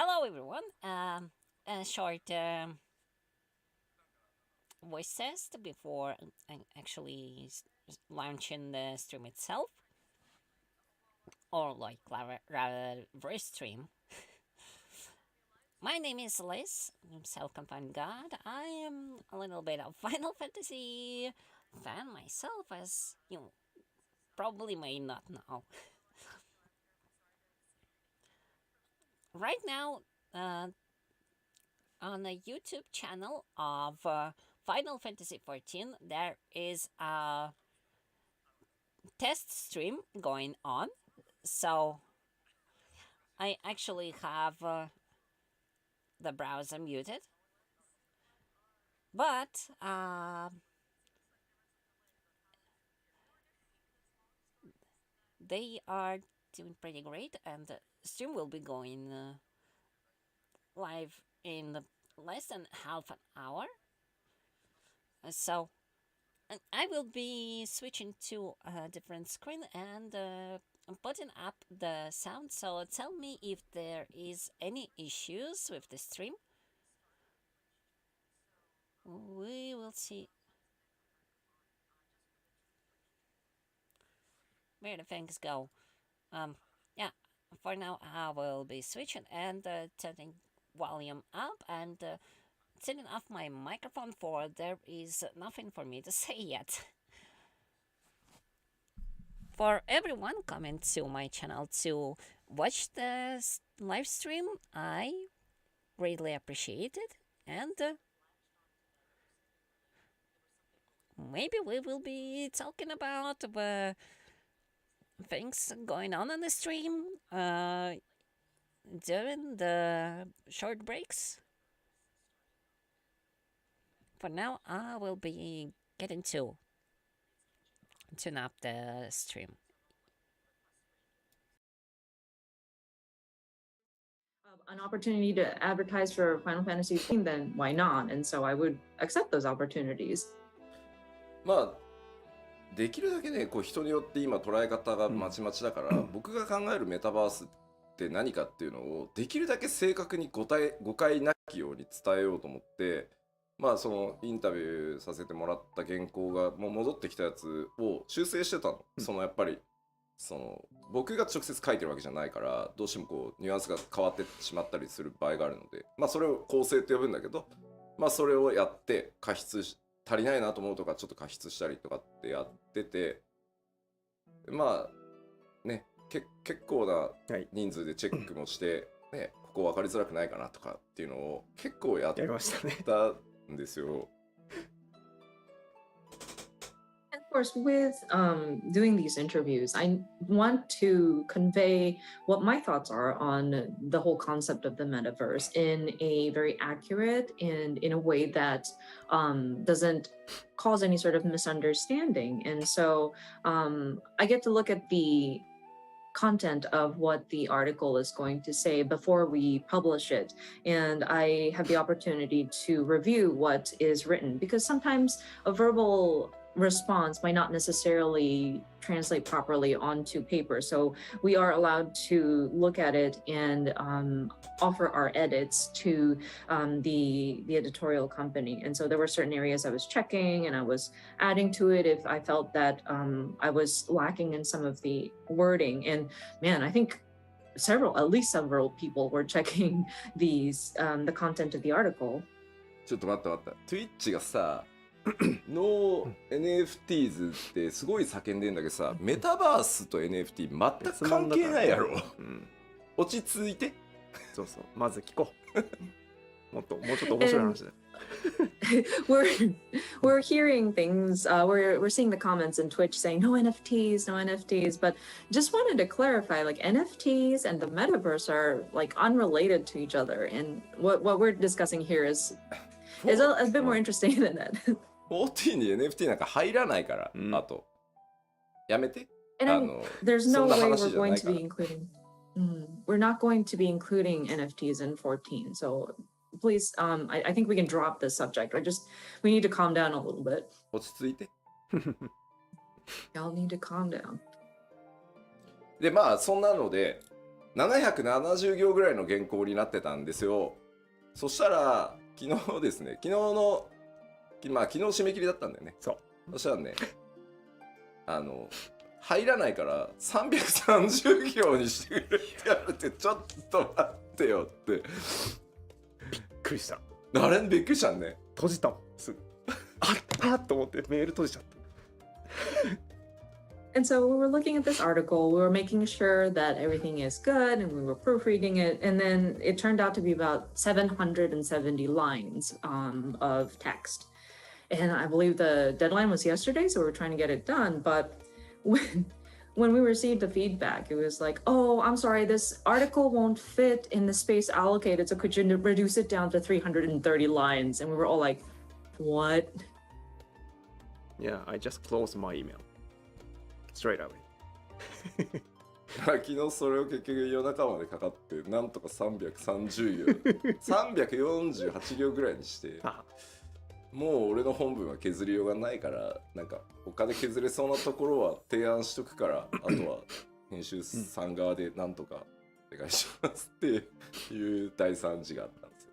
Hello everyone. A short voice test before actually launching the stream itself, or like rather restream. My name is Lyss. I'm Self-Confined God. I am a little bit of Final Fantasy fan myself, as you probably may not know. Right now, on the YouTube channel of Final Fantasy XIV, there is a test stream going on. So I actually have the browser muted, but they are doing pretty great, and the stream will be going live in less than half an hour. So I will be switching to a different screen and putting up the sound. So tell me if there is any issues with the stream. We will see where the things go. Yeah, for now I will be switching and turning volume up and turning off my microphone, for there is nothing for me to say yet. For everyone coming to my channel to watch the live stream, I greatly appreciate it, and maybe we will be talking about things going on the stream during the short breaks. For now, I will be getting to tune up the stream. An opportunity to advertise for Final Fantasy XIV, then why not? And so I would accept those opportunities. まあできるだけね、こう人によって今捉え方がまちまちだから、僕が考えるメタバースって何かっていうのをできるだけ正確に誤解なきように伝えようと思って、まあそのインタビューさせてもらった原稿がもう戻ってきたやつを修正してたの。そのやっぱりその僕が直接書いてるわけじゃないから、どうしてもこうニュアンスが変わってしまったりする場合があるので、まあそれを構成って呼ぶんだけど、まあそれをやって加筆し足りないなと思うとかちょっと加筆したりとかってやってて、まあね、結構な人数でチェックもして、ね、ここ分かりづらくないかなとかっていうのを結構やったんですよ。Of course, with doing these interviews, I want to convey what my thoughts are on the whole concept of the metaverse in a very accurate and in a way that doesn't cause any sort of misunderstanding. And so I get to look at the content of what the article is going to say before we publish it, and I have the opportunity to review what is written, because sometimes a verbal response might not necessarily translate properly onto paper, so we are allowed to look at it and offer our edits to the editorial company. And so there were certain areas I was checking and I was adding to it if I felt that I was lacking in some of the wording. And man, I think at least several people were checking the content of the article. ちょっと待った。Twitch がさ、ノー NFTs ってすごい叫んでんだけどさ、メタバースと NFT 全く関係ないやろ。落ち着いて。そうそう、まず聞こう。もうちょっと面白い話だ。we're hearing things, we're seeing the comments in Twitch saying no NFTs, but just wanted to clarify, like NFTs and the metaverse are like unrelated to each other, and what we're discussing here is a bit more interesting than that. 14に NFT なんか入らないから、あとやめて。There's no way we're going to be including. We're not going to be including NFTs in 14, so please, I think we can drop this subject. We need to calm down a little bit. 落ち着いて。Y'all need to calm down. でまあそんなので、770行ぐらいの原稿になってたんですよ。そしたら昨日ですね、昨日締め切りだったんだよね。そう。そしたらね、入らないから330行にしてくれって言われて、ちょっと待ってよって。びっくりした。あれびっくりしたね。閉じたもんすぐ。あっと思ってメール閉じちゃった。And so we were looking at this article, we were making sure that everything is good, and we were proofreading it. And then it turned out to be about 770 lines of text. And I believe the deadline was yesterday, so we were trying to get it done. But when we received the feedback, it was like, oh, I'm sorry, this article won't fit in the space allocated, so could you reduce it down to 330 lines? And we were all like, what? Yeah, I just closed my email. Straight away. 昨日それを結局夜中までかかって、なんとか330行348行ぐらいにして、もう俺の本文は削りようがないから、なんか他で削れそうなところは提案しとくから、あとは編集さん側でなんとかお願いしますっていう大惨事があったんです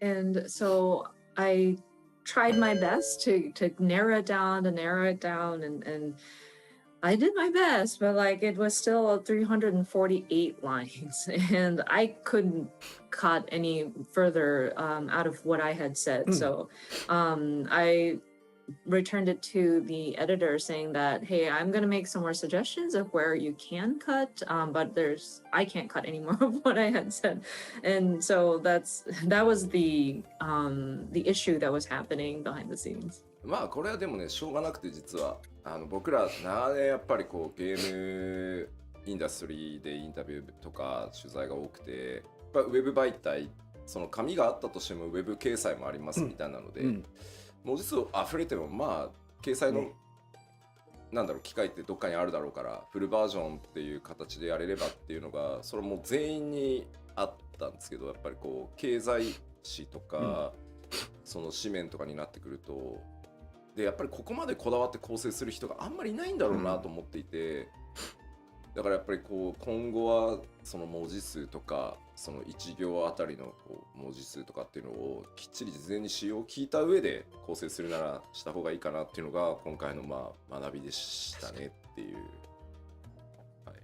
よ。 And so I tried my best to narrow it down and I did my best, but like it was still 348 lines and I couldn't cut any further out of what I had said. So I returned it to the editor saying that, hey, I'm going to make some more suggestions of where you can cut, but I can't cut any more of what I had said. And so that was the issue that was happening behind the scenes. まあこれはでもね、しょうがなくて、実は僕ら長年やっぱりこうゲームインダストリーでインタビューとか取材が多くて、やっぱウェブ媒体、その紙があったとしてもウェブ掲載もありますみたいなので、文字数溢れてもまあ掲載の、なんだろう、機会ってどっかにあるだろうから、フルバージョンっていう形でやれればっていうのが、それも全員にあったんですけど、やっぱりこう経済誌とか、その紙面とかになってくると、でやっぱりここまでこだわって構成する人があんまりいないんだろうなと思っていて、だからやっぱりこう今後はその文字数とか、その1行あたりのこう文字数とかっていうのをきっちり事前に使用を聞いた上で構成するならした方がいいかなっていうのが今回のまあ学びでしたねっていう。はい。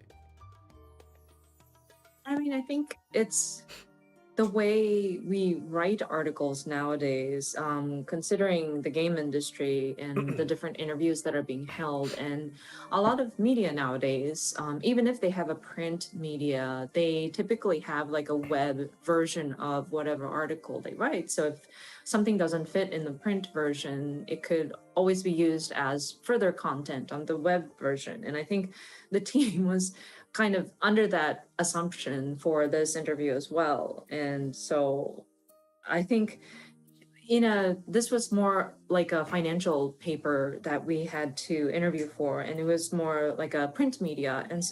I mean, I think it's the way we write articles nowadays, considering the game industry and the different interviews that are being held, and a lot of media nowadays, even if they have a print media, they typically have like a web version of whatever article they write. So if something doesn't fit in the print version, it could always be used as further content on the web version. And I think the team was kind of under that assumption for this interview as well. And so I think this was more like a financial paper that we had to interview for, and it was more like a print media. And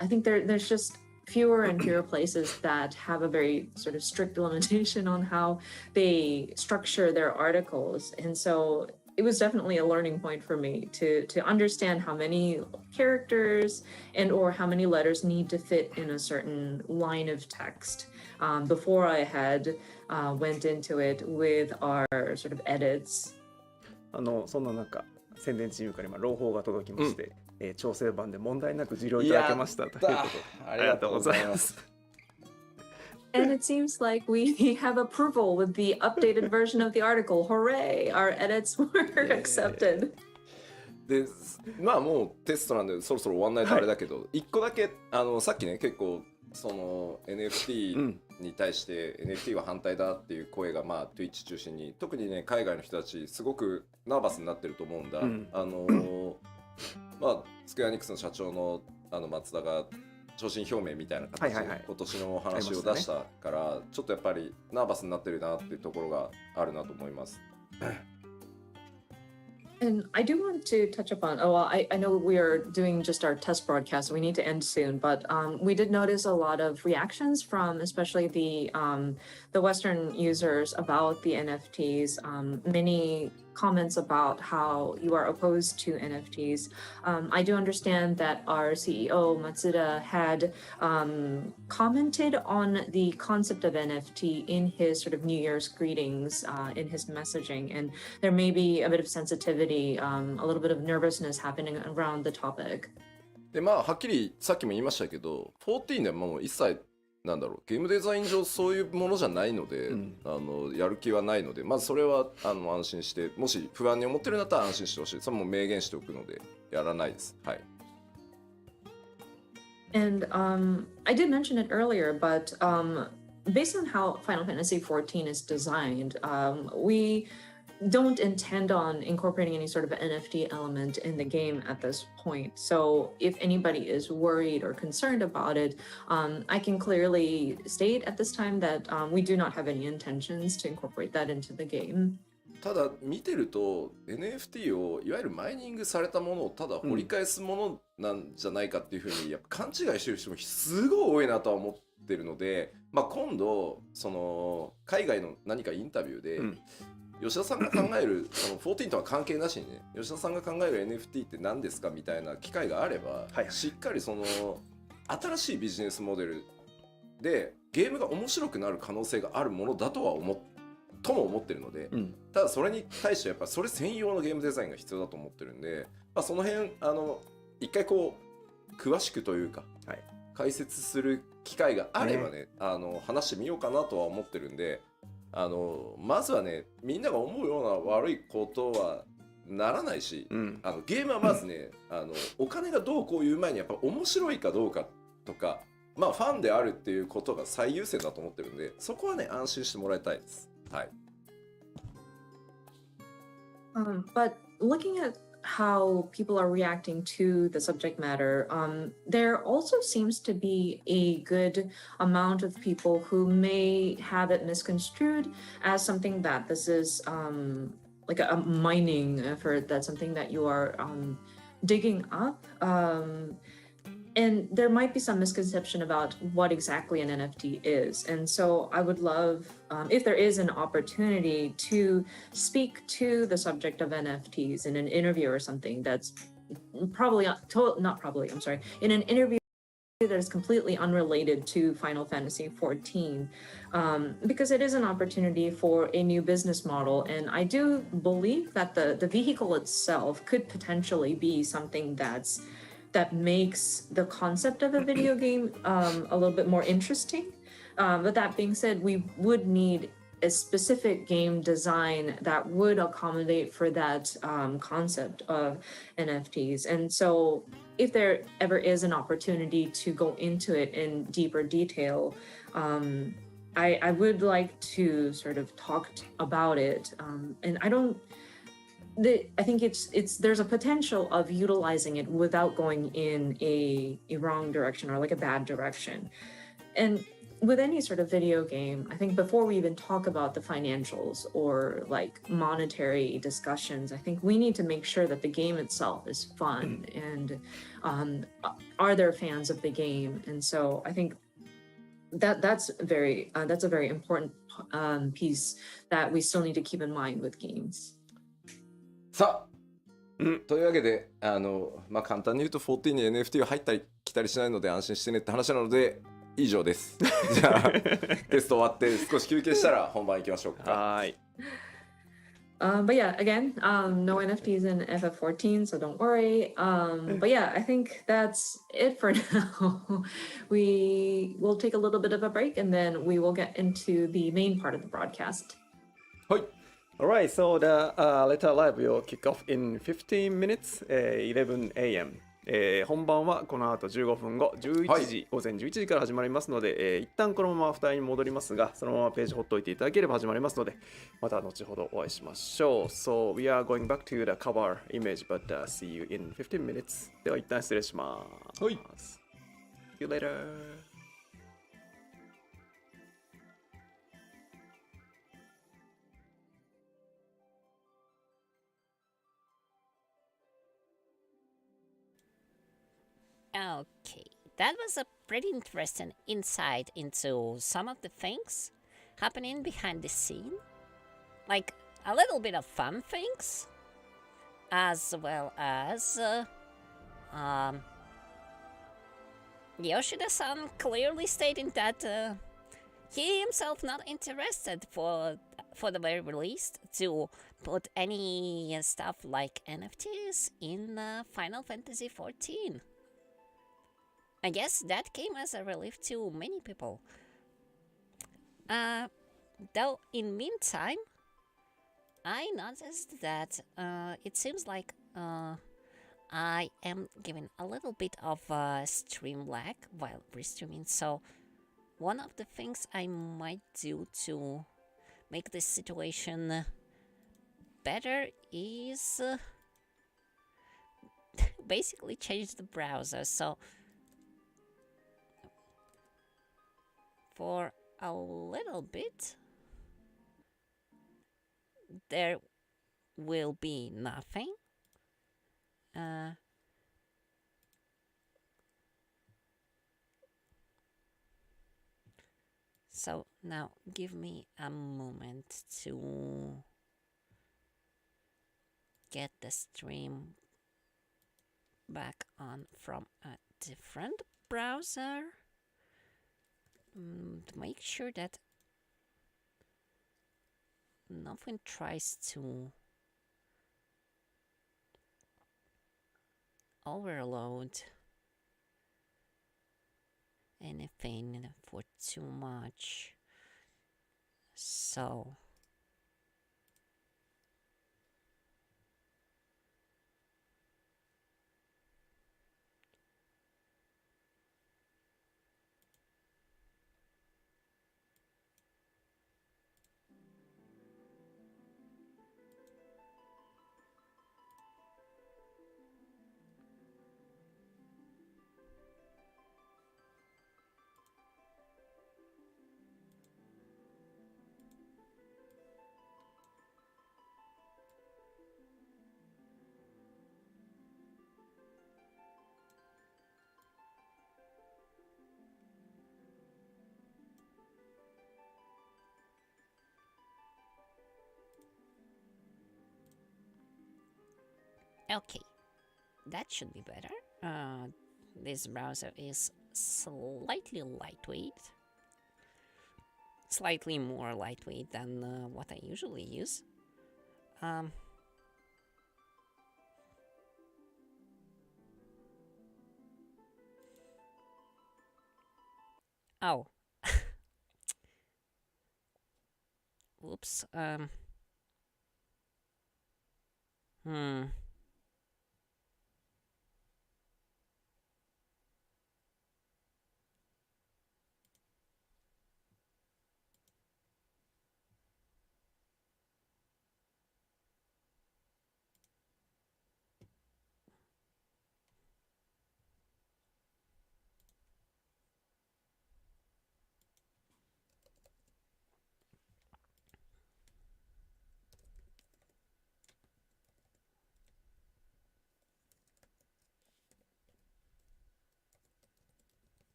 I think there's just fewer and fewer places that have a very sort of strict limitation on how they structure their articles. And so it was definitely a learning point for me to understand how many characters and or how many letters need to fit in a certain line of text before I had went into it with our sort of edits. そんな中、宣伝チームから今朗報が届きまして、調整版で問題なく受領いただけましたということで、ありがとうございます。And it seems like we have approval with the updated version of the article. Hooray! Our edits were accepted. で、まあもうテストなんでそろそろ終わんないとあれだけど、一個だけさっきね結構その NFT に対して NFT は反対だっていう声がまあ Twitch 中心に、特にね海外の人たちすごくナーバスになってると思うんだ。まあスクエアニックスの社長の松田が昇進表明みたいな形で今年のお話を出したから、ちょっとやっぱりナーバスになってるなっていうところがあるなと思います。And I do want to touch upon, I know we are doing just our test broadcast, so we need to end soon, but we did notice a lot of reactions from especially the Western users about the NFTs. Many comments about how you are opposed to NFTs. I do understand that our CEO Matsuda had commented on the concept of NFT in his sort of New Year's greetings in his messaging, and there may be a bit of sensitivity, a little bit of nervousness happening around the topic. でまあはっきりさっきも言いましたけど14でもう一切なんだろうゲームデザイン上そういうものじゃないので、やる気はないのでまずそれは安心してもし不安に思ってるんだったら安心してほしいそれも明言しておくのでやらないですはい And I did mention it earlier, but based on how Final Fantasy XIV is designed, we don't intend on incorporating any sort of NFT element in the game at this point. So if anybody is worried or concerned about it, I can clearly state at this time that we do not have any intentions to incorporate that into the game. ただ見てると NFT をいわゆるマイニングされたものをただ掘り返すものなんじゃないかっていうふうにやっぱ勘違いしてる人もすごい多いなとは思ってるので、まあ、今度その海外の何かインタビューで、吉田さんが考えるその14とは関係なしにね吉田さんが考える NFT って何ですかみたいな機会があれば、しっかりその新しいビジネスモデルでゲームが面白くなる可能性があるものだとは思ってるので、ただそれに対してやっぱそれ専用のゲームデザインが必要だと思ってるんで、まあ、その辺一回こう詳しくというか、解説する機会があればね話してみようかなとは思ってるんでまずはねみんなが思うような悪いことはならないし、ゲームはまずねお金がどうこういう前にやっぱ面白いかどうかとかまあファンであるっていうことが最優先だと思ってるんでそこはね安心してもらいたいです。はい。But looking at how people are reacting to the subject matter, there also seems to be a good amount of people who may have it misconstrued as something that this is like a mining effort, that's something that you are digging up. And there might be some misconception about what exactly an NFT is. And so I would love, if there is an opportunity to speak to the subject of NFTs in an interview or something that's probably, not probably, I'm sorry, in an interview that is completely unrelated to Final Fantasy XIV, because it is an opportunity for a new business model. And I do believe that the vehicle itself could potentially be something that makes the concept of a video game a little bit more interesting. But that being said, we would need a specific game design that would accommodate for that concept of NFTs. And so if there ever is an opportunity to go into it in deeper detail, I would like to sort of talk about it. And I think there's a potential of utilizing it without going in a wrong direction or like a bad direction. And with any sort of video game, I think before we even talk about the financials or like monetary discussions, I think we need to make sure that the game itself is fun and are there fans of the game? And so I think that's a very important piece that we still need to keep in mind with games. さあ、というわけでまあ簡単に言うと14に NFT は入ったり来たりしないので安心してねって話なので以上です。じゃあテスト終わって少し休憩したら本番行きましょうか。はい。But yeah, again, no NFTs in FF14, so don't worry. But yeah, I think that's it for now. We will take a little bit of a break and then we will get into the main part of the broadcast. はい。Alright, so the letter live will kick off in 15 minutes, 11 a.m. 本番はこの後15分後、11時、午前11時から始まりますので、一旦このまま2人に戻りますが、そのままページほっといていただければ始まりますので、また後ほどお会いしましょう。So, we are going back to the cover image, but see you in 15 minutes. では一旦失礼します。はい。See you later. Okay, that was a pretty interesting insight into some of the things happening behind the scene. Like, a little bit of fun things, as well as Yoshida-san clearly stating that he himself not interested for the very least to put any stuff like NFTs in Final Fantasy XIV. I guess that came as a relief to many people. Though in meantime, I noticed that it seems like I am giving a little bit of stream lag while restreaming, so one of the things I might do to make this situation better is basically change the browser. So for a little bit there will be nothing. So now give me a moment to get the stream back on from a different browser to make sure that nothing tries to overload anything for too much. So okay, that should be better. This browser is slightly lightweight, slightly more lightweight than what I usually use. Oh. Oops. Hmm.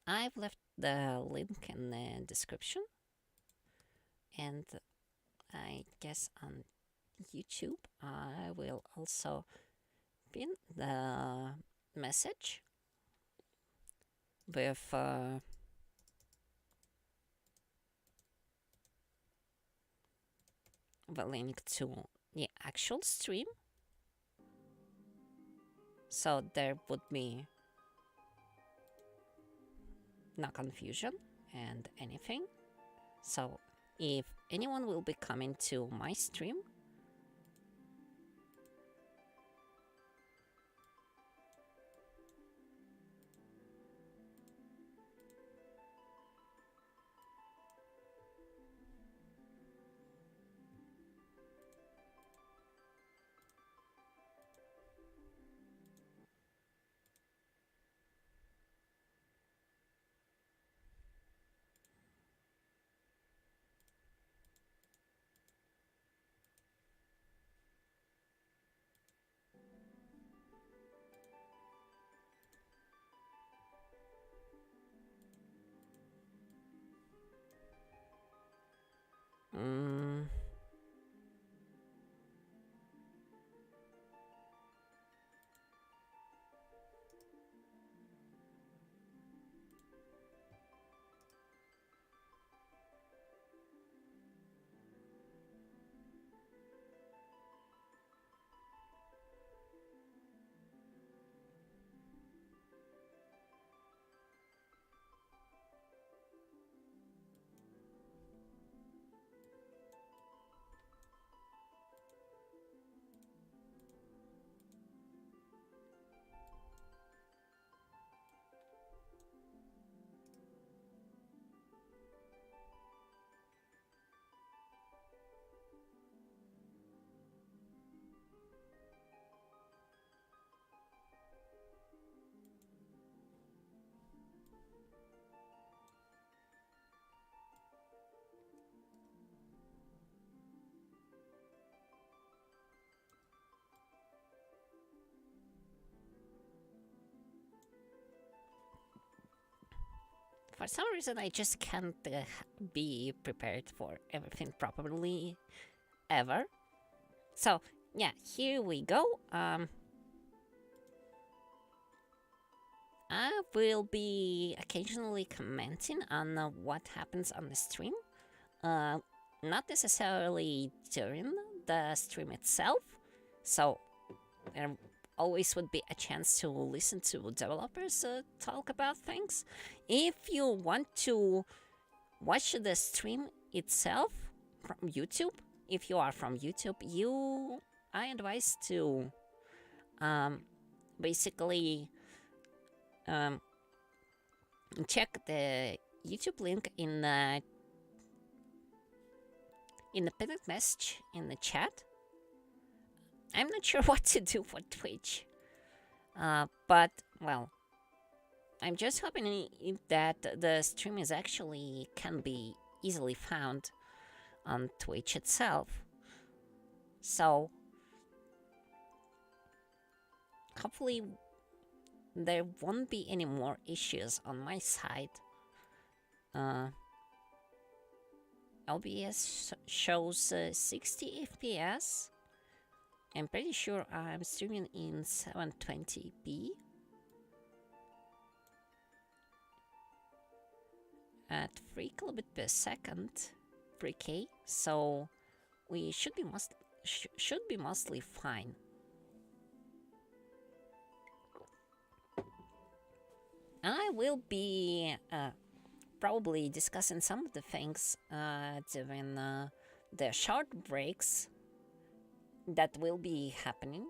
I've left the link in the description, and I guess on YouTube I will also pin the message with the link to the actual stream, so there would be no confusion and anything. So if anyone will be coming to my stream, for some reason I just can't be prepared for everything properly ever. So yeah, here we go. I will be occasionally commenting on what happens on the stream. Not necessarily during the stream itself. So there always would be a chance to listen to developers talk about things. If you want to watch the stream itself from YouTube, if you are from YouTube, I advise to basically check the YouTube link in the pinned message in the chat. I'm not sure what to do for Twitch, but well, I'm just hoping that the stream is actually can be easily found on Twitch itself. So hopefully there won't be any more issues on my side. OBS shows 60 FPS. I'm pretty sure I'm streaming in 720p at 3 kilobit per second, 3K. So we should be mostly fine. I will be probably discussing some of the things during the short breaks that will be happening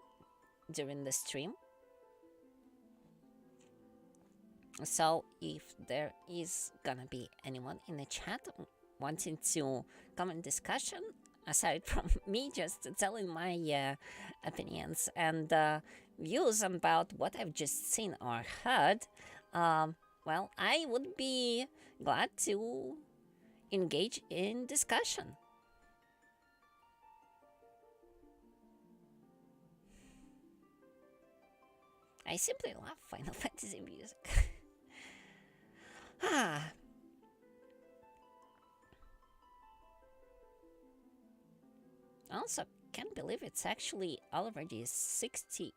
during the stream. So if there is gonna be anyone in the chat wanting to come in discussion, aside from me just telling my opinions and views about what I've just seen or heard, well, I would be glad to engage in discussion. I simply love Final Fantasy music. Also, can't believe it's actually already 68th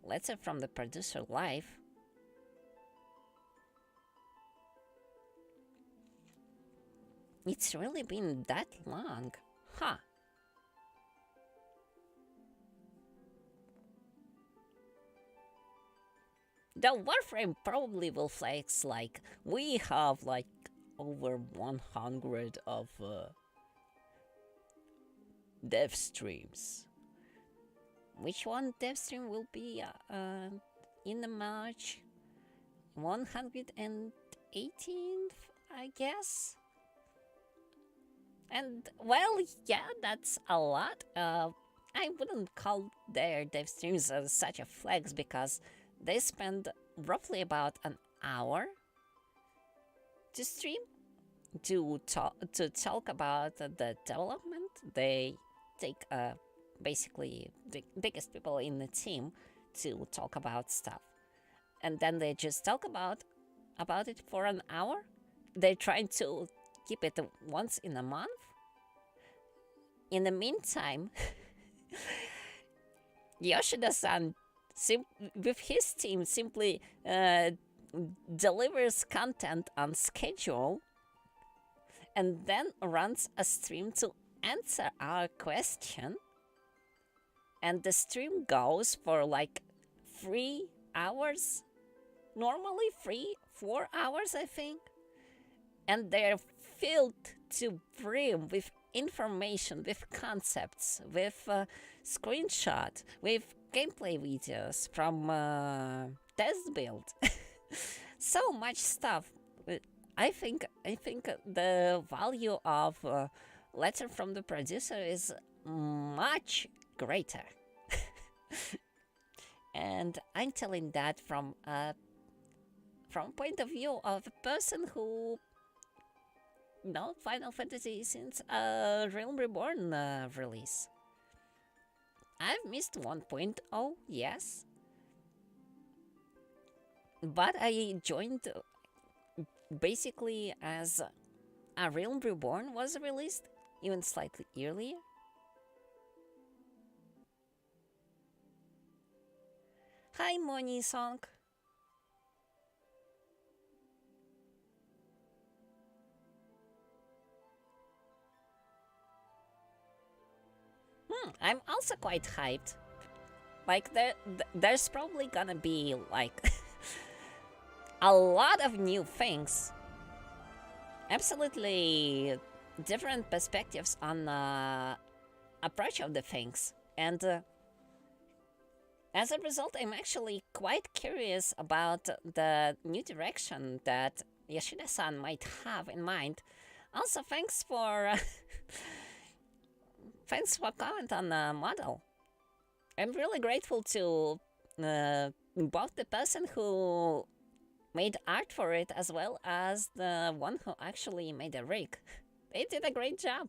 letter from the producer live. It's really been that long, huh? The Warframe probably will flex like we have like over 100 of dev streams. Which one dev stream will be in the March 118th, I guess? And well, yeah, that's a lot. I wouldn't call their dev streams such a flex because they spend roughly about an hour to stream to talk about the development. They take basically the biggest people in the team to talk about stuff, and then they just talk about it for an hour. They're trying to keep it once in a month. In the meantime, Yoshida-san with his team simply delivers content on schedule and then runs a stream to answer our question, and the stream goes for like 3 hours, normally 4 hours, I think, and they're filled to brim with information, with concepts, with screenshot, with gameplay videos from test build. So much stuff. I think the value of letter from the producer is much greater. And I'm telling that from point of view of a person who know Final Fantasy since Realm Reborn release. I've missed 1.0, yes. but I joined basically as A Realm Reborn was released, even slightly earlier. Hi, Moni Song. I'm also quite hyped. Like there's probably gonna be like a lot of new things. Absolutely different perspectives on the approach of the things, and as a result, I'm actually quite curious about the new direction that Yoshida-san might have in mind. Also, thanks for comment on the model. I'm really grateful to both the person who made art for it as well as the one who actually made a rig. They did a great job.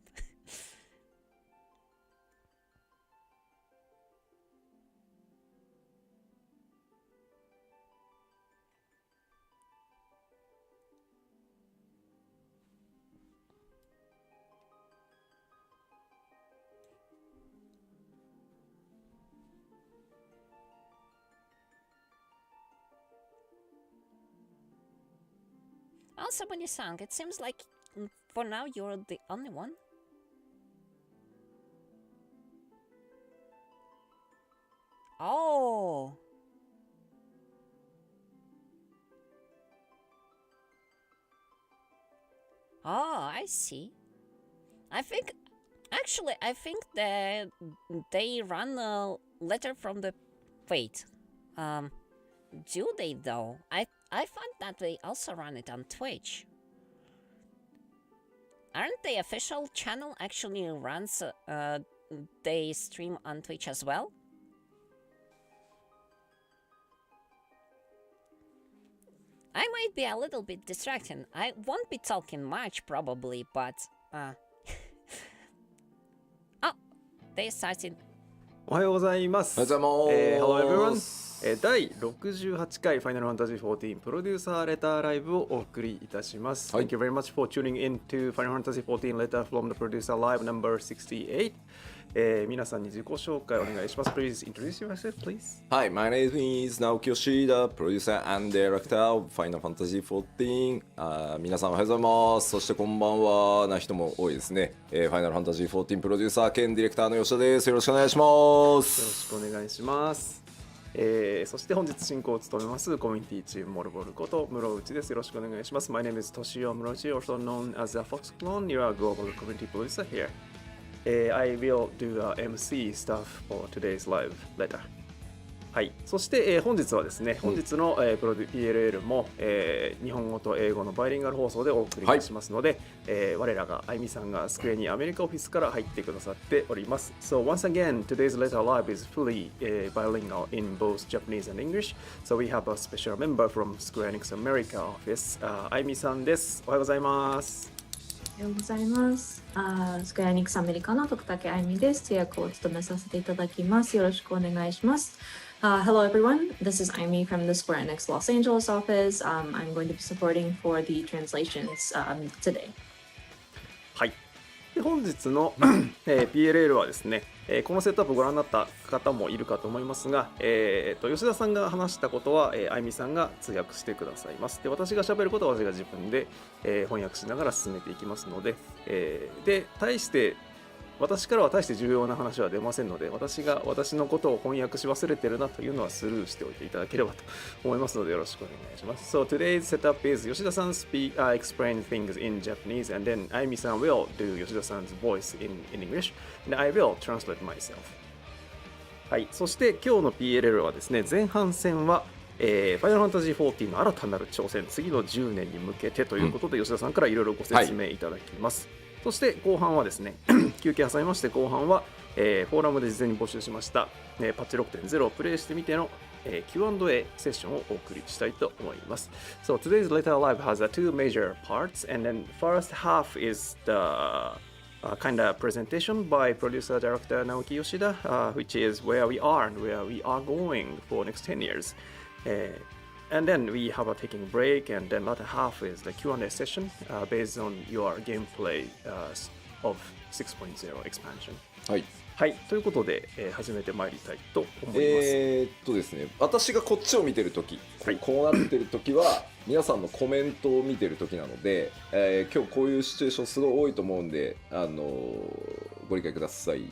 Also, when you sang, it seems like for now you're the only one. Oh. Oh, I see. I think that they run a letter from the wait. Do they though? I thought that they also run it on Twitch. Aren't the official channel actually runs they stream on Twitch as well? I might be a little bit distracted. I won't be talking much probably, but oh, they started. おはようございます。おはようございます。 Hello everyone. 第68回 Final Fantasy XIV プロデューサーレターライブをお送りいたします。はい。 Thank you very much for tuning in to Final Fantasy XIV Letter from the Producer Live number 68. 皆さんに自己紹介お願いします。Please introduce yourself, please. Hi, my name is Naoki Yoshida, producer and director of Final Fantasy XIV. 皆さんおはようございます。そしてこんばんはな人も多いですね。Final Fantasy XIV プロデューサー兼ディレクターの吉田です。よろしくお願いしまよろす。しくお願いします。そして本日進行を務めますコミュニティチームモルボルこと室内です。よろしくお願いします。My name is Toshio Murauchi, also known as the Fox Clone. You are a global community producer here. I will do the MC stuff for today's live letter. はい、そして、本日はですね、本日の、プロデュ PLL も、日本語と英語のバイリンガル放送でお送りいたしますので、我らがあゆみさんがスクエニアメリカオフィスから入ってくださっております。So once again, today's letter live is fully bilingual in both Japanese and English. So we have a special member from Square Enix America office. あゆみさんです。おはようございます。おはようございます。スクエアニックスアメリカの徳武あゆみです。通訳を務めさせていただきます。よろしくお願いします。Hello everyone, this is Amy from the Square Enix Los Angeles office. I'm going to be supporting for the translations today. はい。で本日の、PLL はですね、このセットアップをご覧になった方もいるかと思いますが、吉田さんが話したことは、あゆみさんが通訳してくださいます。で、私が喋ることは私が自分で、翻訳しながら進めていきますので、で、私からは大して重要な話は出ませんので、私のことを翻訳し忘れてるなというのはスルーしておいていただければと思いますのでよろしくお願いします。So today's setup is Yoshida-san explain things in Japanese and then Ayumi-san will do Yoshida-san's voice in English and I will translate myself. はい、そして今日の PLL はですね、前半戦はFinal Fantasy XIV の新たなる挑戦、次の10年に向けてということで、吉田さんからいろいろご説明いただきます。そして後半はですね、休憩挟みまして後半は、フォーラムで事前に募集しました、パッチ 6.0 をプレイしてみての、Q&A セッションをお送りしたいと思います。So today's letter live has two major parts and then first half is the kind of presentation by producer director Naoki Yoshida, which is where we are and where we are going for next 10 years. And then we have a taking break, and then latter half is the Q&A session based on your gameplay of 6.0 expansion. はい。はい、ということで、始めてまいりたいと思います。ですね、私がこっちを見てるとき、はい、こうなってるときは皆さんのコメントを見てるときなので、今日こういうシチュエーションすごい多いと思うんで、ご理解ください。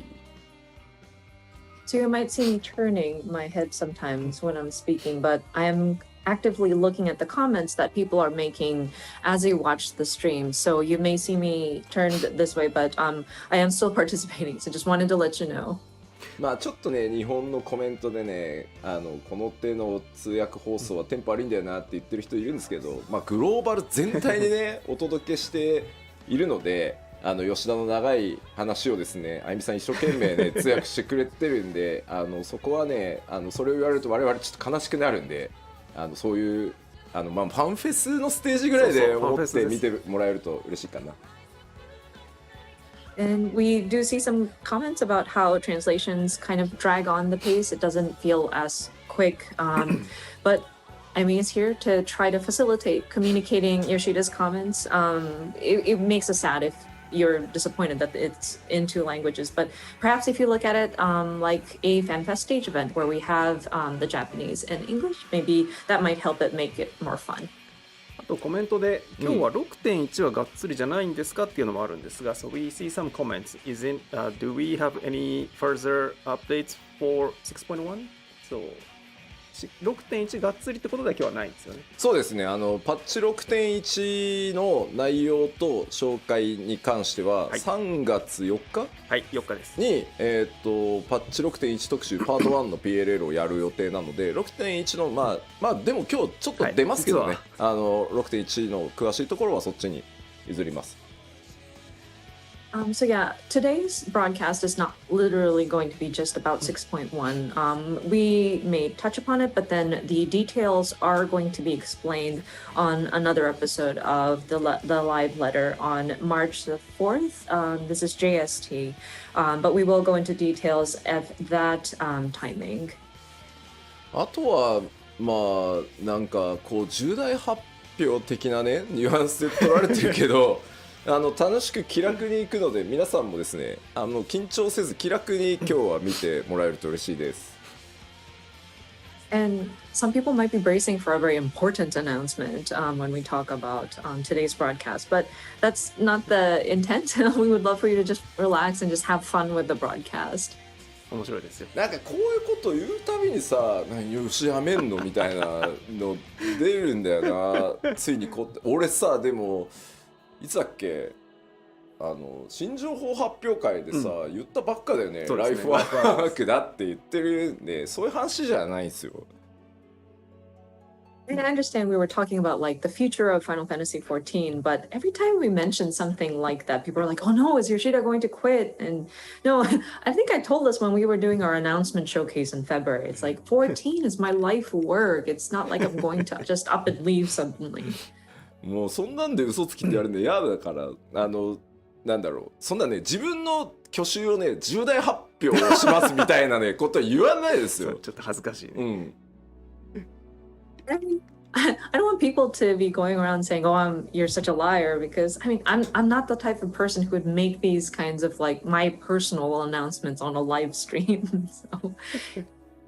So you might see me turning my head sometimes when I'm speaking, but I am actively looking at the comments that people are making as you watch the stream. So you may see me turned this way, but I am still participating. So just wanted to let you know. まあちょっとね、日本のコメントでね、この手の通訳放送はテンポ悪いんだよなって言ってる人いるんですけど、まあグローバル全体でねお届けしているので、吉田の長い話をですね、あゆみさん一生懸命ね通訳してくれてるんで、そこはね、それを言われると我々ちょっと悲しくなるんで、そういうまあファンフェスのステージぐらいで思って見てもらえると嬉しいかな。And we do see some comments about how translations kind of drag on the pace. It doesn't feel as quick. But Amy is here to try to facilitate communicating Yoshida's comments. It makes us sad if you're disappointed that it's in two languages. But perhaps if you look at it like a FanFest stage event where we have the Japanese and English, maybe that might help it make it more fun. あとコメントで今日は 6.1 はがっつりじゃないんですかっていうのもあるんですが、So we see some comments. Do we have any further updates for 6.1? So 6.1 がっつりってことだけはないんですよね。そうですね、パッチ 6.1 の内容と紹介に関しては、はい、3月4日、はい、4日ですに、パッチ 6.1 特集パート1の PLL をやる予定なので、6.1 のまあでも今日ちょっと出ますけどね、はい、6.1 の詳しいところはそっちに譲ります。So yeah, today's broadcast is not literally going to be just about 6.1. We may touch upon it, but then the details are going to be explained on another episode of the live letter on March the 4th. This is JST, but we will go into details at that timing. あとはまあなんかこう重大発表的なねニュアンスで取られてるけど。楽しく気楽に行くので皆さんもですね緊張せず気楽に今日は見てもらえると嬉しいです。And some people might be bracing for a very important announcement when we talk about today's broadcast, but that's not the intent. We would love for you to just relax and just have fun with the broadcast. 面白いですよ。なんかこういうこと言うたびにさ、よしやめんのみたいなの出るんだよな。ついに俺さでも。いつだっけ新情報発表会でさ、言ったばっかだよね、ライフワークだって言ってるんで、そういう話じゃないんですよ。And I understand we were talking about like the future of Final Fantasy XIV, but every time we mention something like that, people are like, "Oh no, is Yoshida going to quit?" And no, I think I told this when we were doing our announcement showcase in February. It's like 14 is my life work. It's not like I'm going to just up and leave suddenly. もうそんなんで嘘つきってやるんで嫌だからなんだろうそんなね自分の去就をね重大発表をしますみたいなねことは言わないですよ。ちょっと恥ずかしいね。うん。I don't want people to be going around saying, "Oh, you're such a liar," because I mean, I'm not the type of person who would make these kinds of like my personal announcements on a live stream. So.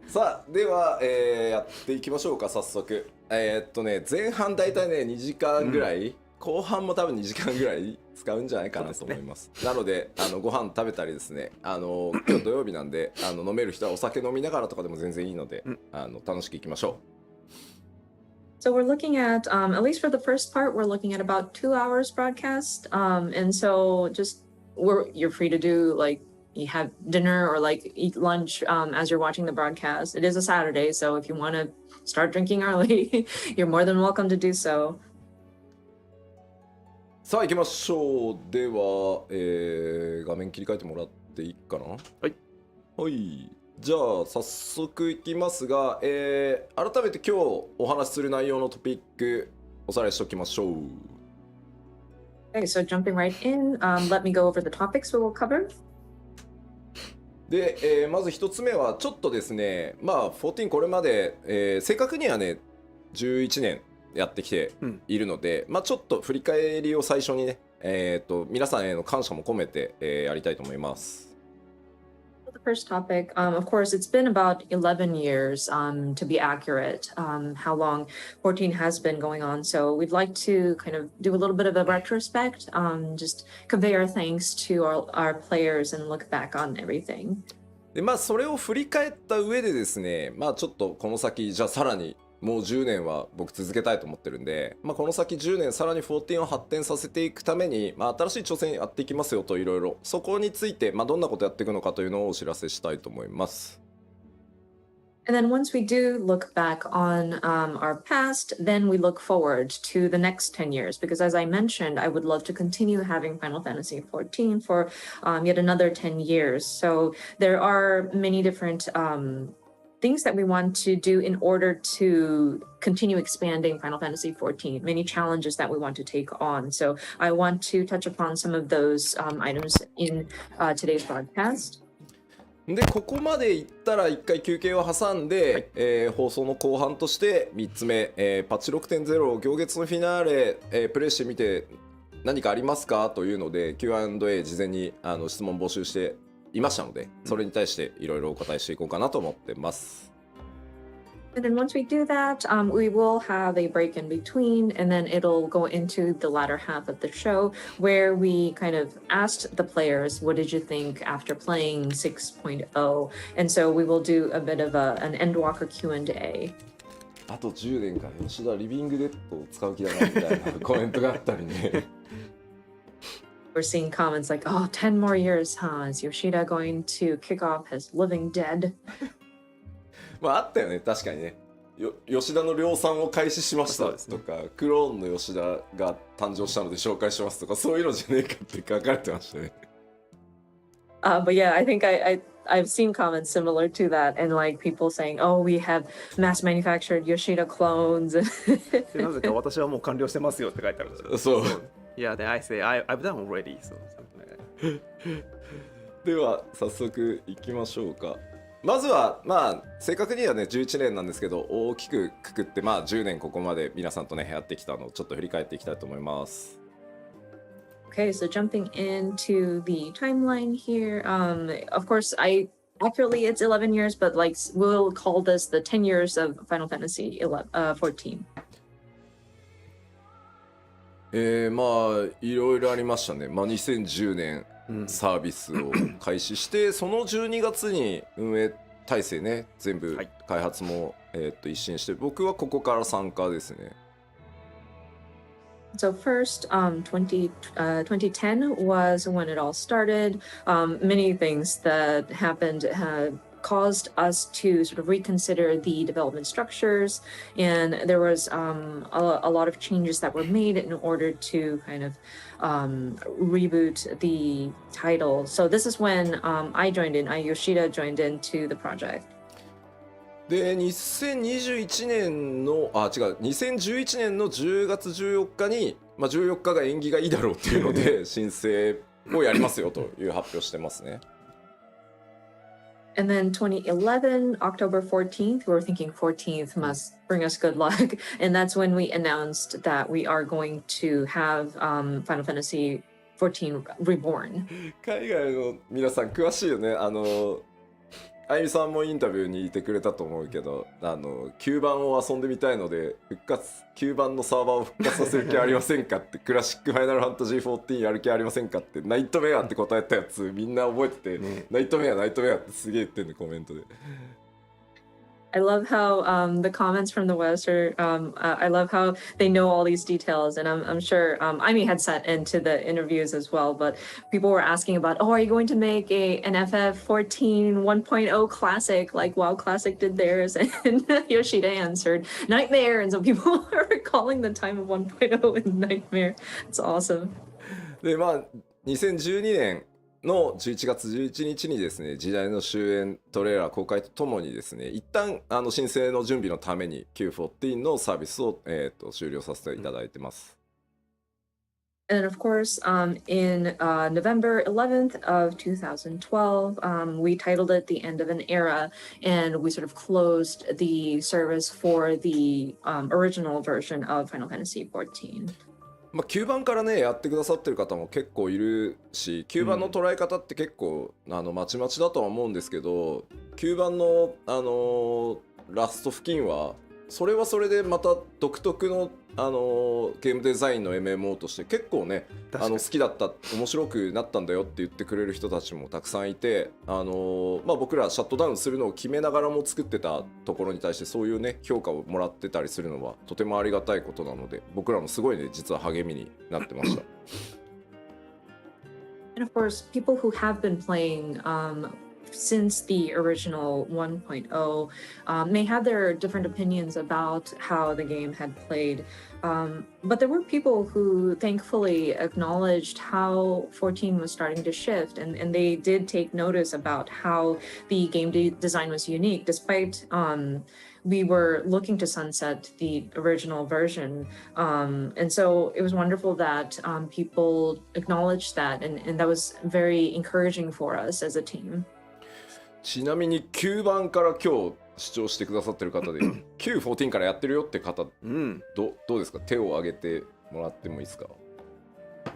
さあでは、やっていきましょうか早速。前半だいたいね2時間ぐらい、後半も多分2時間ぐらい使うんじゃないかなと思います。なのでご飯食べたりですね今日土曜日なんで飲める人はお酒飲みながらとかでも全然いいので、楽しくいきましょう。So we're looking at at least for the first part, we're looking at about 2 hours broadcast. And so just you're free to do like you have dinner or like eat lunch as you're watching the broadcast. It is a Saturday, so if you want to start drinking early, you're more than welcome to do so. さあ行きましょう。では、画面切り替えてもらっていいかな。はい。はい。じゃあ早速いきますが、改めて今日お話しする内容のトピックおさらいしておきましょう。Okay, so jumping right in, let me go over the topics we will cover. で、まず一つ目はちょっとですね、まあ14これまで、正確にはね11年やってきているので、まあちょっと振り返りを最初にね、皆さんへの感謝も込めて、やりたいと思います。The first topic, of course, it's been about 11 years, to be accurate, how long 14 has been going on. So we'd like to kind of do a little bit of a retrospect, just convey our thanks to our players and look back on everything. でまあそれを振り返った上でですね、まあちょっとこの先じゃあさらにもう10年は僕続けたいと思ってるんで、まあ、この先10年さらに14を発展させていくために、まあ、新しい挑戦やっていきますよといろいろそこについて、まあ、どんなことやっていくのかというのをお知らせしたいと思います。And then once we do look back on our past, then we look forward to the next 10 years. Because as I mentioned, I would love to continue having Final Fantasy XIV for yet another 10 years. So there are many different things that we want to do in order to continue expanding Final Fantasy XIV, many challenges that we want to take on. So I want to touch upon some of those items in today's broadcast. でここまでいったら1回休憩を挟んで、放送の後半として3つ目、パッチ 6.0 行月のフィナーレ、プレイしてみて何かありますかというので Q&A 事前に質問募集していましたので、それに対していろいろお答えしていこうかなと思ってます。And then once we do that, we will have a break in between, and then it'll go into the latter half of the show where we kind of asked the players, what did you think after playing 6.0? And so we will do a bit of an Endwalker Q&A. あと10年間吉田リビングデッドを使う気だなみたいなコメントがあったりね。We're seeing comments like, oh, 10 more years, huh? Is Yoshida going to kick off his living dead? まああったよね、確かにね。吉田の量産を開始しましたとか、クローンの吉田が誕生したので紹介しますとか、そういうのじゃねえかって書かれてましたね。But yeah, I think I've seen comments similar to that, and like people saying, "Oh, we have mass manufactured Yoshida clones." でなぜか私はもう完了してますよって書いてあるんですよ。そう。Yeah, then I say I've done already. So something like that. では早速いきましょうか。まずはまあ正確にはね11年なんですけど、大きくくくってまあ10年ここまで皆さんとねやってきたのをちょっと振り返っていきたいと思います。Okay, so jumping into the timeline here, of course, accurately it's 11 years, but like we'll call this the 10 years of Final Fantasy 14. まあいろいろありましたね。まあ2010年サービスを開始して、その12月に運営体制ね全部開発も、一新して、僕はここから参加ですね。So first, 2010 was when it all started. Many things that happened caused us to sort of reconsider the development structures, and there was a lot of changes that were made in order to kind of reboot the title. So this is when Yoshida joined into the project. で2021年の2011年の10月14日に、まあ、14日が縁起がいいだろうっていうので申請をやりますよという発表してますね。And then 2011, October 14th, we were thinking 14th must bring us good luck. And that's when we announced that we are going to have Final Fantasy XIV Reborn. 海外の皆さん詳しいよね。あゆみさんもインタビューにいてくれたと思うけど、9番を遊んでみたいので9番のサーバーを復活させる気ありませんかってクラシックファイナルファンタジー14やる気ありませんかってナイトメアって答えたやつみんな覚えてて、ナイトメアってすげえ言ってんねコメントで。I love how the comments from the West are, I love how they know all these details. And I'm sure Amy had sat into the interviews as well, but people were asking about, oh, are you going to make an FF14 1.0 classic like WoW Classic did theirs? And Yoshida answered, Nightmare. And so people are calling the time of 1.0 in Nightmare. It's awesome. でまあ2012年の11月11日にですね、時代の終焉トレーラー公開とともにですね、一旦申請の準備のために Q14 のサービスを、終了させていただいてます。And of course, in November 11th of 2012, we titled it The End of an Era, and we sort of closed the service for the original version of Final Fantasy XIV. まあ、9番からねやってくださってる方も結構いるし、9番の捉え方って結構まちまちだとは思うんですけど、9番のラスト付近はそれはそれでまた独特のゲームデザインの MMO として結構ね好きだった、面白くなったんだよって言ってくれる人たちもたくさんいて、まあ、僕らシャットダウンするのを決めながらも作ってたところに対してそういうね評価をもらってたりするのはとてもありがたいことなので、僕らもすごいね実は励みになってました。And of course, people who have been playing since the original 1.0 may have their different opinions about how the game had played. But there were people who thankfully acknowledged how 14 was starting to shift, and they did take notice about how the game design was unique, despite we were looking to sunset the original version. And so it was wonderful that people acknowledged that, and that was very encouraging for us as a team. ちなみに9番から今日視聴してくださってる方で914からやってるよって方、どうですか？手を挙げてもらってもいいですか？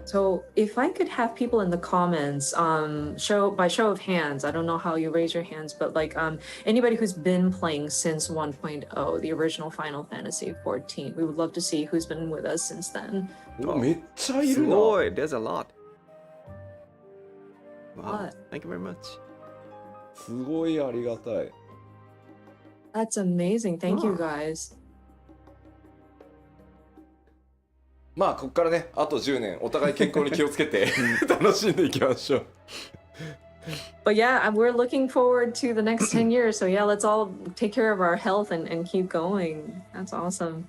So if I could have people in the comments, by show of hands, I don't know how you raise your hands, but like anybody who's been playing since 1.0, the original Final Fantasy XIV, we would love to see who's been with us since then. めっちゃいするな。ごい There's a lot. Wow. What? Thank you very much. すごいありがたい。 That's amazing. Thank you guys. まあここからねあと10年お互い健康に気をつけて楽しんでいきましょう。 But yeah, we're looking forward to the next 10 years. So yeah, let's all take care of our health and keep going. That's awesome.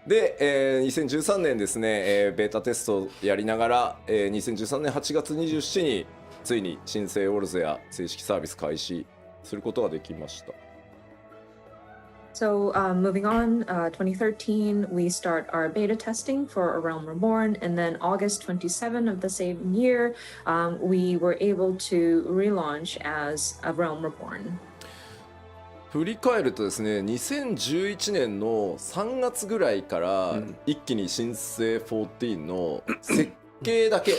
で、2013年ですね、ベータテストをやりながら、2013年8月27日についに新生オルゼア正式サービス開始することができました。 So moving on, 2013, we start our beta testing for A Realm Reborn, and then August 27 of the same year, we were able to relaunch as A Realm Reborn. 振り返るとですね、2011年の3月ぐらいから一気に新生14の設計だけ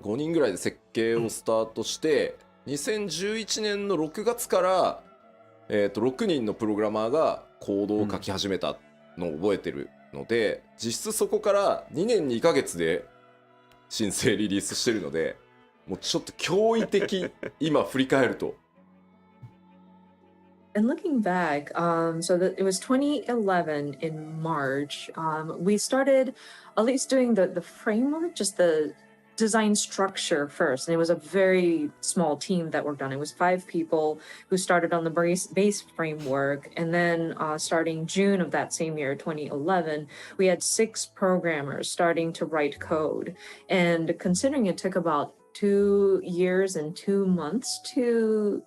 5人ぐらいで設計をスタートして、2011年の6月から6人のプログラマーがコードを書き始めたのを覚えてるので、実質そこから2年2ヶ月で新生リリースしてるので、もうちょっと驚異的今振り返ると。 And looking back, so that it was 2011 in March, we started at least doing the framework, just the design structure first. And it was a very small team that worked on it. It was 5 people who started on the base framework. And then starting June of that same year, 2011, we had 6 programmers starting to write code. And considering it took about 2 years and 2 months to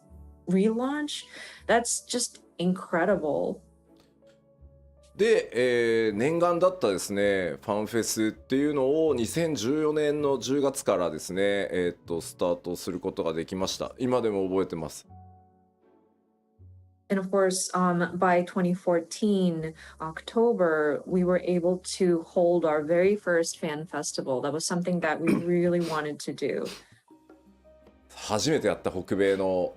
relaunch, that's just incredible. で、念願だったですねファンフェスっていうのを2014年の10月からですね、スタートすることができました。今でも覚えてます。 And of course, by 2014, October, we were able to hold our very first fan festival. That was something that we really wanted to do. 初めてやった北米の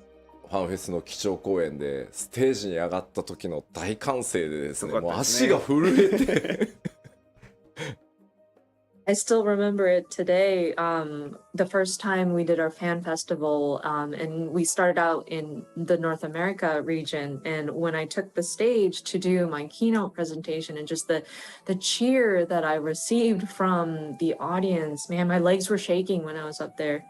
ファンフェスの基調講演でステージに上がった時の大歓声でですね、もう足が震えてI still remember it today. The first time we did our fan festival, and we started out in the North America region. And when I took the stage to do my keynote presentation, and just the cheer that I received from the audience, man, my legs were shaking when I was up there.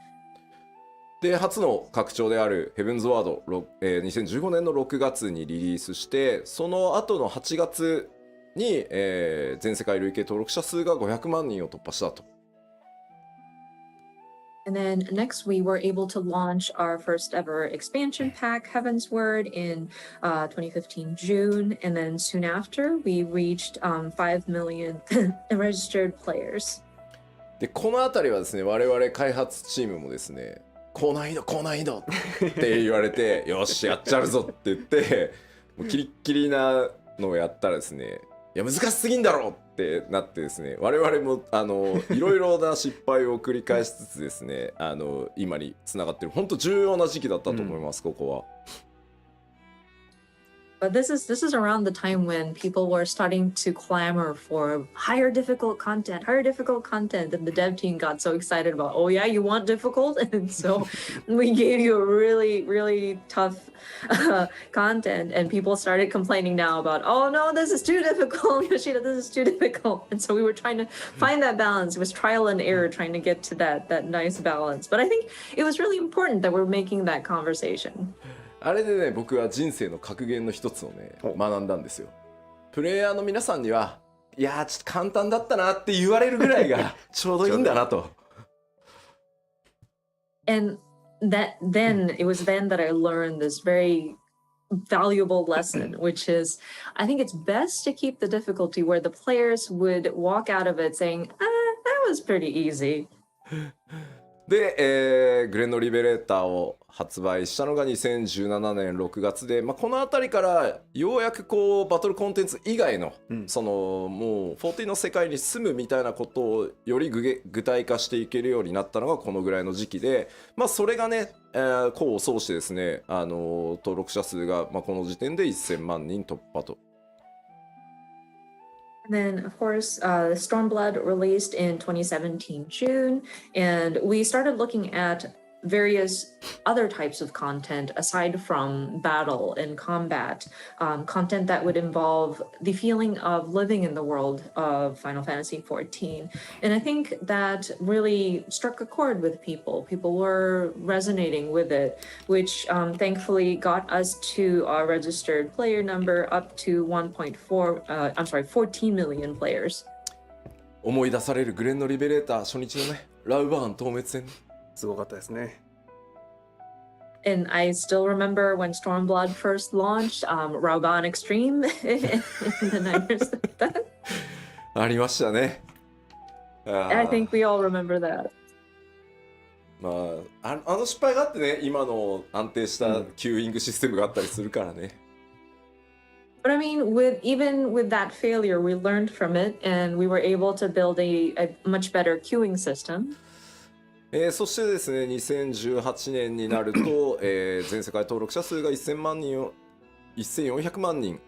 で初の拡張であるヘブンズワード、2015年の6月にリリースして、その後の8月に、全世界累計登録者数が500万人を突破したと。 And then next, we were able to launch our first ever expansion pack, Heaven's Word, in 2015 June. And then soon after, we reached 5 million registered players. でこの辺りはですね、我々開発チームもですね、高難易度高難易度って言われてよしやっちゃうぞって言ってもうキリッキリなのをやったらですね、いや難しすぎんだろうってなってですね、我々もいろいろな失敗を繰り返しつつですね、今につながってる本当重要な時期だったと思います、ここは。But this is around the time when people were starting to clamor for higher difficult content, and the dev team got so excited about, oh yeah, you want difficult, and so we gave you a really tough content, and people started complaining now about, oh no, this is too difficult, Yoshida, this is too difficult, and so we were trying to find that balance. It was trial and error trying to get to that nice balance. But I think it was really important that we're making that conversation. あれでね、僕は人生の格言の一つをね学んだんですよ。プレイヤーの皆さんには、いやーちょっと簡単だったなって言われるぐらいがちょうどいいんだなと。And it was then that I learned this very valuable lesson, which is I think it's best to keep the difficulty where the players would walk out of it saying, that was pretty easy. で、グレンドリベレーターを発売したのが2017年6月で、この辺りからようやくこうバトルコンテンツ以外の、そのもう14の世界に住むみたいなことをより具体化していけるようになったのがこのぐらいの時期で、それがね、功を奏してですね、登録者数が、この時点で1000万人突破と。And then, of course, Stormblood released in 2017 June, and we started looking at various other types of content aside from battle and combat, content that would involve the feeling of living in the world of Final Fantasy XIV. And I think that really struck a chord with people. People were resonating with it, which thankfully got us to our registered player number up to 14 million players. 思い出されるグレンドリベレーター初日のね、ラウバーン透滅戦。すごかったですね。And I still remember when Stormblood first launched, Rauban Extreme in the Niners. ありましたね。I think we all remember that. あの失敗があってね、今の安定したキューイングシステムがあったりするからね。But I mean, even with that failure, we learned from it, and we were able to build a much better queuing system. そしてですね、2018年になると、全世界登録者数が1400万人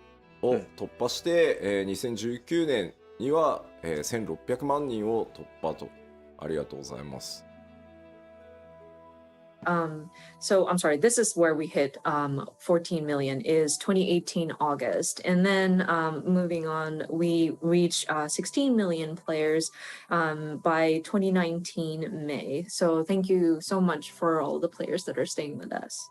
を突破して、2019年には、1600万人を突破と。ありがとうございます。So I'm sorry, this is where we hit 14 million is 2018 August. And then moving on, we reached 16 million players by 2019 May. So thank you so much for all the players that are staying with us.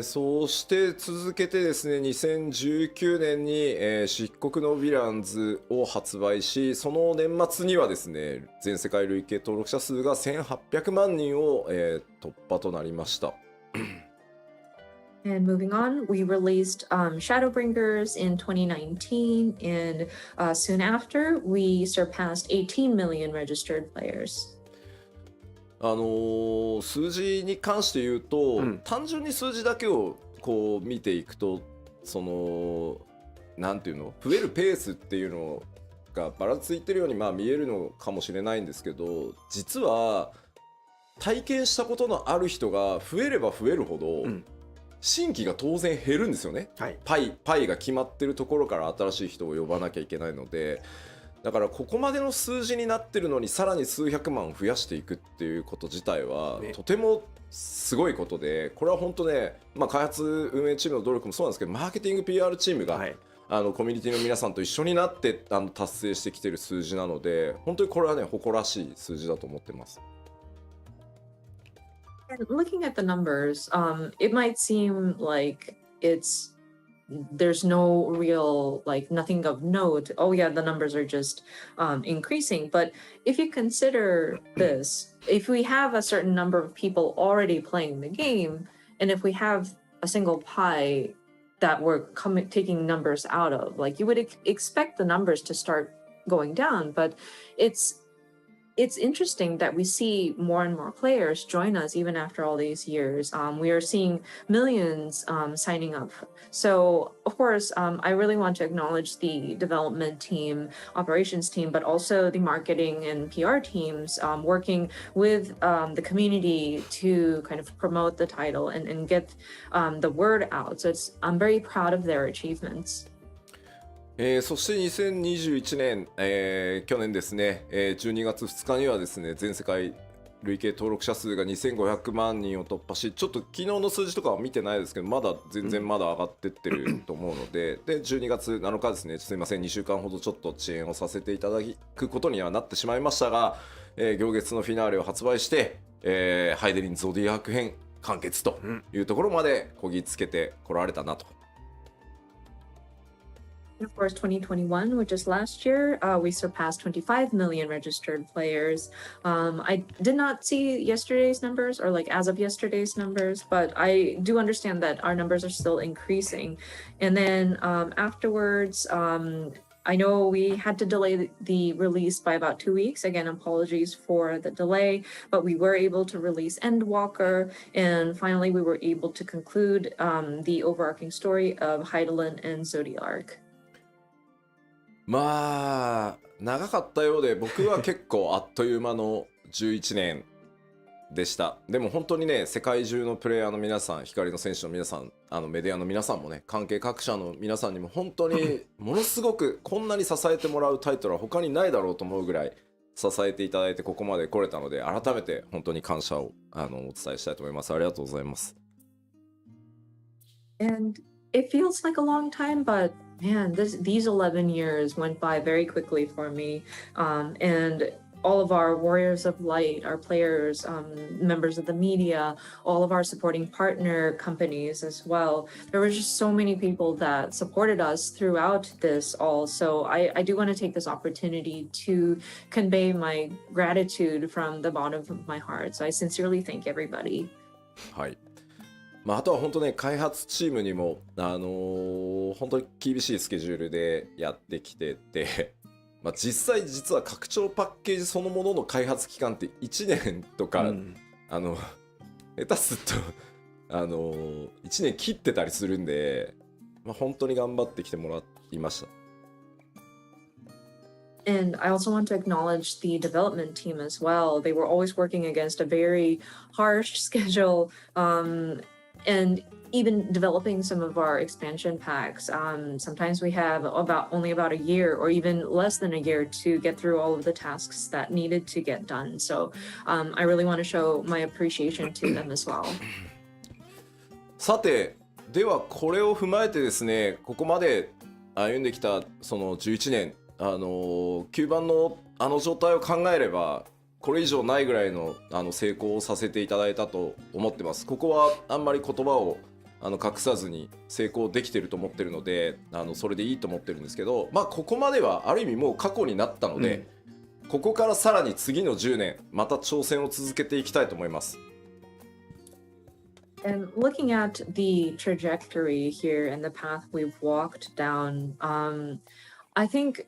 そうして続けてですね、2019年に、漆黒のヴィランズを発売し、その年末にはですね、全世界累計登録者数が1800万人を、突破となりました。And moving on, we released Shadowbringers in 2019, and soon after, we surpassed 18 million registered players. 数字に関して言うと、単純に数字だけをこう見ていくと、そのなんていうの、増えるペースっていうのがばらついてるように見えるのかもしれないんですけど、実は体験したことのある人が増えれば増えるほど、新規が当然減るんですよね、パイが決まってるところから新しい人を呼ばなきゃいけないので、だからここまでの数字になってるのにさらに数百万増やしていくっていうこと自体はとてもすごいことで、これは本当ね、開発運営チームの努力もそうなんですけど、マーケティング PR チームが、コミュニティの皆さんと一緒になって達成してきてる数字なので、本当にこれはね、誇らしい数字だと思ってます。And looking at the numbers, it might seem like there's no real, like, nothing of note. Oh yeah, the numbers are just increasing. But if you consider this, if we have a certain number of people already playing the game, and if we have a single pie that we're taking numbers out of, like, you would expect the numbers to start going down, but it's interesting that we see more and more players join us even after all these years. We are seeing millions signing up. So, of course, I really want to acknowledge the development team, operations team, but also the marketing and PR teams working with the community to kind of promote the title and get the word out. So I'm very proud of their achievements. そして2021年、去年ですね、12月2日にはですね、全世界累計登録者数が2500万人を突破し、ちょっと昨日の数字とかは見てないですけど、まだ全然まだ上がってってると思うので、で12月7日ですね、すいません、2週間ほどちょっと遅延をさせていただくことにはなってしまいましたが、行月のフィナーレを発売して、ハイデリンゾディアーク編完結というところまでこぎつけてこられたなと。Of course, 2021, which is last year, we surpassed 25 million registered players. I did not see yesterday's numbers or like as of yesterday's numbers, but I do understand that our numbers are still increasing. And then afterwards, I know we had to delay the release by about 2 weeks. Again, apologies for the delay, but we were able to release Endwalker, and finally we were able to conclude the overarching story of Heidelin and Zodiark. まあ長かったようで、僕は結構あっという間の11年でした。でも本当にね、世界中のプレイヤーの皆さん、光の選手の皆さん、メディアの皆さんもね、関係各社の皆さんにも本当にものすごくこんなに支えてもらうタイトルは他にないだろうと思うぐらい支えていただいてここまで来れたので、改めて本当に感謝をお伝えしたいと思います。ありがとうございます。And it feels like a long time, but man, these 11 years went by very quickly for me. And all of our warriors of light, our players, members of the media, all of our supporting partner companies as well. There were just so many people that supported us throughout this all. So I do want to take this opportunity to convey my gratitude from the bottom of my heart. So I sincerely thank everybody. はい。あとは本当ね、開発チームにも、本当に厳しいスケジュールでやってきてて、実は拡張パッケージそのものの開発期間って1年とか、下手すると1年切ってたりするんで、本当に頑張ってきてもらいました。And I also want to acknowledge the development team as well. They were always working against a very harsh schedule, and even developing some of our expansion packs. Sometimes we have only about a year or even less than a year to get through all of the tasks that needed to get done. So I really want to show my appreciation to them as well. さて、ではこれを踏まえてですね、ここまで歩んできたその11年、9番の状態を考えれば、これ以上ないぐらいの成功をさせていただいたと思ってます。ここはあんまり言葉を隠さずに成功できてると思ってるので、それでいいと思ってるんですけど、ここまではある意味もう過去になったので、ここからさらに次の10年また挑戦を続けていきたいと思います。And looking at the trajectory here and the path we've walked down, I think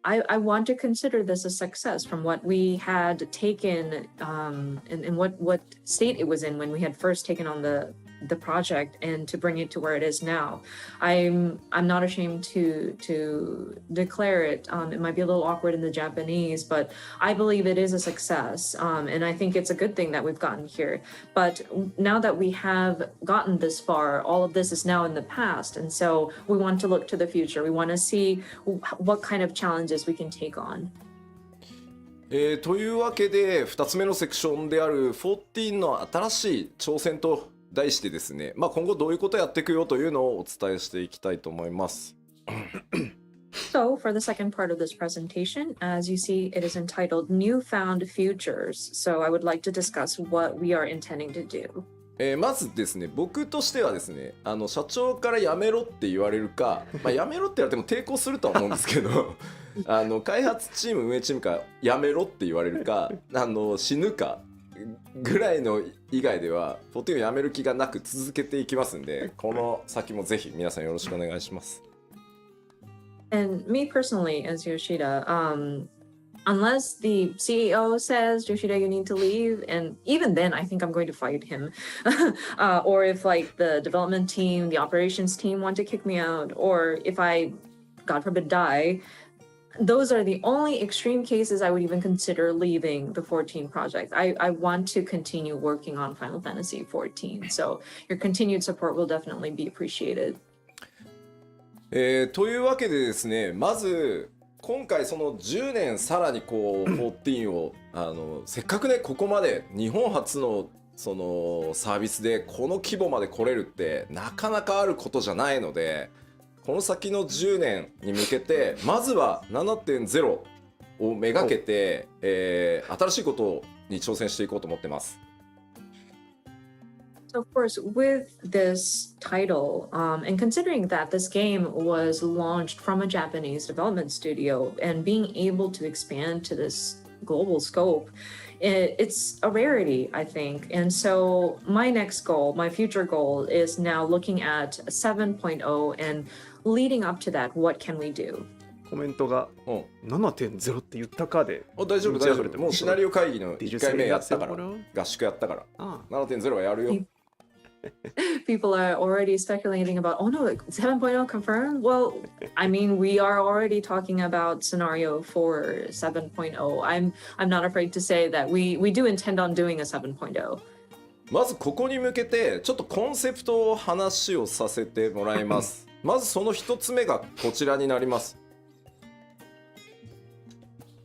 I want to consider this a success from what we had taken and what state it was in when we had first taken on the project, and to bring it to where it is now. I'm not ashamed to declare it. It might be a little awkward in the Japanese, but I believe it is a success. And I think it's a good thing that we've gotten here. But now that we have gotten this far, all of this is now in the past. And so we want to look to the future. We want to see what kind of challenges we can take on. というわけで2つ目のセクションである14の新しい挑戦と題してですね、今後どういうことをやっていくよというのをお伝えしていきたいと思います。So, for the second part of this presentation, as you see, it is entitled Newfound Futures. So, I would like to discuss what we are intending to do. まずですね、僕としてはですね、社長からやめろって言われるか、やめろって言われても抵抗するとは思うんですけど開発チーム運営チームからやめろって言われるか死ぬかぐらいの以外では14をやめる気がなく続けていきますんで、この先もぜひ皆さんよろしくお願いします。And me personally, as Yoshida, unless the CEO says, Yoshida, you need to leave, and even then, I think I'm going to fight him. Or if like the development team, the operations team want to kick me out, or if I, God forbid, die, those are the only extreme cases I would even consider leaving the 14 project. I want to continue working on Final Fantasy 14, so your continued support will definitely be appreciated. というわけでですね、まず今回その10年さらにこう14をせっかくねここまで日本初のそのサービスでこの規模まで来れるってなかなかあることじゃないので、この先の10年に向けてまずは 7.0 をめがけて、新しいことに挑戦していこうと思ってます。So of course, with this title, and considering that this game was launched from a Japanese development studio and being able to expand to this global scope, it's a rarity, I think. And so my next goal, my future goal is now looking at 7.0 and leading up to that, what can we do? コメントが7.0 って言ったかで。大丈夫大丈夫。もうシナリオ会議の1回目やったから、合宿やったから、7.0 はやるよ。People are already speculating about, oh no, 7.0 confirmed? Well, I mean, we are already talking about scenario for 7.0. I'm not afraid to say that we do intend on doing a 7.0. まずここに向けてちょっとコンセプトを話をさせてもらいます。まずその一つ目がこちらになります。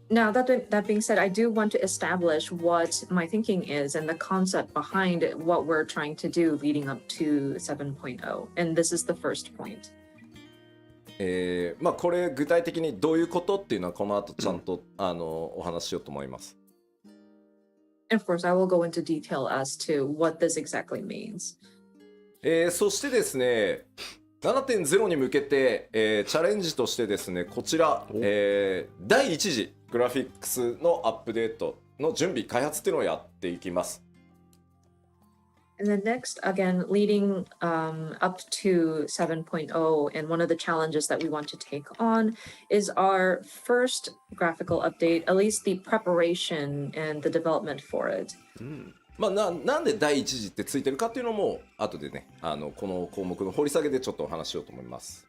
Now, that being said, I do want to establish what my thinking is and the concept behind what we're trying to do leading up to 7.0. And this is the first point. まあこれ具体的にどういうことっていうのはこの後ちゃんと、お話ししようと思います。And of course, I will go into detail as to what this exactly means. そしてですね、7.0 に向けて、チャレンジとしてですね、こちら、第1次グラフィックスのアップデートの準備開発っていうのをやっていきます。And then next, again, leading up to 7.0, and one of the challenges that we want to take on is our first graphical update, at least the preparation and the development for it. まあ、なんで第一次ってついてるかっていうのも後でねこの項目の掘り下げでちょっとお話ししようと思います。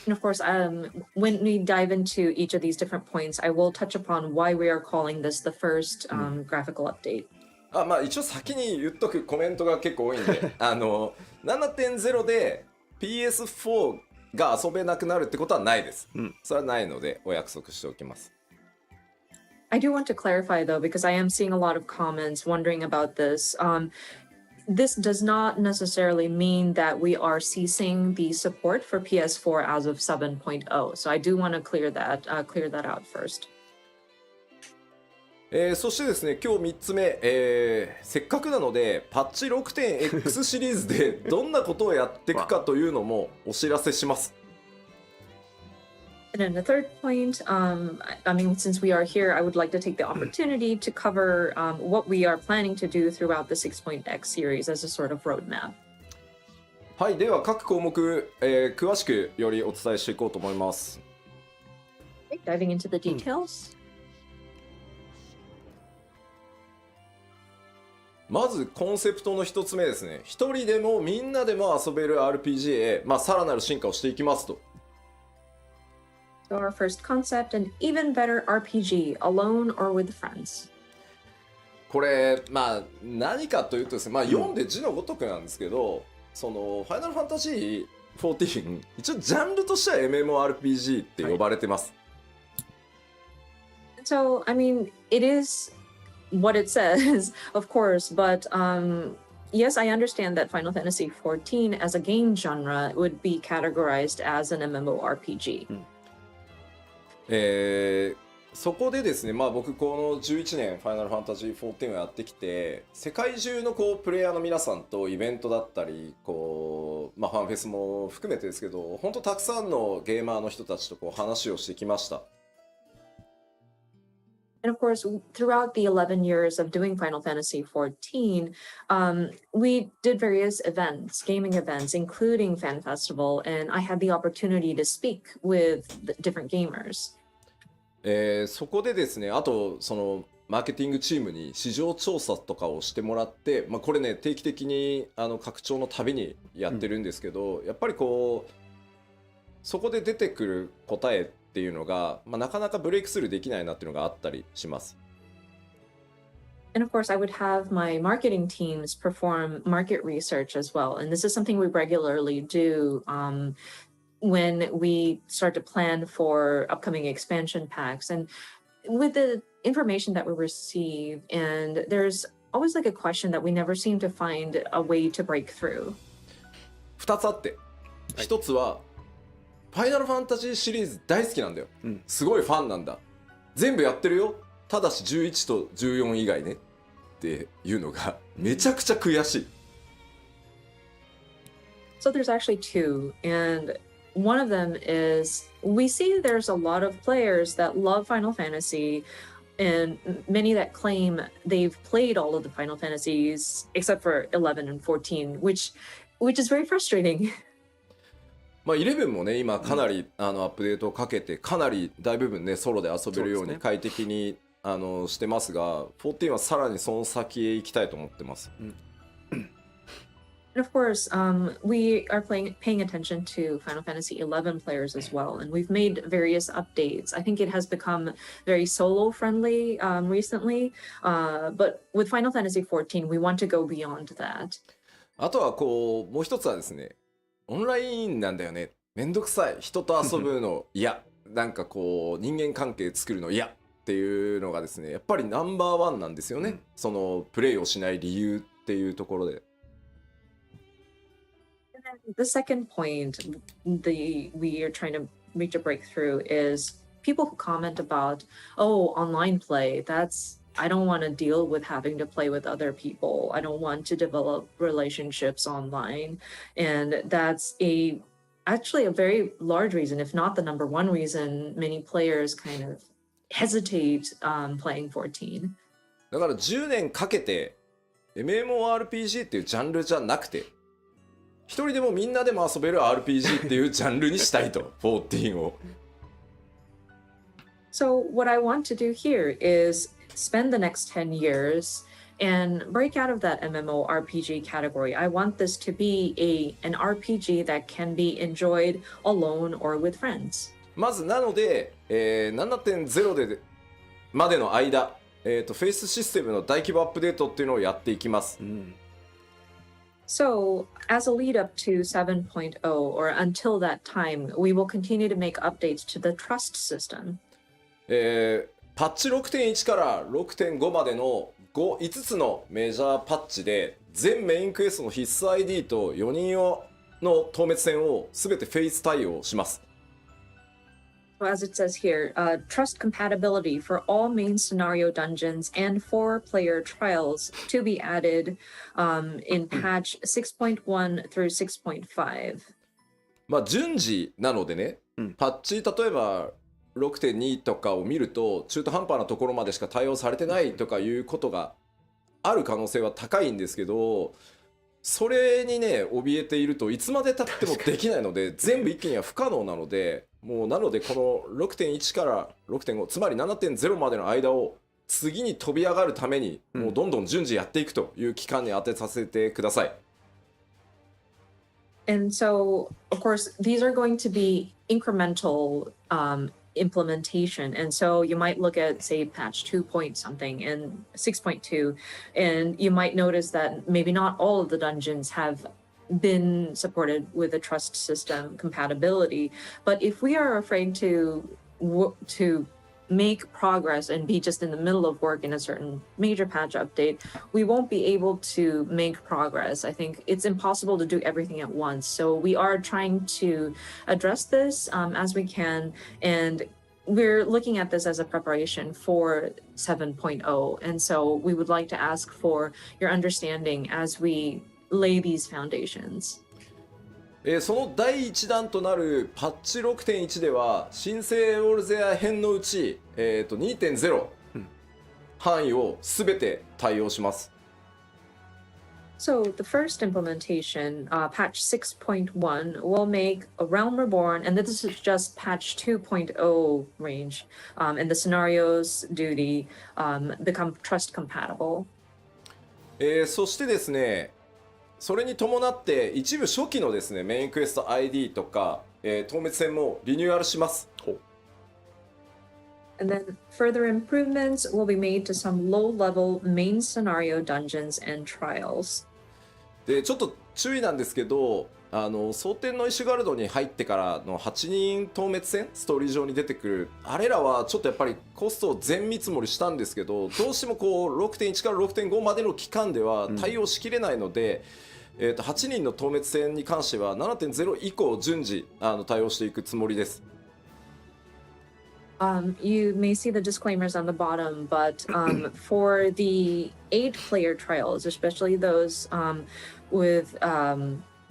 And of course, when we dive into each of these different points, I will touch upon why we are calling this the first graphical update. まあ一応先に言っとくコメントが結構多いんで7.0 で PS4 が遊べなくなるってことはないです。それはないのでお約束しておきます。I do want to clarify though, because I am seeing a lot of comments wondering about this. This does not necessarily mean that we are ceasing the support for PS4 as of 7.0. So I do want to clear that out first. そしてですね、今日3つ目、せっかくなのでパッチ 6.x シリーズでどんなことをやっていくかというのもお知らせします。And then the third point, I mean, since we are here, I would like to take the opportunity to cover what we are planning to do throughout the 6.x series as a sort of roadmap. はい、では各項目、詳しくよりお伝えしていこうと思います。Diving into the details. まずコンセプトの一つ目ですね。一人でもみんなでも遊べる RPG へ、さらなる進化をしていきますと。So our first concept, an even better RPG, alone or with friends. これ何かというとですね、読んで字のごとくなんですけど、そのファイナルファンタジー14一応ジャンルとしては MMORPG って呼ばれてます。So I mean, it is what it says, of course, but yes, I understand that Final Fantasy 14 as a game genre would be categorized as an MMORPG. そこでですね、僕この11年ファイナルファンタジー14をやってきて、世界中のプレイヤーの皆さんとイベントだったりファンフェスも含めてですけど、本当たくさんのゲーマーの人たちと話をしてきました。And And of course, throughout the 11 years of doing Final Fantasy XIV, we did various events, gaming events, including Fan Festival, and I had the opportunity to speak with the different gamers. そこでですね、あとそのマーケティングチームに市場調査とかをしてもらって、これね定期的に拡張のたびにやってるんですけど、やっぱりこうそこで出てくる答えっていうのが、なかなかブレイクスルーできないなっていうのがあったりします。And of course, I would have my marketing teams perform market research as well. And this is something we regularly do when we start to plan for upcoming expansion packs. And with the information that we receive, and there's always like a question that we never seem to find a way to break through. 2つあって、1つはファイナルファンタジーシリーズ大好きなんだよ、すごいファンなんだ、全部やってるよ、ただし11と14以外ねっていうのがめちゃくちゃ悔しい。 So there's actually two, and one of them is we see there's a lot of players that love Final Fantasy and many that claim they've played all of the Final Fantasies except for 11 and 14, which is very frustrating. 11もね今かなり、アップデートをかけてかなり大部分ねソロで遊べるように快適にしてますが、14はさらにその先へ行きたいと思ってます。And of course, we are paying attention to Final Fantasy XI players as well, and we've made various updates. I think it has become very solo friendly recently, but with Final Fantasy XIV, we want to go beyond that. あとはこうもう一つはですね、オンラインなんだよね、めんどくさい、人と遊ぶの嫌、なんかこう人間関係作るの嫌っていうのがですね、やっぱりナンバーワンなんですよね、そのプレイをしない理由っていうところで。The second point we are trying to reach a breakthrough is people who comment about, oh, online play, I don't want to deal with having to play with other people. I don't want to develop relationships online. And that's actually a very large reason, if not the number one reason, many players kind of hesitate playing 14. だから10年かけて MMORPG っていうジャンルじゃなくて、一人でもみんなでも遊べる RPG っていうジャンルにしたいと、14を。So what I want to do here is spend the next 10 years and break out of that MMORPG category. I want this to be an RPG that can be enjoyed alone or with friends. まずなので、7.0 でまでの間、フェイスシステムの大規模アップデートっていうのをやっていきます。So, as a lead up to 7.0, or until that time, we will continue to make updates to the trust system. パッチ 6.1 から 6.5 までの5つのメジャーパッチで全メインクエストの必須 ID と4人の透滅戦をすべてフェイス対応します。So as it says here, trust compatibility for all main scenario dungeons and 4-player trials to be added in patch 6.1 through 6.5. 順次なのでね、パッチ例えば 6.2 とかを見ると中途半端なところまでしか対応されてないとかいうことがある可能性は高いんですけど、それにね怯えているといつまで経ってもできないので全部一気には不可能なので、もうなのでこの 6.1 から 6.5 つまり 7.0 までの間を次に飛び上がるためにもうどんどん順次やっていくという期間に当てさせてください。And so, of course, these are going to be incremental implementation. And so you might look at, say, patch 2 point something and 6.2, and you might notice that maybe not all of the dungeons have been supported with a trust system compatibility. But if we are afraid to make progress and be just in the middle of work in a certain major patch update, we won't be able to make progress. I think it's impossible to do everything at once. So we are trying to address this as we can, and we're looking at this as a preparation for 7.0. And so we would like to ask for your understanding as we lay these foundations. その第1弾となるパッチ 6.1 では新生オールゼア編のうち、2.0範囲を全て対応します。So the first implementation, patch 6.1, will make a Realm Reborn, and this is just patch 2.0 range, and the scenarios duty become trust compatible. そしてですね、それに伴って一部初期のですね、メインクエスト ID とか、透滅戦もリニューアルします。And then further improvements will be made to some low-level main scenario dungeons and trials. でちょっと注意なんですけど、蒼天の石ガルドに入ってからの8人透滅戦ストーリー上に出てくるあれらはちょっとやっぱりコストを全見積もりしたんですけど、どうしてもこう 6.1 から 6.5 までの期間では対応しきれないので、8人の透滅戦に関しては 7.0 以降順次対応していくつもりです。You may see the disclaimers on the bottom, but for the 8-player trials, especially those with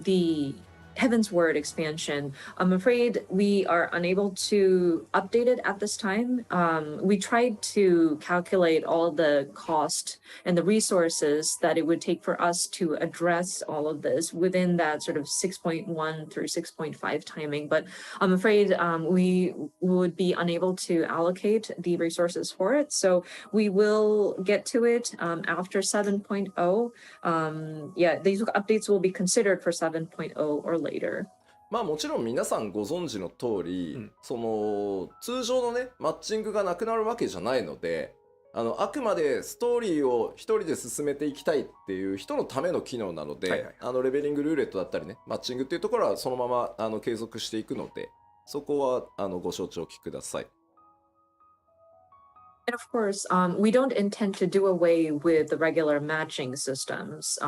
the Heaven's Word expansion, I'm afraid we are unable to update it at this time. We tried to calculate all the cost and the resources that it would take for us to address all of this within that sort of 6.1 through 6.5 timing, but I'm afraid we would be unable to allocate the resources for it. So we will get to it after 7.0. Yeah, these updates will be considered for 7.0 or later. まあもちろん皆さんご存知の通り、その通常のねマッチングがなくなるわけじゃないので、あくまでストーリーを一人で進めていきたいっていう人のための機能なので、レベリングルーレットだったりねマッチングっていうところはそのまま継続していくので、そこはご承知おきください。And of course, we don't intend to do away with the regular matching systems.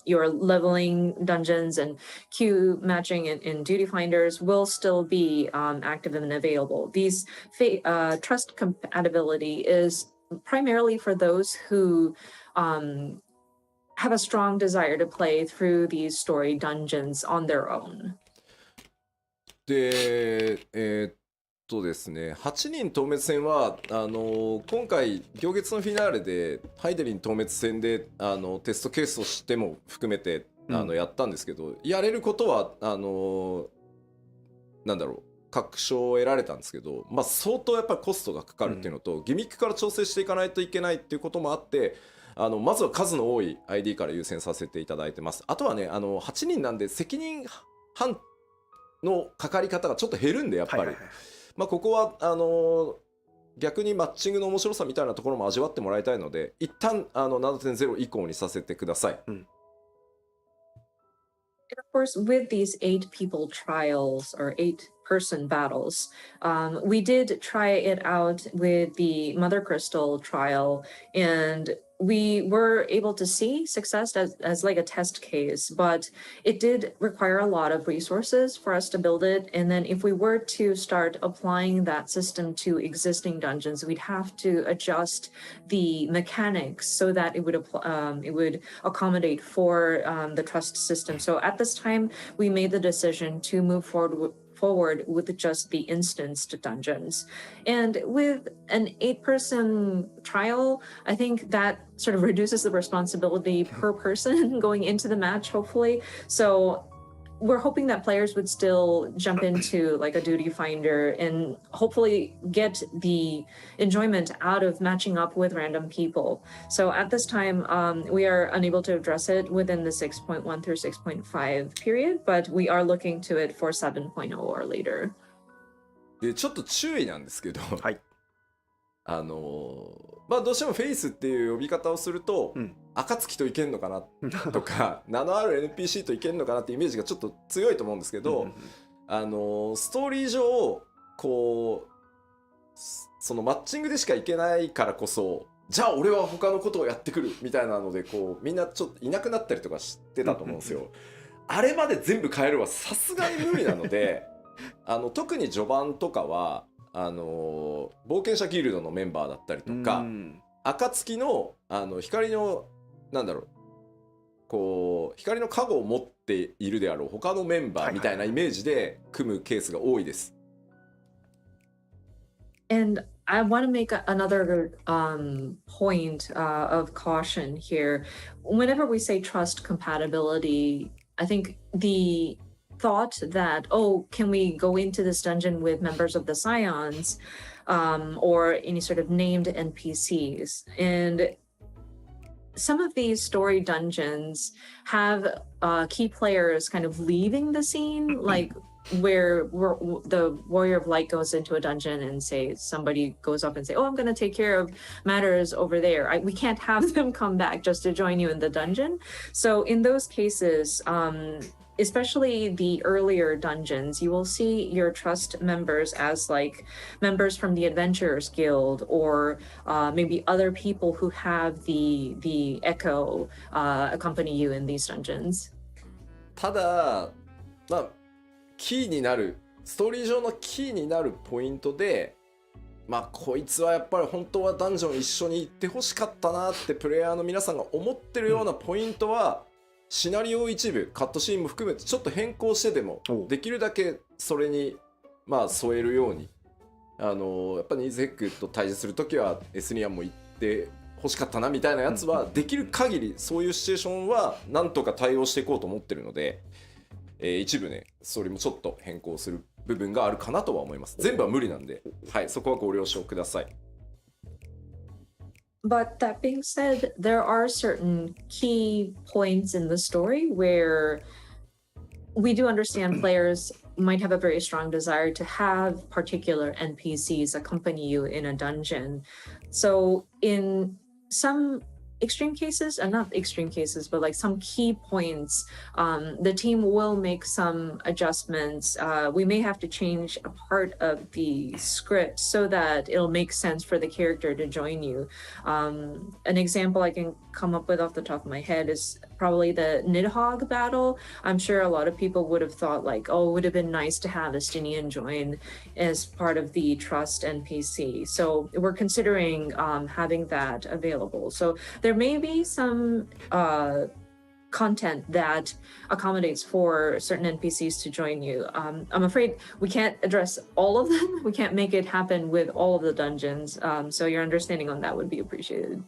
Your leveling dungeons and queue matching and duty finders will still be active and available. These trust compatibility is primarily for those who have a strong desire to play through these story dungeons on their own. で、ですね、8人透滅戦は今回行月のフィナーレでハイデリン透滅戦でテストケースとしても含めてやったんですけど、やれることはなんだろう確証を得られたんですけど、まあ、相当やっぱりコストがかかるっていうのと、ギミックから調整していかないといけないっていうこともあって、まずは数の多い ID から優先させていただいてます。あとはね8人なんで責任半のかかり方がちょっと減るんでやっぱり。まあここは逆にマッチングの面白さみたいなところも味わってもらいたいので、一旦7.0 以降にさせてください。And of course, with these 8-people trials or 8-person battles, we did try it out with the Mother Crystal trial, and we were able to see success as like a test case, but it did require a lot of resources for us to build it. And then if we were to start applying that system to existing dungeons, we'd have to adjust the mechanics so that it would accommodate for the trust system. So at this time, we made the decision to move forward with just the instanced dungeons. And with an 8-person trial, I think that sort of reduces the responsibility per person going into the match, hopefully. So we're hoping that players would still jump into like a duty finder and hopefully get the enjoyment out of matching up with random people. So at this time, we are unable to address it within the 6.1 through 6.5 period, but we are looking to it for 7.0 or later. でちょっと注意なんですけど、はい、まあどうしてもフェイスっていう呼び方をすると、暁といけんのかなとか名のある NPC といけんのかなってイメージがちょっと強いと思うんですけど、ストーリー上こうそのマッチングでしかいけないからこそ、じゃあ俺は他のことをやってくるみたいなのでこうみんなちょっといなくなったりとかしてたと思うんですよ。あれまで全部変えるはさすがに無理なので特に序盤とかは冒険者ギルドのメンバーだったりとか、暁の光のなんだろうこう光の加護を持っているであろう他のメンバーみたいなイメージで組むケースが多いです。And I want to make another point of caution here. Whenever we say trust compatibility, I think the thought that, oh, can we go into this dungeon with members of the Scions or any sort of named NPCs? And some of these story dungeons have key players kind of leaving the scene, like where the warrior of light goes into a dungeon and say somebody goes up and say, oh, I'm going to take care of matters over there. We can't have them come back just to join you in the dungeon. So in those cases, especially the earlier dungeons, you will see your trust members as like members from the Adventurers Guild or maybe other people who have the Echo accompany you in these dungeons. ただまあキーになるストーリー上のキーになるポイントでまあこいつはやっぱり本当はダンジョン一緒に行ってほしかったなってプレイヤーの皆さんが思ってるようなポイントは、シナリオ一部カットシーンも含めてちょっと変更してでもできるだけそれにまあ添えるようにやっぱりニーズヘックと対峙するときはエスニアンも行って欲しかったなみたいなやつはできる限りそういうシチュエーションはなんとか対応していこうと思ってるので、一部ねそれもちょっと変更する部分があるかなとは思います。全部は無理なんで、はい、そこはご了承ください。But that being said, there are certain key points in the story where we do understand players might have a very strong desire to have particular NPCs accompany you in a dungeon. So in some extreme cases, and not extreme cases, but like some key points, the team will make some adjustments. We may have to change a part of the script so that it'll make sense for the character to join you. An example I can come up with off the top of my head is probably the Nidhogg battle. I'm sure a lot of people would have thought like, oh, it would have been nice to have Estinian join as part of the Trust NPC. So we're considering having that available. So there may be some content that accommodates for certain NPCs to join you. I'm afraid we can't address all of them. We can't make it happen with all of the dungeons. So your understanding on that would be appreciated.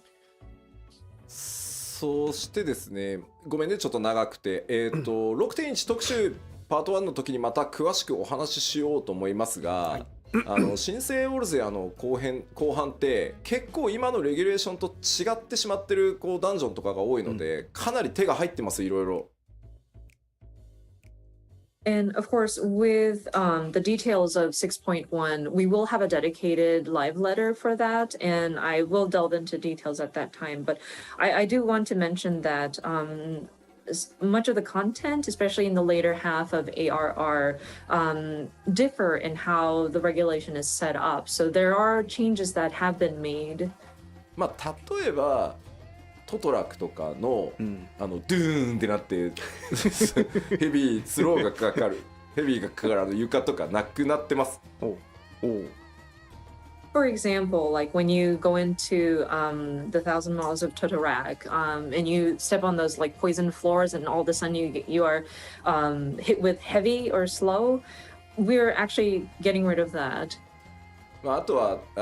そしてですね、ごめんねちょっと長くて、6.1 特集パート1の時にまた詳しくお話ししようと思いますが、はい、新生オルゼアの後半って結構今のレギュレーションと違ってしまってるこうダンジョンとかが多いので、かなり手が入ってますいろいろ。And of course, with the details of 6.1, we will have a dedicated live letter for that, and I will delve into details at that time. But I do want to mention that much of the content, especially in the later half of ARR, differ in how the regulation is set up. So there are changes that have been made. まあ例えばトトラクとかの、ドゥーンってなってヘビースローがかかるヘビーがかかる床とかなくなってます。For example, like when you go into the Thousand Miles of Totorak, and you step on those like poison floors, and all of a sudden you are hit with heavy or slow, we're actually getting rid of that. あとはち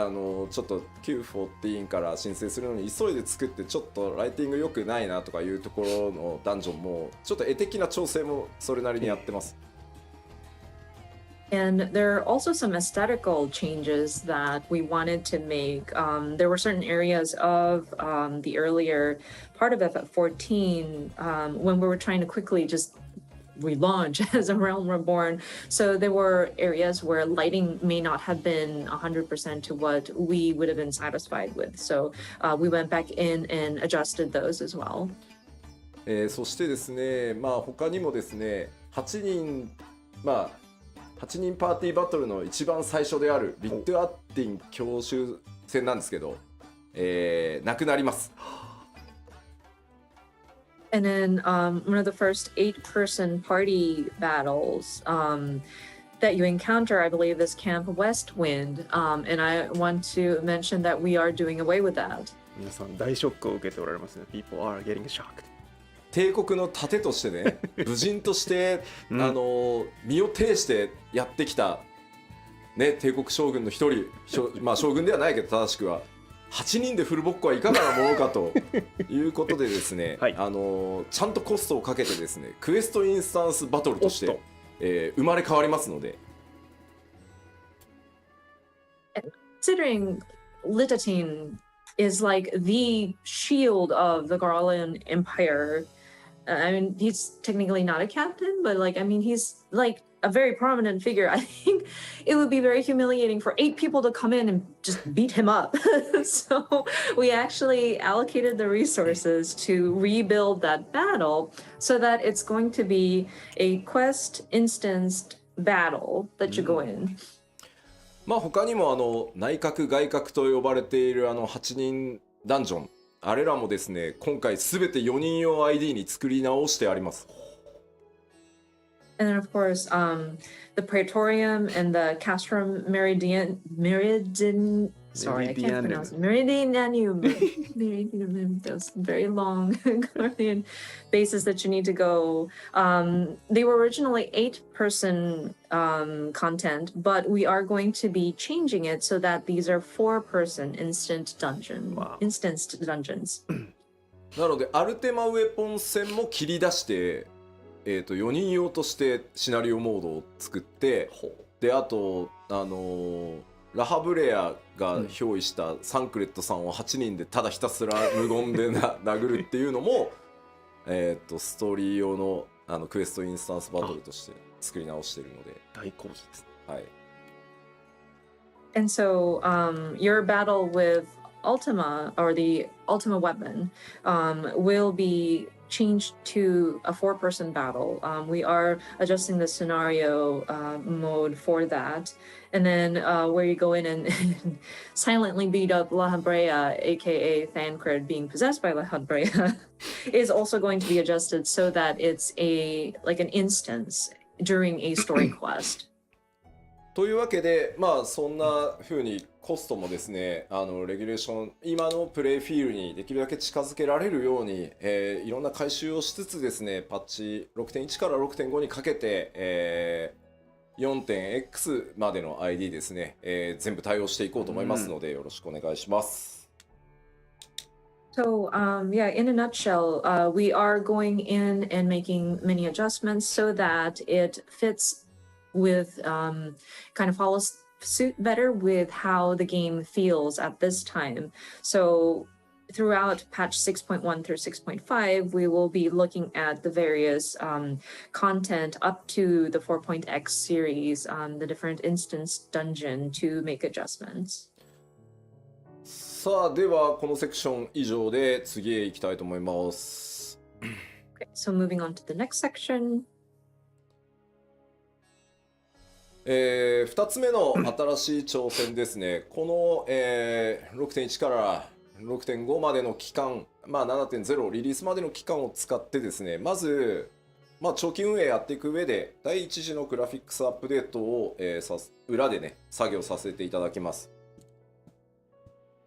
ょっと Q14 から申請するのに急いで作ってちょっとライティング良くないなとかいうところのダンジョンもちょっと絵的な調整もそれなりにやってます。And there are also some aesthetical changes that we wanted to make. There were certain areas of the earlier part of FF14 when we were trying to quickly just relaunch as a Realm Reborn. So there were areas where lighting may not have been 100% to what we would have been satisfied with. So we went back in and adjusted those as well. そしてですね、まあ他にもですね、8人パーティーバトルの一番最初であるビットアッティン教習戦なんですけど、なくなります。And then one of the first 8-person party battles that you encounter, I believe, is Camp Westwind. And I want to mention that we are doing away with that. 皆さん大ショックを受けておられますね。People are getting shocked. 帝国の盾としてね、武人として、身を挺してやってきたね、帝国将軍の一人、まあ将軍ではないけど正しくは8人でフルボッコはいかがなものかということでですね、はい、ちゃんとコストをかけてですね、クエストインスタンスバトルとして、生まれ変わりますので。Considering Litatine is like the shield of the Garland Empire. I mean, he's technically not a captain, but like, I mean, he's like a very prominent figure. I think it would be very humiliating for 8 people to come in and just beat him up. So we actually allocated the resources to rebuild that battle so that it's going to be a quest instanced battle that you go in. まあ他にも内閣外閣と呼ばれている8人ダンジョン、あれらもですね、今回すべて4人用 ID に作り直してあります。And then of course, the Praetorium and the Castrum Meridian. Sorry, I can't pronounce it. Meridianum. Those very long Guardian bases that you need to go. They were originally 8-person content, but we are going to be changing it so that these are 4-person instanced dungeons. なのでアルテマウェポン戦も切り出して、4人用としてシナリオモードを作って、であとラハブレアが憑依したサンクレットさんを8人でただひたすら無言で殴るっていうのもストーリー用のクエストインスタンスバトルとして作り直しているので大工事ですね。はい。And so your battle with Ultima, or the Ultima weapon, will be changed to a 4-person battle. We are adjusting the scenario mode for that. And then where you go in and silently beat up La Habrea, aka Thancred being possessed by La Habrea, is also going to be adjusted so that it's like an instance during a story quest. というわけで、まあそんな風にコストもですね、レギュレーション、今のプレイフィールにできるだけ近づけられるように、いろんな改修をしつつですね、パッチ 6.1 から 6.5 にかけて、4.x までの ID ですね、全部対応していこうと思いますので、よろしくお願いします。So, yeah, in a nutshell, we are going in and making many adjustments so that it fits with kind of follows suit better with how the game feels at this time. So throughout patch 6.1 through 6.5, we will be looking at the various content up to the 4.x series, the different instance dungeon to make adjustments. さあ、ではこのセクション以上で次へ行きたいと思います。Okay, so moving on to the next section. 2つ目の新しい挑戦ですね。この、6.1 から6.5 までの期間、まあ、7.0 リリースまでの期間を使ってですね、まず、まあ、長期運営やっていく上で第一次のグラフィックスアップデートを、裏でね作業させていただきます。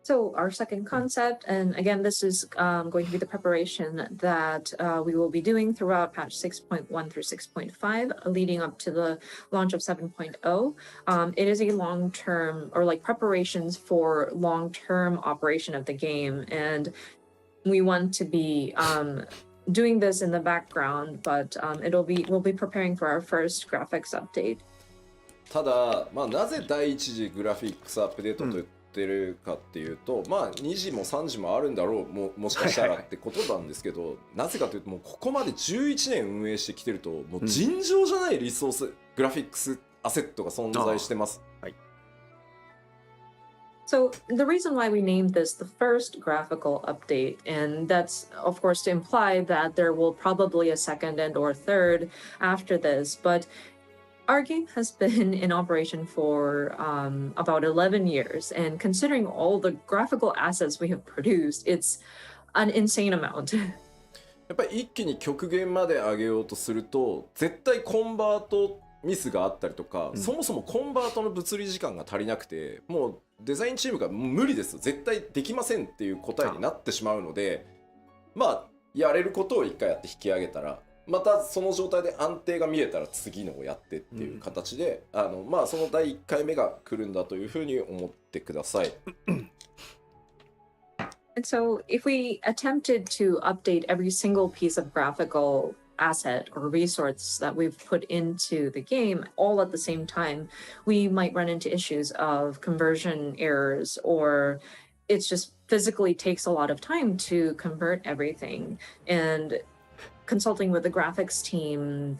So our second concept, and again, this is going to be the preparation that we will be doing throughout patch 6.1 through 6.5, leading up to the launch of 7.0. It is a long-term, or like preparations for long-term operation of the game, and we want to be doing this in the background, but we'll be preparing for our first graphics update. ただ、まあ、なぜ第一次グラフィックスアップデートと言ってるかっていうと、まあ2時も3時もあるんだろう、もしかしたらってことなんですけど、なぜかというともうここまで11年運営してきてるともう尋常じゃないリソース、グラフィックスアセットが存在してます。はい。So the reason why we named this the first graphical update, and that's of course to imply that there will probably a second and or third after this, but our game has been in operation for about 11 years, and considering all the graphical assets we have produced, it's an insane amount. やっぱり一気に極限まで上げようとすると絶対コンバートミスがあったりとか、そもそもコンバートの物理時間が足りなくて、もうデザインチームが無理です絶対できませんっていう答えになってしまうので、まあやれることを一回やって引き上げたらまたその状態で安定が見えたら次のをやってっていう形で、まあその第1回目が来るんだというふうに思ってください。And so if we attempted to update every single piece of graphical asset or resource that we've put into the game all at the same time, we might run into issues of conversion errors, or it's just physically takes a lot of time to convert everything. And consulting with the graphics team,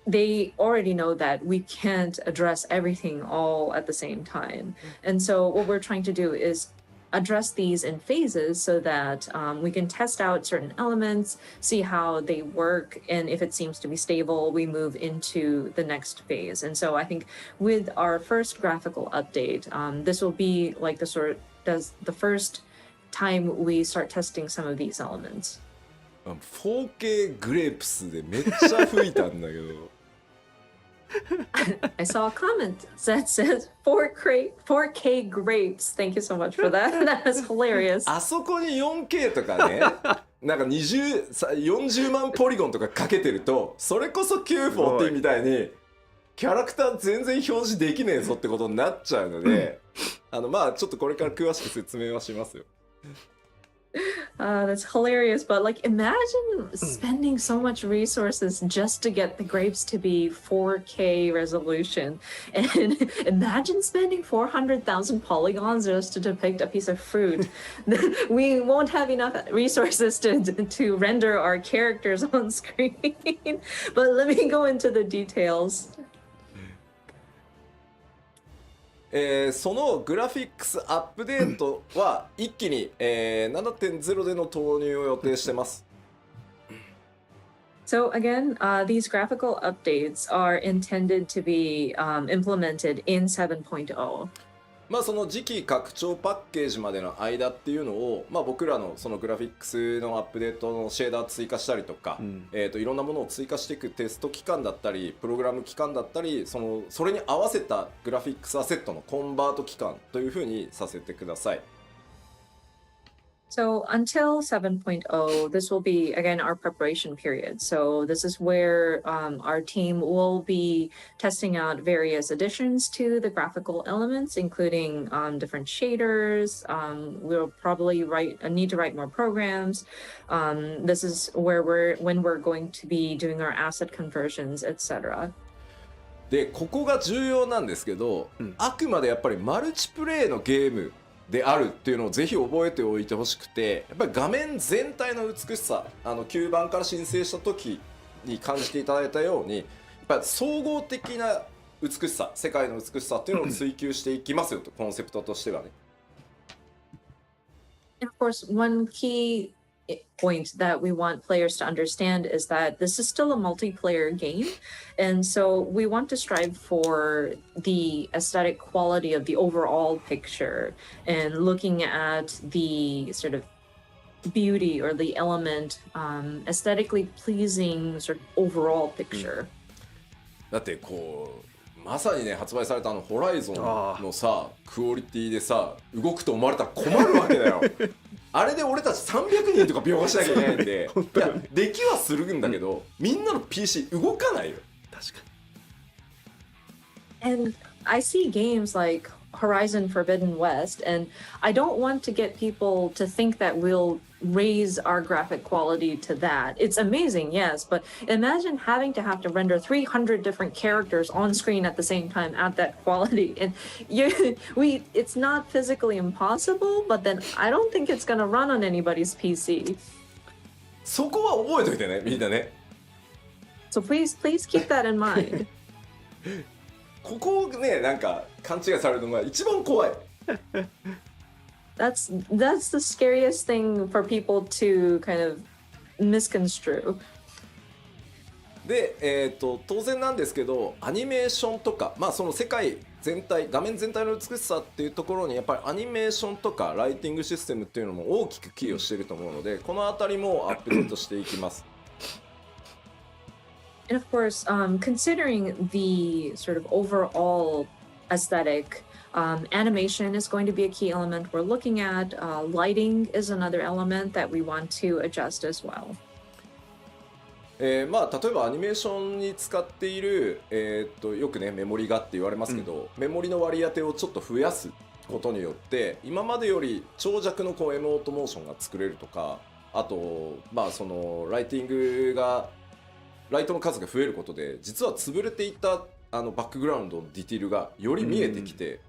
they already know that we can't address everything all at the same time. And so what we're trying to do is address these in phases so that we can test out certain elements, see how they work, and if it seems to be stable, we move into the next phase. And so I think with our first graphical update, this will be like the first time we start testing some of these elements. 4K グレープスでめっちゃ吹いたんだけど。I saw a comment that says 4K grapes. Thank you so much for that. That was hilarious. あそこに 4K とかね、なんか40万ポリゴンとかかけてると、それこそ940みたいにキャラクター全然表示できねえぞってことになっちゃうので、まあちょっとこれから詳しく説明はしますよ。That's hilarious, but like imagine spending so much resources just to get the grapes to be 4K resolution, and imagine spending 400,000 polygons just to depict a piece of fruit. We won't have enough resources to render our characters on screen. But let me go into the details. そのグラフィックスアップデートは一気に、7.0 での投入を予定してます。So again, these graphical updates are intended to be implemented in 7.0. まあその次期拡張パッケージまでの間っていうのを、まあ、僕らのそのグラフィックスのアップデートのシェーダー追加したりとか、いろんなものを追加していくテスト期間だったりプログラム期間だったり、それに合わせたグラフィックスアセットのコンバート期間というふうにさせてください。So until 7.0, this will be, again, our preparation period. So this is where our team will be testing out various additions to the graphical elements, including different shaders. We'll probably need to write more programs. This is where when we're going to be doing our asset conversions, etc. で、ここが重要なんですけど、あくまでやっぱりマルチプレイのゲームであるっていうのをぜひ覚えておいてほしくて、やっぱり画面全体の美しさ、9番から申請した時に感じていただいたように、やっぱり総合的な美しさ、世界の美しさっていうのを追求していきますよと、コンセプトとしてはね。And of course, one key point that we want players to understand is that this is still a multiplayer game, and so we want to strive for the aesthetic quality of the overall picture and looking at the sort of beauty or the element, aesthetically pleasing sort of overall picture. だってこうまさにね、発売されたホライゾンのさクオリティでさ動くと思われたら困るわけだよ。あれで俺たち300人とか描画しなきゃいけないんで、いやできはするんだけど、みんなの PC 動かないよ。確かに。And I see games like Horizon Forbidden West, and I don't want to get people to think that we'll raise our graphic quality to that. It's amazing, yes, but imagine having to render 300 different characters on screen at the same time at that quality. And it's not physically impossible, but then I don't think it's going to run on anybody's PC. そこは覚えといてね、みんなね。So please keep that in mind. ここをね、なんか勘違いされるのが一番怖い。That's the scariest thing for people to kind of misconstrue. で、当然なんですけど、アニメーションとか、まあその世界全体、画面全体の美しさっていうところにやっぱりアニメーションとかライティングシステムっていうのも大きく寄与していると思うので、このあたりもアップデートしていきます。And of course, considering the sort of overall aesthetic, animation is going to be a key element we're looking at. Lighting is another element that we want to adjust as well. まあ例えばアニメーションに使っている、よくねメモリがって言われますけど、メモリの割り当てをちょっと増やすことによって今までより長尺のこうエモートモーションが作れるとか、あとまあそのライトの数が増えることで実は潰れていたバックグラウンドのディティールがより見えてきて、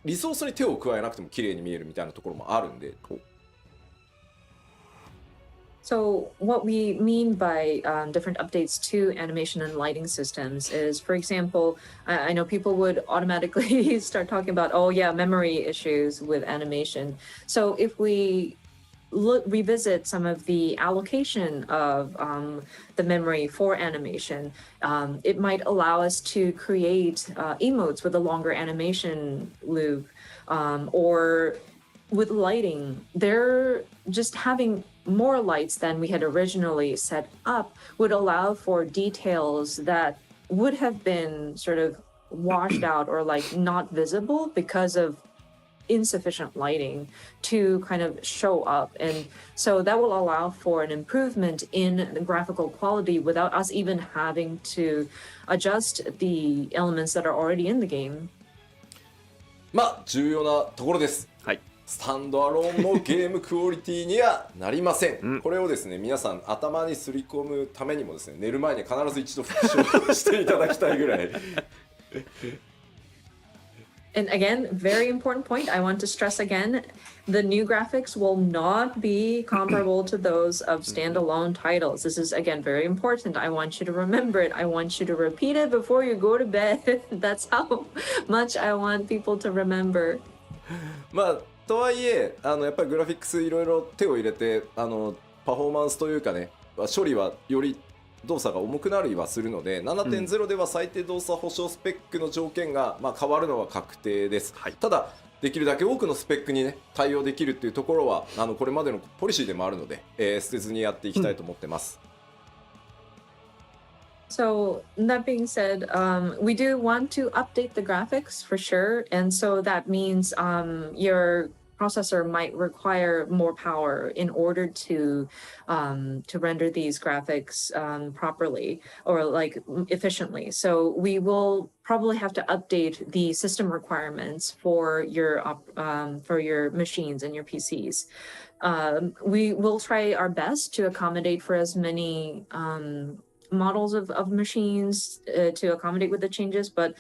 リソースに手を加えなくても綺麗に見えるみたいなところもあるんで。So what we mean by different updates to animation and lighting systems is, for example, I know people would automatically start talking about, oh yeah, memory issues with animation. So if we revisit some of the allocation of the memory for animation, it might allow us to create emotes with a longer animation loop, or with lighting, they're just having more lights than we had originally set up would allow for details that would have been sort of washed out or like not visible because of insufficient lighting to kind of show up. And so that will allow for an improvement in the graphical quality without us even having to adjust the elements that are already in the game. まあ重要なところです。はい。スタンドアローンのゲームクオリティにはなりません。これをですね皆さん頭にすり込むためにもですね寝る前に必ず一度復唱していただきたいぐらい。And again, very important point. I want to stress again, the new graphics will not be comparable to those of standalone titles. This is again very important. I want you to remember it. I want you to repeat it before you go to bed. That's how much I want people to remember. まあとはいえやっぱりグラフィックスいろいろ手を入れてパフォーマンスというかね処理はより動作が重くなりはするので 7.0 では最低動作保証スペックの条件が、まあ、変わるのは確定です、はい、ただできるだけ多くのスペックにね対応できるっていうところはこれまでのポリシーでもあるので、捨てずにやっていきたいと思ってます、So that being said, we do want to update the graphics for sure, and so that means your processor might require more power in order to render these graphics properly or like efficiently. So we will probably have to update the system requirements for your machines and your PCs. We will try our best to accommodate for as many models of machines to accommodate with the changes, but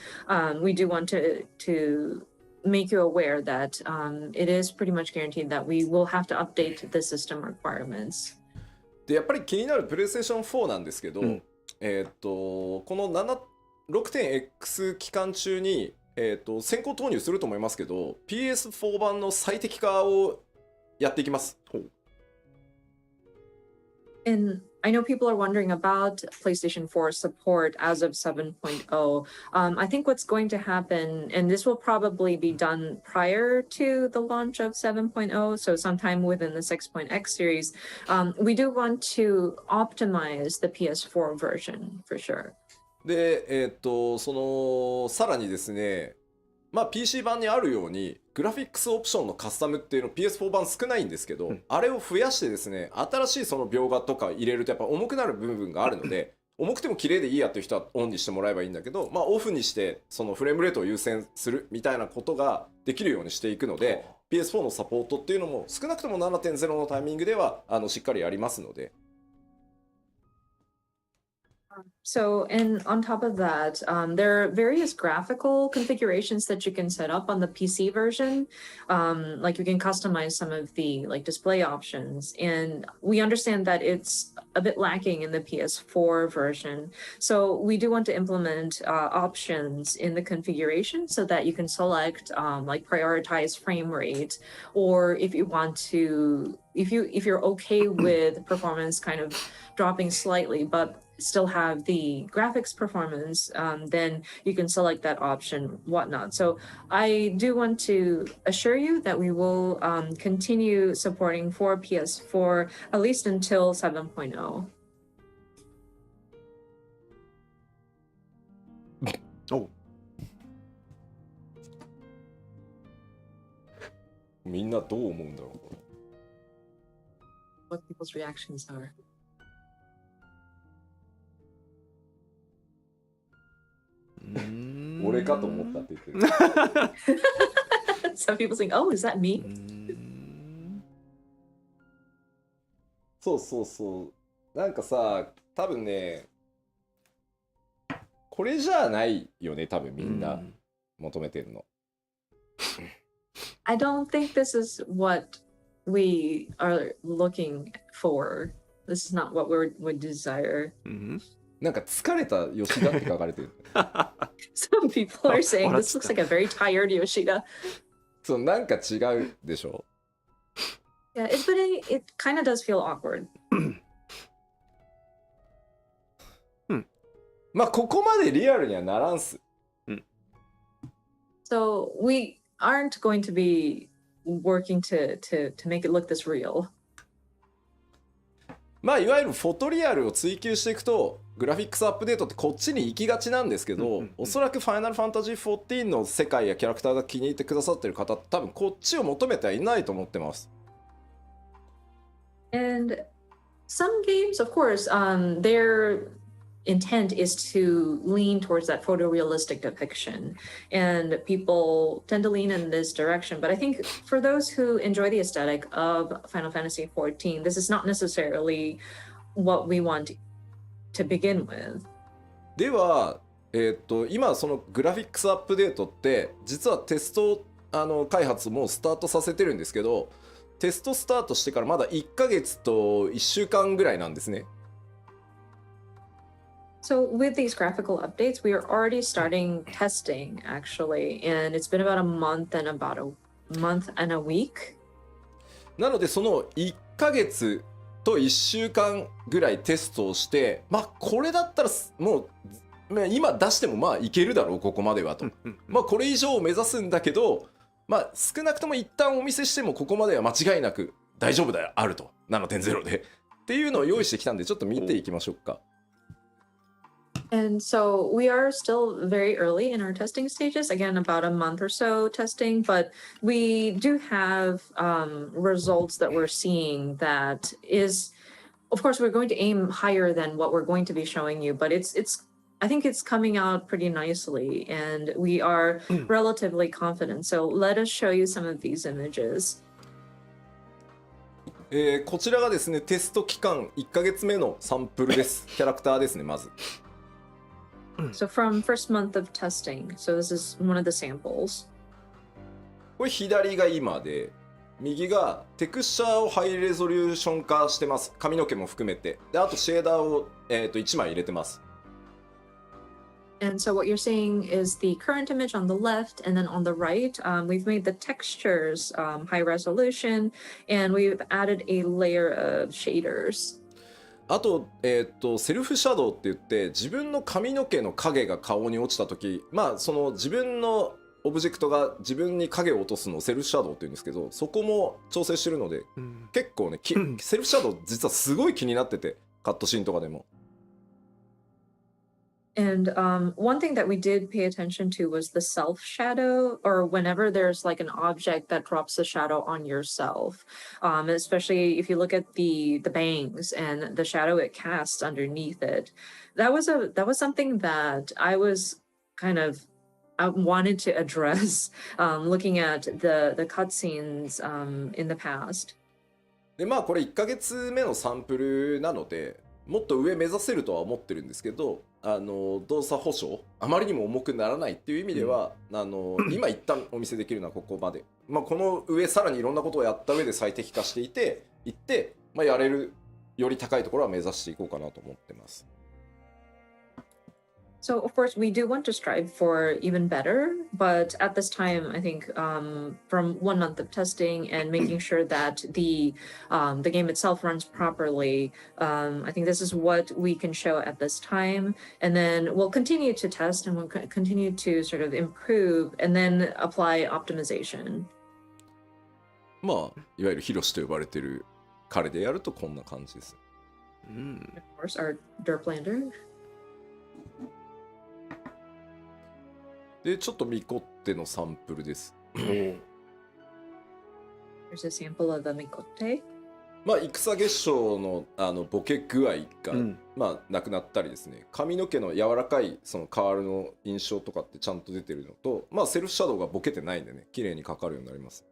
we do want to make you aware that it is pretty much guaranteed that we will have to update the system requirements. でやっぱり気になるプレイステーション4なんですけど、この 6.x 期間中に、先行投入すると思いますけど PS4 版の最適化をやっていきます。And I know people are wondering about PlayStation 4 support as of 7.0. I think what's going to happen, and this will probably be done prior to the launch of 7.0, so sometime within the 6.x series, we do want to optimize the PS4 version for sure. で、さらにですね、まあ PC 版にあるようにグラフィックスオプションのカスタムっていうの PS4 版少ないんですけど、あれを増やしてですね新しいその描画とか入れるとやっぱ重くなる部分があるので重くても綺麗でいいやという人はオンにしてもらえばいいんだけど、まあオフにしてそのフレームレートを優先するみたいなことができるようにしていくので PS4 のサポートっていうのも少なくとも 7.0 のタイミングではしっかりやりますので。So, and on top of that, there are various graphical configurations that you can set up on the PC version. Like you can customize some of the like display options, and we understand that it's a bit lacking in the PS4 version. So we do want to implement options in the configuration so that you can select like prioritize frame rate, or if you want to, if you're okay with performance kind of dropping slightly, but still have the graphics performance, then you can select that option, whatnot. So I do want to assure you that we will continue supporting for PS4 at least until 7.0. おみんなどう思うんだろうこれ。What people's reactions are. 俺かと思ったって言ってる。Some people think, oh, is that me? そうそうそう。なんかさ、多分ね、これじゃないよね、多分みんな求めてるの。I don't think this is what we are looking for. This is not what we desire. なんか疲れた吉田って書かれてる。Some people are saying this that's looks like a very tired Yoshida. そう、なんか違うでしょ。Yeah, but it kind of does feel awkward. まあ、ここまでリアルにはならんす。So we aren't going to be working to make it look this real. まあいわゆるフォトリアルを追求していくとグラフィックスアップデートってこっちに行きがちなんですけど、おそらくファイナルファンタジー14の世界やキャラクターが気に入ってくださってる方って多分こっちを求めてはいないと思ってます。And some games, of course, their intent is to lean towards that photorealistic depiction, and people tend to lean in this direction. But I think for those who enjoy the aesthetic of Final Fantasy XIV, this is not necessarily what we want to begin with. では、今そのグラフィックスアップデートって実はテスト開発もスタートさせてるんですけど、テストスタートしてからまだ1ヶ月と1週間ぐらいなんですね。So with these graphical updates, we are already starting testing actually, and it's been about a month and a week. なのでその1ヶ月と1週間ぐらいテストをして、まあこれだったらもう今出してもまあいけるだろうここまではと。まあこれ以上を目指すんだけど、まあ少なくとも一旦お見せしてもここまでは間違いなく大丈夫だよあると 7.0 でっていうのを用意してきたんでちょっと見ていきましょうか。And so we are still very early in our testing stages, again, about a month or so testing, but we do have results that we're seeing that is, of course, we're going to aim higher than what we're going to be showing you, but I think it's coming out pretty nicely, and we are relatively confident. So let us show you some of these images. こちらがですねテスト期間1ヶ月目のサンプルです。キャラクターですねまず。So from first month of testing, so this is one of the samples. これ左が今で右がテクスチャーをハイレゾリューション化してます。髪の毛も含めて。であとシェーダーを、1枚入れてます。And so what you're seeing is the current image on the left, and then on the right, we've made the textures high resolution, and we've added a layer of shaders. あと、セルフシャドウって言って自分の髪の毛の影が顔に落ちた時、まあその自分のオブジェクトが自分に影を落とすのをセルフシャドウって言うんですけど、そこも調整してるので、結構ねセルフシャドウ実はすごい気になっててカットシーンとかでも。And one thing that we did pay attention to was the self shadow, or whenever there's like an object that drops the shadow on yourself, especially if you look at the bangs and the shadow it casts underneath it. That was something that I wanted to address, looking at the cutscenes in the past. でまあこれ1ヶ月目のサンプルなのでもっと上目指せるとは思ってるんですけど、動作保証あまりにも重くならないっていう意味では、今一旦お見せできるのはここまで、まあ、この上さらにいろんなことをやった上で最適化していって、まあ、やれるより高いところは目指していこうかなと思ってます。So of course we do want to strive for even better, but at this time I think from 1 month of testing and making sure that the game itself runs properly, I think this is what we can show at this time, and then we'll continue to test and we'll continue to sort of improve and then apply optimization. まあいわゆるヒロシと呼ばれてる彼でやるとこんな感じです。Of course our Derplander. でちょっとミコッテのサンプルです。 Here's a sample of the Mikote. まあ戦月賞のボケ具合が、うんまあなくなったりですね、髪の毛の柔らかいそのカールの印象とかってちゃんと出てるのと、まあセルフシャドウがボケてないんでね、綺麗にかかるようになります。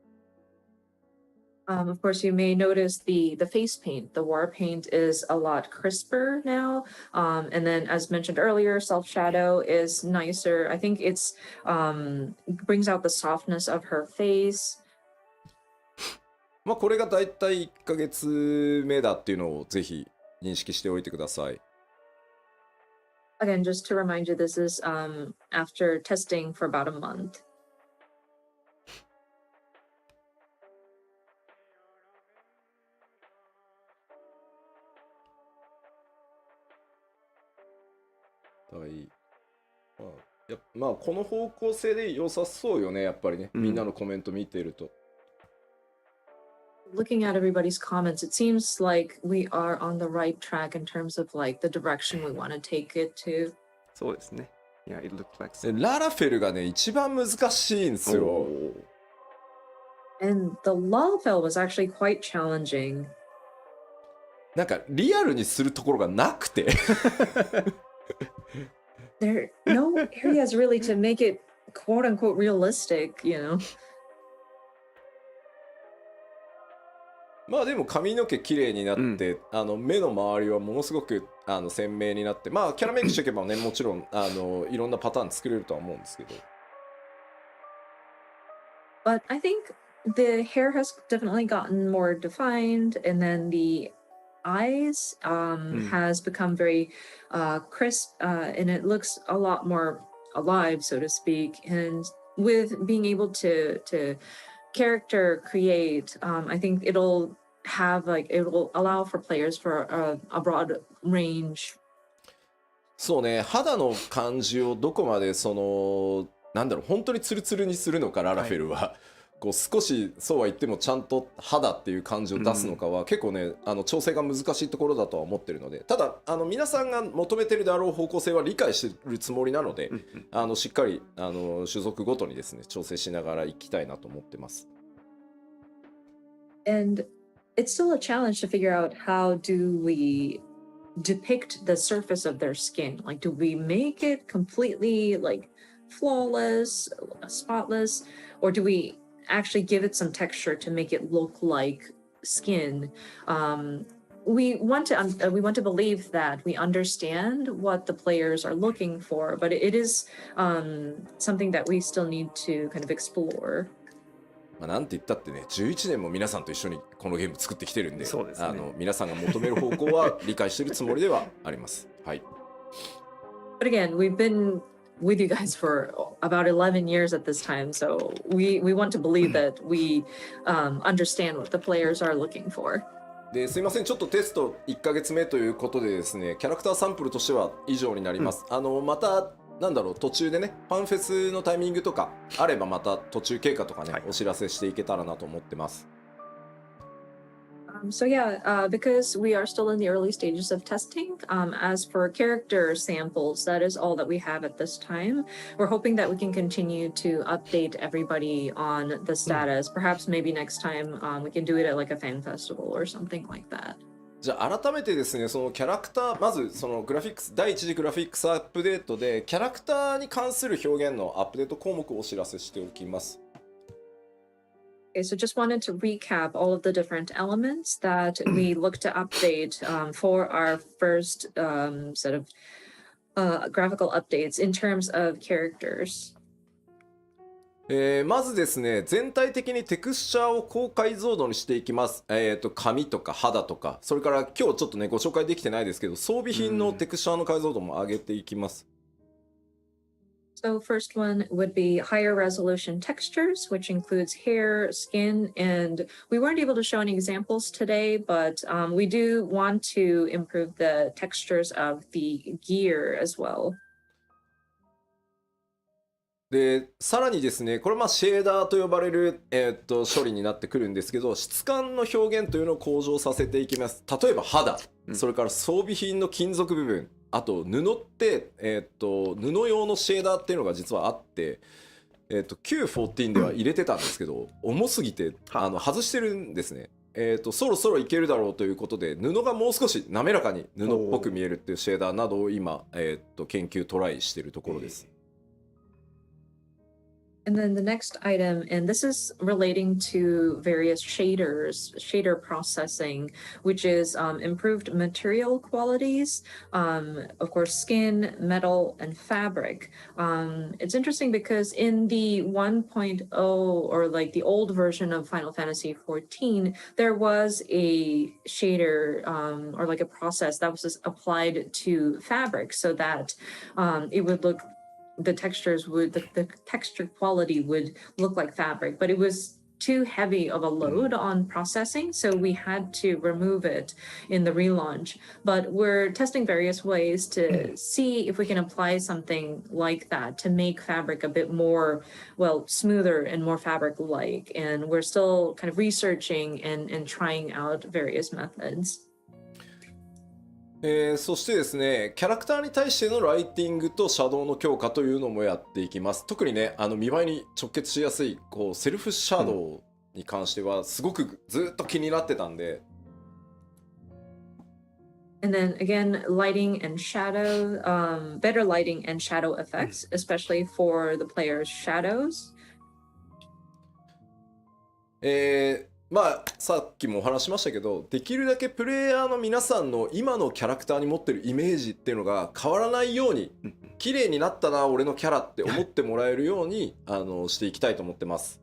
Of course, you may notice the face paint. The war paint is a lot crisper now. And then, as mentioned earlier, self shadow is nicer. I think it's brings out the softness of her face. まあこれがだいたい1ヶ月目だっていうのをぜひ認識しておいてください。Again, just to remind you, this is after testing for about a month. はい。まあこの方向性で良さそうよね、やっぱりね。みんなのコメント見てると。Looking at everybody's comments, it seems like we are on the right track in terms of like the direction we want to take it to. そうですね。Yeah, it looked like でララフェルがね、一番難しいんですよ。And the Lalfell was actually quite challenging. なんかリアルにするところがなくて。There are no areas really to make it quote unquote realistic, you know. まあでも髪の毛綺麗になって、目の周りはものすごく鮮明になって、まあキャラメイクしていけばね、もちろんいろんなパターン作れるとは思うんですけど。But I think the hair has definitely gotten more defined, and then the eyes has become very crisp, and it looks a lot more alive, so to speak. And with being able to character create, I think it will allow for players for a broad range. そうね、肌の感じをどこまでなんだろう、本当にツルツルにするのか、ララフェルは。こう少しそうは言ってもちゃんと肌っていう感じを出すのかは、結構ね調整が難しいところだとは思ってるので、ただ皆さんが求めてるであろう方向性は理解してるつもりなので、しっかり種族ごとにですね調整しながらいきたいなと思ってます。And it's still a challenge to figure out how do we depict the surface of their skin. Like, do we make it completely like flawless, spotless, or do we actually give it some texture to make it look like skin? We want to believe that we understand what the players are looking for, but it is something that we still need to kind of explore. まあなんて言ったってね、11年も皆さんと一緒にこのゲーム作ってきてるんで、そうですね。皆さんが求める方向は理解してるつもりではあります。はい。But again, we've been with you guys for about 11 years at this time, so we want to believe that we understand what the players are looking for. ですいません、ちょっとテスト1ヶ月目ということでですね、キャラクターサンプルとしては以上になります。またなんだろう、途中でね、ファンフェスのタイミングとかあればまた途中経過とかね、お知らせしていけたらなと思ってます。So yeah, because we are still in the early stages of testing, as for character samples, that is all that we have at this time. We're hoping that we can continue to update everybody on the status. Perhaps maybe next time we can do it at like a fan festival or something like that. じゃあ改めてですね、そのキャラクター、まずそのグラフィックス、第一次グラフィックスアップデートでキャラクターに関する表現のアップデート項目をお知らせしておきます。Okay, so just wanted to recap all of the different elements that we look to update for our first set of graphical updates in terms of characters. まずですね、全体的にテクスチャーを高解像度にしていきます。髪とか肌とか、それから今日ちょっとねご紹介できてないですけど、装備品のテクスチャーの解像度も上げていきます。So first one would be higher resolution textures, which includes hair, skin, and we weren't able to show any examples today, but we do want to improve the textures of the gear as well. でさらにですね、これシェーダーと呼ばれる、処理になってくるんですけど、質感の表現というのを向上させていきます。例えば肌、それから装備品の金属部分、あと布って、布用のシェーダーっていうのが実はあって、Q14 では入れてたんですけど、重すぎて外してるんですね。そろそろいけるだろうということで、布がもう少し滑らかに布っぽく見えるっていうシェーダーなどを今、研究トライしているところです。And then the next item, and this is relating to various shaders, shader processing, which is improved material qualities, of course, skin, metal, and fabric. It's interesting because in the 1.0 or like the old version of Final Fantasy XIV, there was a shader or like a process that was just applied to fabric so that it would look the texture quality would look like fabric, but it was too heavy of a load on processing, so we had to remove it in the relaunch. But we're testing various ways to see if we can apply something like that to make fabric a bit more, well, smoother and more fabric-like. And we're still kind of researching and trying out various methods. そしてですね、キャラクターに対してのライティングとシャドウの強化というのもやっていきます。特にね、見栄えに直結しやすいこうセルフシャドウに関してはすごくずっと気になってたんで。And then again, lighting and shadow, better lighting and shadow effects, especially for the player's shadows. まあさっきもお話しましたけど、できるだけプレイヤーの皆さんの今のキャラクターに持ってるイメージっていうのが変わらないように、綺麗になったな俺のキャラって思ってもらえるようにしていきたいと思ってます。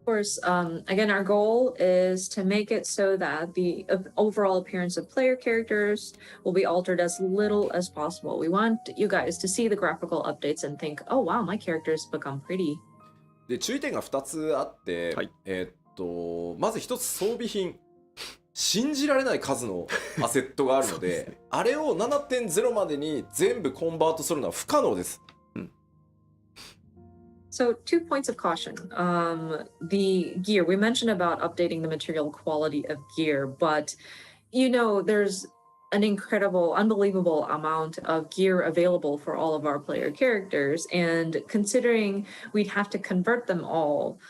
Of course, again, our goal is to make it so that the overall appearance of player characters will be altered as little as possible. We want you guys to see the graphical updates and think, oh wow, my character's become pretty. で注意点が2つあって、はい、まず1つ装備品、信じられない数のアセットがあるのでね、あれを 7.0 までに全部コンバートするのは不可能です。So 2 points of caution. The gear, we mentioned about updating the material quality of gear, but you know, there's an incredible, unbelievable amount of gear available for all of our player characters. And considering we'd have to convert them all,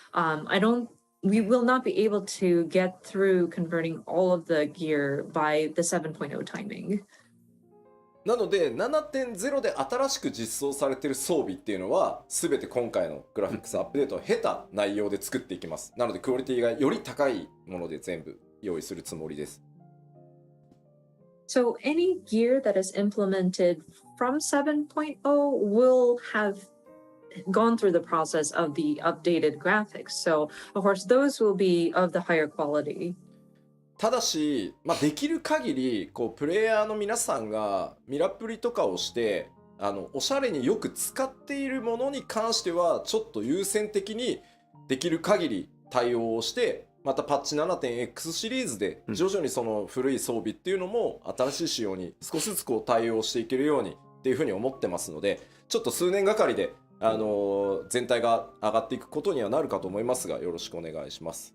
we will not be able to get through converting all of the gear by the 7.0 timing. なので 7.0 で新しく実装されている装備っていうのは全て今回のグラフィックスアップデートを経た内容で作っていきます。なのでクオリティがより高いもので全部用意するつもりです。So any gear that is implemented from 7.0 will have gone through the process of the updated graphics. So of course those will be of the higher quality. ただし、できる限りこうプレイヤーの皆さんがミラプリとかをしておしゃれによく使っているものに関してはちょっと優先的にできる限り対応をして、またパッチ 7.x シリーズで徐々にその古い装備っていうのも新しい仕様に少しずつこう対応していけるようにっていうふうに思ってますので、ちょっと数年がかりで全体が上がっていくことにはなるかと思いますが、よろしくお願いします。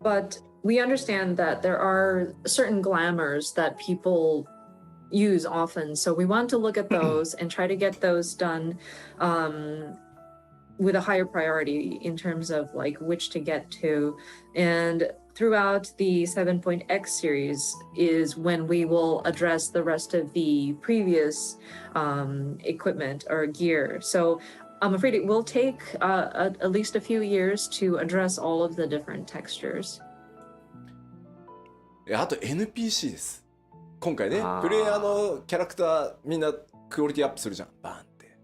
But we understand that there are certain glamours that people use often, so we want to look at those and try to get those done with a higher priority in terms of like which to get to. And throughout the 7.x series is when we will address the rest of the previous equipment or gear. So I'm afraid it will take at least a few years to address all of the different textures. あと NPC です。今回ね、プレイヤーのキャラクターみんなクオリティアップするじゃん、バーンって。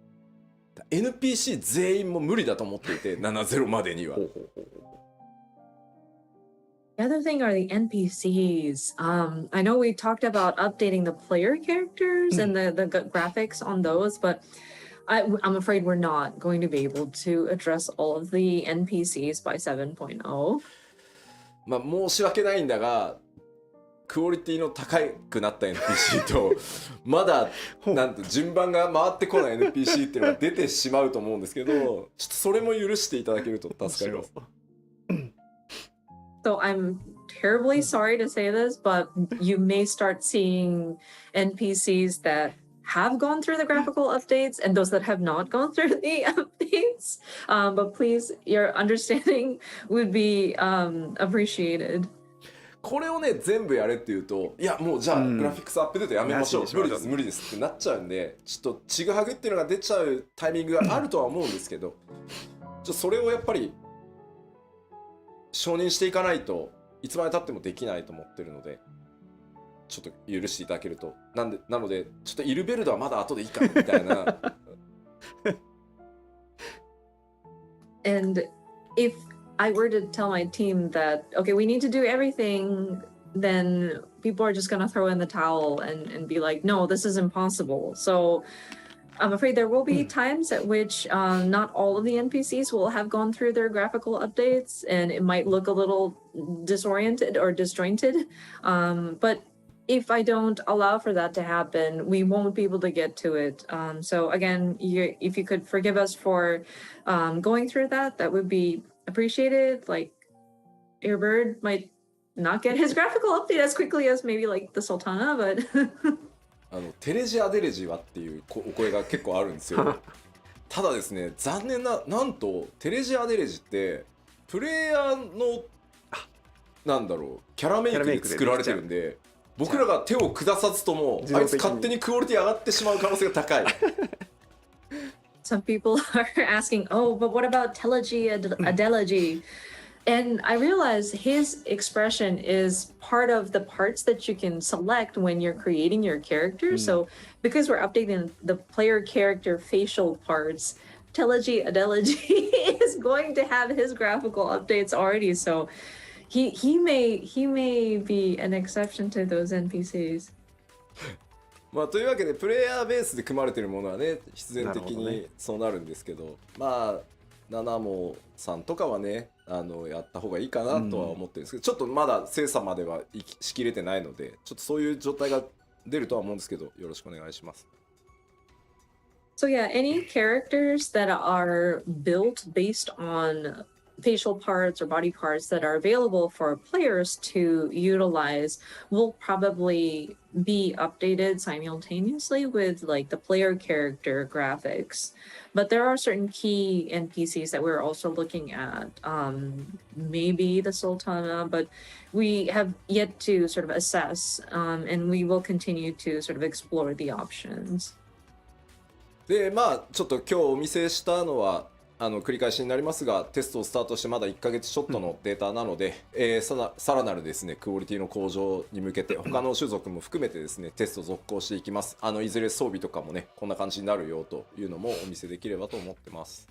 NPC 全員も無理だと思っていて、7.0 までには。The other thing are the NPCs. I know we talked about updating the player characters and the graphics on those, but I'm afraid we're not going to be able to address all of the NPCs by 7.0. 申し訳ないんだが、クオリティの高くなった NPC とまだなんと順番が回ってこない NPC っていうのが出てしまうと思うんですけど、ちょっとそれも許していただけると助かります。So I'm terribly sorry to say this, but you may start seeing NPCs that have gone through the graphical updates and those that have not gone through the updates. But please, your understanding would be appreciated. これをね全部やれって言うといやもうじゃあグラフィックスアップデートやめましょう、無理です無理ですってなっちゃうんでちょっとちぐはぐっていうのが出ちゃうタイミングがあるとは思うんですけどそれをやっぱり承認していかないといつまでたってもできないと思ってるのでちょっと許していただけるとなのでちょっとイルベルドはまだ後でいいかみたいなAnd if I were to tell my team that, okay, we need to do everything, then people are just going to throw in the towel and be like, no, this is impossible. So I'm afraid there will be times at which not all of the NPCs will have gone through their graphical updates and it might look a little disoriented or disjointed. But if I don't allow for that to happen, we won't be able to get to it. So again, if you could forgive us for going through that, that would be appreciated. Like your bird might not get his graphical update as quickly as maybe like the Sultana, but テレジアデレジはっていうお声が結構あるんですよただですね残念なんとテレジアデレジってプレイヤーのなんだろうキャラメイクで作られてるんで僕らが手を下さずともあいつ勝手にクオリティ上がってしまう可能性が高いSome people are asking, oh, but what about Telegy Adelegy? And I realize his expression is part of the parts that you can select when you're creating your character. So because we're updating the player character facial parts, Telegy Adelegy is going to have his graphical updates already. So he may be an exception to those NPCs. まあというわけでプレイヤーベースで組まれてるものはね必然的にそうなるんですけどまあナナモさんとかはねやった方がいいかなとは思ってるんですけど、ちょっとまだ精査まではしきれてないのでちょっとそういう状態が出るとは思うんですけどよろしくお願いします。So yeah, any characters that are built based on facial parts or body parts that are available for players to utilize will probably be updated simultaneously with like the player character graphics. But there are certain key NPCs that we're also looking at. Maybe the Sultana, but we have yet to sort of assess, and we will continue to sort of explore the options. でまあちょっと今日お見せしたのは繰り返しになりますがテストをスタートしてまだ1ヶ月ちょっとのデータなので、さらなるですねクオリティの向上に向けて他の種族も含めてですねテスト続行していきます。いずれ装備とかもねこんな感じになるよというのもお見せできればと思ってます。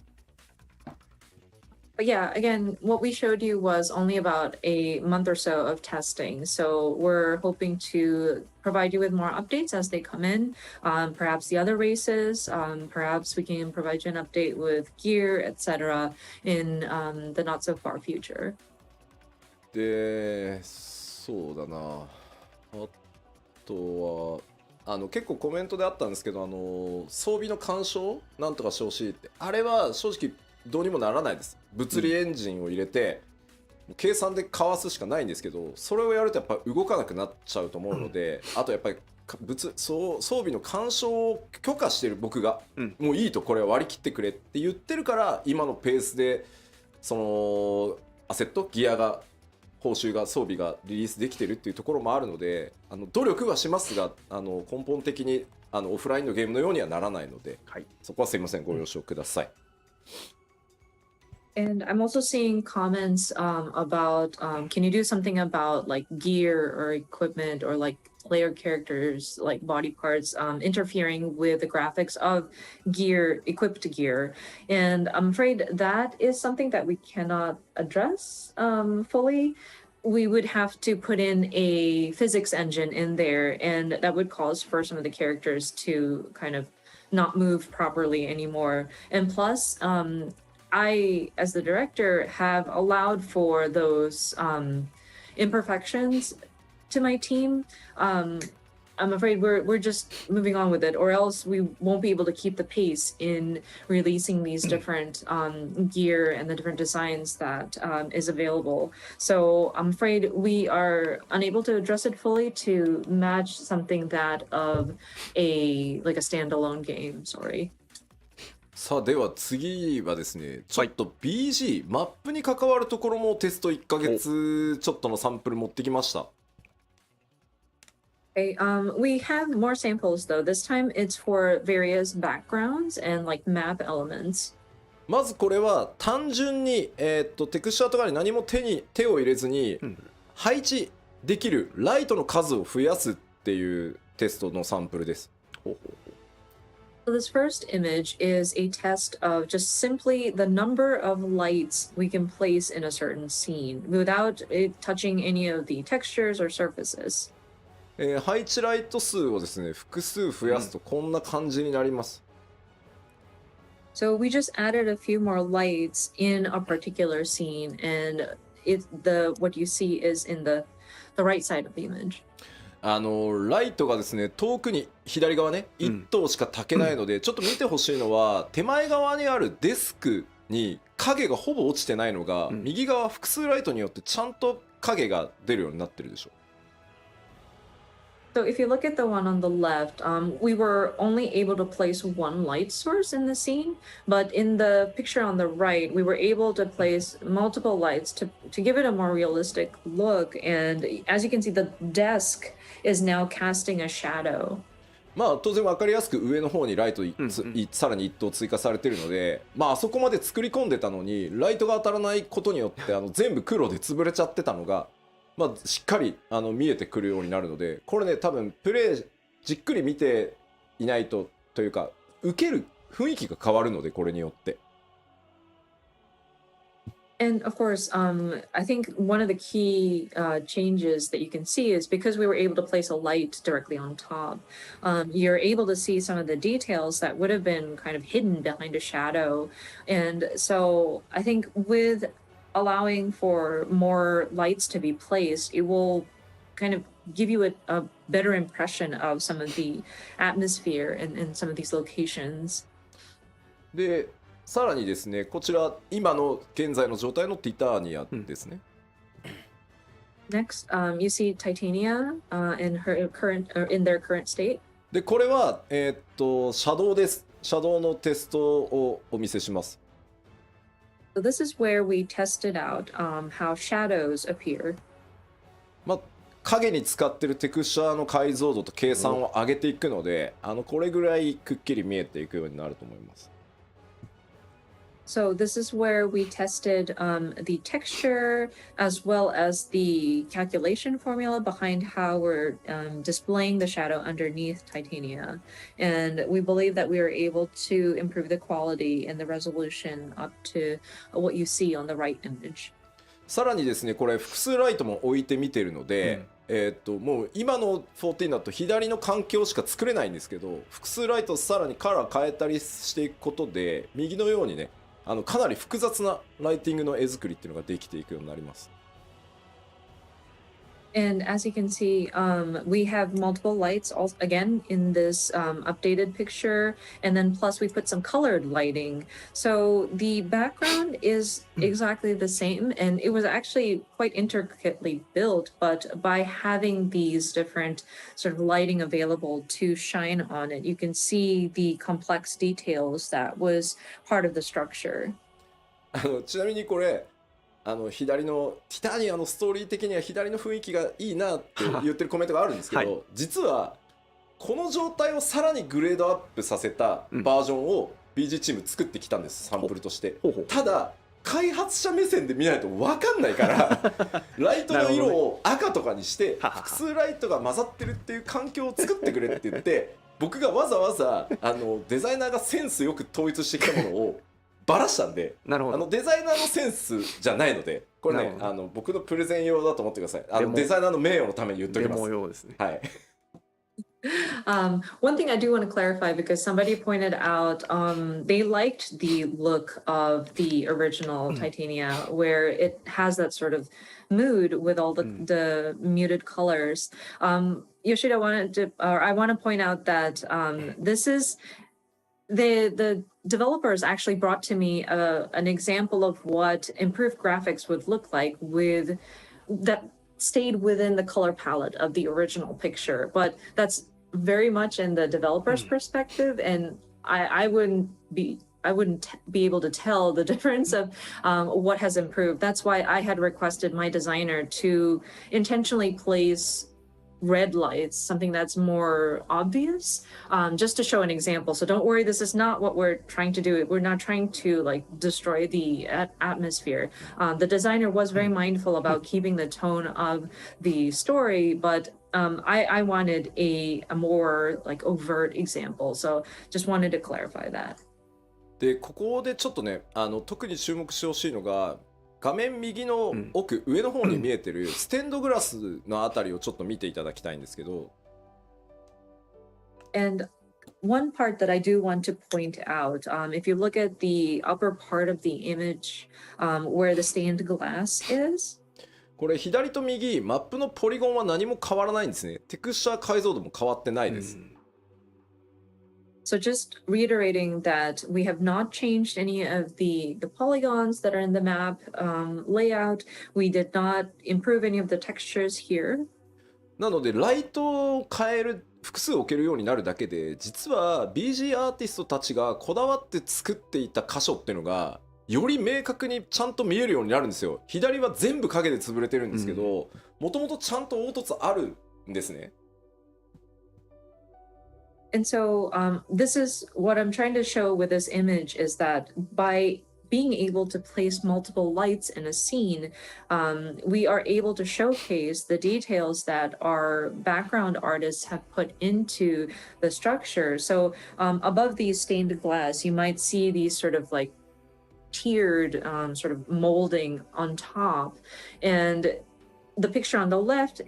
But yeah, again, what we showed you was only about a month or so of testing. So we're hoping to provide you with more updates as they come in. Perhaps the other races, perhaps we can provide you an update with gear, etc. in the not so far future. で、そうだな。あとは結構コメントであったんですけど装備の干渉なんとかしてほしいってあれは正直どうにもならないです。物理エンジンを入れて、計算でかわすしかないんですけどそれをやるとやっぱ動かなくなっちゃうと思うので、あとやっぱり装備の干渉を許可してる僕が、もういいとこれは割り切ってくれって言ってるから今のペースでそのアセットギアが報酬が装備がリリースできてるっていうところもあるので努力はしますが根本的にオフラインのゲームのようにはならないので、そこはすいませんご了承ください。And I'm also seeing comments about can you do something about like gear or equipment or like player characters like body parts interfering with the graphics of equipped gear. And I'm afraid that is something that we cannot address fully. We would have to put in a physics engine in there, and that would cause for some of the characters to kind of not move properly anymore. And plus, I, as the director, have allowed for those imperfections to my team. I'm afraid we're just moving on with it, or else we won't be able to keep the pace in releasing these different gear and the different designs that is available. So I'm afraid we are unable to address it fully to match something that of like a standalone game. Sorry. さあでは次はですね、ちょっと BG、マップに関わるところもテスト1ヶ月ちょっとのサンプル持ってきました。Okay, we have more samples though. This time it's for various backgrounds and like map elements. まずこれは単純に、テクスチャーとかに何も手を入れずに配置できるライトの数を増やすっていうテストのサンプルです。So this first image is a test of just simply the number of lights we can place in a certain scene without it touching any of the textures or surfaces. 配置ライト数をですね、複数増やすとこんな感じになります。So we just added a few more lights in a particular scene, and what you see is in the right side of the image. ライトがですね、遠くに左側ね、1灯しか焚けないので、ちょっと見てほしいのは手前側にあるデスクに影がほぼ落ちてないのが、右側複数ライトによってちゃんと影が出るようになってるでしょ。So if you look at the one on the left, we were only able to place one light source in the scene, but in the picture on the right, we were able to place multiple lights to give it a more realistic look. And as you can see, the desk is now casting a shadow. まあ当然分かりやすく上の方にライトさらに1灯追加されてるので、まああそこまで作り込んでたのにライトが当たらないことによって全部黒で潰れちゃってたのが、まあ、しっかり見えてくるようになるので、これね多分プレイじっくり見ていないとというか受ける雰囲気が変わるので、これによって。And of course, I think one of the key changes that you can see is because we were able to place a light directly on top, you're able to see some of the details that would have been kind of hidden behind a shadow. And so I think with allowing for more lights to be placed, it will kind of give you a better impression of some of the atmosphere in some of these locations. でさらにですね、こちら今の現在の状態のティターニアですね。Next, you see Titania in their current state. でこれはシャドウです。シャドウのテストをお見せします。So this is where we tested out how shadows appear. まあ影に使ってるテクスチャーの解像度と計算を上げていくので、これぐらいくっきり見えていくようになると思います。So this is where we tested the texture as well as the calculation formula behind how we're displaying the shadow underneath Titania. And we believe that we were able to improve the quality and the resolution up to what you see on the right image. さらにですね、これ複数ライトも置いてみてるので、もう今の14だと左の環境しか作れないんですけど、複数ライトさらにカラー変えたりしていくことで、右のようにね、かなり複雑なライティングの絵作りっていうのができていくようになります。And as you can see, we have multiple lights again in this updated picture, and then plus we put some colored lighting. So the background is exactly the same, and it was actually quite intricately built, but by having these different sort of lighting available to shine on it, you can see the complex details that was part of the structure. ちなみにこれ左のティタニアのストーリー的には左の雰囲気がいいなって言ってるコメントがあるんですけど、はい、実はこの状態をさらにグレードアップさせたバージョンを BG チーム作ってきたんです、サンプルとして。ただ開発者目線で見ないと分かんないからライトの色を赤とかにして複数ライトが混ざってるっていう環境を作ってくれって言って僕がわざわざデザイナーがセンスよく統一してきたものをバラしたんで、デザイナーのセンスじゃないので、これね僕のプレゼン用だと思ってください。デザイナーの名誉のために言っておきます。デモ用ですね。はい。One thing I do want to clarify, because somebody pointed out they liked the look of the original Titania, where it has that sort of mood with all the muted colors. Yoshida I want to point out that this is the developers actually brought to me an example of what improved graphics would look like with that stayed within the color palette of the original picture, but that's very much in the developer's perspective, and I wouldn't be I wouldn't be able to tell the difference of what has improved. That's why I had requested my designer to intentionally place red lights, something that's more obvious, just to show an example. So don't worry, this is not what we're trying to do. We're not trying to like destroy the atmosphere. The designer was very mindful about keeping the tone of the story, but I wanted a more like overt example. So just wanted to clarify that. でここでちょっとね特に注目してほしいのが画面右の奥、上の方に見えてるステンドグラスのあたりをちょっと見ていただきたいんですけど。And one part that I do want to point out, if you look at the upper part of the image, where the stained glass is, これ左と右マップのポリゴンは何も変わらないんですね。テクスチャー解像度も変わってないです。So just reiterating that we have not changed any of the polygons that are in the map layout. We did not improve any of the textures here. なのでライトを変える複数置けるようになるだけで実は BG アーティストたちがこだわって作っていた箇所っていうのがより明確にちゃんと見えるようになるんですよ。左は全部影で潰れてるんですけどもともとちゃんと凹凸あるんですね。And so this is what I'm trying to show with this image is that by being able to place multiple lights in a scene, we are able to showcase the details that our background artists have put into the structure. So above these stained glass, you might see these sort of like tiered sort of molding on top. And the picture on the left,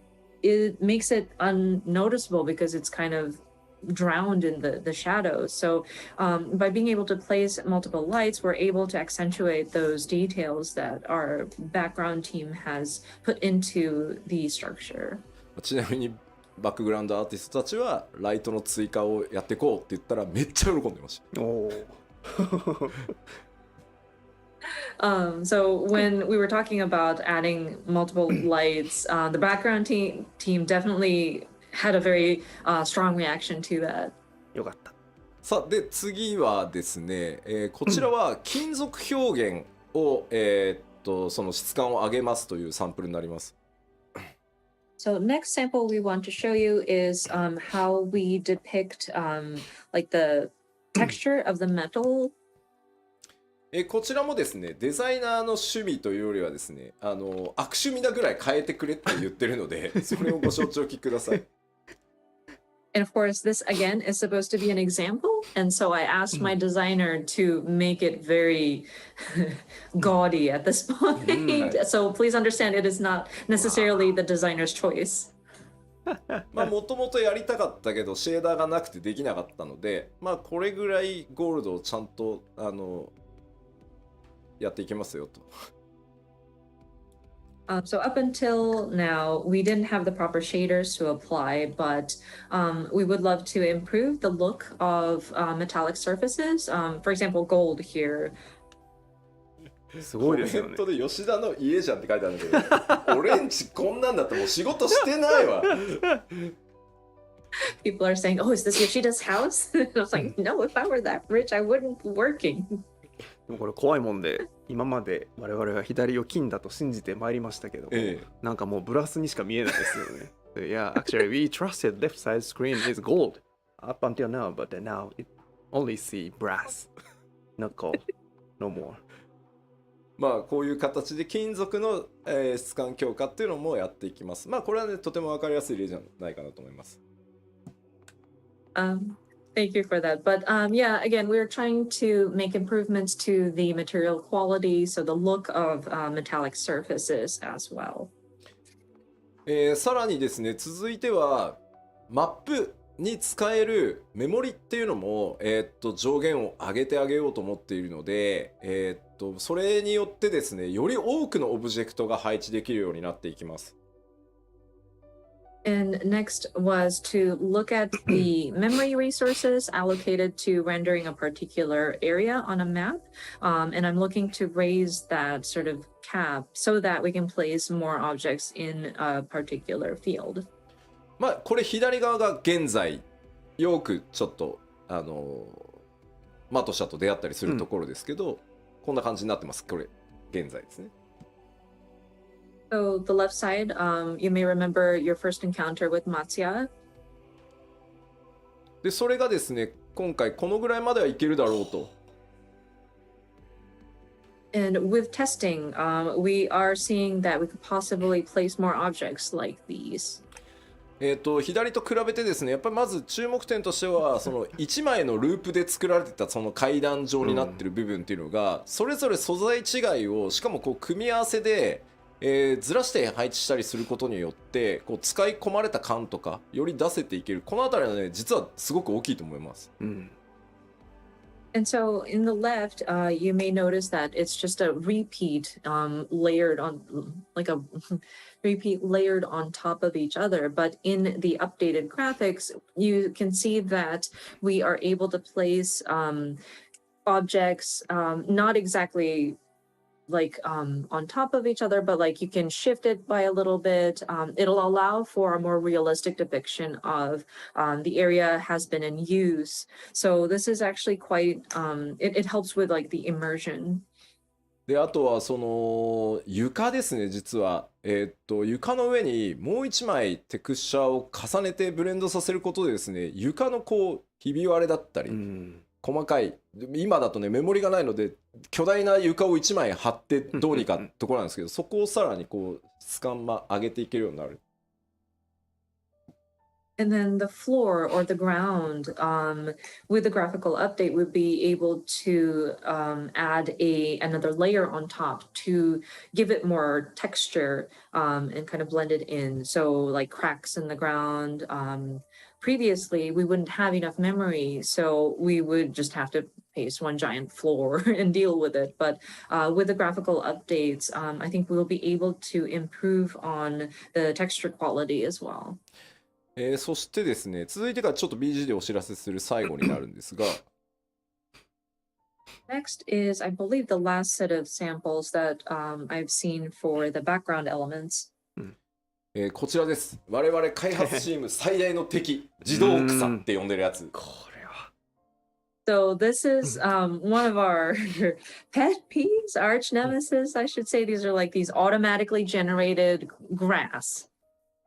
it makes it unnoticeable because it's kind of drowned in the shadows. So by being able to place multiple lights, we're able to accentuate those details that our background team has put into the structure. ちなみにバックグラウンドアーティストたちはライトの追加をやっていこうって言ったらめっちゃ喜んでました。So when we were talking about adding multiple lights, the background team definitely had a very strong reaction to that. よかった。さあで次はですね、こちらは金属表現を、その質感を上げますというサンプルになります。So next sample we want to show you is how we depict like the texture of the metal. こちらもですねデザイナーの趣味というよりはですね悪趣味なぐらい変えてくれって言ってるのでそれをご承知おきください。And of course, this again is supposed to be an example. And so I asked my designer to make it very gaudy at this point. So please understand it is not necessarily the designer's choice. まあもともとやりたかったけどシェーダーがなくてできなかったのでまあこれぐらいゴールドをちゃんとやっていきますよと。So up until now, we didn't have the proper shaders to apply, but we would love to improve the look of metallic surfaces. For example, gold here. すごいですよね。コメントで吉田の家じゃんって書いてあるんだけど、俺んちこんなんだったらもう仕事してないわ。People are saying, "Oh, is this Yoshida's house?" I was like, "No, if I were that rich, I wouldn't be working." でもこれ怖いもんで今まで我々は左を金だと信じてまいりましたけど、なんかもうブラスにしか見えないですよね。Yeah, actually we trusted left side screen is gold up until now, but now it only see brass, not gold, no more. まあこういう形で金属の、質感強化っていうのもやっていきます。まあこれはねとても分かりやすい例じゃないかなと思います。Thank you for that. But yeah, again, we're trying to make improvements to the material quality, so the look of metallic surfaces as well. さらにですね、続いてはマップに使えるメモリっていうのも、上限を上げてあげようと思っているので、それによってですね、より多くのオブジェクトが配置できるようになっていきます。And next was to look at the memory resources allocated to rendering a particular area on a map. And I'm looking to raise that sort of cap so that we can place more objects in a particular field. まあこれ左側が現在よくちょっとマトシャと出会ったりするところですけど、こんな感じになってます。これ現在ですね。So the left side, you may remember your first encounter with Matsuya. でそれがですね、今回このぐらいまではいけるだろうと。And with testing, we are seeing that we could possibly place more objects like these. 左と比べてですね、やっぱりまず注目点としては、その1枚のループで作られてたその階段状になってる部分っていうのが、それぞれ素材違いをしかもこう組み合わせで、ずらして配置したりすることによってこう使い込まれた感とかより出せていける。このあたりはね、実はすごく大きいと思います。And so in the left, you may notice that it's just a repeat layered on, like a repeat layered on top of each other. But in the updated graphics, you can see that we are able to place objects not exactly like on top of each other, but like you can shift it by a little bit. It'll allow for a more realistic depiction of the area has been in use. So this is actually quite, it helps with like the immersion. であとはその床ですね。実は床の上にもう一枚テクスチャーを重ねてブレンドさせることでですね、床のこうひび割れだったり、細かい、今だとねメモリがないので巨大な床を1枚貼ってどうにかところなんですけど、そこをさらにこうスカンマ上げていけるようになる。And then the floor or the ground, with the graphical update, would be able to add another layer on top to give it more texture and kind of blend it in. So like cracks in the ground. Previously, we wouldn't have enough memory, so we would just have to paste one giant floor and deal with it. But with the graphical updates, I think we'll be able to improve on the texture quality as well. そしてですね、続いてがちょっと BG でお知らせする最後になるんですがNext is, I believe, the last set of samples that I've seen for the background elements. こちらです。我々開発チーム最大の敵、自動草って呼んでるやつ。So this is one of our pet peeves, arch nemesis, I should say. These are like these automatically generated grass.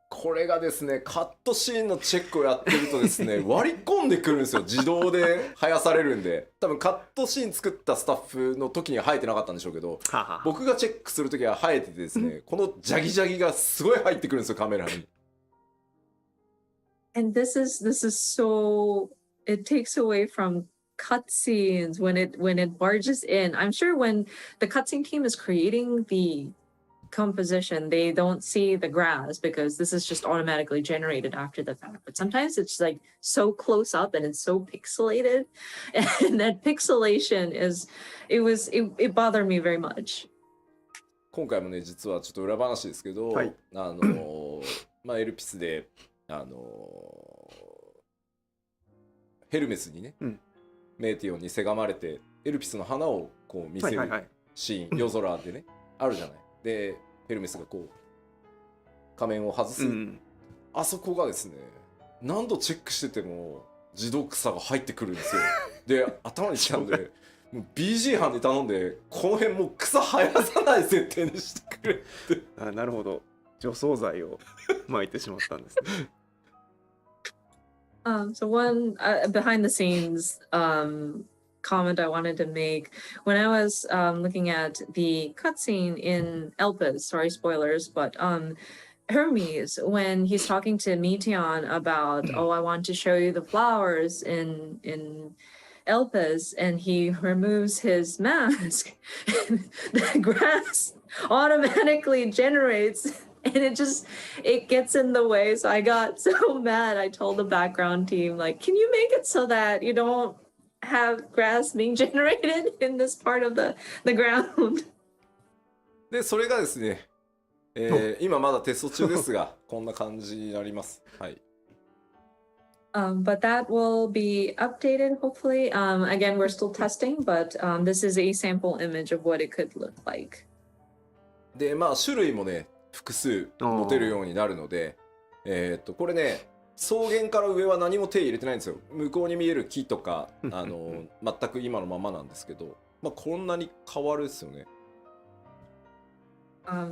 これがですね、カットシーンのチェックをやってるとですね、割り込んでくるんですよ。自動で生やされるんで。多分カットシーン作ったスタッフの時には生えてなかったんでしょうけど、僕がチェックする時は生えててですね、このジャギジャギがすごい入ってくるんですよ、カメラに。And this is so, it takes away from cutscenes when it barges in. I'm sure when the cutscene team is creating the composition, they don't see the grass because this is just automatically generated after the fact. But sometimes it's like so close up and it's so pixelated, and that pixelation it bothered me very much. 今回もね、実はちょっと裏話ですけど、はい、まあエルピスでヘルメスにね、メーティオンにせがまれてエルピスの花をこう見せるシーン、夜空でね、あるじゃない。でヘルメスがこう仮面を外す、あそこがですね、何度チェックしてても自動草が入ってくるんですよ。で頭にきたのでもう BG 班に頼んで、この辺もう草生やさない設定にしてくれって。なるほど、除草剤を撒いてしまったんですね。So one behind the scenes comment I wanted to make, when I was looking at the cutscene in Elpis, sorry spoilers, but Hermes, when he's talking to Meteon about, oh, I want to show you the flowers in Elpis, and he removes his mask, the grass automatically generates. And it gets in the way. So I got so mad. I told the background team, like, can you make it so that you don't have grass being generated in this part of the ground? で、それがですね、今まだテスト中ですが、こんな感じになります。はい。But that will be updated, hopefully. Again, we're still testing, but this is a sample image of what it could look like. で、まあ種類もね、複数持てるようになるので、これね、草原から上は何も手入れてないんですよ。向こうに見える木とか全く今のままなんですけど、まあこんなに変わるですよね。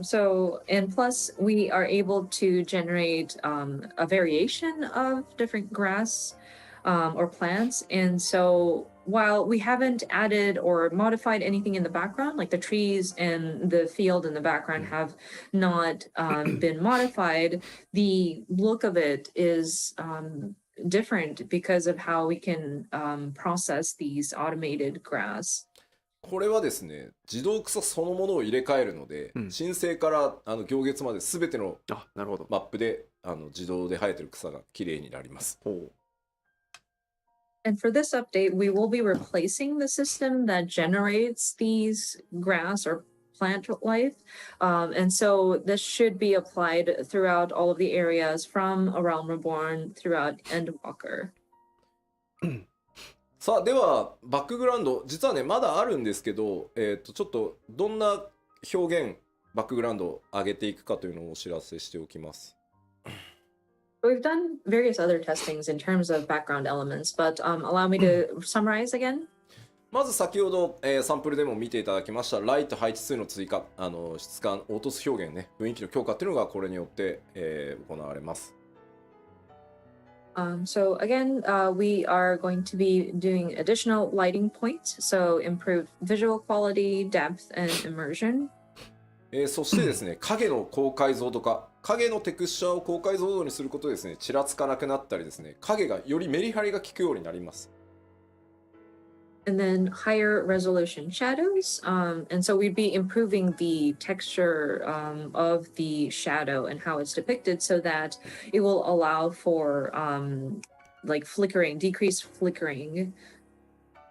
So, and plus, we are able to generate a variation of different grass or plants. And so, while we haven't added or modified anything in the background, like the trees and the field in the background have not been modified, the look of it is different because of how we can process these automated grass. これはですね、自動草そのものを入れ替えるので、申請から行月まで全てのマップで自動で生えてる草がきれいになります。And for this update, we will be replacing the system that generates these grass or plant life. And so this should be applied throughout all of the areas from A Realm Reborn throughout Endwalker. さあではバックグラウンド実はねまだあるんですけど、ちょっとどんな表現バックグラウンドを上げていくかというのをお知らせしておきます。We've done various other testings in terms of background elements, but allow me to summarize again. まず先ほど、サンプルでも見ていただきましたライト配置数の追加、質感凹凸表現ね雰囲気の強化っていうのがこれによって、行われます。So again, we are going to be doing additional lighting points, so improved visual quality, depth, and immersion. そしてですね、影の高解像度化、影のテクスチャーを高解像度にすることでですね、ちらつかなくなったりですね、影がよりメリハリが効くようになります。And then higher resolution shadows. And so we'd be improving the texture of the shadow and how it's depicted so that it will allow for like flickering, decreased flickering.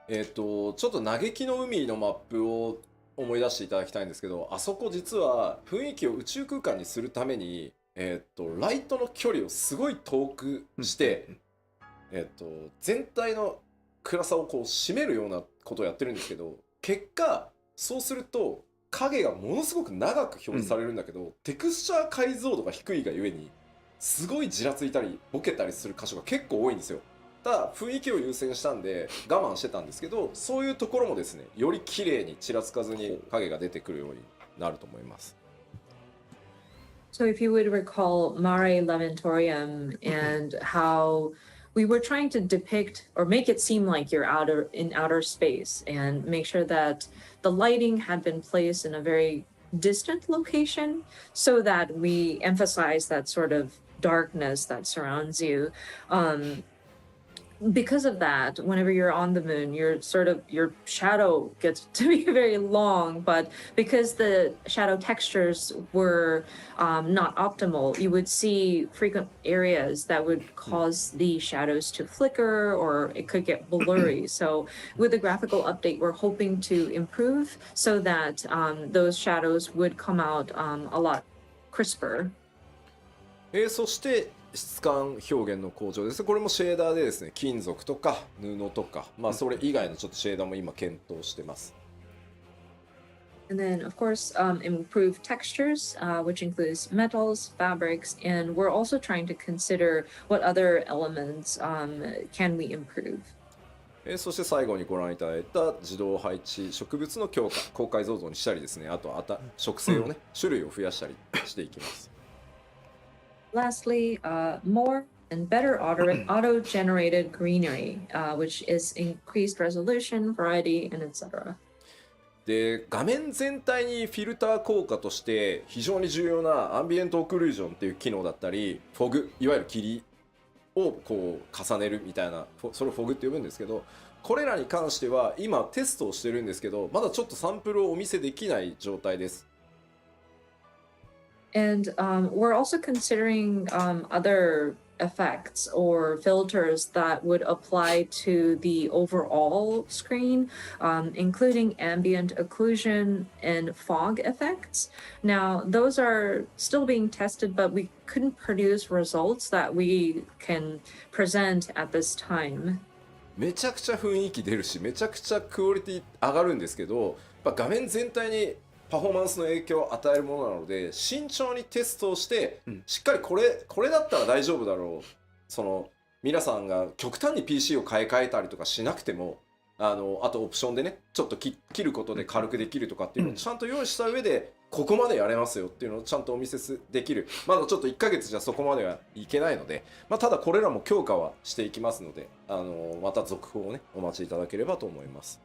ちょっと嘆きの海のマップを思い出していただきたいんですけど、あそこ実は雰囲気を宇宙空間にするために、ライトの距離をすごい遠くして、全体の暗さをこう締めるようなことをやってるんですけど、結果そうすると影がものすごく長く表示されるんだけど、テクスチャー解像度が低いがゆえにすごいじらついたりボケたりする箇所が結構多いんですよ。ただ雰囲気を優先したんで我慢してたんですけど、そういうところもですねより綺麗にちらつかずに影が出てくるようになると思います。So if you would recall Mare Lamentorium and how we were trying to depict or make it seem like you're in outer space and make sure that the lighting had been placed in a very distant location so that we emphasize that sort of darkness that surrounds you. Because of that, whenever you're on the moon, your shadow gets to be very long, but because the shadow textures were not optimal, you would see frequent areas that would cause the shadows to flicker or it could get blurry. So with the graphical update, we're hoping to improve so that those shadows would come out a lot crisper. そして質感表現の向上です。これもシェーダーでですね、金属とか布とか、まあそれ以外のちょっとシェーダーも今検討してます。And then, of course, improve textures, which includes metals, fabrics, and we're also trying to consider what other elements can we improve. そして最後にご覧いただいた自動配置植物の強化、高解像度にしたりですね、あと植生をね、種類を増やしたりしていきます。Lastly, more and better auto-generated greenery, which is increased resolution, variety, and etc. で画面全体にフィルター効果として非常に重要なアンビエントオクルージョンっていう機能だったり、フォグ、いわゆる霧をこう重ねるみたいな、それをフォグって呼ぶんですけど、これらに関しては今テストをしてるんですけど、まだちょっとサンプルをお見せできない状態です。And we're also considering other effects or filters that would apply to the overall screen, including ambient occlusion and fog effects. Now, those are still being tested, but we couldn't produce results that we can present at this time. めちゃくちゃ雰囲気出るし、めちゃくちゃクオリティ上がるんですけど、画面全体にパフォーマンスの影響を与えるものなので、慎重にテストをして、しっかりこれだったら大丈夫だろう、その皆さんが極端に PC を買い替えたりとかしなくても、あとオプションでねちょっと切ることで軽くできるとかっていうのをちゃんと用意した上で、ここまでやれますよっていうのをちゃんとお見せできる。まだちょっと1ヶ月じゃそこまではいけないので、まあ、ただこれらも強化はしていきますので、また続報をねお待ちいただければと思います。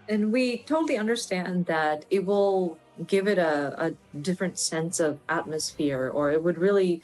And we totally understand that it will give it a different sense of atmosphere, or it would really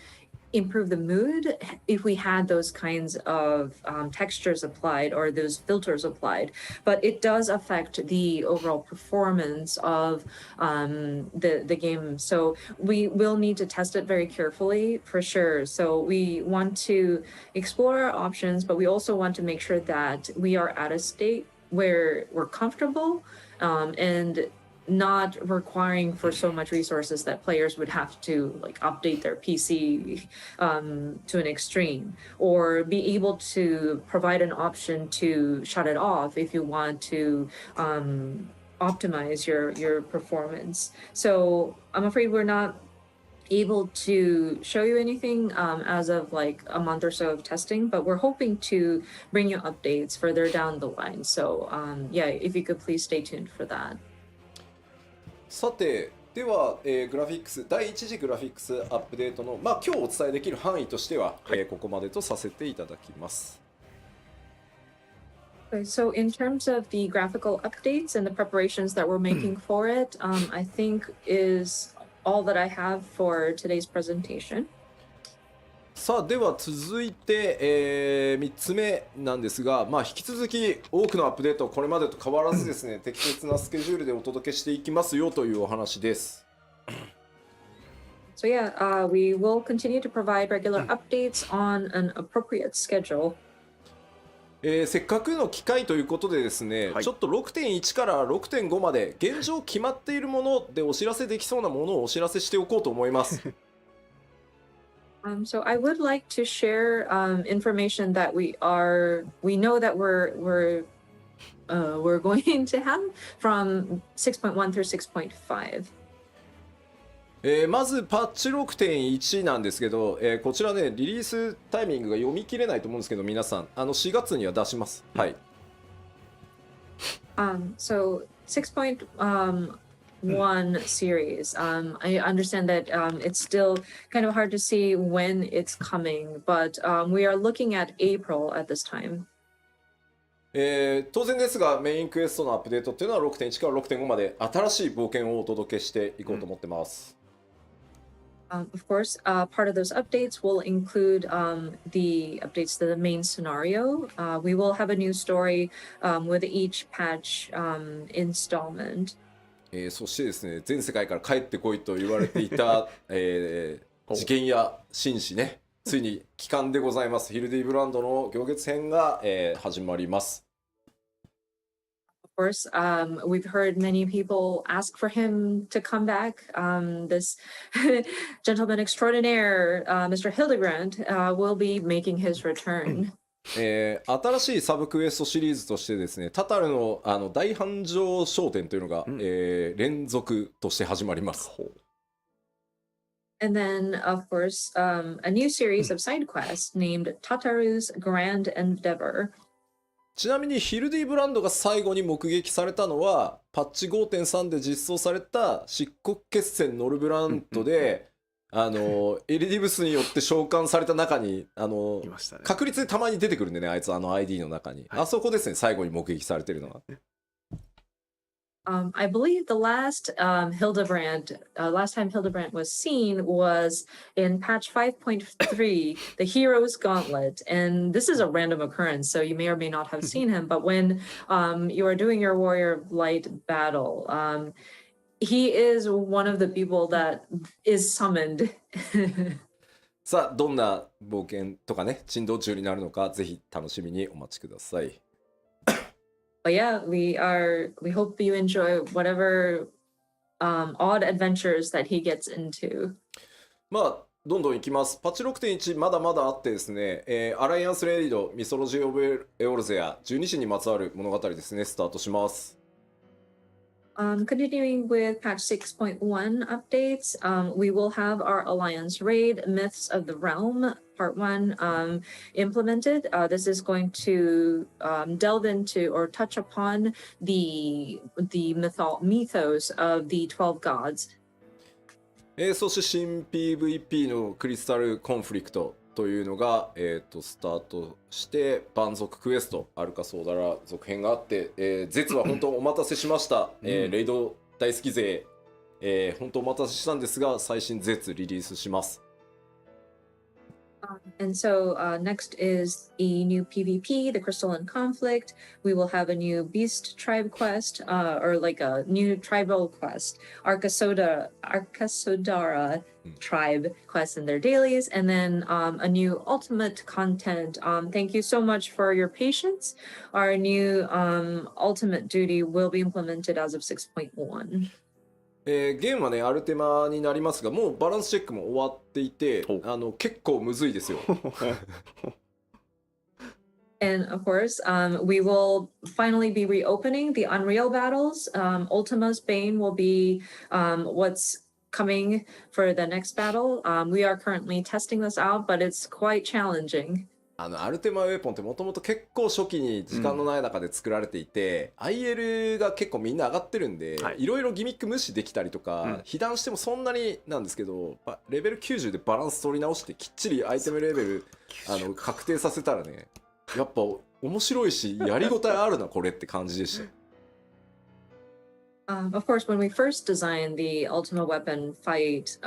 improve the mood if we had those kinds of textures applied or those filters applied. But it does affect the overall performance of the game. So we will need to test it very carefully for sure. So we want to explore our options, but we also want to make sure that we are at a state where we're comfortable and not requiring for so much resources that players would have to like update their PC to an extreme, or be able to provide an option to shut it off if you want to optimize your performance. So I'm afraid we're not able to show you anything as of like a month or so of testing, but we're hoping to bring you updates further down the line. So yeah, if you could please stay tuned for that. さてでは、グラフィックス第1次グラフィックスアップデートの、まあ、今日お伝えできる範囲としては、ここまでとさせていただきます。Okay, so in terms of the graphical updates and the preparations that we're making for it, I think is all that I have for today's presentation. さあでは続いて、3つ目なんですが、まあ、引き続き多くのアップデートこれまでと変わらずですね適切なスケジュールでお届けしていきますよというお話です。So yeah, we will continue to provide regular updates on an appropriate schedule. せっかくの機会ということでですね、ちょっと 6.1 から 6.5 まで現状決まっているものでお知らせできそうなものをお知らせしておこうと思います。So I would like to share information that we know that we're going to have from 6.1 through 6.5. まずパッチ 6.1 なんですけど、こちらねリリースタイミングが読み切れないと思うんですけど、皆さん4月には出します。はい。So 6.1 series. I understand that it's still kind of hard to see when it's coming, but we are looking at April at this time. 当然ですがメインクエストのアップデートっていうのは 6.1 から 6.5 まで新しい冒険をお届けしていこうと思ってます。Of course, part of those updates will include the updates to the main scenario. We will have a new story with each patch installment. そしてですね全世界から帰ってこいと言われていた、事件や紳士ね、ついに帰還でございます。ヒルディブランドの行月編が、始まります。Of course, we've heard many people ask for him to come back. This gentleman extraordinaire, Mr. Hildebrand, will be making his return. 新しいサブクエストシリーズとしてですねタタルの、大繁盛商店というのが、連続として始まります。And then, of course, a new series of side quests named Tataru's Grand Endeavor. ちなみにヒルディブランドが最後に目撃されたのはパッチ 5.3 で実装された漆黒決戦ノルブラントでエリディブスによって召喚された中にいましたね。確率でたまに出てくるんでね、あいつID の中に、あそこですね最後に目撃されてるのは。I believe the last time Hildebrand was seen was in patch 5.3, the Hero's Gauntlet. And this is a random occurrence, so you may or may not have seen him. But when you are doing your Warrior of Light battle, he is one of the people that is summoned. さあ、どんな冒険とかね、珍道中になるのか、ぜひ楽しみにお待ちください。But yeah, we hope you enjoy whatever odd adventures that he gets into. まあどんどんいきます。パッチ 6.1 まだまだあってですね、アライアンスレイドミソロジー・オブ・エオルゼア12神にまつわる物語ですね、スタートします。Continuing with patch 6.1 updates, we will have our Alliance Raid Myths of the Realm Part 1 implemented. This is going to delve into or touch upon the mythos of the 12 gods. そして新 PVP のクリスタルコンフリクトというのが、スタートして蛮族クエストアルカソーダラ続編があって、ゼツは本当お待たせしました、レイド大好き勢、本当お待たせしたんですが最新ゼツリリースします。And so next is a new PvP, the Crystalline Conflict. We will have a new Beast Tribe quest, or like a new tribal quest, Arkasodara tribe quest in their dailies, and then a new ultimate content. Thank you so much for your patience. Our new ultimate duty will be implemented as of 6.1. ゲームはねアルテマになりますがもうバランスチェックも終わっていて結構むずいですよ。And of course, we will finally be reopening the Unreal battles. Ultima's Bane will be what's coming for the next battle. We are currently testing this out, but it's quite challenging. アルテマウェポンってもともと結構初期に時間のない中で作られていて、IL が結構みんな上がってるんで、いろいろギミック無視できたりとか、被弾してもそんなになんですけど、レベル90でバランス取り直してきっちりアイテムレベル確定させたらね、やっぱ面白いしやりごたえあるなこれって感じでした。Of course, when we first designed the Ultima Weapon fight,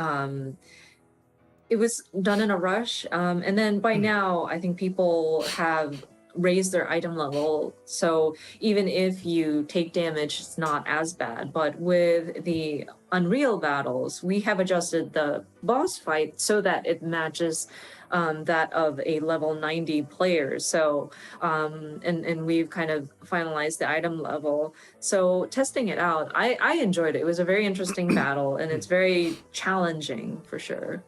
it was done in a rush, and then by now I think people have raised their item level, so even if you take damage it's not as bad. But with the Unreal battles we have adjusted the boss fight so that it matches that of a level 90 player, so and we've kind of finalized the item level. So testing it out, I enjoyed it. It was a very interesting battle and it's very challenging for sure.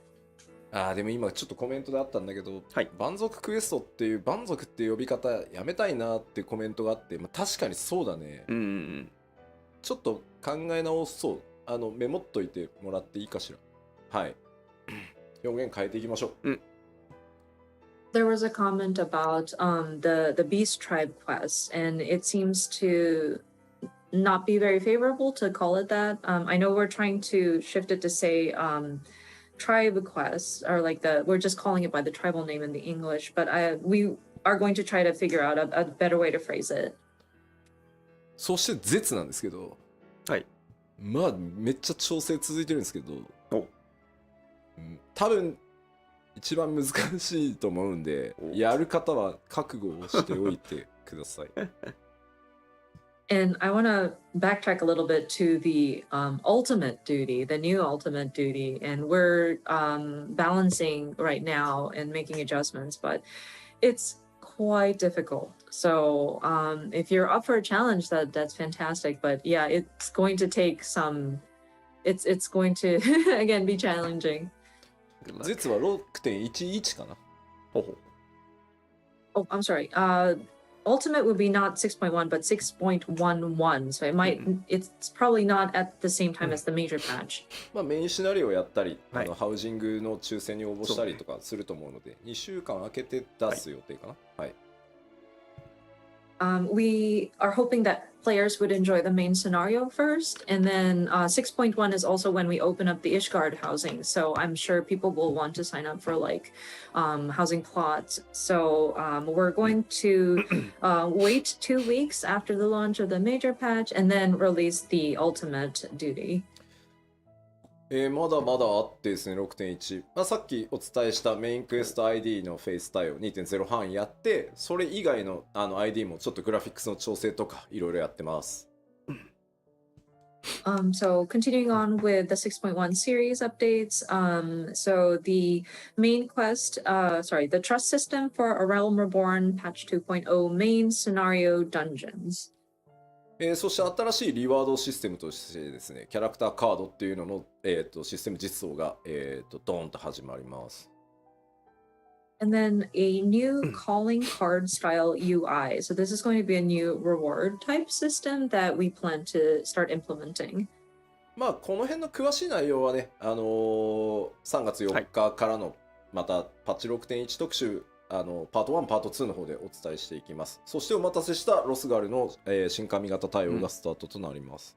でも今ちょっとコメントであったんだけど、蛮族クエストっていう蛮族っていう呼び方やめたいなってコメントがあって、確かにそうだね、ちょっと考え直そう。メモっといてもらっていいかしら。はい。表現変えていきましょう。There was a comment about the Beast Tribe quest, and it seems to not be very favorable to call it that. I know we're trying to shift it to say tribe quests, or like we're just calling it by the tribal name in the English, but we are going to try to figure out a better way to phrase it. そして絶なんですけど、まあめっちゃ調整続いてるんですけど、多分一番難しいと思うんで、やる方は覚悟をしておいてください。And I want to backtrack a little bit to the ultimate duty, the new ultimate duty, and we're balancing right now and making adjustments, but it's quite difficult. So if you're up for a challenge, that's fantastic. But yeah, it's going to take some. It's going to again be challenging. 実は 6.11 かな。Oh, I'm sorry. Ultimate would be not 6.1 but 6.11, so it's probably not at the same time as the major patch. メインシナリオをやったり、ハウジングの抽選に応募したりとかすると思うので、2週間空けて出す予定かな。はい。We are hoping that players would enjoy the main scenario first, and then 6.1 is also when we open up the Ishgard housing, so I'm sure people will want to sign up for like housing plots. So we're going to wait 2 weeks after the launch of the major patch and then release the ultimate duty. まだまだあってですね 6.1、さっきお伝えしたメインクエスト ID のフェイス対応 2.0 半やって、それ以外のID もちょっとグラフィックスの調整とかいろいろやってます。So continuing on with the 6.1 series updates, so the main quest, the trust system for A Realm Reborn patch 2.0 main scenario dungeons. そして新しいリワードシステムとしてですね、キャラクターカードっていうのの、システム実装が、ドーンと始まります。And then a new calling card style UI. So this is going to be a new reward type system that we plan to start implementing. まあこの辺の詳しい内容はね、3月4日からのまたパッチ 6.1 特集パート1、パート2の方でお伝えしていきます。そしてお待たせしたロスガルの、新髪型対応がスタートとなります。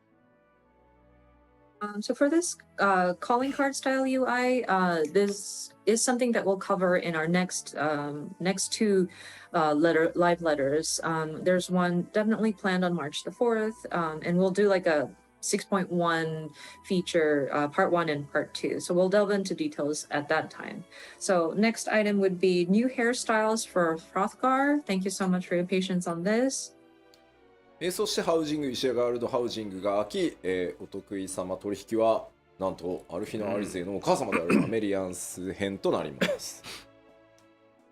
So for this calling card style UI, this is something that we'll cover in our next two live letters. There's one definitely planned on March the 4th, and we'll do like a 6.1 feature, part 1 and part 2. So we'll delve into details at that time. So next item would be new hairstyles for Hrothgar. Thank you so much for your patience on this. そしてハウジング、イシアガールドハウジングが秋、お得意様取引はなんとアルフィノ・アリゼのお母様であるアメリアンス編となります。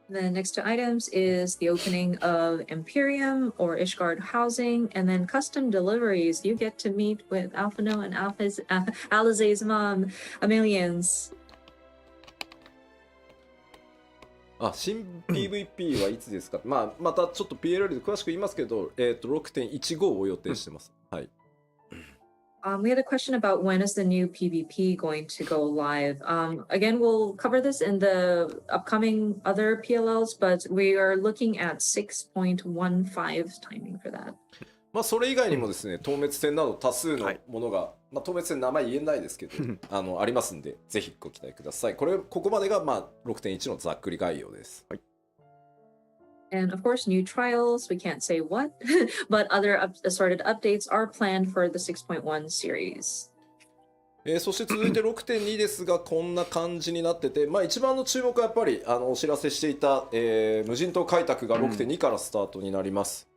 The next two items is the opening of Imperium or Ishgard housing, and then custom deliveries. You get to meet with Alphino and Alizé's mom, Amelians. 新 PVP はいつですか、またちょっと PLL で詳しく言いますけど、6.15 を予定してます。はい。We had a question about when is the new PvP going to go live. Again, we'll cover this in the upcoming other PLLs, but we are looking at 6.15 timing for that. それ以外にもですね、透滅戦など多数のものが、透滅戦名前言えないですけど、ありますんで、ぜひご期待ください。ここまでが6.1 のざっくり概要です。はい。And of course, new trials, we can't say what, but other assorted updates are planned for the 6.1 series. そして続いて 6.2 ですが、こんな感じになってて、一番の注目はやっぱりお知らせしていた、無人島開拓が 6.2 からスタートになります。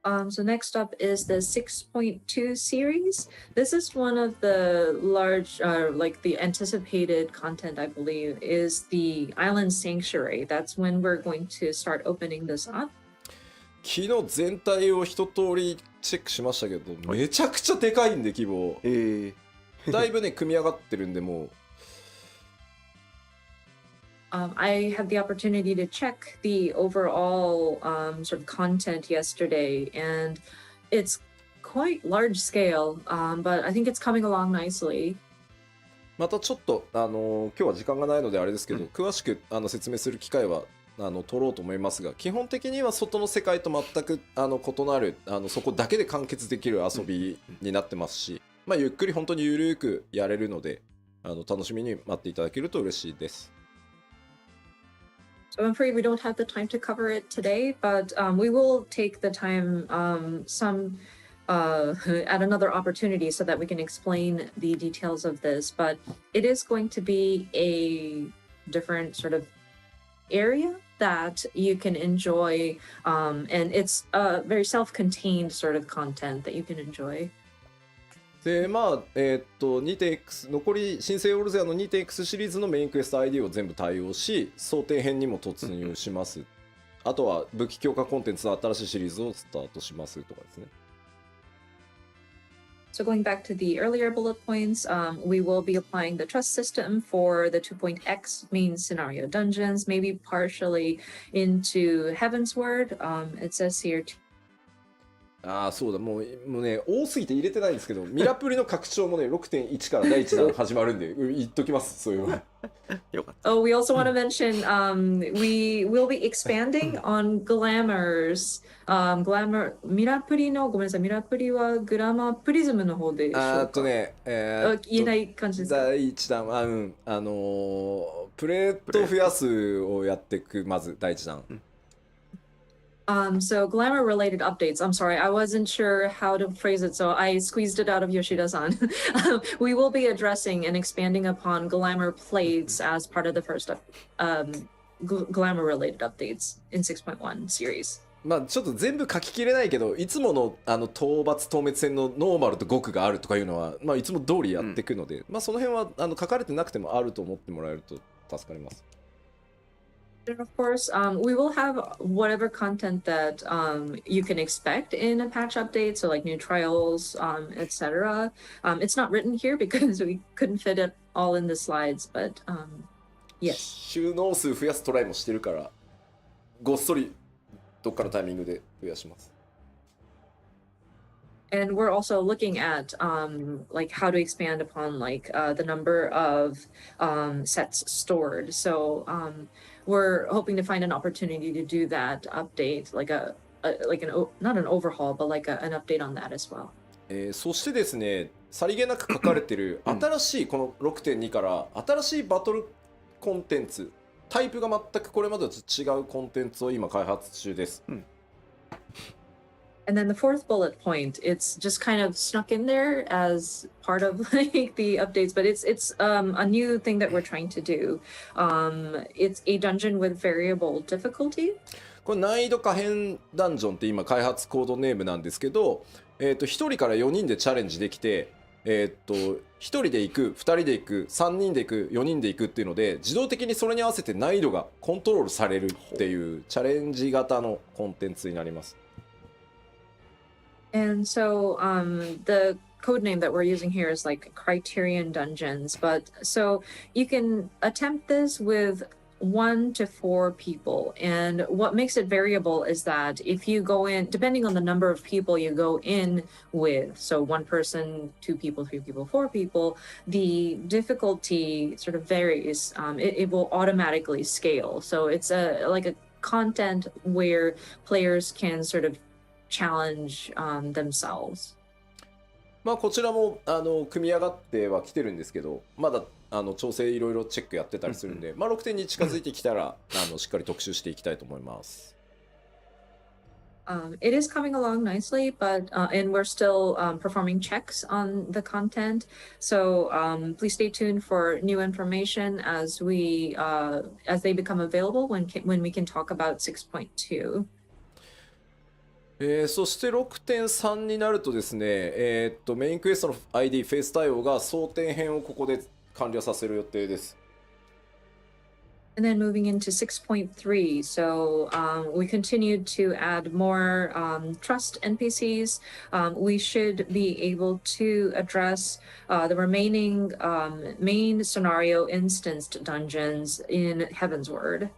So next up is the 6.2 series. This is one of the large, like the anticipated content, I believe, is the Island Sanctuary. That's when we're going to start opening this up. 昨日全体を一通りチェックしましたけど、めちゃくちゃでかいんで規模。だいぶね、組み上がってるんで、もう。I had the opportunity to check the overall sort of content yesterday, and it's quite large scale, but I think it's coming along nicely. またちょっと今日は時間がないのであれですけど、詳しく説明する機会は取ろうと思いますが、基本的には外の世界と全く異なるそこだけで完結できる遊びになってますし、ゆっくり本当にゆるくやれるので楽しみに待っていただけると嬉しいです。So I'm afraid we don't have the time to cover it today, but we will take the time at another opportunity so that we can explain the details of this. But it is going to be a different sort of area that you can enjoy, and it's a very self-contained sort of content that you can enjoy. で2.x 残り新生オルゼアの 2.x シリーズのメインクエスト ID を全部対応し、想定編にも突入します。あとは武器強化コンテンツの新しいシリーズをスタートしますとかですね。So going back to the earlier bullet points, we will be applying the trust system for the 2.x main scenario dungeons, maybe partially into Heavensward. It says here. そうだ、もうね、多すぎて入れてないんですけど、ミラプリの拡張もね、6.1 から第1弾始まるんで、言っときます、そういうの。よかった。Oh, we also want to mention, we will be expanding on glamours. Glamour、ミラプリの、ごめんなさい、ミラプリはグラマープリズムの方でしょうか。言えない感じですか。第1弾は、プレート増やすをやっていく、まず第1弾。So glamour related updates. I'm sorry, I wasn't sure how to phrase it, so I squeezed it out of Yoshida-san. We will be addressing and expanding upon glamour plates as part of the first glamour related updates in 6.1 series. ちょっと全部書ききれないけど、いつもの討伐透滅戦のノーマルと極があるとかいうのは、いつも通りやっていくので、その辺は書かれてなくてもあると思ってもらえると助かります。And of course, we will have whatever content that you can expect in a patch update, so like new trials, etc. It's not written here because we couldn't fit it all in the slides, but Yes. 収納数増やすトライもしてるから、ごっそりどっかのタイミングで増やします。And we're also looking at like how to expand upon like the number of sets stored. So we're hoping to find an opportunity to do that update, like not an overhaul, but like an update on that as well. そしてですね、さりげなく書かれてる新しいこの 6.2 から新しいバトルコンテンツ、タイプが全くこれまでと違うコンテンツを今開発中です。And then the fourth bullet point, it's just kind of snuck in there as part of like the updates, but it's a new thing that we're trying to do. It's a dungeon with variable difficulty. これ難易度可変ダンジョンって今開発コードネームなんですけど、1人から4人でチャレンジできて、1人で行く、2人で行く、3人で行く、4人で行くっていうので、自動的にそれに合わせて難易度がコントロールされるっていうチャレンジ型のコンテンツになります。And so the code name that we're using here is like Criterion Dungeons. But so you can attempt this with 1 to 4 people. And what makes it variable is that if you go in, depending on the number of people you go in with, so 1 person, 2 people, 3 people, 4 people, the difficulty sort of varies. It will automatically scale. So it's like a content where players can sort of challenge themselves. まあこちらも組み上がってはきてるんですけど、まだ調整いろいろチェックやってたりするんで、まあ 6.2 に近づいてきたらしっかり特集していきたいと思います。It is coming along nicely, but and we're still performing checks on the content. So please stay tuned for new information as they become available when we can talk about 6.2. そして 6.3 になるとですね、メインクエストの ID フェイス対応が争点編をここで完了させる予定です。And then moving into 6.3, so we continued to add more trust NPCs. We should be able to address the remaining main scenario instanced dungeons in Heaven's Word.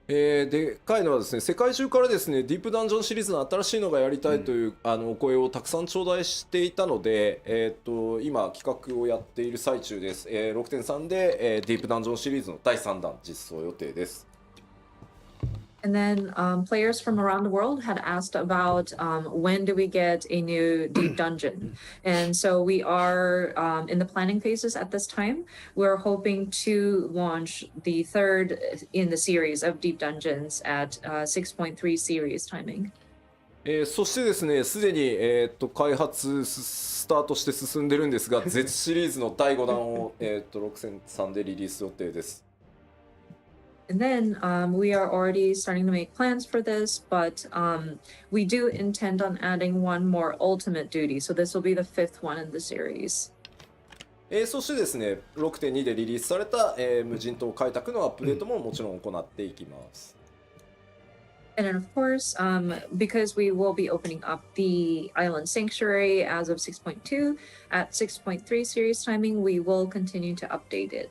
でかいのはですね、世界中からですね、ディープダンジョンシリーズの新しいのがやりたいという、お声をたくさん頂戴していたので、今企画をやっている最中です。6.3 で、ディープダンジョンシリーズの第3弾実装予定です。And then players from around the world had asked about when do we get a new deep dungeon? And so we are in the planning phases at this time. We're hoping to launch the third in the series of deep dungeons at 6.3 series timing. そしてですね、すでに、開発スタートして進んでるんですが、Z シリーズの第5弾を、6.3 でリリース予定です。And then we are already starting to make plans for this, but we do intend on adding one more ultimate duty. So this will be the 5th one in the series. そしてですね、6.2 でリリースされた、無人島開拓のアップデートももちろん行っていきます。And then, of course, because we will be opening up the Island Sanctuary as of 6.2, at 6.3 series timing, we will continue to update it.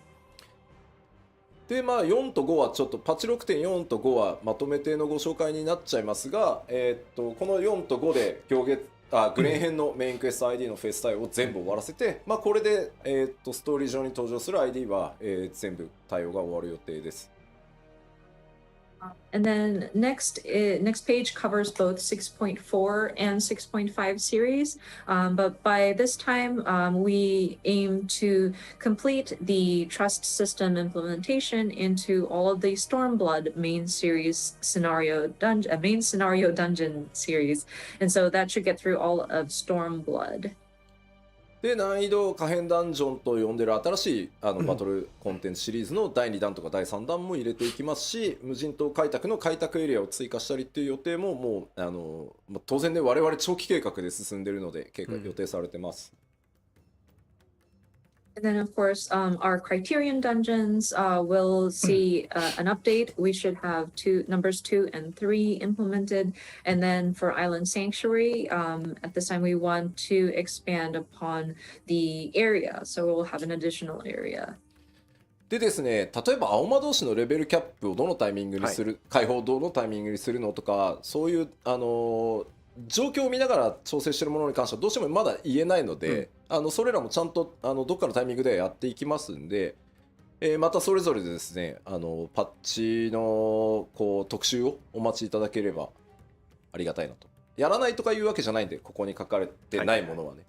でまあ、4と5はちょっとパッチ 6.4 と5はまとめてのご紹介になっちゃいますが、この4と5でグレーン編のメインクエスト ID のフェイス対応を全部終わらせて、まあ、これで、ストーリー上に登場する ID は、全部対応が終わる予定です。And then next page covers both 6.4 and 6.5 series. But by this time, we aim to complete the trust system implementation into all of the Stormblood main scenario dungeon series. And so that should get through all of Stormblood. で難易度可変ダンジョンと呼んでる新しいバトルコンテンツシリーズの第2弾とか第3弾も入れていきますし、無人島開拓の開拓エリアを追加したりっていう予定ももう当然ね、我々長期計画で進んでるので予定されてます。And then, of course, our Criterion dungeons will see an update. We should have numbers 2 and 3 implemented. And then for Island Sanctuary, at this time, we want to expand upon the area. So we'll have an additional area. でですね、例えば青魔同士のレベルキャップをどのタイミングにする、解放をどのタイミングにするのとか、そういう、状況を見ながら調整しているものに関してはどうしてもまだ言えないので、それらもちゃんとどっかのタイミングでやっていきますんで、またそれぞれでですね、パッチのこう特集をお待ちいただければありがたいなと。やらないとかいうわけじゃないんで、ここに書かれてないものはね、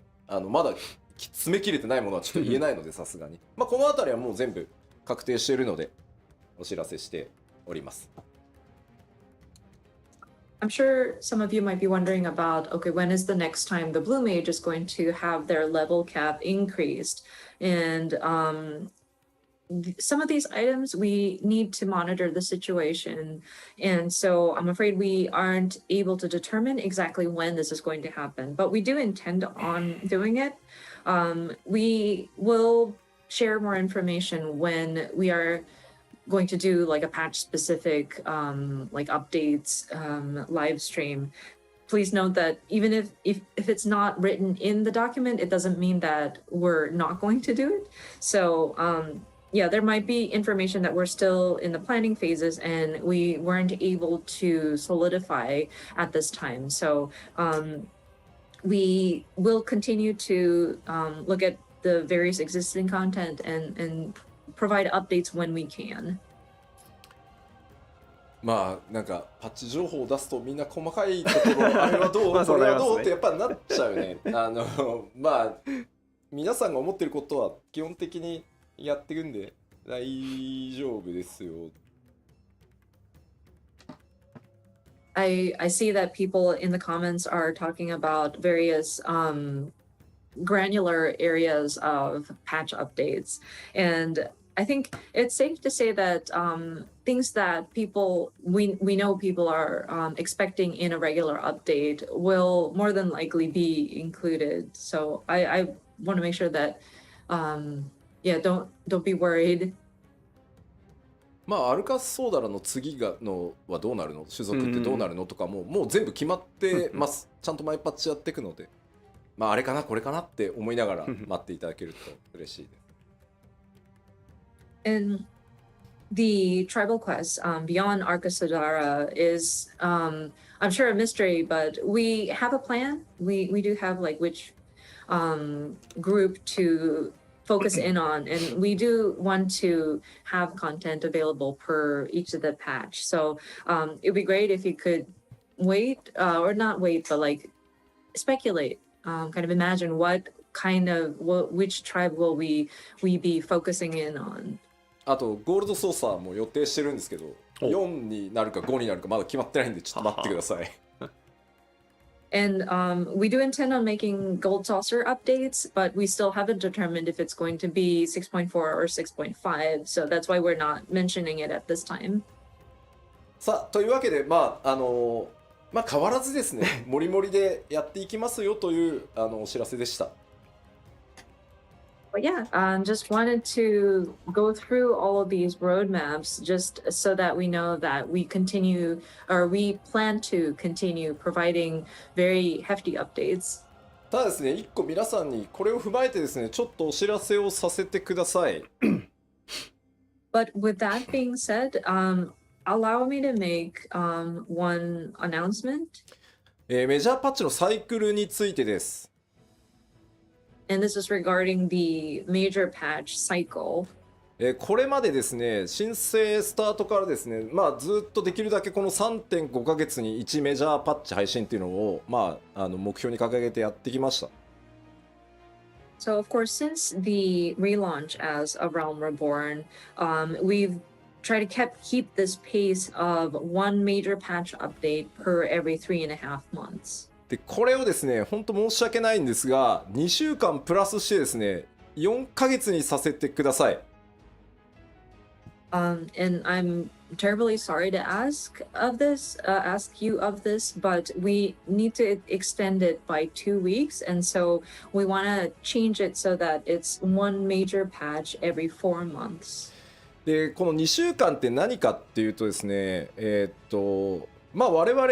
まだ詰め切れてないものはちょっと言えないので、さすがに。まあこのあたりはもう全部確定しているので、お知らせしております。I'm sure some of you might be wondering about, okay, when is the next time the Blue Mage is going to have their level cap increased? And some of these items, we need to monitor the situation. And so I'm afraid we aren't able to determine exactly when this is going to happen, but we do intend on doing it. We will share more information when we are going to do like a patch specific like updates live stream. Please note that even if it's not written in the document, it doesn't mean that we're not going to do it. So yeah, there might be information that we're still in the planning phases and we weren't able to solidify at this time. So we will continue to look at the various existing content and provide updates when we can. まあなんかパッチ情報を出すとみんな細かいところあれはどうこれはどうってやっぱなっちゃうよね。まあ皆さんが思ってることは基本的にやってるんで大丈夫ですよ。I see that people in the comments are talking about various granular areas of patch updates, and I think it's safe to say that things that we know people are expecting in a regular update will more than likely be included. So I want to make sure that yeah, don't be worried. まあアルカスソーダラの次のはどうなるの、種族ってどうなるのとかもう全部決まってます。ちゃんと毎パッチやっていくので、まああれかなこれかなって思いながら待っていただけると嬉しいです。And the tribal quest beyond Arkasodara is I'm sure a mystery, but we have a plan. We do have like which group to focus in on, and we do want to have content available per each of the patch. So it'd be great if you could wait or not wait, but like speculate, kind of imagine which tribe will we be focusing in on. あとゴールドソーサーも予定してるんですけど、4になるか5になるかまだ決まってないんでちょっと待ってください。And we do intend on making Gold Saucer updates, but we still haven't determined if it's going to be 6.4 or 6.5. So that's why we're not mentioning it at this time. さあというわけでまあ変わらずですね、もりもりでやっていきますよというお知らせでした。But yeah, just wanted to go through all of these roadmaps just so that we know that we plan to continue providing very hefty updates. ただですね、一個皆さんにこれを踏まえてですね、ちょっとお知らせをさせてください。But with that being said, allow me to make one announcement. メジャーパッチのサイクルについてです。And this is regarding the major patch cycle. これまでですね、申請スタートからですね、まあずっとできるだけこの 3.5 ヶ月に1メジャーパッチ配信っていうのを、まあ、目標に掲げてやってきました。So of course, since the relaunch as A Realm Reborn, we've tried to keep this pace of one major patch update per every 3.5 months. でこれをですね、本当申し訳ないんですが、2週間プラスしてですね、4ヶ月にさせてください。And I'm terribly sorry to ask you of this, but we need to extend it by 2 weeks, and so we want to change it so that it's one major patch every 4 months. でこの2週間って何かっていうとですね、まあ我々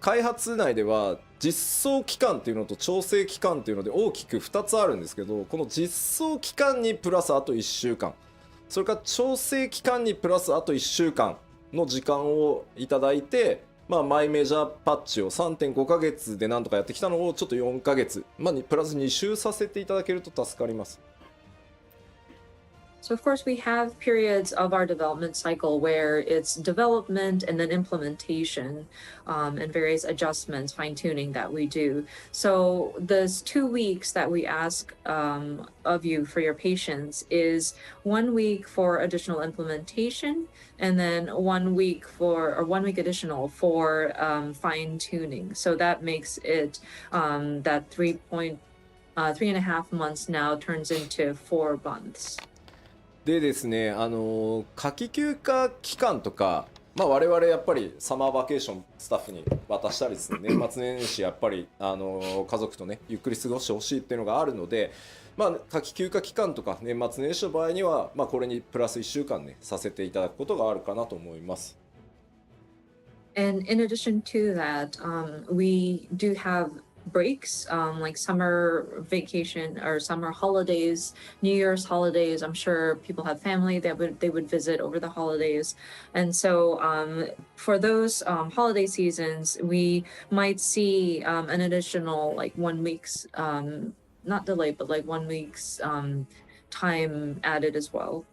開発内では実装期間っていうのと調整期間っていうので大きく2つあるんですけど、この実装期間にプラスあと1週間それから調整期間にプラスあと1週間の時間をいただいて、マイメジャーパッチを 3.5 ヶ月でなんとかやってきたのをちょっと4ヶ月、プラス2週させていただけると助かります。So of course we have periods of our development cycle where it's development and then implementation, and various adjustments, fine tuning that we do. So those 2 weeks that we ask of you for your patience is 1 week for additional implementation, and then 1 week or 1 week additional for fine tuning. So that makes it that 3.5 months now turns into 4 months. でですね、夏季休暇期間とか、我々やっぱりサマーバケーションスタッフに渡したりですね、年末年始やっぱり家族とねゆっくり過ごしてほしいっていうのがあるので、夏季休暇期間とか年末年始の場合には、これにプラス1週間ねさせていただくことがあるかなと思います。And in addition to that, we do have breaks, like summer vacation or summer holidays, New Year's holidays. I'm sure people have family that they would visit over the holidays, and so for those holiday seasons, we might see an additional like 1 week's not delay, but like 1 week's time added as well.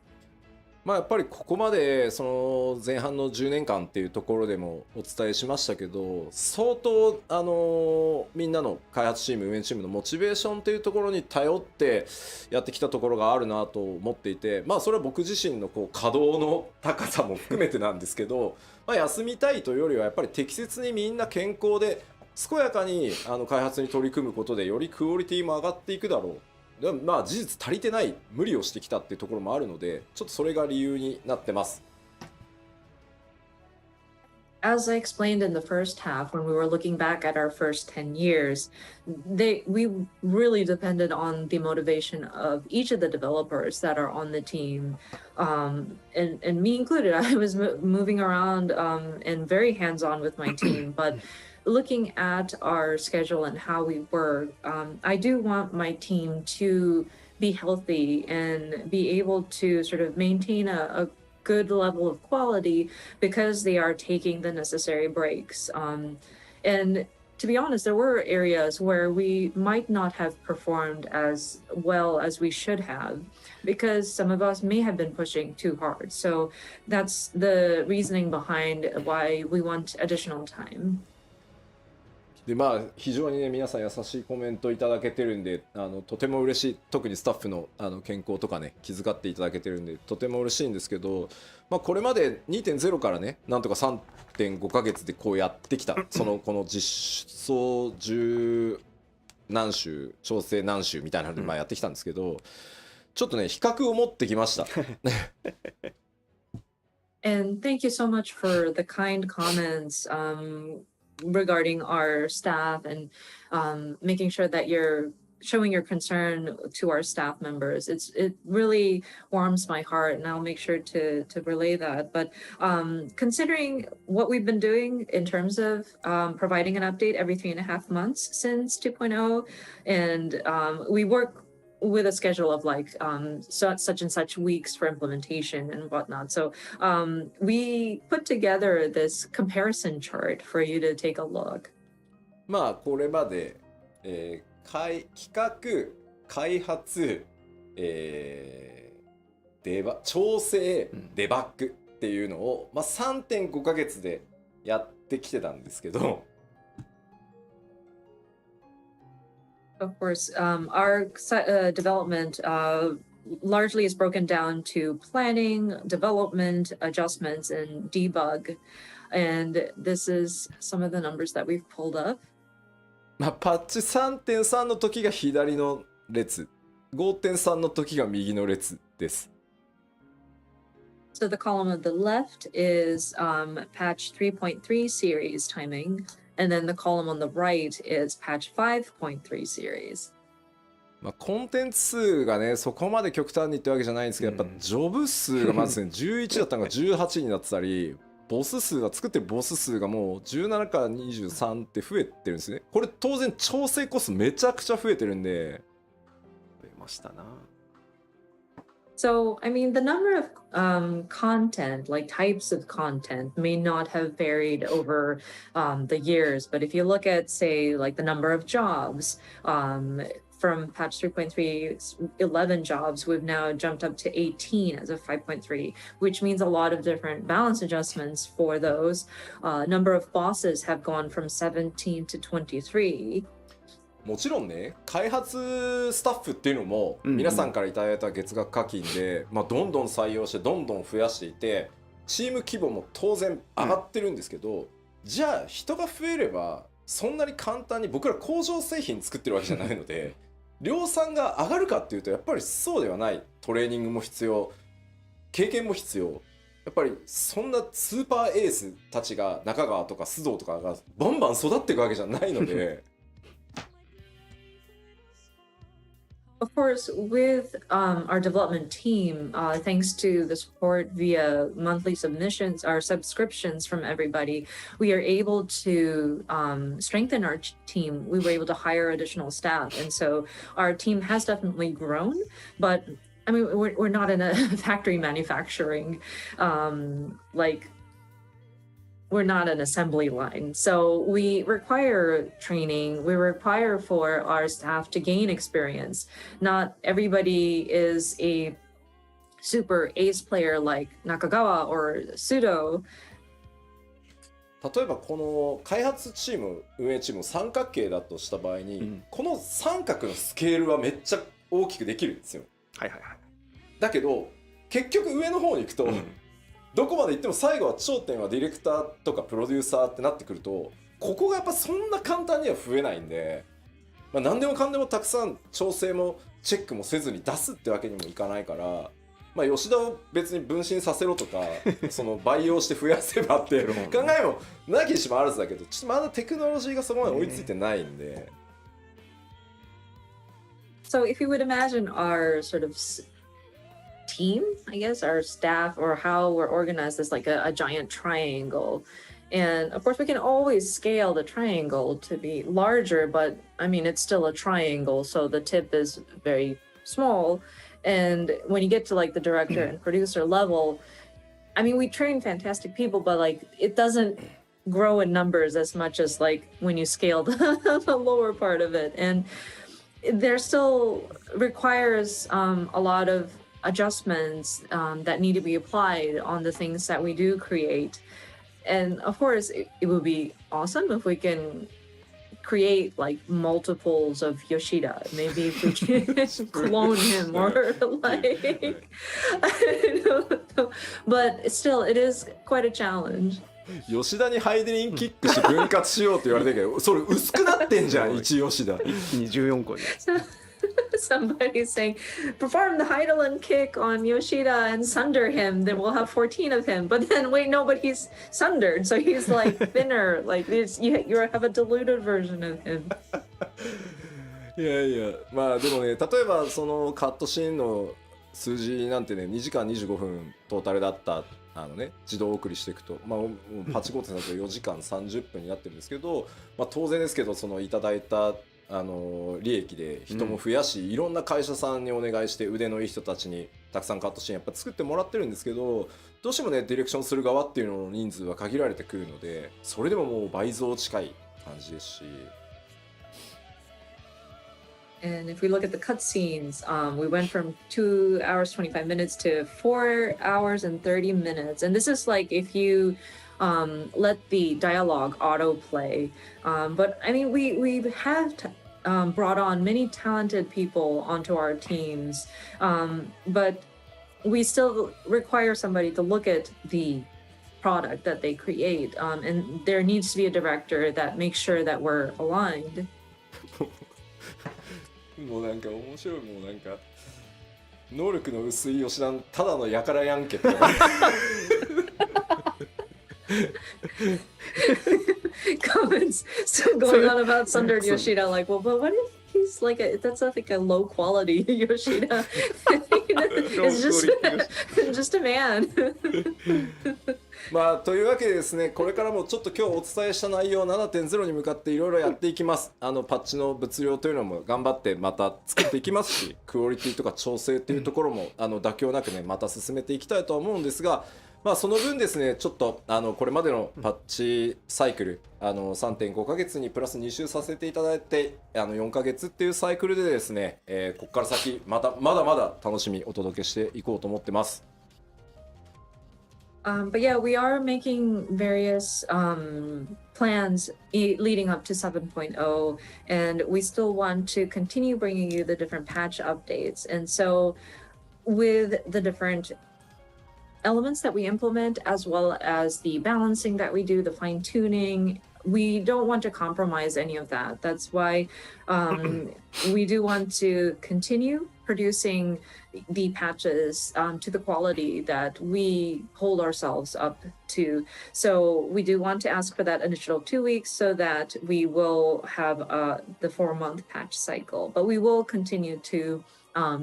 やっぱりここまでその前半の10年間っていうところでもお伝えしましたけど、相当みんなの開発チーム運営チームのモチベーションっていうところに頼ってやってきたところがあるなと思っていて、それは僕自身のこう稼働の高さも含めてなんですけど、休みたいというよりはやっぱり適切にみんな健康で健やかに開発に取り組むことでよりクオリティも上がっていくだろう。でも事実足りてない無理をしてきたっていうところもあるので、ちょっとそれが理由になってます。As I explained in the first half, when we were looking back at our first 10 years, we really depended on the motivation of each of the developers that are on the team, and me included. I was moving around and very hands-on with my team, but looking at our schedule and how we work, I do want my team to be healthy and be able to sort of maintain a good level of quality because they are taking the necessary breaks. And to be honest, there were areas where we might not have performed as well as we should have because some of us may have been pushing too hard. So that's the reasoning behind why we want additional time. で非常にね皆さん優しいコメントいただけてるんでとても嬉しい。特にスタッフの健康とかね気遣っていただけてるんでとても嬉しいんですけど、これまで 2.0 からねなんとか 3.5 ヶ月でこうやってきたこの実装10何週調整何週みたいなのでやってきたんですけど、ちょっとね比較を持ってきました。And thank you so much for the kind comments regarding our staff and making sure that you're showing your concern to our staff members. It really warms my heart, and I'll make sure to relay that. But considering what we've been doing in terms of providing an update every 3.5 months since 2.0, and we work with a schedule of like such and such weeks for implementation and whatnot. So we put together this comparison chart for you to take a look. これまで、企画、開発、調整、デバッグっていうのを、3.5 ヶ月でやってきてたんですけど、Of course, our development largely is broken down to planning, development, adjustments, and debug. And this is some of the numbers that we've pulled up. パッチ 3.3 の時が左の列、5.3 の時が右の列です。So the column on the left is patch 3.3 series timing. And then the column on the right is patch 5.3 series. コンテンツ数がねそこまで極端にってわけじゃないんですけど、やっぱジョブ数がまずね11だったのが18になってたり、ボス数が作ってるボス数がもう17から23って増えてるんですね。これ当然調整コストめちゃくちゃ増えてるんで。増えましたな。So, I mean, the number of content, like types of content, may not have varied over the years. But if you look at, say, like the number of jobs, from patch 3.3, 11 jobs, we've now jumped up to 18 as of 5.3, which means a lot of different balance adjustments for those. Number of bosses have gone from 17 to 23. もちろんね、開発スタッフっていうのも皆さんからいただいた月額課金で、まあ、どんどん採用してどんどん増やしていて、チーム規模も当然上がってるんですけど、じゃあ人が増えればそんなに簡単に僕ら工場製品作ってるわけじゃないので量産が上がるかっていうとやっぱりそうではない。トレーニングも必要、経験も必要。やっぱりそんなスーパーエースたちが中川とか須藤とかがバンバン育っていくわけじゃないのでOf course, with our development team, thanks to the support via monthly submissions or subscriptions from everybody, we are able to strengthen our team. We were able to hire additional staff. And so our team has definitely grown, but I mean, we're not in a factory manufacturing, we're not an assembly line. So we require training. We require for our staff to gain experience. Not everybody is a super ace player like Nakagawa or Sudo. 例えばこの開発チーム運営チーム三角形だとした場合に、この三角のスケールはめっちゃ大きくできるんですよ。はいはいはい。だけど結局上の方に行くと、どこまで行っても最後は頂点はディレクターとかプロデューサーってなってくると、ここがやっぱそんな簡単には増えないんで、まあ、何でもかんでもたくさん調整もチェックもせずに出すってわけにもいかないから、まあ、吉田を別に分身させろとかその培養して増やせばっていう考えもなきにしもあらずだけど、ちょっとまだテクノロジーがそこまで追いついてないんで。So if you would imagine our sort of team, I guess, our staff, or how we're organized as like a giant triangle. And of course, we can always scale the triangle to be larger, but I mean, it's still a triangle, so the tip is very small. And when you get to like the director and producer level, I mean, we train fantastic people, but like it doesn't grow in numbers as much as like when you scale the lower part of it. And there still requires a lot of adjustments that need to be applied on the things that we do create. And of course, it would be awesome if we can create like multiples of Yoshida. Maybe if we can clone him or like, I don't know. But still, it is quite a challenge. 吉田にハイデリンキックして分割しようって言われてるけど、それ薄くなってんじゃん一吉田。一気に14個に。Somebody's saying, perform the Heidelin kick on Yoshida and sunder him, then we'll have 14 of him. But then, wait, no, but he's sundered, so he's like thinner. Like you have a diluted version of him. いやいや、まあでもね、例えばそのカットシーンの数字なんてね、2時間25分トータルだった自動送りしていくと、まあ、パチコーテだと4時間30分になってるんですけど、まあ、当然ですけど、そのいただいた利益で人も増やし、いろんな会社さんにお願いして腕のいい人たちにたくさんカットシーンやっぱ作ってもらってるんですけど、どうしてもねディレクションする側っていうのの人数は限られてくるので、それでももう倍増近い感じですし。And if we look at the cutscenes, we went from 2 hours 25 minutes to 4 hours and 30 minutes. And this is like if you let the dialogue autoplay. But I mean, we have brought on many talented people onto our teams, but we still require somebody to look at the product that they create. And there needs to be a director that makes sure that we're aligned. もうなんか面白い、もうなんか能力の薄い吉田のただのやからやんけってcomments still going on about sundered Yoshida, like, well, but what if he's like that's like a low quality Yoshida? It's just a man. まあというわけでですね、これからもちょっと今日お伝えした内容 7.0 に向かっていろいろやっていきます。パッチの物量というのも頑張ってまた作っていきますし、クオリティとか調整というところも妥協なくねまた進めていきたいとは思うんですが、まあその分ですね、ちょっとこれまでのパッチサイクル3.5 ヶ月にプラス2週させていただいて4ヶ月っていうサイクルでですね、ここから先まだまだ楽しみお届けしていこうと思ってます。But yeah, we are making various plans leading up to 7.0, and we still want to continue bringing you the different patch updates. And so, with the different elements that we implement, as well as the balancing that we do, the fine tuning, we don't want to compromise any of that. That's why we do want to continue producing the patches to the quality that we hold ourselves up to. So we do want to ask for that initial 2 weeks so that we will have the 4-month patch cycle, but we will continue to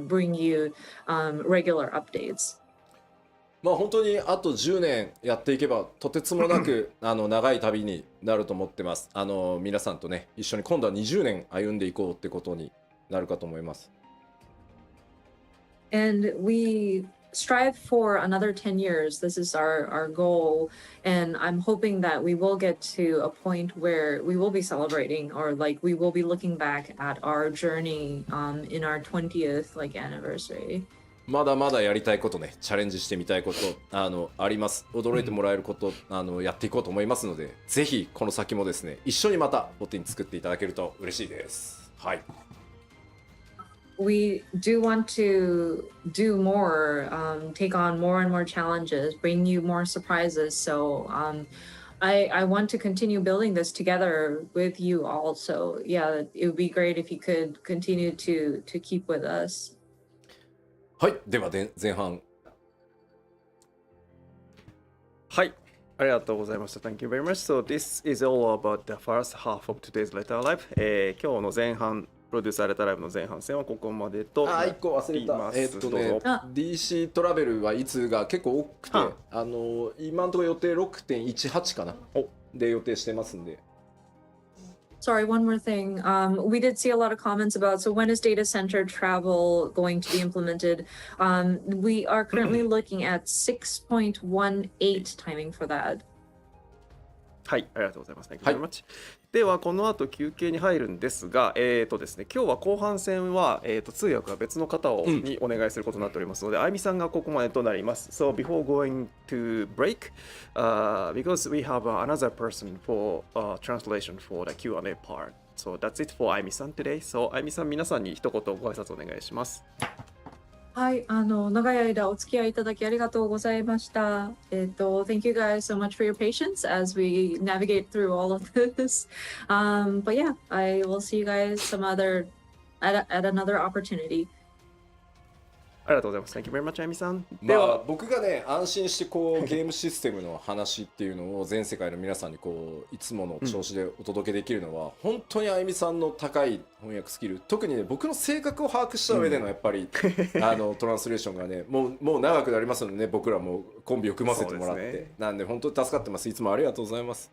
bring you regular updates. まあ本当にあと10年やっていけばとてつもなく長い旅になると思ってます。皆さんとね一緒に今度は20年歩んでいこうってことになるかと思います。And we strive for another 10 years. This is our goal. And I'm hoping that we will get to a point where we will be celebrating, or like we will be looking back at our journey in our 20th anniversary. まだまだやりたいことね、チャレンジしてみたいことあります。驚いてもらえることやっていこうと思いますので、ぜひこの先もですね一緒にまたボッティン作っていただけると嬉しいです。はい。We do want to do more, take on more and more challenges, bring you more surprises. So I want to continue building this together with you all. So yeah, it would be great if you could continue to keep with us. はい、では前半。はい、ありがとうございました。Thank you very much. So this is all about the first half of today's letter live. 今日の前半、プロデューサーレターライブの前半戦はここまでとなっています。1個忘れた。ね、DC トラベルはいつが結構多くて、今のところ予定 6.18 かなで予定してますんで。Sorry, one more thing. We did see a lot of comments about, so when is data center travel going to be implemented? We are currently looking at 6.18 timing for that. はい、ありがとうございます。Thank you very much. では、この後休憩に入るんですが、ですね、今日は後半戦は、通訳は別の方にお願いすることになっておりますので、あいみさんがここまでとなります。So before going to break, because we have another person for translation for the Q&A part. So that's it for あいみさん today. So あいみさん、皆さんに一言ご挨拶お願いします。はい、長い間お付き合いいただきありがとうございました。Thank you guys so much for your patience as we navigate through all of this. But yeah, I will see you guys at another opportunity. ありがとうございます。Thank you very much, あいみさん。では、僕がね、安心してこうゲームシステムの話っていうのを全世界の皆さんにこういつもの調子でお届けできるのは、本当にあいみさんの高い翻訳スキル、特にね、僕の性格を把握した上でのやっぱり、トランスレーションがね、もう長くなりますのでね、僕らもコンビを組ませてもらって、ね、なんで本当に助かってます。いつもありがとうございます。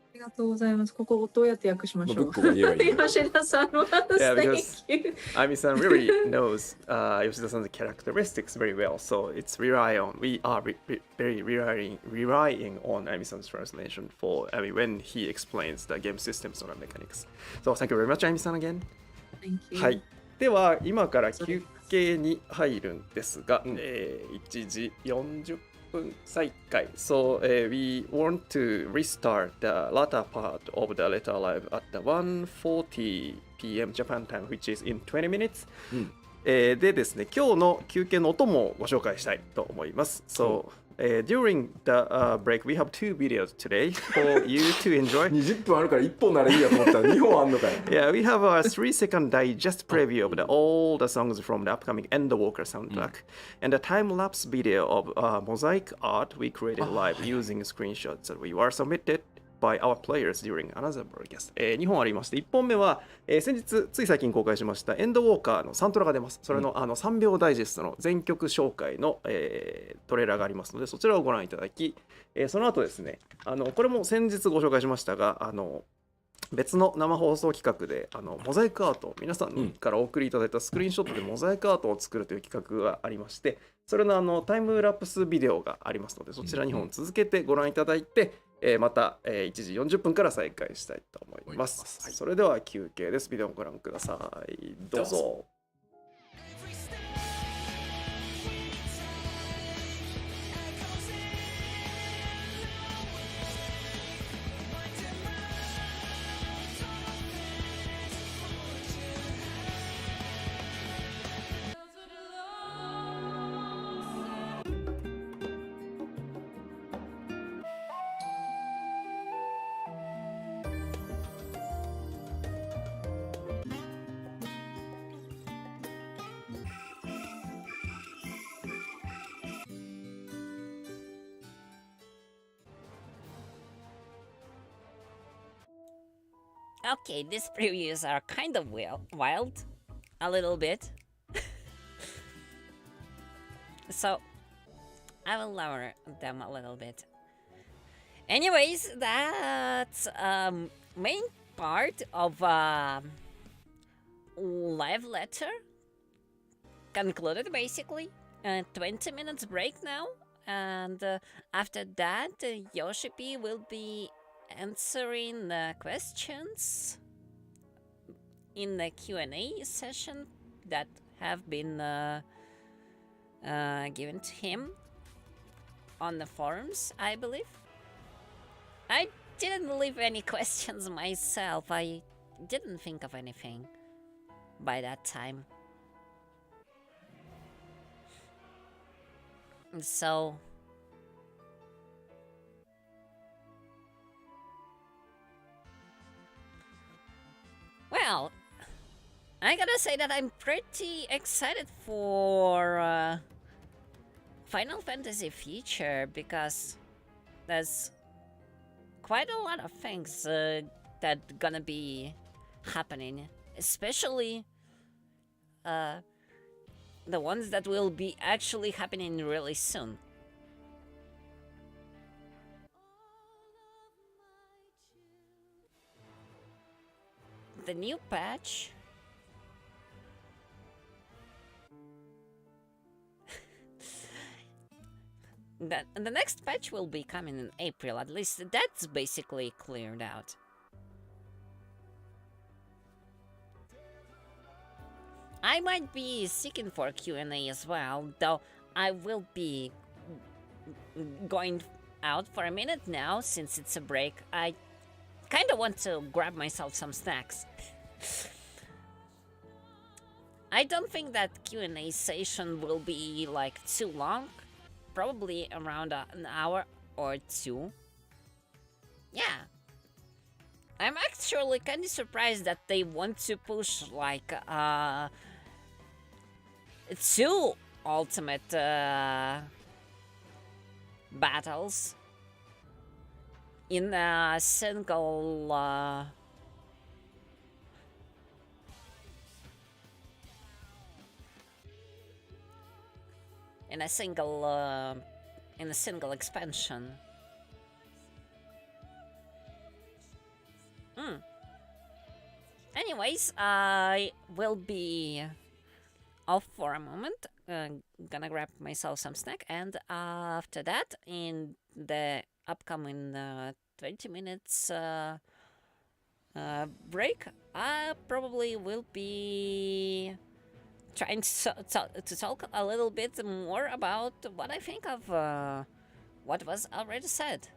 ありがとうございます。ここどうやって訳しましょう。吉田さん Ami-san really knows Yoshida-san's characteristics very well, so it's we are very relying on Ami-san's translation for when he explains the game systems or mechanics. So thank you very much, Ami-san again. Thank you. はい。では今から休憩に入るんですが、1時40分再開。So we want to restart the latter part of the letter live at the 1:40 p.m. Japan time, which is in 20 minutes. でですね、今日の休憩の音もご紹介したいと思います。So during the break, we have 2 videos today for you to enjoy. 20分あるから1本ならいいやと思ったら2本あんのかよ。Yeah, we have a 3-second digest preview of all the songs from the upcoming Endwalker soundtrack, and a time-lapse video of mosaic art we created live using screenshots that we were submitted by our players during another broadcast、2本ありまして、1本目は、先日つい最近公開しましたエンドウォーカーのサントラが出ます。それの、3秒ダイジェストの全曲紹介の、トレーラーがありますので、そちらをご覧いただき、その後ですね、これも先日ご紹介しましたが、別の生放送企画でモザイクアート、皆さんからお送りいただいたスクリーンショットでモザイクアートを作るという企画がありまして、それのタイムラプスビデオがありますので、そちら2本続けてご覧いただいて、また、1時40分から再開したいと思います。はい、それでは休憩です。ビデオをご覧ください。どうぞ。Okay, these previews are kind of wild, a little bit. So, I will lower them a little bit. Anyways, that's main part of Live Letter concluded basically. 20 minutes break now, and after that, Yoshi P will be answering the questions in the Q&A session that have been given to him on the forums, I believe. I didn't leave any questions myself. I didn't think of anything by that time. So well, I gotta say that I'm pretty excited for Final Fantasy Future, because there's quite a lot of things that gonna be happening, especially the ones that will be actually happening really soon. The new patch the next patch will be coming in April, at least that's basically cleared out. I might be seeking for Q&A as well, though I will be going out for a minute now since it's a break. I kind of want to grab myself some snacks. I don't think that Q&A session will be like too long, probably around an hour or two. Yeah, I'm actually kind of surprised that they want to push like 2 ultimate battles in a single in a single expansion. Anyways, I will be off for a moment. Gonna grab myself some snack, and after that, in the upcoming 20 minutes break, I probably will be trying to talk a little bit more about what I think of what was already said.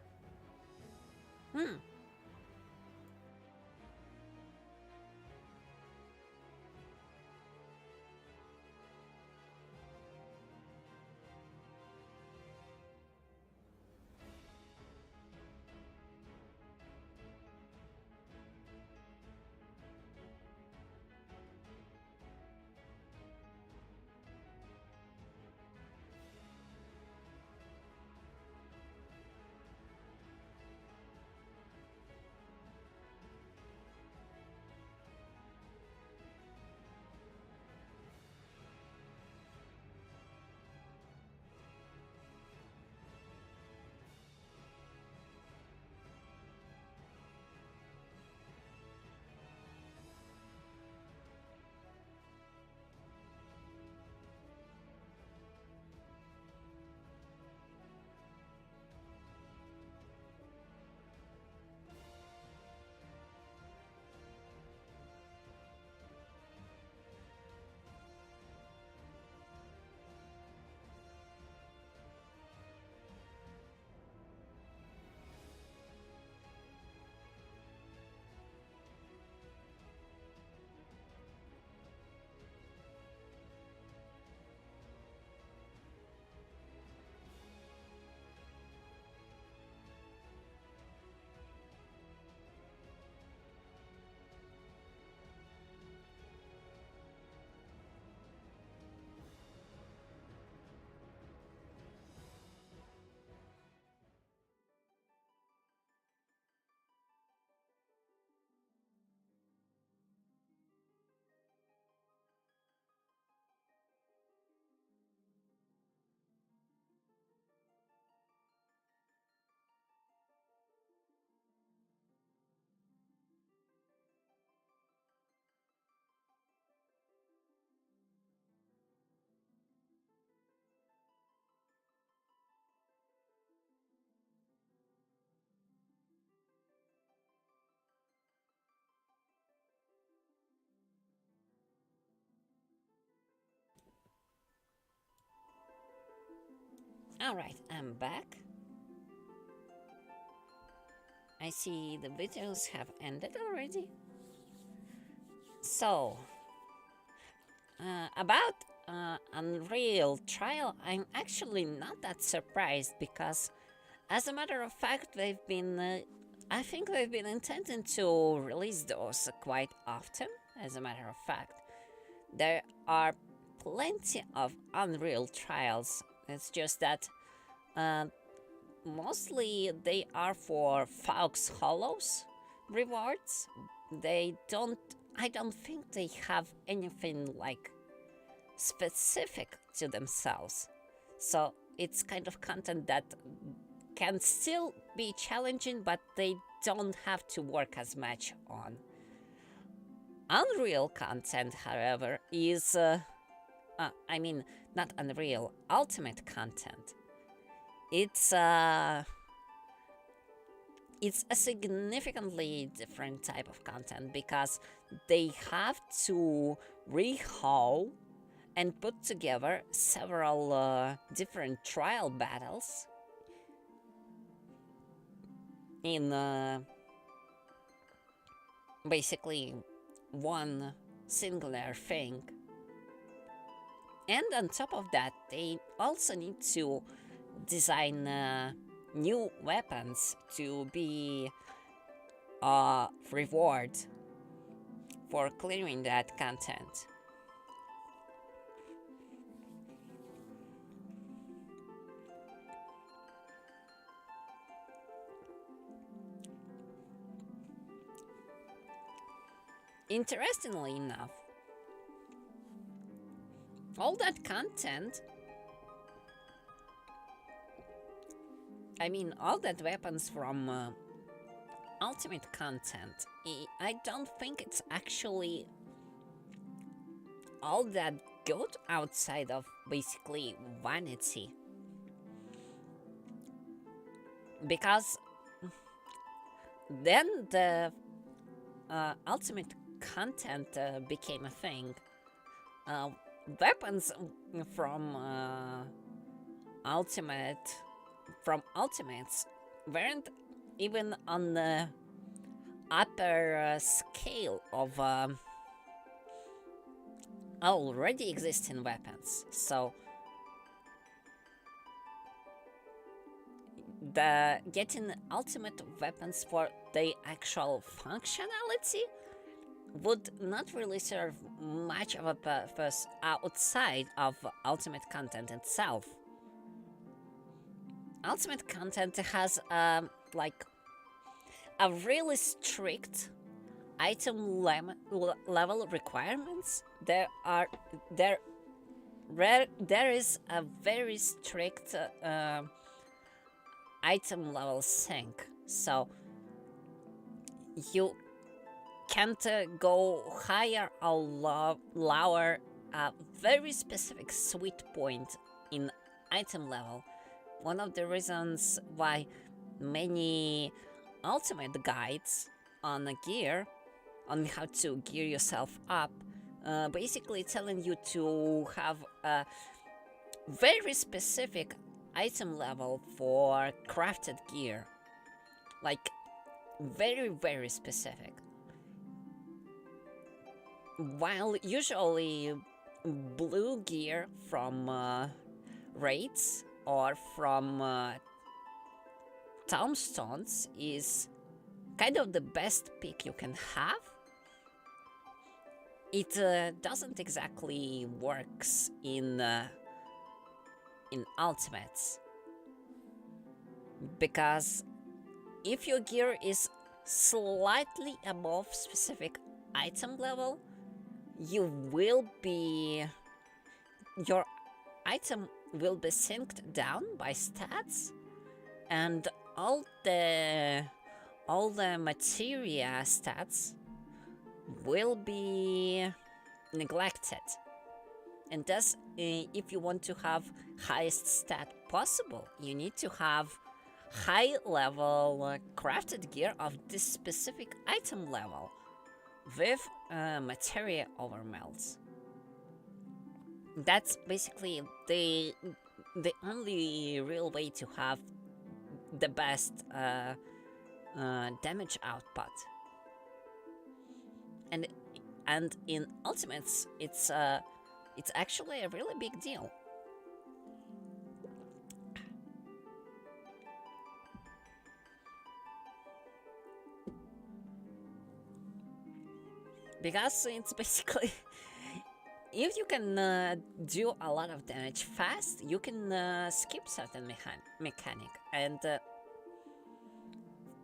Alright, I'm back. I see the videos have ended already. So, about Unreal Trial, I'm actually not that surprised because, as a matter of fact, I think they've been intending to release those quite often. As a matter of fact, there are plenty of Unreal Trials. It's just that mostly they are for Fox Hollows rewards. I don't think they have anything like specific to themselves. So it's kind of content that can still be challenging, but they don't have to work as much on. Unreal content, however, is not Unreal, Ultimate content. It's a significantly different type of content because they have to rehaul and put together several different trial battles in basically one singular thing. And on top of that, they also need to design new weapons to be a reward for clearing that content. Interestingly enough, all that content, all that weapons from Ultimate content, I don't think it's actually all that good outside of basically vanity. Because then the Ultimate content became a thing. Weapons from Ultimates weren't even on the upper scale of already existing weapons. So the getting ultimate weapons for the actual functionality would not really serve much of a purpose outside of ultimate content itself. Ultimate content has like a really strict item level requirements. There is a very strict item level sync, so you can't go higher or lower a very specific sweet point in item level. One of the reasons why many ultimate guides on gear, on how to gear yourself up, basically telling you to have a very specific item level for crafted gear. Like, very, very specific. While usually blue gear from raids or from tombstones is kind of the best pick you can have, it doesn't exactly works in ultimates, because if your gear is slightly above specific item level, your item will be synced down by stats, and all the materia stats will be neglected. And thus, if you want to have highest stat possible, you need to have high level crafted gear of this specific item level with materia overmelts. That's basically the the only real way to have the best damage output. And in ultimates, it's actually a really big deal. Because it's basically if you can do a lot of damage fast, you can skip certain mechanic. And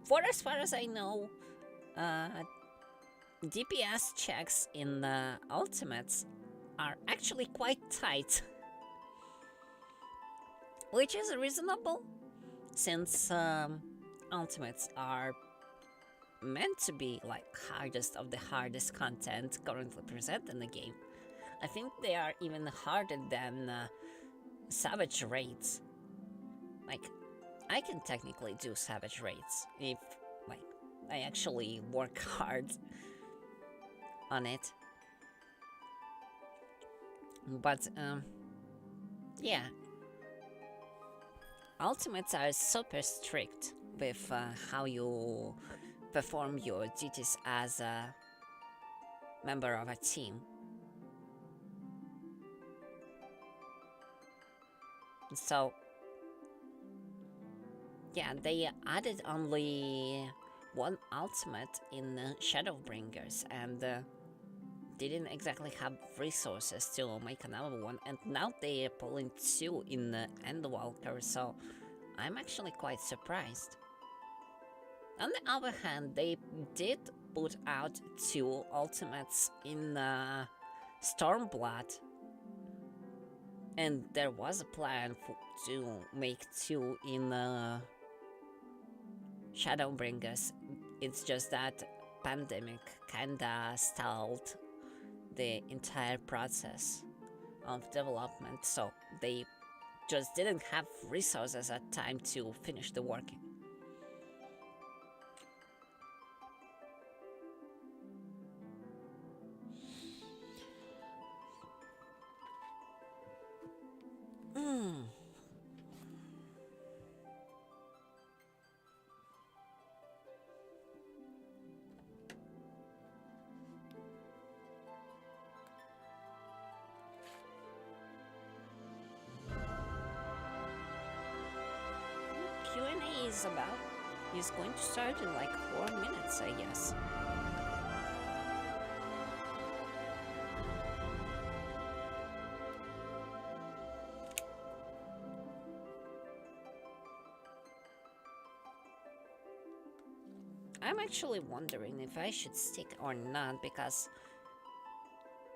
for as far as I know, DPS checks in ultimates are actually quite tight, which is reasonable since ultimates are meant to be like hardest of the hardest content currently present in the game. I think they are even harder than savage raids. Like, I can technically do savage raids if, like, I actually work hard on it. But, yeah. Ultimates are super strict with how you perform your duties as a member of a team. So, yeah, they added only one ultimate in Shadowbringers and didn't exactly have resources to make another one, and now they are pulling two in Endwalker, so I'm actually quite surprised. On the other hand, they did put out two ultimates in Stormblood, and there was a plan to make two in Shadowbringers. It's just that pandemic kinda stalled the entire process of development, so they just didn't have resources at time to finish the work. Q&A is going to start in like 4 minutes, I guess. I'm actually wondering if I should stick or not, because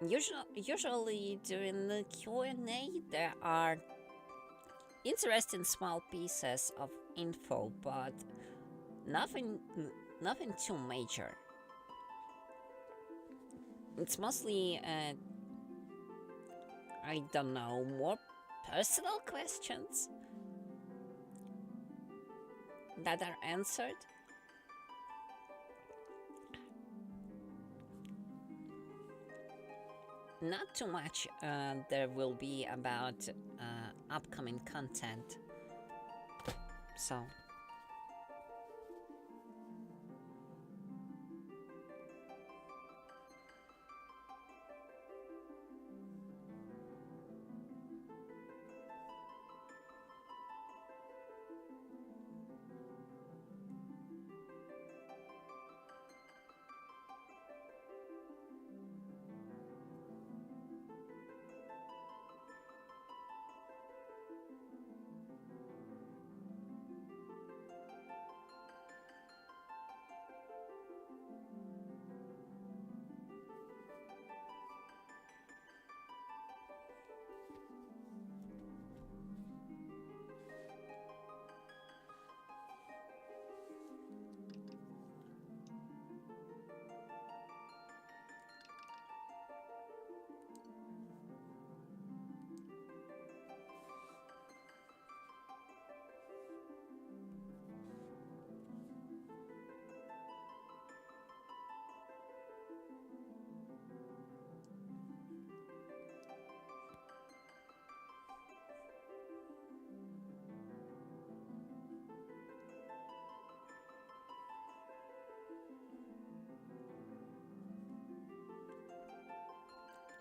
usually during the Q&A there are interesting small pieces of info, but nothing too major. It's mostly I don't know, more personal questions that are answered. Not too much there will be about upcoming content. So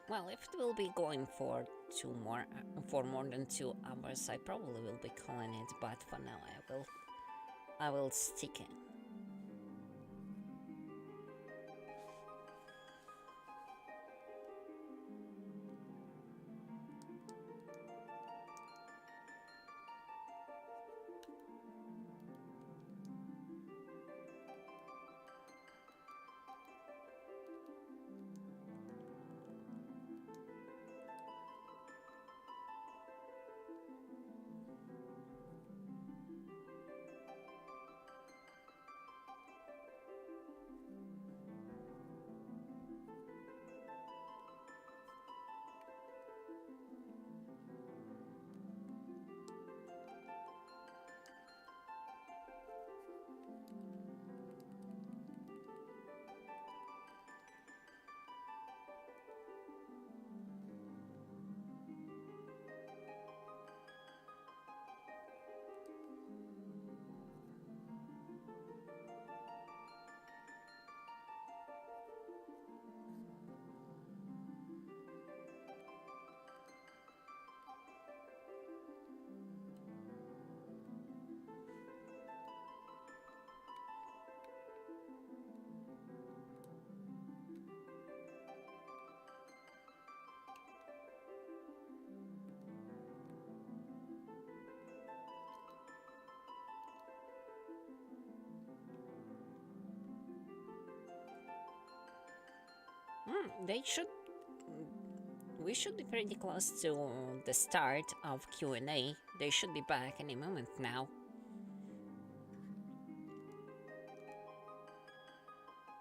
Well, if it will be going for more than 2 hours, I probably will be calling it. But for now, I will stick it. They should. We should be pretty close to the start of Q&A. They should be back any moment now.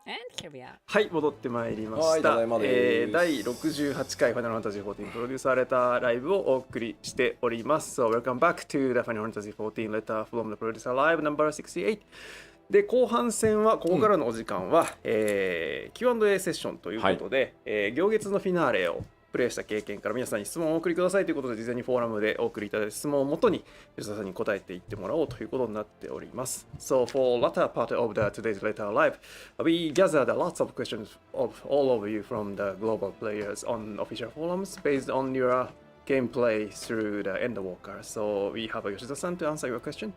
And here we are. はい、戻ってまいりまはい、したただいまです。第68回ファイナルファンタジー14プロデュースされたライブをお送りしております。So welcome back to the Final Fantasy 14 Letter from the Producer Live number 68。で、後半戦はここからのお時間は、Q&A セッションということで、行月のフィナーレをプレイした経験から皆さんに質問をお送りくださいということで、事前にフォーラムでお送りいただいた質問をもとに吉田さんに答えていってもらおうということになっております。So for latter part of the today's letter live, we gathered lots of questions of all of you from the global players on official forums based on your gameplay through the Endwalker. So we have Yoshida-san to answer your question.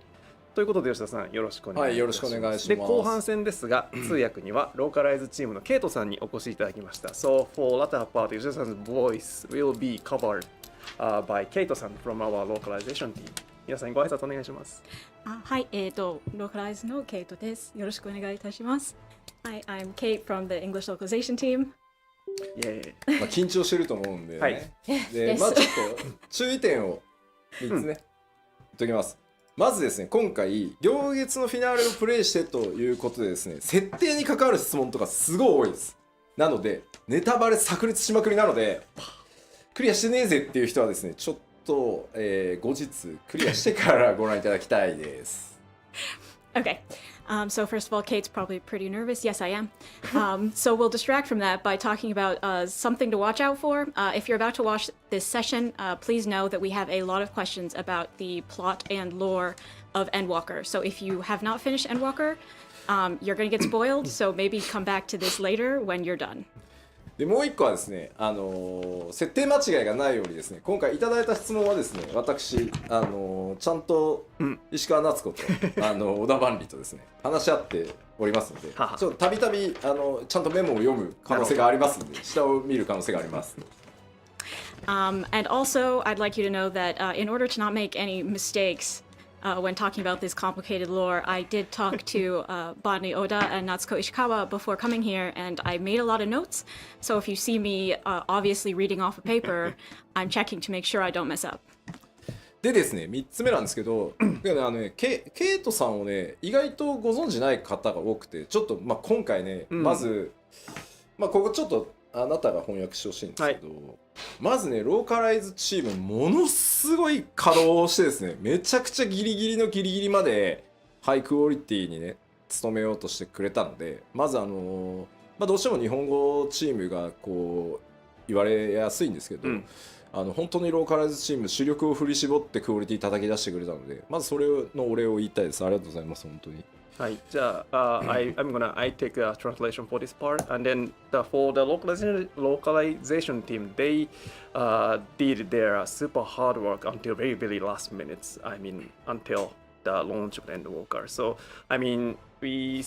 ということで吉田さんよろしくお願いいたします。はい、よろしくお願いします。で後半戦ですが通訳にはローカライズチームのケイトさんにお越しいただきました。So for latter part, 吉田さん 's voice will be covered by ケイトさん from our localization team. 皆さんご挨拶お願いします。はい、ローカライズのケイトです。よろしくお願いいたします。Hi, I'm Kate from the English localization team. イエまあ緊張してると思うんでね。はいで、まあちょっと注意点を3つね、言っときます。まずですね、今回行月のフィナーレをプレイしてということでですね、設定に関わる質問とかすごい多いです。なのでネタバレ炸裂しまくりなので、クリアしてねえぜっていう人はですね、ちょっと、後日クリアしてからご覧いただきたいです。Okay. So first of all, Kate's probably pretty nervous. Yes, I am. So we'll distract from that by talking about something to watch out for. If you're about to watch this session, please know that we have a lot of questions about the plot and lore of Endwalker. So if you have not finished Endwalker, you're going to get spoiled. So maybe come back to this later when you're done. でもう一個はですね、設定間違いがないようにですね、今回いただいた質問はですね、私、ちゃんと石川夏子と、小田万里とですね、話し合っておりますので、ちょっとたびたびちゃんとメモを読む可能性がありますので、下を見る可能性があります。And also, I'd like you to know that in order to not make any mistakes when talking about this complicated lore, I did talk to Bonnie Oda and Natsuko Ishikawa before coming here, and I made a lot of notes. So if you see me obviously reading off a paper, I'm checking to make sure I don't mess up. でですね、3つ目なんですけど、ケイトさんをね、意外とご存じない方が多くて、ちょっと、まあ、今回ね、まず、まあ、ここちょっとあなたが翻訳してほしいんですけど、まずね、ローカライズチームものすごい稼働してですね、めちゃくちゃギリギリのギリギリまでハイクオリティにね努めようとしてくれたので、まずまあ、どうしても日本語チームがこう言われやすいんですけど、本当にローカライズチーム主力を振り絞ってクオリティ叩き出してくれたので、まずそれのお礼を言いたいです。ありがとうございます。本当にはい、じゃあ、I take a translation for this part, and then for the localization team, they did their super hard work until very last minutes. I mean, until the launch of the Endwalker. So, I mean, we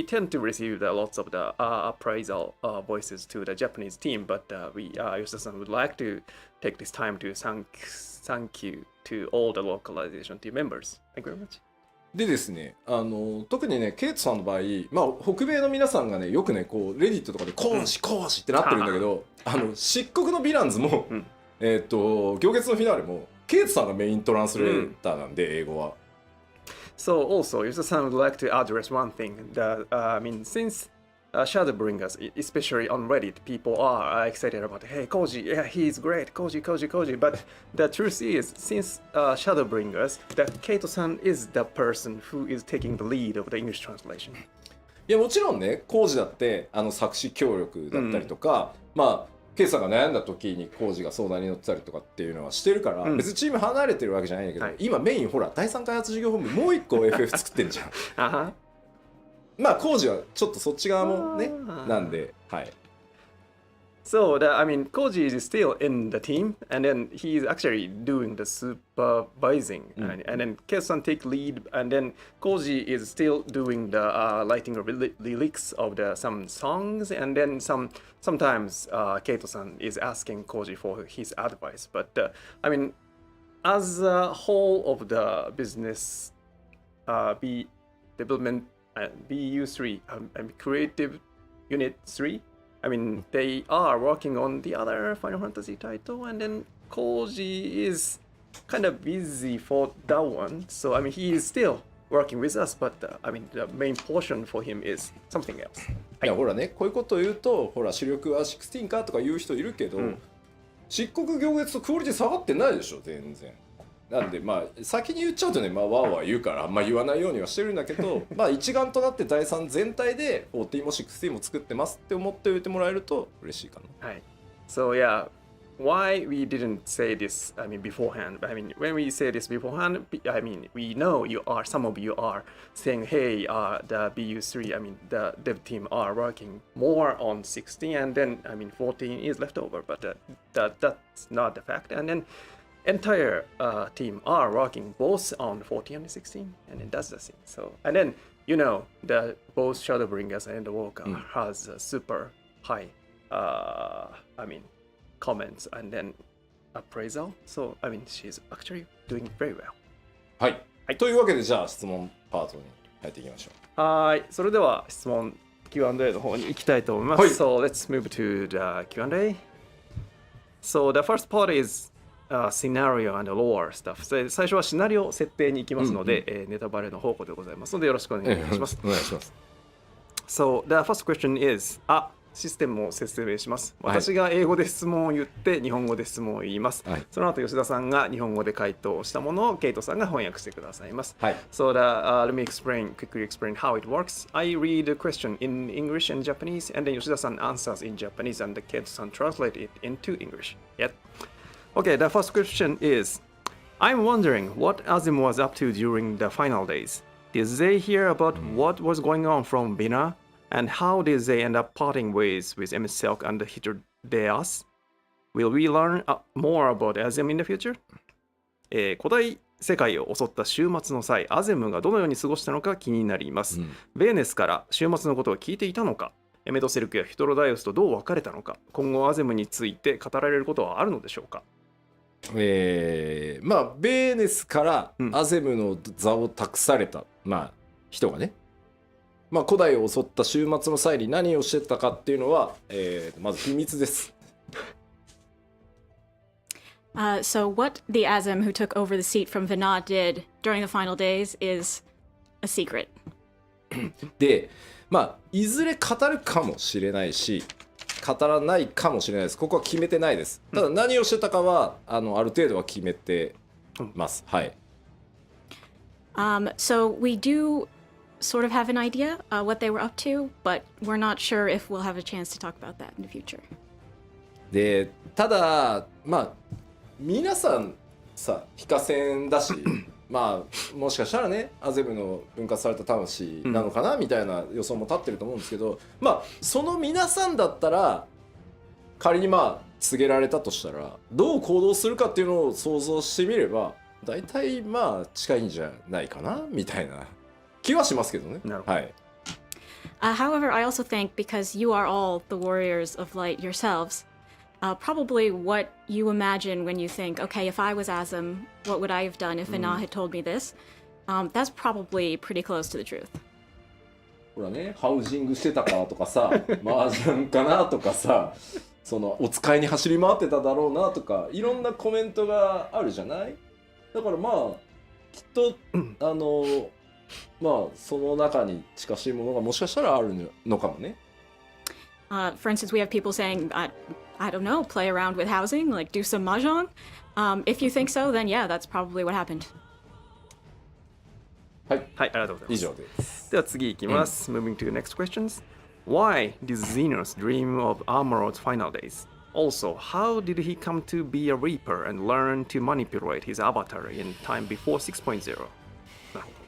tend to receive lots of the appraisal voices to the Japanese team, but Yoshida-san would like to take this time to thank you to all the localization team members. Thank you very much. でですね、特にね、ケイトさんの場合、まあ、北米の皆さんがね、よくね、こう、レディットとかで、講師ってなってるんだけど、漆黒のヴィランズも、行月のフィナーレも、ケイトさんがメイントランスレーターなんで、英語は。So also, Yoshida-san would like to address one thing that I mean, since Shadowbringers, especially on Reddit, people are excited about, hey, Koji, yeah, he's great, Koji. But the truth is, since Shadowbringers, that Keito-san is the person who is taking the lead of the English translation. いや、もちろんね、コージだって、作詞協力だったりとか、まあ、ケイさんが悩んだ時にコージが相談に乗ってたりとかっていうのはしてるから、別にチーム離れてるわけじゃないんだけど、今メインほら、第3開発事業本部もう一個 FF 作ってんじゃん。まあ、工事はちょっとそっち側もね、なんで、はい。So, I mean, Koji is still in the team, and then he is actually doing the supervising, and then Keito-san take lead, and then Koji is still doing the writing of lyrics of some songs, and then sometimes Keito-san is asking Koji for his advice. But I mean, as a whole of the business, development. BU3 Creative Unit 3. I mean, they are working on the other Final Fantasy title, and then Koji is kind of busy for that one. So, I mean, he is still working with us, but I mean, the main portion for him is something else. いや、ほらね、こういうことを言うと、ほら、主力は16かとか言う人いるけど、漆黒行月とクオリティ下がってないでしょ、全然。なんでまあ先に言っちゃうとね、まあワーワー言うからあんま言わないようにはしてるんだけど、まあ一丸となって第3全体で14も16も作ってますって思っておいてもらえると嬉しいかな。はい。So yeah, why we didn't say this, I mean beforehand. I mean when we say this beforehand, I mean we know some of you are saying, hey, the BU3, I mean the dev team are working more on 16, and then I mean 14 is left over, but that's not the fact. And then entire team are working both on 14 and 16, and then that's the thing. So, and then the both Shadowbringers and the Walker has a super high, I mean, comments and then appraisal. So, I mean, she's actually doing very well. はい。というわけでじゃあ質問パートに入っていきましょう。はい。それでは質問 Q&A の方に行きたいと思います。はい。So let's move to the Q&A. So the first part is scenario and lore stuff. 最初はシナリオ設定に行きますので、ネタバレの方向でございますのでよろしくお願いします。お願いします。So the first question is システムを説明します。私が英語で質問を言って日本語で質問を言います。その後吉田さんが日本語で回答したものをケイトさんが翻訳してくださいます。So let me quickly explain how it works. I read the question in English and Japanese, and then Yoshida-san answers in Japanese, and Keito-san translate it into English. Okay, the first question is, I'm wondering what Azim was up to during the final days. Did they hear about what was going on from Bina? And how did they end up parting ways with Silk and Hitodeas? Will we learn more about Azim in the future? 古代世界を襲った週末の際、アゼムがどのように過ごしたのか気になります。ベーネスから週末のことを聞いていたのか、メドセルクやヒトロダイオスとどう別れたのか、今後アゼムについて語られることはあるのでしょうか。まあベーネスからアゼムの座を託された、人がね、古代を襲った週末の際に何をしてたかっていうのは、まず秘密です。So what the Azim who took over the seat from Vinod did during the final days is a secret. で、いずれ語るかもしれないし、語らないかもしれないです。ここは決めてないです。ただ何をしてたかはある程度は決めてます。はい。So we do sort of have an idea what they were up to, but we're not sure if we'll have a chance to talk about that in the future. で、ただ皆さんさ非課線だし、まあもしかしたらねアゼムの分割された魂なのかなみたいな予想も立ってると思うんですけど、まあその皆さんだったら仮にまあ告げられたとしたらどう行動するかっていうのを想像してみれば大体まあ近いんじゃないかなみたいな気はしますけどね。なるほど。はい。However, I also think because you are all the warriors of light yourselves, probably what you imagine when you think, okay, if I was Azim, what would I have done if Vana had told me this? That's probably pretty close to the truth. ほらね、ハウジングしてたかとかさ、麻雀かなとかさ、そのお使いに走り回ってただろうなとか、いろんなコメントがあるじゃない？だからまあきっとまあその中に近しいものがもしかしたらあるのかもね。For instance, we have people saying, I don't know, play around with housing, like do some mahjong. If you think so, then yeah, that's probably what happened. はい、はい、ありがとうございます。以上です。では次いきます。Moving to the next questions. Why did Xenos dream of Armorod's final days? Also, how did he come to be a Reaper and learn to manipulate his avatar in time before 6.0? なるほど。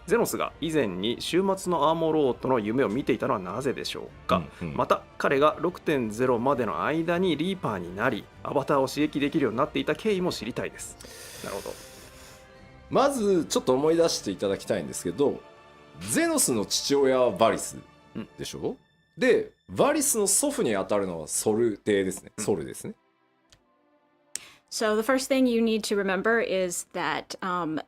ゼノスが以前に終末のアーモロードの夢を見ていたのはなぜでしょうか、また彼が 6.0 までの間にリーパーになりアバターを刺激できるようになっていた経緯も知りたいです。なるほど。まずちょっと思い出していただきたいんですけど、ゼノスの父親はバリスでしょ、でバリスの祖父に当たるのはソル帝ですね。ソルですね。So the first thing you need to remember is that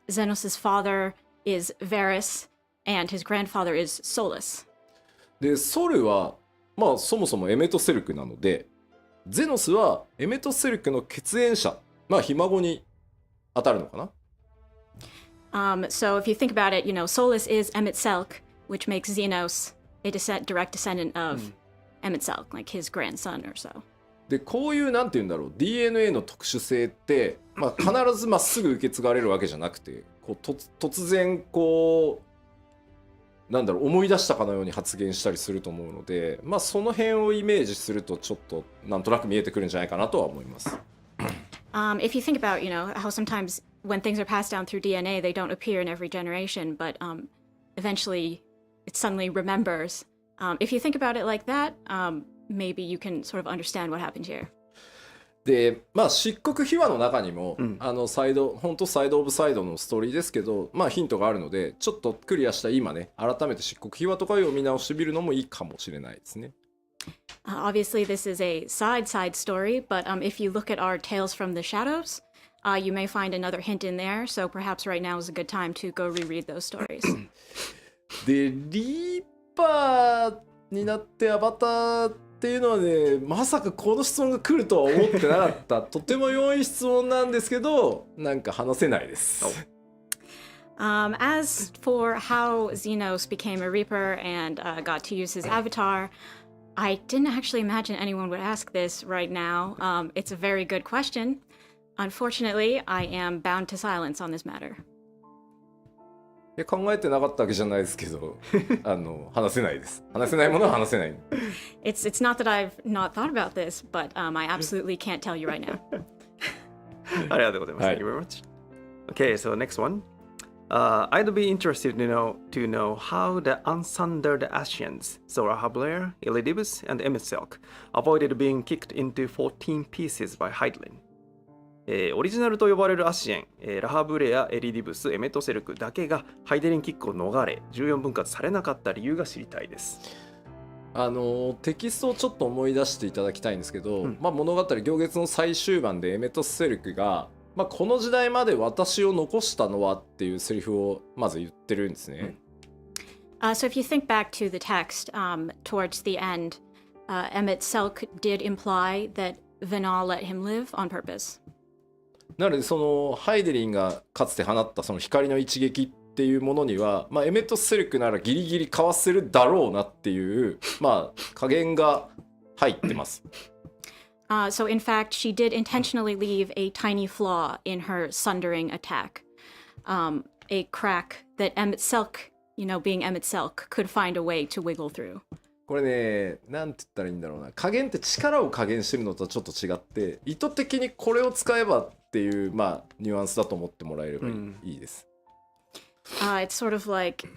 Xenos' father is Varys and his grandfather is Solus. でソルはまあそもそもエメトセルクなので、ゼノスはエメトセルクの血縁者、まあひ孫に当たるのかな。So if you think about it, you know, Solus is Emmett Selk, which makes Xenos a direct descendant of Emmett Selk, like his grandson or so. でこういうなんて言うんだろう DNA の特殊性って、まあ、必ずまっすぐ受け継がれるわけじゃなくてこう突然こうなんだろう思い出したかのように発言したりすると思うので、まあ、その辺をイメージするとちょっとなんとなく見えてくるんじゃないかなとは思います。If you think about, you know, how sometimes when things are passed down through DNA, they don't appear in every generation, but eventually it suddenly remembers. If you think about it like that, maybe you can sort of understand what happened here. でまあ漆黒秘話の中にも、本当サイドオブサイドのストーリーですけど、まあヒントがあるのでちょっとクリアした今ね改めて漆黒秘話とかを見直してみるのもいいかもしれないですね。Obviously, this is a side story, but if you look at our Tales from the Shadows, you may find another hint in there. So perhaps right now is a good time to go reread those stories. でリーパーになってアバターっていうのはねまさかこの質問が来るとは思ってなかったとても良い質問なんですけどなんか話せないです。As for how Xenos became a Reaper and got to use his avatar, I didn't actually imagine anyone would ask this right now. It's a very good question. Unfortunately, I am bound to silence on this matter. 考えてなかったわけじゃないですけど話せないです。話せないものは話せない。It's not that I've not thought about this, but I absolutely can't tell you right now. ありがとうございます。Thank you very much. Okay, so next one. I'd be interested to know how the unsundered Ascians, Zora Hablair, Elidibus, and Emmett Selk, avoided being kicked into 14 pieces by Hydelin. オリジナルと呼ばれるアシエン、ラハブレア、エリディブス、エメトセルクだけがハイデリンキックを逃れ14分割されなかった理由が知りたいです。テキストをちょっと思い出していただきたいんですけど、まあ、物語行月の最終盤でエメトセルクが、まあ、この時代まで私を残したのはっていうセリフをまず言ってるんですね。So if you think back to the text, towards the end, Emmett Selk did imply that Vana let him live on purpose. なのでそのハイデリンがかつて放ったその光の一撃っていうものには、まあ、エメットセルクならギリギリかわせるだろうなっていうまあ加減が入ってます。So in fact, she did intentionally leave a tiny flaw in her sundering attack, a crack that Emmett Selk, you know, being Emmett Selk, could find a way to wiggle through. これね、なんて言ったらいいんだろうな。加減って力を加減してるのとはちょっと違って、意図的にこれを使えばっていうまあニュアンスだと思ってもらえればいいです。It's sort of like,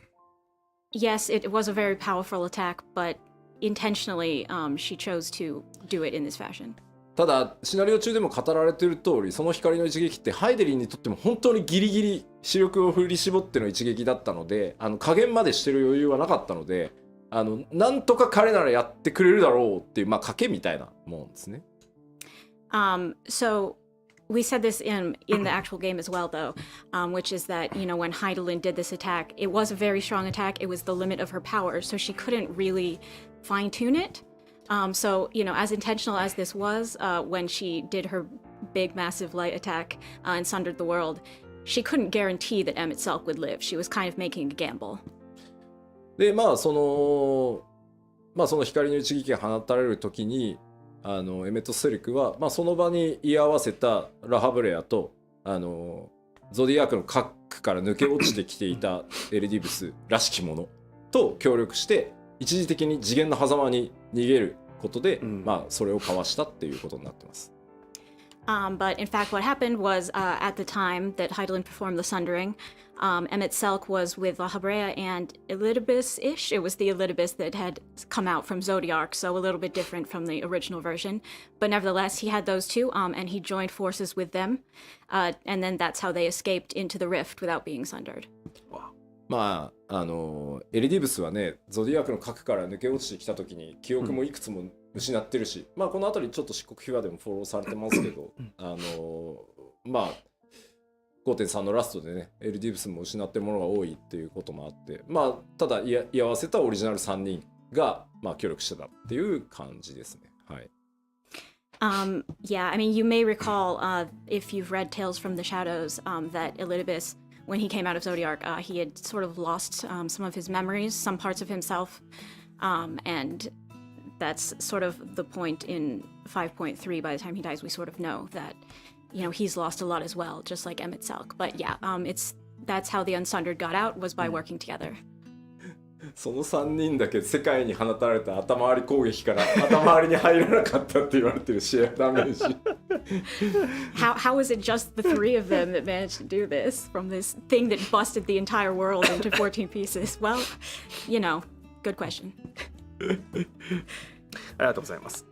yes, it was a very powerful attack, but intentionally she chose to do it in this fashion. ただシナリオ中でも語られている通り、その光の一撃ってハイデリンにとっても本当にギリギリ視力を振り絞っての一撃だったので、加減までしてる余裕はなかったので、なんとか彼ならやってくれるだろうっていう、まあ賭けみたいなもんですね。So we said this in the actual game as well, though, which is that, you know, when Heidelin did this attack, it was a very strong attack. It was the limit of her power, so she couldn't really fine-tune it. So, you know, as intentional as this was, when she did her big, massive light attack and sundered the world, she couldn't guarantee that M itself would live. She was kind of making a gamble. で、まあその光の一撃が放たれる時に、エメット・ステリックは、まあ、その場に居合わせたラハブレアとゾディアークの核から抜け落ちてきていたエルディブスらしきものと協力して一時的に次元の狭間に逃げることで、まあ、それをかわしたっていうことになってます。But in fact, what happened was at the time that Heidelin performed the sundering, Emmet Selk was with La Habrea and Elidibus-ish. It was the Elidibus that had come out from Zodiark, so a little bit different from the original version. But nevertheless, he had those two, and he joined forces with them. And then that's how they escaped into the rift without being sundered. まあエルディブスはね、ゾディアークの核から抜け落ちてきた時に記憶もいくつも失ってるし、まあこの辺りちょっと漆黒秘話でもフォローされてますけど、まあ 5.3 のラストでね、エルディブスも失ってるものが多いっていうこともあって、まあただ居合わせたオリジナル3人がまあ協力してたっていう感じですね。はい。Yeah, I mean, you may recall, if you've read Tales from the Shadows, that Elidibus, when he came out of Zodiark, he had sort of lost some of his memories, some parts of himself, and that's sort of the point in 5.3. By the time he dies, we sort of know that, you know, he's lost a lot as well, just like Emmet Selk. But yeah, that's how the Unsundered got out, was by working together. その3人だけ世界に放たれた頭割り攻撃から頭割りに入らなかったって言われてるシェアダメージ。How is it just the three of them that managed to do this from this thing that busted the entire world into 14 pieces? Well, you know, good question. ありがとうございます。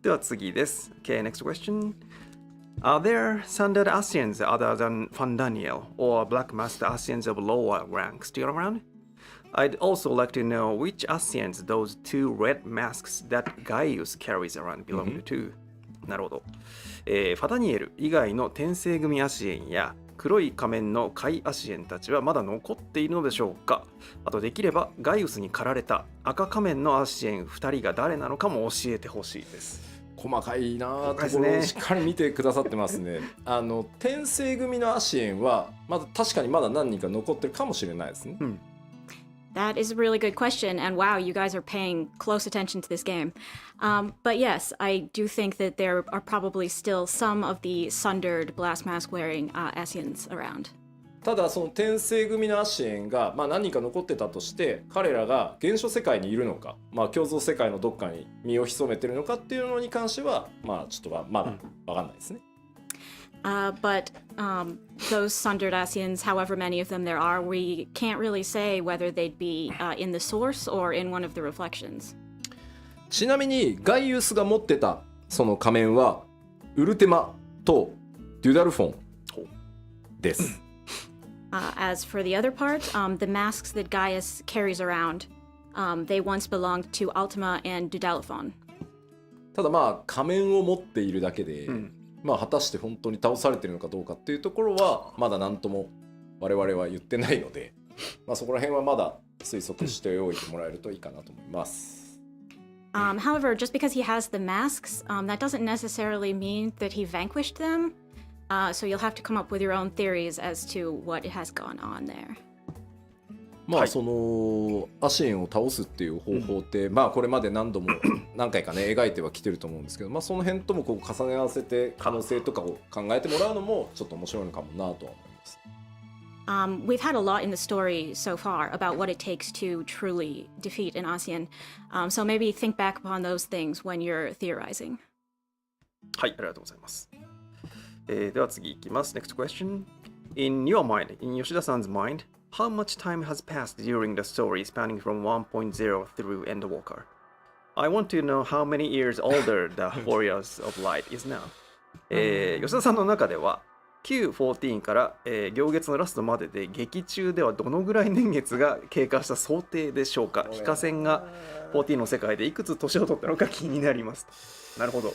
では次です。Okay, next question. Are there sundered Asians other than Fandaniel or Black Master Asians of lower rank still around? I'd also like to know which Asians those two red masks that Gaius carries around belong to. なるほど。ファダニエル以外の転生組アシエンや黒い仮面の怪アシエンたちはまだ残っているのでしょうか。あとできればガイウスに駆られた赤仮面のアシエン2人が誰なのかも教えてほしいです。細かいなところをしっかり見てくださってますね。転生組のアシエンはまだ確かにまだ何人か残ってるかもしれないですね。That is a really good question, and wow, you guys are paying close attention to this game. But yes, I do think that there are probably still some of the sundered blast mask wearing Asians around. ただその転生組のアシエンが、まあ、何人か残ってたとして彼らが原初世界にいるのか、まあ、共造世界のどっかに身を潜めてるのかっていうのに関しては、まあ、ちょっとまだ分かんないですね。But those sundered Asians, however many of them there are, we can't really say whether they'd be in the source or in one of the reflections. ちなみにガイウスが持ってたその仮面はウルテマとデュダルフォンです。As for the other part, the masks that Gaius carries around, they once belonged to Ultima and Dudaliphon. ただまあ仮面を持っているだけで、まあ果たして本当に倒されてるのかどうかっていうところはまだ何とも我々は言ってないので、まあそこら辺はまだ推測しておいてもらえるといいかなと思います。However, just because he has the masks, that doesn't necessarily mean that he vanquished them. So you'll have to come up with your own theories as to what has gone on there. まあそのアシエンを倒すっていう方法って、まあこれまで何回かね描いてはきてると思うんですけど、まあその辺ともこう重ね合わせて可能性とかを考えてもらうのもちょっと面白いのかもなとは思います。We've had a lot in the story so far about what it takes to truly defeat an ASEAN. So maybe think back upon those things when you're theorizing. はい、ありがとうございます。では次いきます。Next question. In your mind, in Yoshida-san's mind, How much time has passed during the story spanning from 1.0 through Endwalker? I want to know how many years older the Warriors of Light is now. 吉田さんの中では Q14 から、行月のラストまでで劇中ではどのぐらい年月が経過した想定でしょうか。非化線が14の世界でいくつ年を取ったのか気になりますと。なるほど、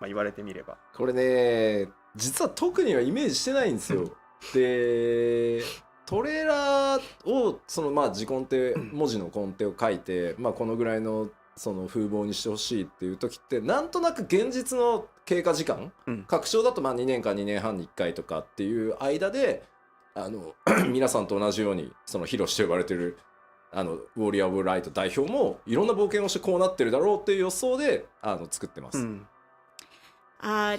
まあ、言われてみればこれね実は特にはイメージしてないんですよ。でトレーラーをそのまあ字コンテ文字のコンテを書いて、まあ、このぐらいのその風貌にしてほしいっていう時ってなんとなく現実の経過時間、拡張だとまあ2年か2年半に1回とかっていう間で皆さんと同じようにそのヒロシと呼ばれてるウォーリアー・オブ・ライト代表もいろんな冒険をしてこうなってるだろうっていう予想で作ってます。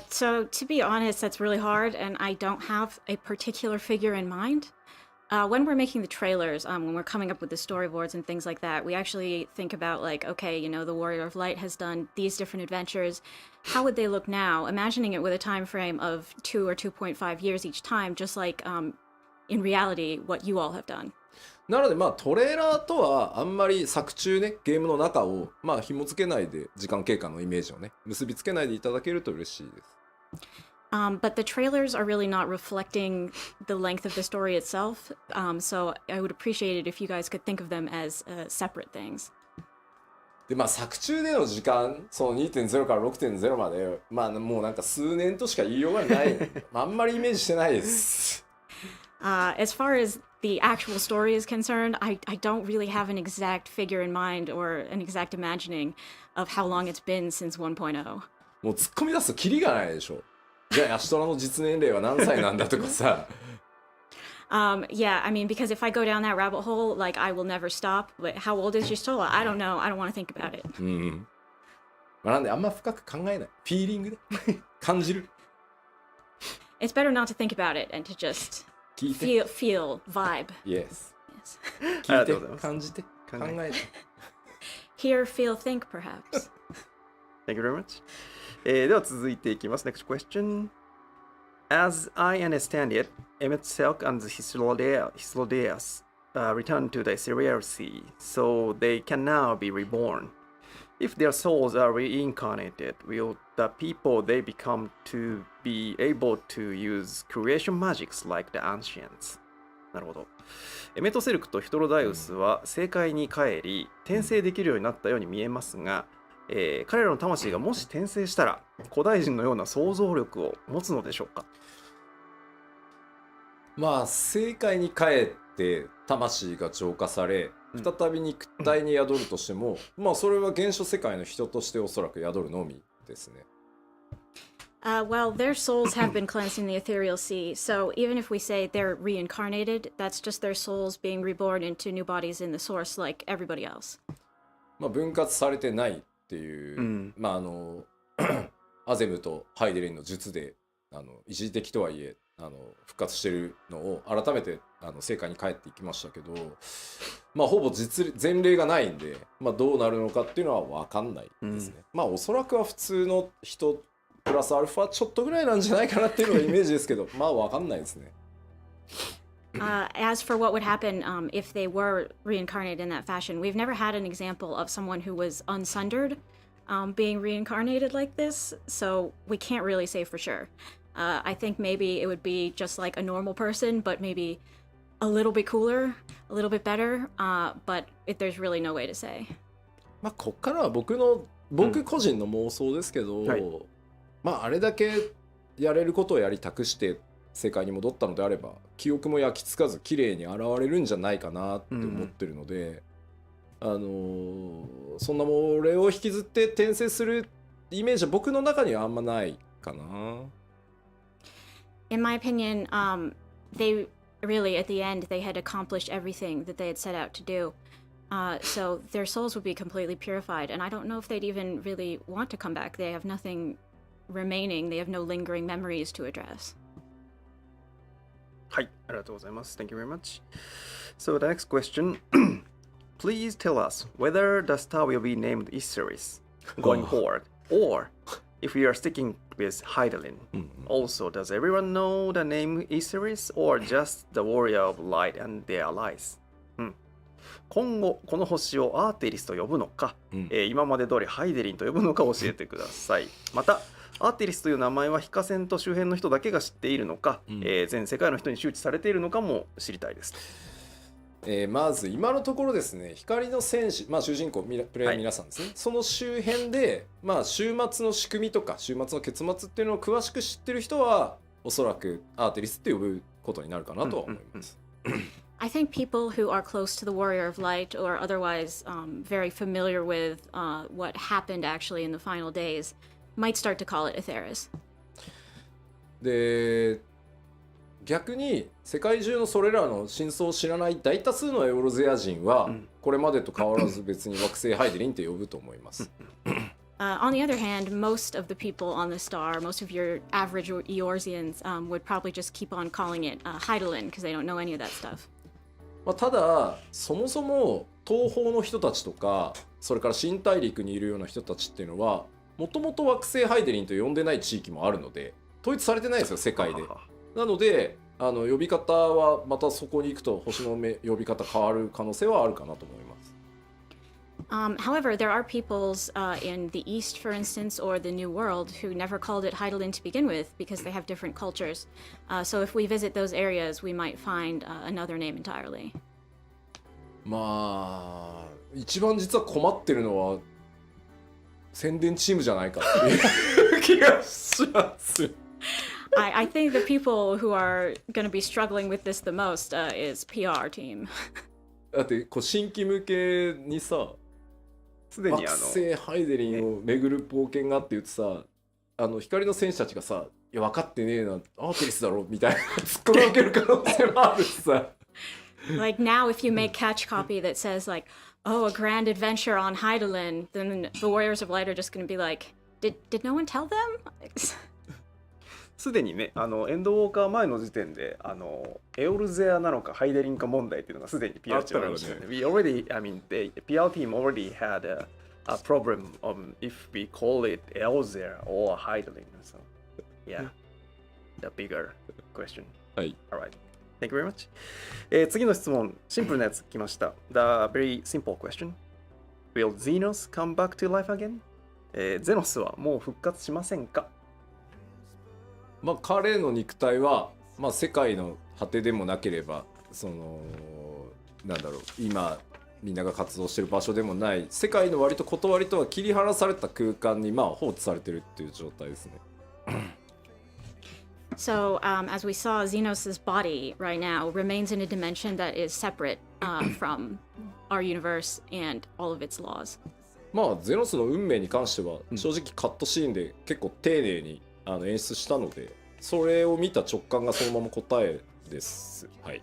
So to be honest, that's really hard, and I don't have a particular figure in mind. When we're making the trailers, when we're coming up with the storyboards and things like that, we actually think about like, okay, you know, the Warrior of Light has done these different adventures. How would they look now? Imagining it with a time frame of 2 or 2.5 years each time, just like in reality, what you all have done. なのでまあトレーラーとはあんまり作中ねゲームの中をまあ紐付けないで時間経過のイメージをね結びつけないでいただけると嬉しいです。But the trailers are really not reflecting the length of the story itself. So I would appreciate it if you guys could think of them as separate things. でまあ作中での時間その 2.0 から 6.0 までまあもうなんか数年としか言いようがないあんまりイメージしてないです。As far as the actual story is concerned, I don't really have an exact figure in mind or an exact imagining of how long it's been since 1.0. もう突っ込み出すとキリがないでしょ。じゃあヤシトラの実年齢は何歳なんだとかさ。Yeah, I mean, because if I go down that rabbit hole, like I will never stop. But how old is Yistola? I don't know. I don't want to think about it. まあなんであんま深く考えない。フィーリングで感じる。It's better not to think about it and to just feel vibe. Yes. 聞いて感じて考えて。Hear, feel, think, perhaps. Thank you very much. では続いていきます。Next question. As I understand it, Emmett Selk and Hyslodias returned to the Ethereal Sea, so they can now be reborn. If their souls are reincarnated, will the people they become to be able to use creation magics like the ancients? なるほど。エメトセルクとヒトロダイウスは正界に帰り、転生できるようになったように見えますが、彼らの魂がもし転生したら古代人のような想像力を持つのでしょうか。まあ正解に帰って魂が浄化され再び肉体に宿るとしても、まあそれは原初世界の人としておそらく宿るのみですね。Well, their souls have been cleansed in the ethereal sea, so even if we say they're reincarnated, that's just their souls being reborn into new bodies in the source like everybody else. まあ分割されてないっていう、まあアゼムとハイデレンの術で一時的とはいえ復活してるのを改めて聖火に帰っていきましたけど、まあほぼ前例がないんで、まあ、どうなるのかっていうのは分かんないですね。まあおそらくは普通の人プラスアルファちょっとぐらいなんじゃないかなっていうのがイメージですけどまあ分かんないですね。As for what would happen if they were reincarnated in that fashion, we've never had an example of someone who was unsundered being reincarnated like this, so we can't really say for sure. I think maybe it would be just like a normal person, but maybe a little bit cooler, a little bit better, but there's really no way to say. まあこっからは僕個人の妄想ですけど、まああれだけやれることをやり託して世界に戻ったのであれば記憶も焼き付かず綺麗に現れるんじゃないかなって思ってるので、そんなもれを引きずって転生するイメージは僕の中にはあんまないかな。In my opinion, they really, at the end, they had accomplished everything that they had set out to do. So their souls would be completely purified. And I don't know if they'd even really want to come back. They have nothing remaining. They have no lingering memories to address. はい、ありがとうございます。Thank you very much. So the next question. Please tell us whether the star will be named Isseris going forward, or if we are sticking with Hydaelyn, also, does everyone know the name Iseris or just the Warrior of Light and their allies? 今後この星をアーテリスと呼ぶのか、今まで通りハイデリンと呼ぶのか教えてください。またアーテリスという名前は非化線と周辺の人だけが知っているのか、全世界の人に周知されているのかも知りたいです。まず今のところですね、光の戦士、主人公プレイヤー皆さんですね、その周辺で、週末の仕組みとか週末の結末っていうのを詳しく知ってる人はおそらくアーテリスって呼ぶことになるかなとは思います。I think people who are close to the Warrior of Light or otherwise very familiar with what happened actually in the final days might start to call it Atheris. で逆に世界中のそれらの真相を知らない大多数のエオロゼア人はこれまでと変わらず別に惑星ハイデリンって呼ぶと思います。On the other hand, most of the people on the star, most of your average Eorzeans would probably just keep on calling it Hydaelyn because they don't know any of that stuff. ただそもそも東方の人たちとかそれから新大陸にいるような人たちっていうのはもともと惑星ハイデリンと呼んでない地域もあるので統一されてないんですよ世界で。なので呼び方はまたそこに行くと星の呼び方変わる可能性はあるかなと思います。However, there are peoples in the East, for instance, or the New World who never called it Hydaelyn to begin with because they have different cultures. So if we visit those areas, we might find another name entirely. 一番実は困ってるのは宣伝チームじゃないかっていう気がします。I think the people who are going to be struggling with this the most is PR team. だって新規向けにさ惑星ハイデリンを巡る冒険があって言ってさ光の戦士たちがさいや分かってねえなアーテリスだろみたいな突っ込み受ける可能性もあるしさLike now if you make catch copy that says like oh a grand adventure on Hydaelyn then the Warriors of Light are just going to be like did no one tell them? すでにね、エンドウォーカー前の時点でエオルゼアなのかハイデリンか問題っていうのがすでに PR チームにありましたよね。We already, I mean, the PR team already had a problem if we call it Elzer or Hydaelyn. So, yeah, the bigger question. はい。Alright, thank you very much. 次の質問、シンプルなやつ来ました。The very simple question. Will Xenos come back to life again? ゼノスはもう復活しませんか？彼の肉体は、世界の果てでもなければ今みんなが活動してる場所でもない世界の割と断りとは切り離された空間に放置されてるっていう状態ですね。So, as we saw, Xenos' body right now remains in a dimension that is separate from our universe and all of its laws. ゼノスの運命に関しては正直カットシーンで結構丁寧に演出したのでそれを見た直感がそのまま答えです。はい。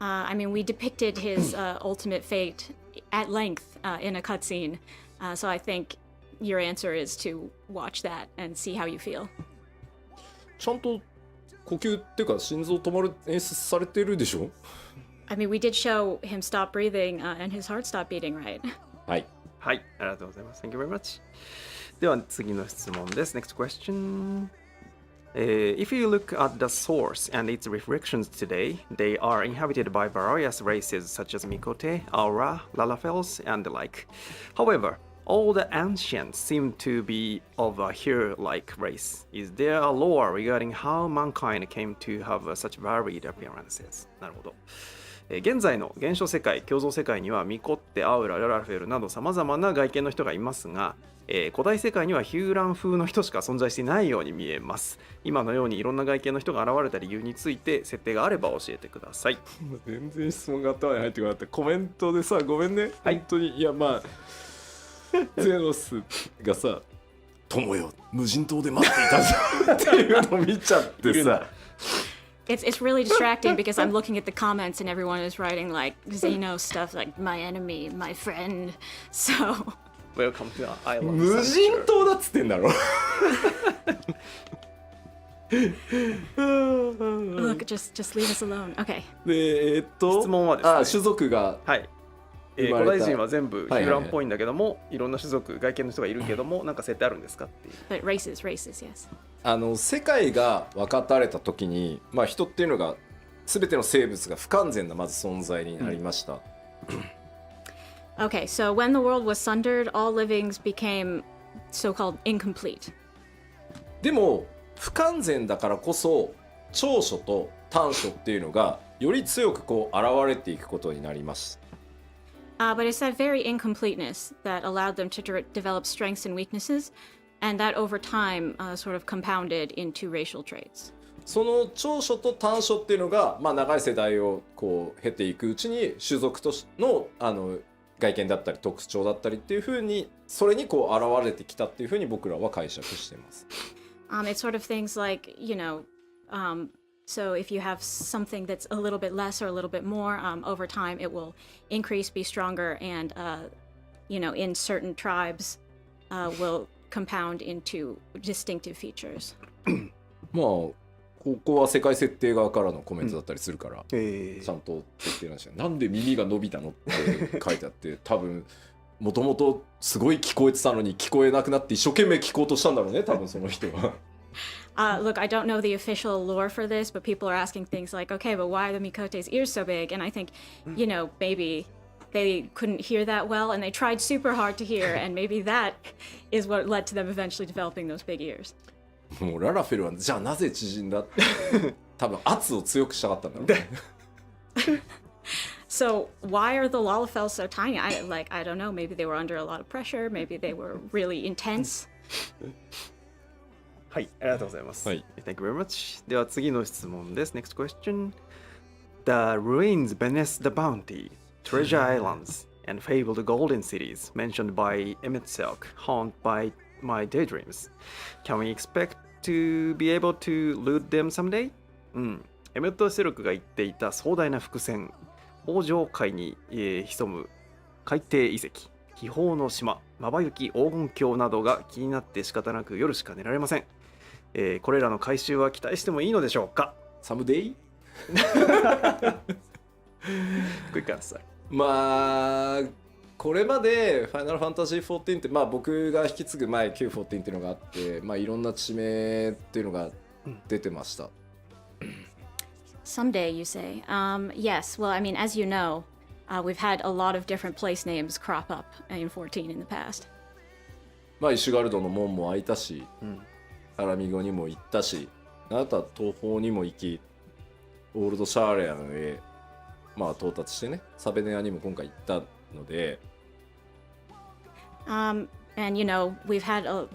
I mean, we depicted his ultimate fate at length in a cutscene, so I think your answer is to watch that and see how you feel. ちゃんと呼吸っていうか心臓止まる演出されてるでしょ？ I mean, we did show him stop breathing and his heart stop beating, right? はい。はい、ありがとうございます。Thank you very much. では次の質問です。Next question. If you look at the source and its reflections today, they are inhabited by various races such as Mikote, Aura, Lalafels, and the like. However, all the ancients seem to be of a hero-like race. Is there a lore regarding how mankind came to have such varied appearances? なるほど。現在の現象世界、共造世界にはミコッテ、アウラ、ララフェルなど様々な外見の人がいますが、古代世界にはヒューラン風の人しか存在していないように見えます。今のようにいろんな外見の人が現れた理由について設定があれば教えてください。全然質問が頭に入ってこなかった。コメントでさ、ごめんね。はい、本当にいやゼノスがさ、友よ無人島で待っていたじゃんっていうのを見ちゃってさ。It's really distracting because I'm looking at the comments and everyone is writing like Xeno stuff like my enemy, my friend. So Welcome to the island. 無人島だっつってんだろ。Look, just leave us alone. Okay. で質問はですね。種族がはい。古代人は全部ヒューランっぽいいんだけども、いろんな種族外見の人がいるけども、なんか設定あるんですかっていう。 But races, yes. 世界が分かたれた時に、まあ、人っていうのが全ての生物が不完全なまず存在になりました、Okay, so when the world was sundered, all livings became so-called incomplete. でも不完全だからこそ長所と短所っていうのがより強くこう現れていくことになります。But it's that very incompleteness that allowed them to develop strengths and weaknesses, and that over time sort of compounded into racial traits. その長所と短所っていうのが、まあ、長い世代をこう経ていくうちに種族との外見だったり特徴だったりっていう風にそれにこう現れてきたっていう風に僕らは解釈しています。It's sort of things like, so if you have something that's a little bit less or a little bit more, over time it will increase, be stronger, and, in certain tribes will compound into distinctive fe書まあここは世界設定側からのコメントだったりするから、ちゃんと設定なんですよ。なんで耳が伸びたのって書いてあって多分もともとすごい聞こえてたのに聞こえなくなって一生懸命聞こうとしたんだろうね多分その人は。Look, I don't know the official lore for this, but people are asking things like, okay, but why are the Mikote's ears so big? And I think, maybe they couldn't hear that well, and they tried super hard to hear, and maybe that is what led to them eventually developing those big ears. もうララフェルはじゃあなぜ縮んだって多分圧を強くしたかったんだろうね。So why are the Lalafels so tiny? I don't know. Maybe they were under a lot of pressure. Maybe they were really intense. はい、ありがとうございます。はい。Thank you very much. では次の質問です。Next question. The ruins beneath the bounty, treasure islands, and fabled golden cities mentioned by Emmett Silk haunt by my daydreams. Can we expect to be able to loot them someday? エメット・セルクが言っていた壮大な伏線、北上海に、潜む海底遺跡、秘宝の島、まばゆき黄金鏡などが気になって仕方なく夜しか寝られません。これらの回収は期待してもいいのでしょうか？サムデイQuick answer。まあこれまでファイナルファンタジー14って、まあ、僕が引き継ぐ前 Q14 っていうのがあって、まあ、いろんな地名っていうのが出てました。Someday, you say? Yes. Well, I mean, as you know, we've had a lot of different place names crop up in 14 in the past. まあ、イシュガルドの門も開いたし、アラミゴにも行ったし、あなたは東方にも行き、オールドシャーレアンへ、まあ、到達してね、サベネアにも今回行ったので、And we've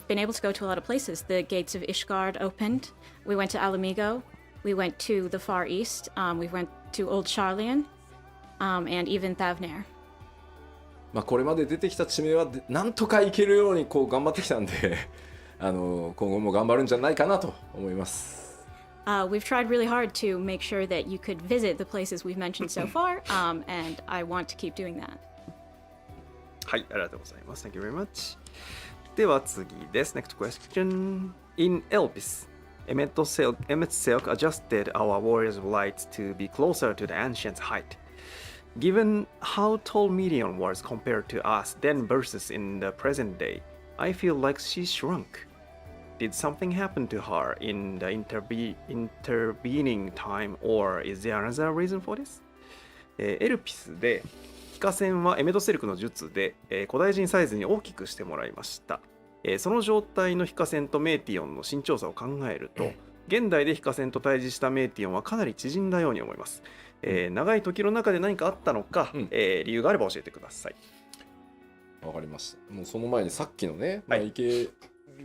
been able to go to a lot of places. The gates of Ishgard opened. We went to Alamigo. We went to the Far East. We went to Old Sharlayan, and even Thavnair. まあこれまで出てきた地名はなんとか行けるようにこう頑張ってきたんで今後も頑張るんじゃないかなと思います。We've tried really hard to make sure that you could visit the places we've mentioned so far, and I want to keep doing that. はい、ありがとうございます。Thank you very much. では次です。Next question. In Elpis, Emmett Silk adjusted our warrior's lights to be closer to the ancient's height. Given how tall Medion was compared to us then versus in the present day, I feel like she shrunk. Did something happen to her in the intervening time, or is there another reason for this? エルピスで非化線はエメトセルクの術で、古代人サイズに大きくしてもらいました。その状態の非化線とメーティオンの身長差を考えると、現代で非化線と対峙したメーティオンはかなり縮んだように思います。長い時の中で何かあったのか、理由があれば教えてください。わかりました。もうその前にさっきのね、まあ、行け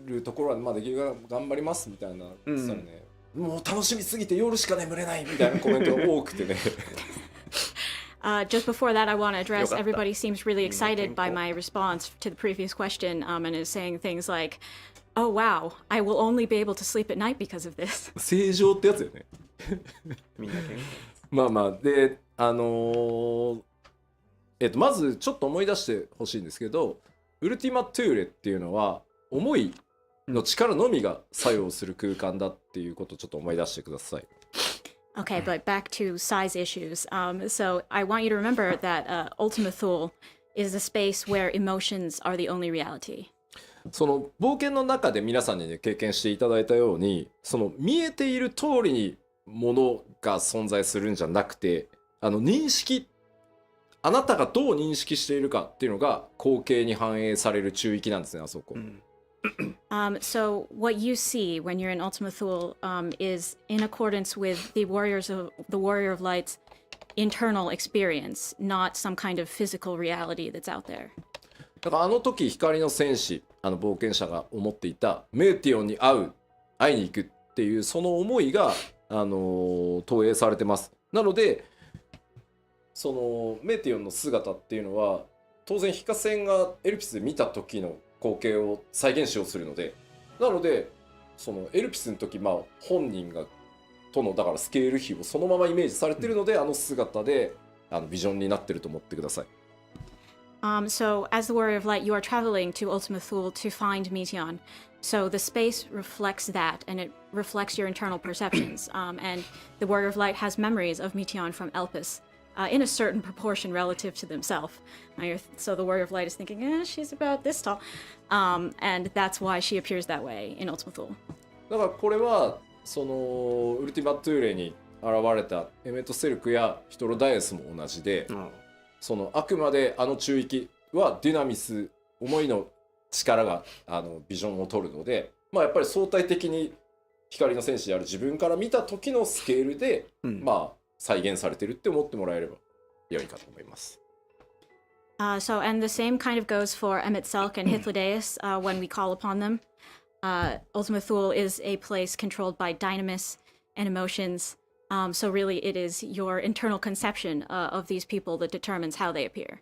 るところはまあできるから頑張りますみたいな言ってたらね、もう楽しみすぎて夜しか眠れないみたいなコメントが多くてね。Just before that, I want to address everybody seems really excited by my response to the previous question, and is saying things like, "Oh wow, I will only be able to sleep at night because of this." 正常ってやつよね。みんなまあまあでまずちょっと思い出してほしいんですけど、ウルティマトゥーレっていうのは思いの力のみが作用する空間だっていうことをちょっと思い出してください。Okay, but back to size issues. So I want you to remember that Ultima Thule is a space where emotions are the only reality. その冒険の中で皆さんにね経験していただいたように、その見えている通りにものが存在するんじゃなくて、認識、あなたがどう認識しているかっていうのが光景に反映される中域なんですね、あそこ。So what you see when you're in Ultima Thule is in accordance with the Warrior of Light's internal experience, not some kind of physical reality that's out there. だからあの時光の戦士、冒険者が思っていたメーティオンに会いに行くっていうその思いが、投影されてます。なのでそのメーティオンの姿っていうのは当然ヒカセンがエルピスで見た時の光景を再現しようとするので、なのでそのエルピスの時、本人がとのだからスケール比をそのままイメージされてるので、姿でビジョンになってると思ってください。So as the Warrior of Light, you are traveling to Ultima Thule to find Meteion. So the space reflects that, and it reflects your internal perceptions. And the Warrior of Light has memories of Meteion from Elpis. In a certain proportion relative to themselves. So the Warrior of Light is thinking, she's about this tall. And that's why she appears that way in Ultima Thule. だからこれはそのウルティマトゥーレに現れたエメトセルクやヒトロダイエスも同じで、そのあくまで中域はデュナミス、思いの力がビジョンを取るので、やっぱり相対的に光の戦士である自分から見た時のスケールで、再現されてるって思ってもらえれば良いかと思います。So, and the same kind of goes for Emmet Selk and Hythlodaeus when we call upon them. Ultima Thule is a place controlled by dynamis and emotions. So really it is your internal conception of these people that determines how they appear.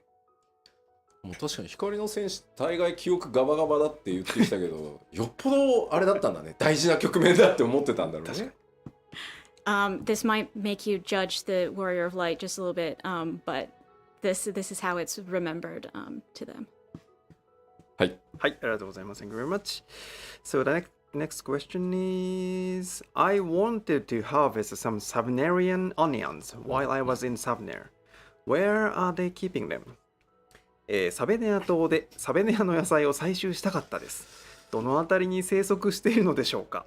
もう確かに光の戦士大概記憶ガバガバだって言ってきたけどよっぽどあれだったんだね、大事な局面だって思ってたんだろうね。This might make you judge the Warrior of Light just a little bit, but this is how it's remembered to them. はい。はい、ありがとうございます。Thank you very much. So the next question is, I wanted to harvest some Savnarian onions while I was in Savner. Where are they keeping them? サベネア島でサベネアの野菜を採集したかったです。どのあたりに生息しているのでしょうか。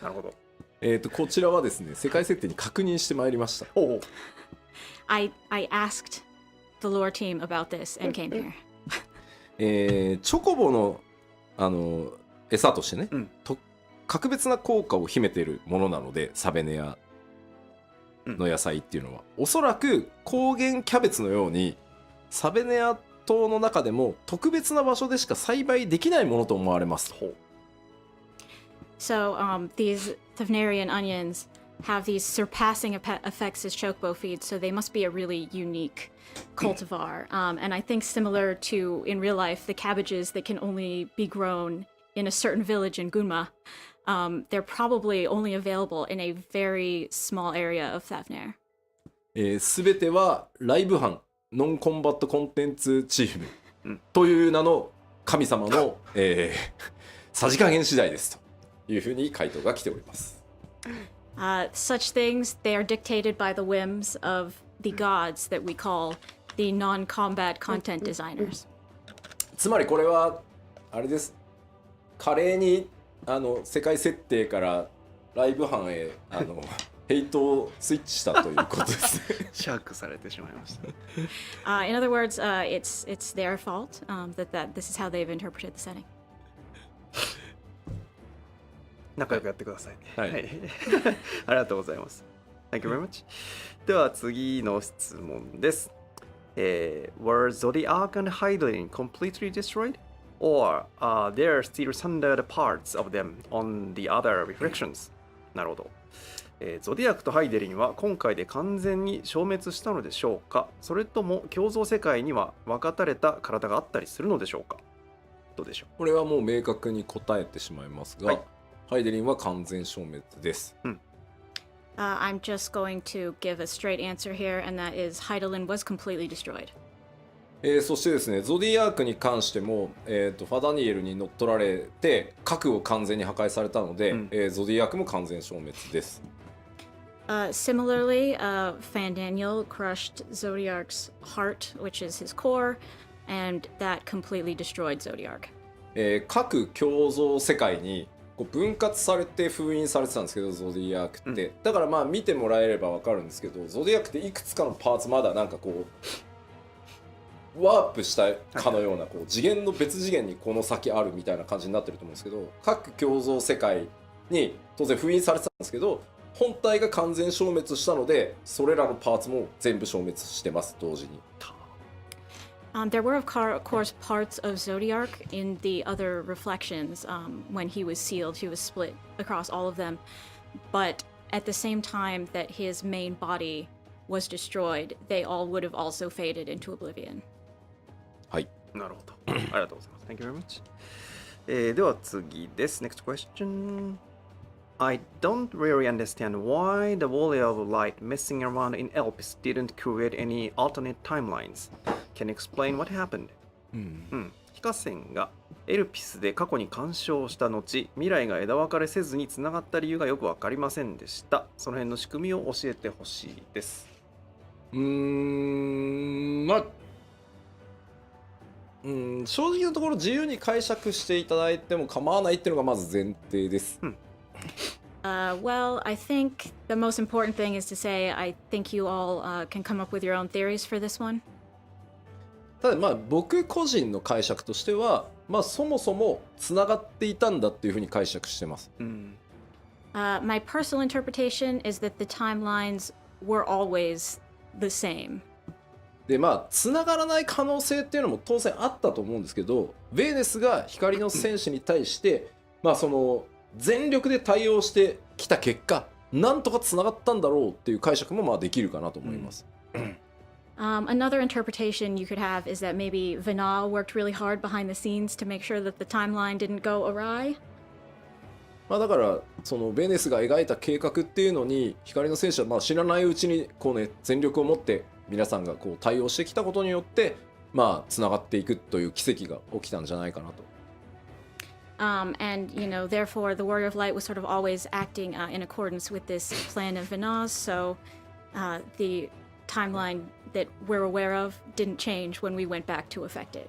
なるほど。こちらはですね、世界設定に確認してまいりました。I asked the lore team about this and came here. チョコボの餌としてね、格別な効果を秘めているものなので、サベネアの野菜っていうのは、おそらく高原キャベツのようにサベネア島の中でも特別な場所でしか栽培できないものと思われます。So these Thavnarian onions have these surpassing effects as chocobo feeds, so they must be a really unique cultivar. And I think similar to, in real life, the cabbages that can only be grown in a certain village in Gunma, they're probably only available in a very small area of Thavner. すべてはライブ班ノンコンバットコンテンツチームという名の神様の、さじ加減次第ですというふうに回答が来ております。Such things, they are dictated by the whims of the gods that we call the non-combat content designers. つまりこれはあれです。華麗に世界設定からライブ班へヘイトをスイッチしたということですね。シャークされてしまいました。In other words, it's their fault that this is how they've interpreted the setting. 仲良くやってください。はい。ありがとうございます。Thank you very much. では次の質問です。Were Zodiac and Hydlin completely destroyed? Or are there still sundered parts of them on the other reflections? なるほど。ゾディアクとハイデリンは今回で完全に消滅したのでしょうか、それとも共造世界には分かたれた体があったりするのでしょうか。どうでしょう。これはもう明確に答えてしまいますが、ハイデリンは完全消滅です。I'm just going to give a straight answer here, and that is Hydaelyn was completely destroyed. そしてですね、ゾディアークに関しても、ファダニエルに乗っ取られて核を完全に破壊されたので、ゾディアークも完全消滅です。Similarly, Fan Daniel crushed Zodiark's heart, which is his core, and that completely destroyed Zodiark. 各共造世界にこう分割されて封印されてたんですけど、ゾディアークって、だからまあ見てもらえれば分かるんですけど、ゾディアークっていくつかのパーツまだなんかこうワープしたかのようなこう次元の別次元にこの先あるみたいな感じになってると思うんですけど、各共造世界に当然封印されてたんですけど、本体が完全消滅したのでそれらのパーツも全部消滅してます、同時に。There were, of course, parts of Zodiark in the other reflections. When he was sealed, he was split across all of them. But at the same time that his main body was destroyed, they all would have also faded into oblivion. はい。なるほど。ありがとうございます。Thank you very much. では次です。Next question. I don't really understand why the Warrior of Light messing around in Elpis didn't create any alternate timelines. Can you explain what happened? 非化線がエルピスで過去に干渉した後、未来が枝分かれせずにつながった理由がよく分かりませんでした。その辺の仕組みを教えてほしいです。まあ正直なところ自由に解釈していただいても構わないっていうのがまず前提です。Well, I think the most important thing is to say I think you all can come up with your own theories for this one. ただまあ僕個人の解釈としては、まあそもそもつながっていたんだっていうふうに解釈してます。My personal interpretation is that the timelines were always the same. でまあつながらない可能性っていうのも当然あったと思うんですけど、ヴェーネスが光の戦士に対してまあその全力で対応してきた結果、なんとかつながったんだろうっていう解釈もまあできるかなと思います。Another interpretation you could have is that maybe Vinal worked really hard behind the scenes to make sure that the timeline didn't go awry. まあだからそのベネスが描いた計画っていうのに光の戦士はまあ知らないうちにこうね全力を持って皆さんがこう対応してきたことによってまあつながっていくという奇跡が起きたんじゃないかなと。And, you know, therefore, the Warrior of Light was sort of always acting in accordance with this plan of Vinaz, so the timeline that we're aware of didn't change when we went back to affect it.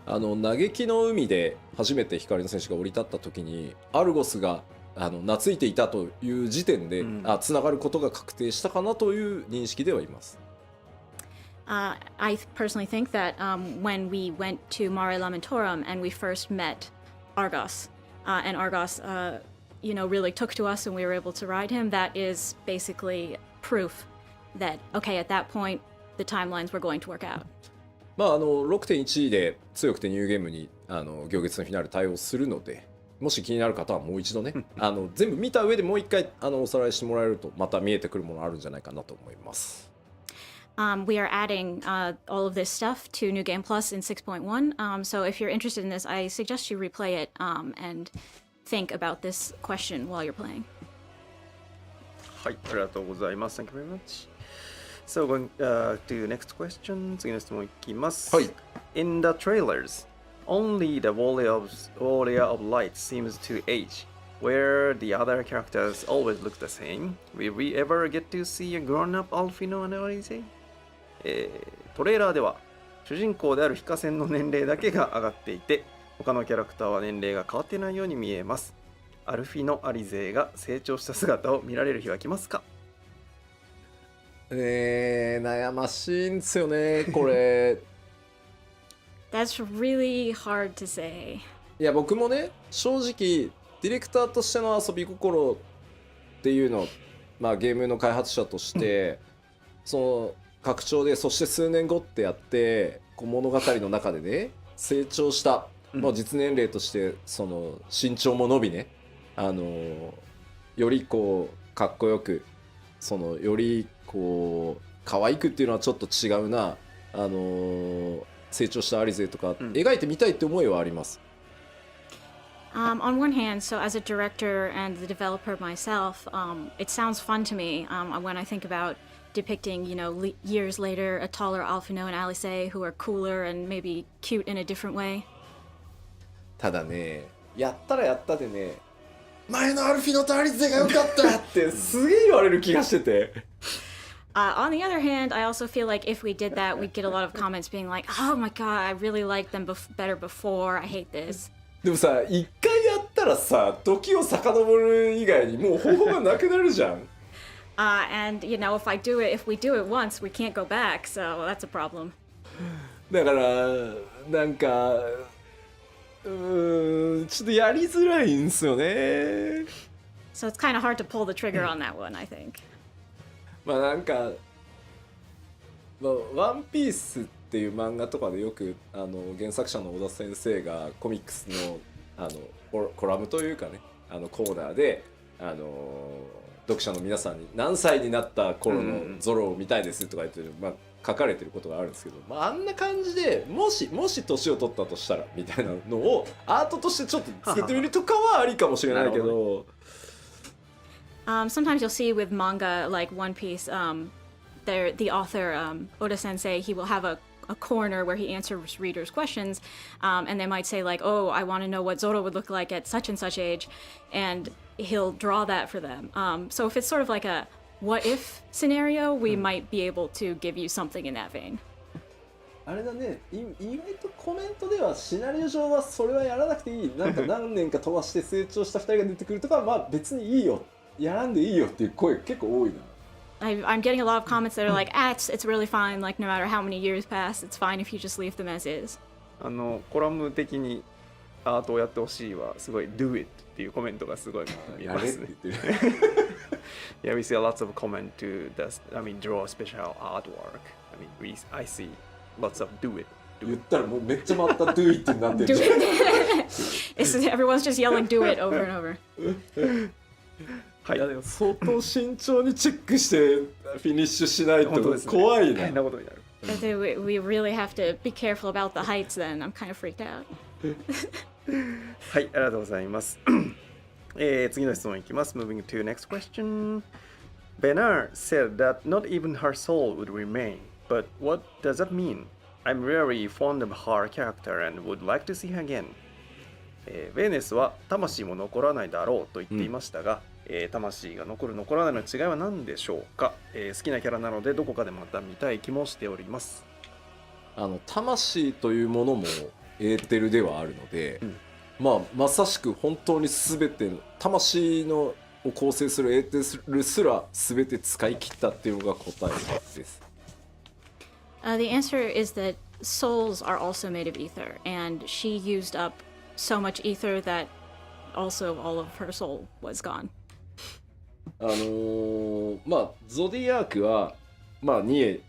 嘆きの海で初めて光の戦士が降り立った時にアルゴスが懐いていたという時点で、つながることが確定したかなという認識ではいます。I personally think that when we went to Mare Lamentorum and we first met Argos, and Argos, you know, really took to us and we were able to ride him, that is basically proof that, okay, at that point, the timelines were going to work out. まあ6.1 で強くてニューゲームに行月のフィナーレ対応するので、もし気になる方はもう一度ね全部見た上でもう一回おさらいしてもらえるとまた見えてくるものあるんじゃないかなと思います。We are adding all of this stuff to New Game Plus in 6.1. So if you're interested in this, I suggest you replay it and think about this question while you're playing. はい、ありがとうございます。Thank you very much. So going to the next question. 次の質問いきます。はい。In the trailers, only the Warrior of Light seems to age, where the other characters always look the same. Will we ever get to see a grown-up Alfino and Alize? トレーラーでは主人公である非化線の年齢だけが上がっていて、他のキャラクターは年齢が変わっていないように見えます。アルフィノ・アリゼが成長した姿を見られる日は来ますか？悩ましいんですよねこれ。That's really hard to say. いや僕もね正直ディレクターとしての遊び心っていうのを、まあ、ゲームの開発者として、その拡張でそして数年後ってやってこう物語の中でね成長した、もう実年齢としてその身長も伸びねよりこうかっこよくそのよりこう可愛くっていうのはちょっと違うな成長したアリゼとか描いてみたいって思いはあります。On one hand, so as a director and the developer myself, it sounds fun to me when I think about depicting, you know, years later, a taller Alfino and Alice who are cooler and maybe cute in a different way. ただね、やったらやったでね、前のアルフィの対立でが良かったってすげえ言われる気がしてて。On the other hand, I also feel like if we did that, we'd get a lot of comments being like, "Oh my god, I really liked them better before. I hate this." でもさ、一回やったらさ、時を遡る以外にもう方法がなくなるじゃん。And you know, if we do it once, we can't go back. So that's a problem. だからなんかちょっとやりづらいんすよね。So it's kind of hard to pull the trigger on that one, I think. まあなんか、ワンピースっていう漫画とかでよく原作者の小田先生がコミックスのコラムというかねコーナーで読者の皆さんに何歳になった頃のゾロを見たいですとか言ってまあ書かれてることがあるんですけど、まあ、あんな感じでもし年を取ったとしたらみたいなのをアートとしてちょっと作ってみるとかはありかもしれないけど。Sometimes you'll see with manga like One Piece, the author Oda Sensei, he will have a corner where he answers readers' questions, and they might say like, "Oh, I want to know what Zoro would look like at such and such age," and he'll draw that for them. So if it's sort of like a what if scenario, we might be able to give you something in that vein. あれだね、意外とコメントではシナリオ上はそれはやらなくていい、なんか何年か飛ばして成長した2人が出てくるとかまあ別にいいよ、やらんでいいよっていう声結構多いな。I'm getting a lot of comments that are like, it's really fine, like no matter how many years pass, it's fine if you just leave them as is. コラム的にアートをやってほしいはすごい do it っていうコメントがすごい見ますね。Yeah, we see lots of comment to draw special artwork. I see lots of do it. 言ったらもうめっちゃまた do it になってる Do it. Everyone's just yelling do it over and over. はい、いやでも相当慎重にチェックしてフィニッシュしないと怖いな。変なことになる。We really have to be careful about the heights then. I'm kind of freaked out. はい、ありがとうございます。次の質問いきます。Moving to next question. Bernard said that not even her soul would remain. But what does that mean? I'm really fond of her character and would like to see her again. ベーネスは魂も残らないだろうと言っていましたが、魂が残る残らないの違いは何でしょうか、好きなキャラなのでどこかでまた見たい気もしております。魂というものもエーテルではあるので、まさしく本当に全ての魂のを構成するエーテルすら全て使い切ったっていうのが答えです。The answer is that souls are also made of ether, and she used up so much ether that also all of her soul was gone. ゾディアークは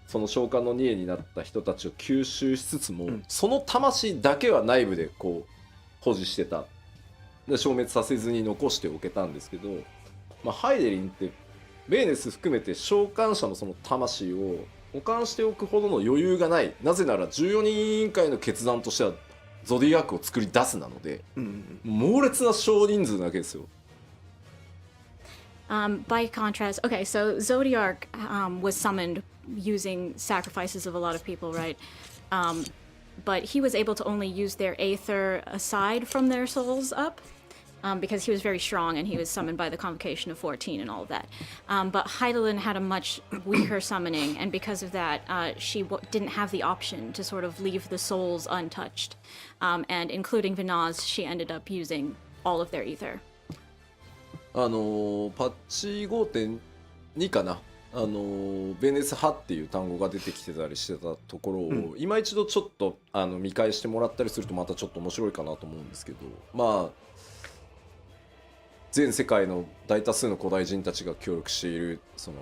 その召喚のニエになった人たちを吸収しつつも、その魂だけは内部でこう保持してた。で消滅させずに残しておけたんですけど、ハイデリンってベーネス含めて召喚者のその魂を保管しておくほどの余裕がない。なぜなら14人委員会の決断としてはゾディアークを作り出すなので、猛烈な少人数なわけですよ。By contrast, okay, so Zodiark was summoned using sacrifices of a lot of people, right? But he was able to only use their aether aside from their souls up, because he was very strong and he was summoned by the convocation of 14 and all of that. But Heidelin had a much weaker summoning, and because of that, she didn't have the option to sort of leave the souls untouched. And including Vinaz, she ended up using all of their ether. パッチ 5.2 かな、ベネス派っていう単語が出てきてたりしてたところを、今一度ちょっと見返してもらったりするとまたちょっと面白いかなと思うんですけど、全世界の大多数の古代人たちが協力しているその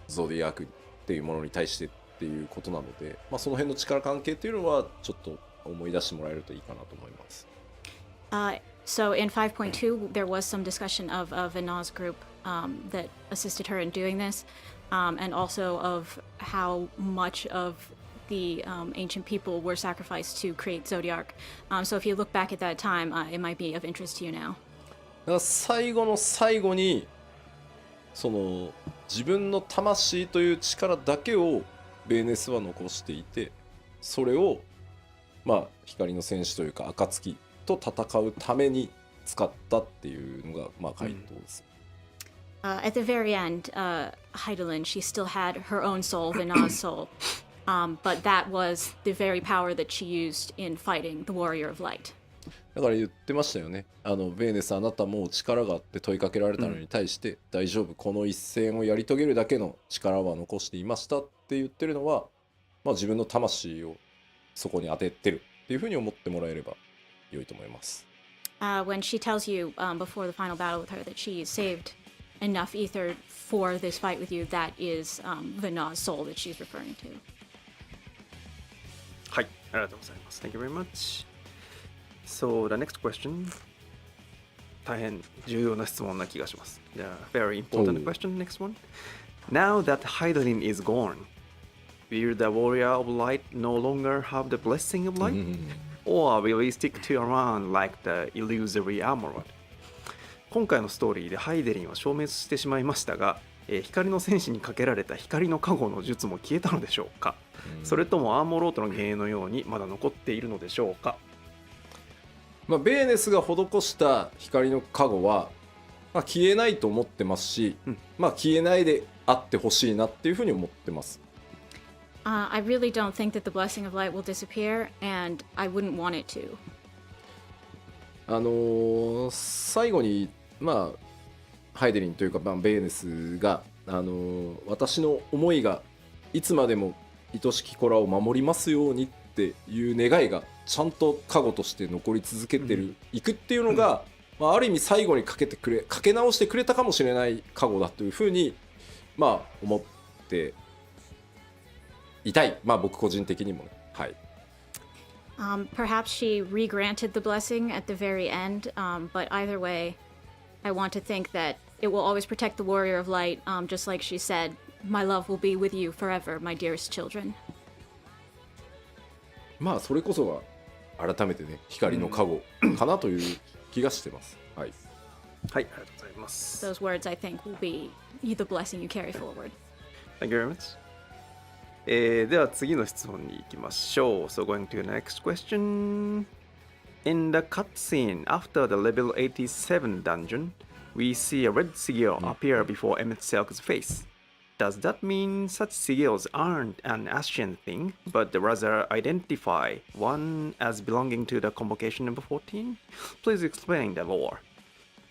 ゾディアークっていうものに対してっていうことなので、その辺の力関係っていうのはちょっと思い出してもらえるといいかなと思います。So in 5.2, there was some discussion of Vinaz group that assisted her in doing this, and also of how much of the ancient people were sacrificed to create Zodiark. So if you look back at that time, it might be of interest to you now. だから最後の最後にその自分の魂という力だけをベーネスは残していて、それを光の戦士というか暁と戦うために使ったっていうのがまあ回答です。At the very end, Heidelin, she still had her own soul, Vina's soul, but that was the very power that she used in fighting the Warrior of Light. だから言ってましたよね。ベーネスあなたも力があって問いかけられたのに対して、大丈夫、この一戦をやり遂げるだけの力は残していましたって言ってるのは、まあ、自分の魂をそこに当ててるっていうふうに思ってもらえれば良いと思います。When she tells you before the final battle with her that she saved enough ether for this fight with you, that is Vina's soul that she's referring to. はい、ありがとうございます。Thank you very much. So the next question. 大変重要な質問な気がします。The very important question, next one. Now that Heidelin is gone, will the Warrior of Light no longer have the blessing of light? Or will we stick to around like the illusory armor? 今回のストーリーでハイデリンは消滅してしまいましたが、光の戦士にかけられた光の加護の術も消えたのでしょうか、それともアーモロートの幻影のようにまだ残っているのでしょうか。まあ、ベーネスが施した光の加護は、まあ、消えないと思ってますし、まあ、消えないであってほしいなっていうふうに思ってます。I really don't think that the blessing of light will disappear, and I wouldn't want it to. 最後にまあハイデリンというか、まあ、ベーネスが、私の思いがいつまでも愛しき子らを守りますようにっていう願いがちゃんと加護として残り続けてる、いくっていうのが、まあ、ある意味最後にかけ直してくれたかもしれない加護だというふうに、まあ、思っていたい、まあ、僕個人的にもね、はい。Perhaps she re-granted the blessing at the very end, but either way, I want to think that it will always protect the Warrior of Light, just like she said, my love will be with you forever, my dearest children. まあそれこそが改めてね光の加護かなという気がしてます。はい。はい、ありがとうございます。 Those words, I think, will be the blessing you carry forward. Thank you very much. では次の質問に行きましょう。So going to the next question. In the cutscene after the level 87 dungeon, we see a red sigil appear before Emmett Selk's face. Does that mean such sigils aren't an Ascian thing, but rather identify one as belonging to the convocation number 14? Please explain the lore.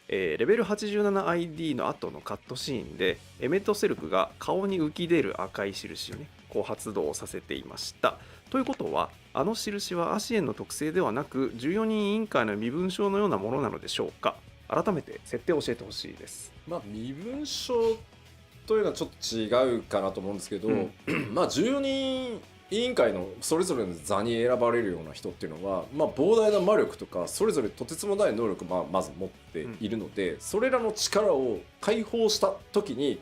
レベル 87ID の後のカットシーンでエメットセルクが顔に浮き出る赤い印をねこう発動させていました。ということはあの印はアシエンの特性ではなく14人委員会の身分証のようなものなのでしょうか。改めて設定を教えてほしいです。まあ身分証というのはちょっと違うかなと思うんですけど、まあ14人委員会のそれぞれの座に選ばれるような人っていうのは、まあ、膨大な魔力とかそれぞれとてつもない能力をまず持っているので、それらの力を解放した時に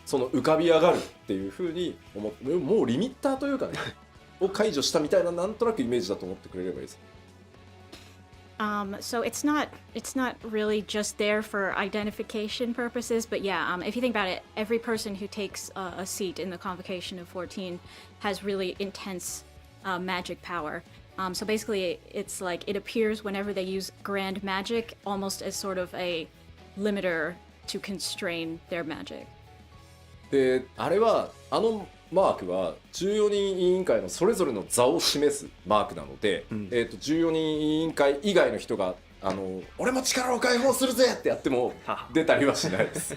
その浮かび上がるっていう風に思って、もうリミッターというかねを解除したみたいななんとなくイメージだと思ってくれればいいです。So it's not really just there for identification purposes, but yeah, if you think about it, every person who takes a seat in the convocation of 14 has really intense magic power. So basically, it's like it appears whenever they use grand magic, almost as sort of a limiter to constrain their magic. で、あれはマークは14人委員会のそれぞれの座を示すマークなので、14人委員会以外の人が俺も力を解放するぜってやっても出たりはしないです。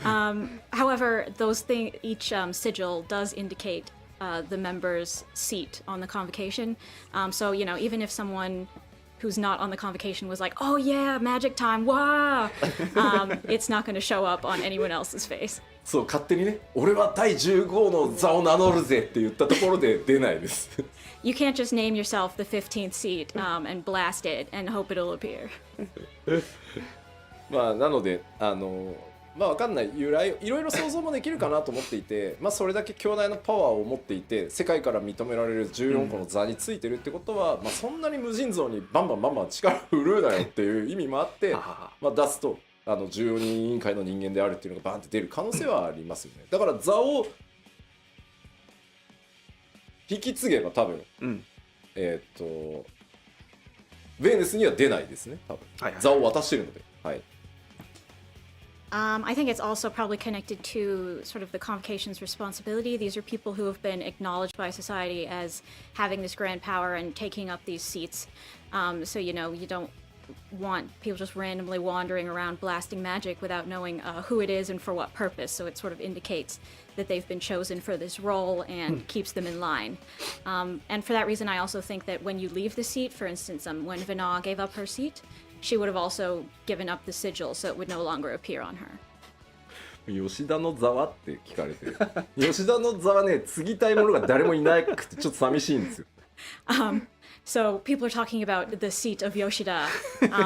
However, each sigil does indicate the member's seat on the convocation. So even if someone who's not on the convocation was like, "Oh yeah, magic time, wow!" It's not going to show up on anyone else's face. そう勝手にね俺は第15の座を名乗るぜって言ったところで出ないです。You can't just name yourself the 15th seat and blast it and hope it'll appear. まあなのでまあわかんない由来いろいろ想像もできるかなと思っていて、まあそれだけ強大なパワーを持っていて世界から認められる14個の座についてるってことは、まあそんなに無尽蔵にバンバン力を振るうなよっていう意味もあってまあ出すと14人委員会の人間であるっていうのがバンって出る可能性はありますよね。だから座を引き継げば多分、ベーネスには出ないですね、多分。はいはい座を渡してるので。はい。I think it's also probably connected to sort of the convocation's responsibility. These are people who have been acknowledged by society as having this grand power and taking up these seats. So, you know, you don't want people just randomly wandering around blasting magic without knowing who it is and for what purpose. So it sort of indicates that they've been chosen for this role and keeps them in line. And for that reason, I also think that when you leave the seat, for instance, when Vana gave up her seat, she would have also given up the sigil, so it would no longer appear on her. 吉田の座はって聞かれて吉田の座はね、継ぎたい者が誰もいなくてちょっと寂しいんですよ。So people are talking about the seat of Yoshida,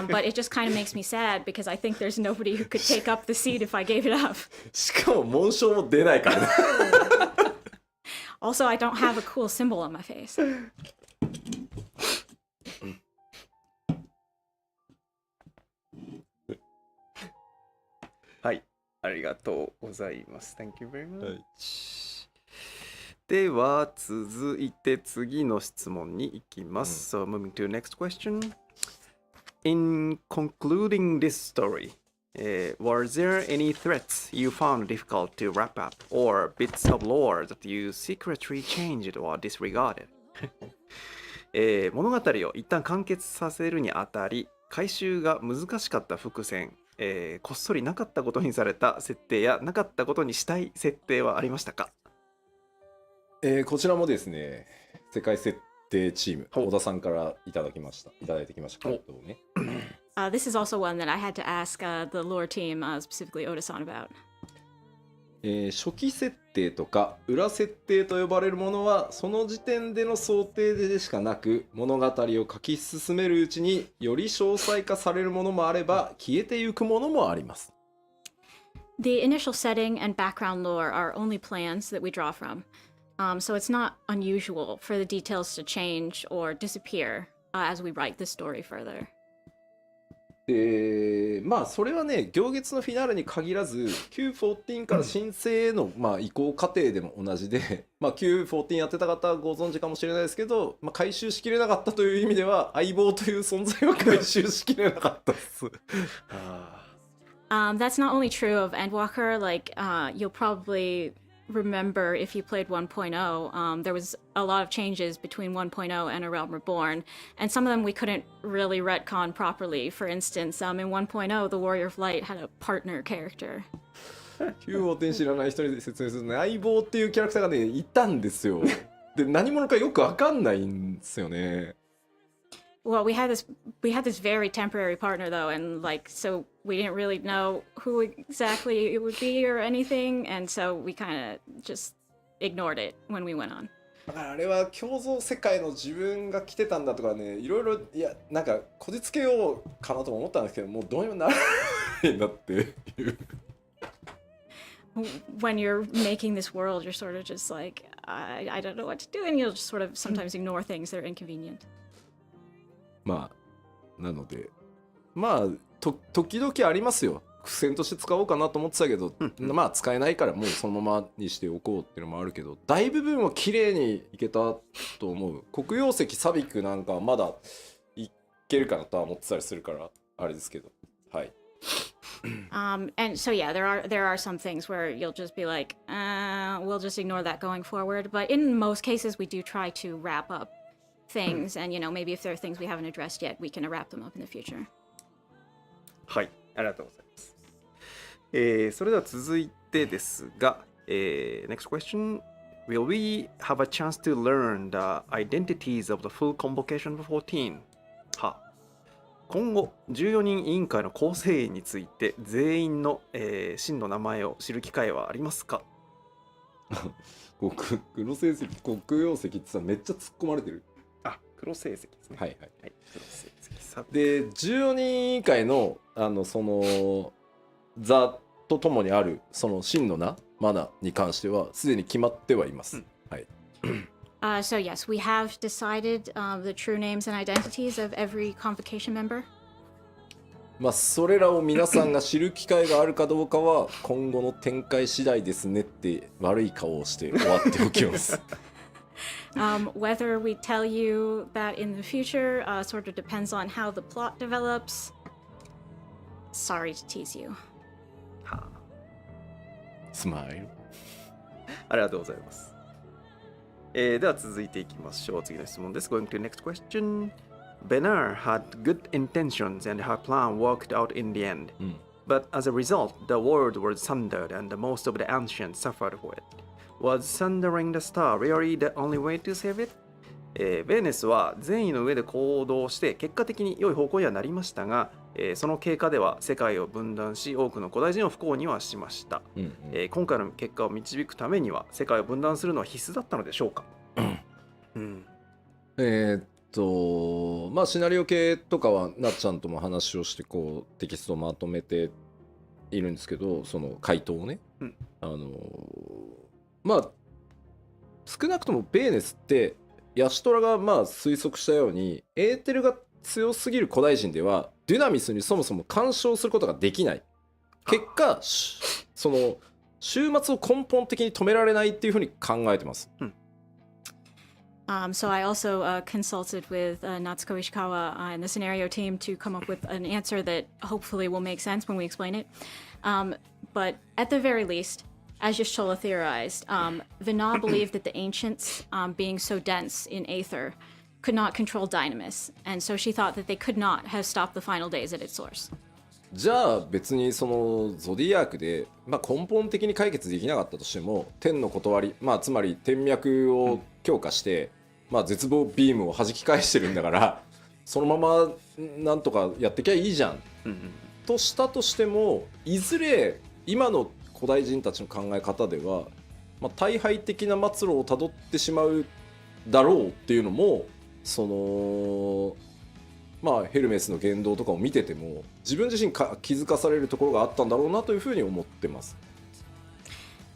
but it just kind of makes me sad because I think there's nobody who could take up the seat if I gave it up. しかも紋章も出ないからね。Also, I don't have a cool symbol on my face. はい、ありがとうございます。Thank you very much、では続いて次の質問に行きます。So moving to the next question. In concluding this story, were there any threats you found difficult to wrap up, or bits of lore that you secretly changed or disregarded? 物語を一旦完結させるにあたり、回収が難しかった伏線、こっそりなかったことにされた設定やなかったことにしたい設定はありましたか？こちらもですね、世界設定チーム、小田さんからいただいてきました回答をね。This is also one that I had to ask the lore team, specifically Oda-san, about. 初期設定とか裏設定と呼ばれるものはその時点での想定でしかなく、物語を書き進めるうちにより詳細化されるものもあれば消えてゆくものもあります。The initial setting and background lore are only plans that we draw from. So it's not unusual for the details to change or disappear as we write the story further. まあそれはね、行月のフィナーレに限らず Q14 から新生への移行過程でも同じで、Q14 やってた方はご存知かもしれないですけど、回収しきれなかったという意味では相棒という存在は回収しきれなかったです。That's not only true of Endwalker. Like you'll probably remember if you played 1.0, there was a lot of changes between 1.0 and A Realm Reborn, and some of them we couldn't really retcon properly. For instance, in 1.0, the Warrior of Light had a partner character. Q14 知らない人に説明するとね、相棒っていうキャラクターがね、いたんですよ。で、何者かよくわかんないんですよね。Well, we had this very temporary partner though, and so we didn't really know who exactly it would be or anything, and so we kind of just ignored it when we went on. だからあれは共造世界の自分が来てたんだとかね、いろいろなんかこじつけようかなとも思ったんですけど、もうどうにもならないんだっていう。When you're making this world, you're sort of just like, I don't know what to do, and you'll just sort of sometimes ignore things that are inconvenient. なので時々ありますよ。付箋として使おうかなと思ってたけど、使えないからもうそのままにしておこうっていうのもあるけど、大部分は綺麗にいけたと思う。黒曜石サビクなんかはまだいけるかなとは思ってたりするからあれですけど、はい。And so yeah, there are some things where you'll just be like, we'll just ignore that going forward. But in most cases, we do try to wrap up things, and maybe if there are things we haven't addressed yet, we can wrap them up in the future. はい、ありがとうございます。それでは続いてですが、next question. Will we have a chance to learn the identities of the full convocation of 14? 今後14人委員会の構成員について全員の、真の名前を知る機会はありますか？黒成績、黒曜石ってさ、めっちゃ突っ込まれてる。黒成績ですね。はい。黒成績。で、14人委員会のその座とともにあるその真の名、マナに関してはすでに決まってはいます。はい。So yes, we have decided the true names and identities of every convocation member. それらを皆さんが知る機会があるかどうかは今後の展開次第ですねって悪い顔をして終わっておきます。Whether we tell you that in the future sort of depends on how the plot develops. Sorry to tease you. スマイル。ありがとうございます。では続いていきましょう。次の質問です。Going to the next question. Benar had good intentions and her plan worked out in the end. But as a result, the world was sundered and most of the ancients suffered for it. Was sundering the star really the only way to save it? ベーネスは善意の上で行動して結果的に良い方向にはなりましたが、その経過では世界を分断し多くの古代人を不幸にはしました、今回の結果を導くためには世界を分断するのは必須だったのでしょうか、まあシナリオ系とかはなっちゃんとも話をしてこうテキストをまとめているんですけど、その回答をね、まあ少なくともベーネスってヤシトラがまあ推測したようにエーテルが強すぎる古代人ではデュナミスにそもそも干渉することができない。結果その終末を根本的に止められないっていうふうに考えてます。So I also consulted with Natsuko Ishikawa and the scenario team to come up with an answer that hopefully will make sense when we explain it. But at the very least, as Yashola theorized, Vina believed that the ancients, being so dense in aether, could not control Dynamis, and so she thought that they could not have stopped the final days at its source. じゃあ別にそのゾディアークで、まあ、根本的に解決できなかったとしても天の断り、まあ、つまり天脈を強化して、まあ、絶望ビームを弾き返してるんだからそのままなんとかやってきゃいいじゃん、としたとしてもいずれ今の古代人たちの考え方では、まあ、大敗的な末路をたどってしまうだろうっていうのもそのまあヘルメスの言動とかを見てても自分自身気づかされるところがあったんだろうなというふうに思ってます。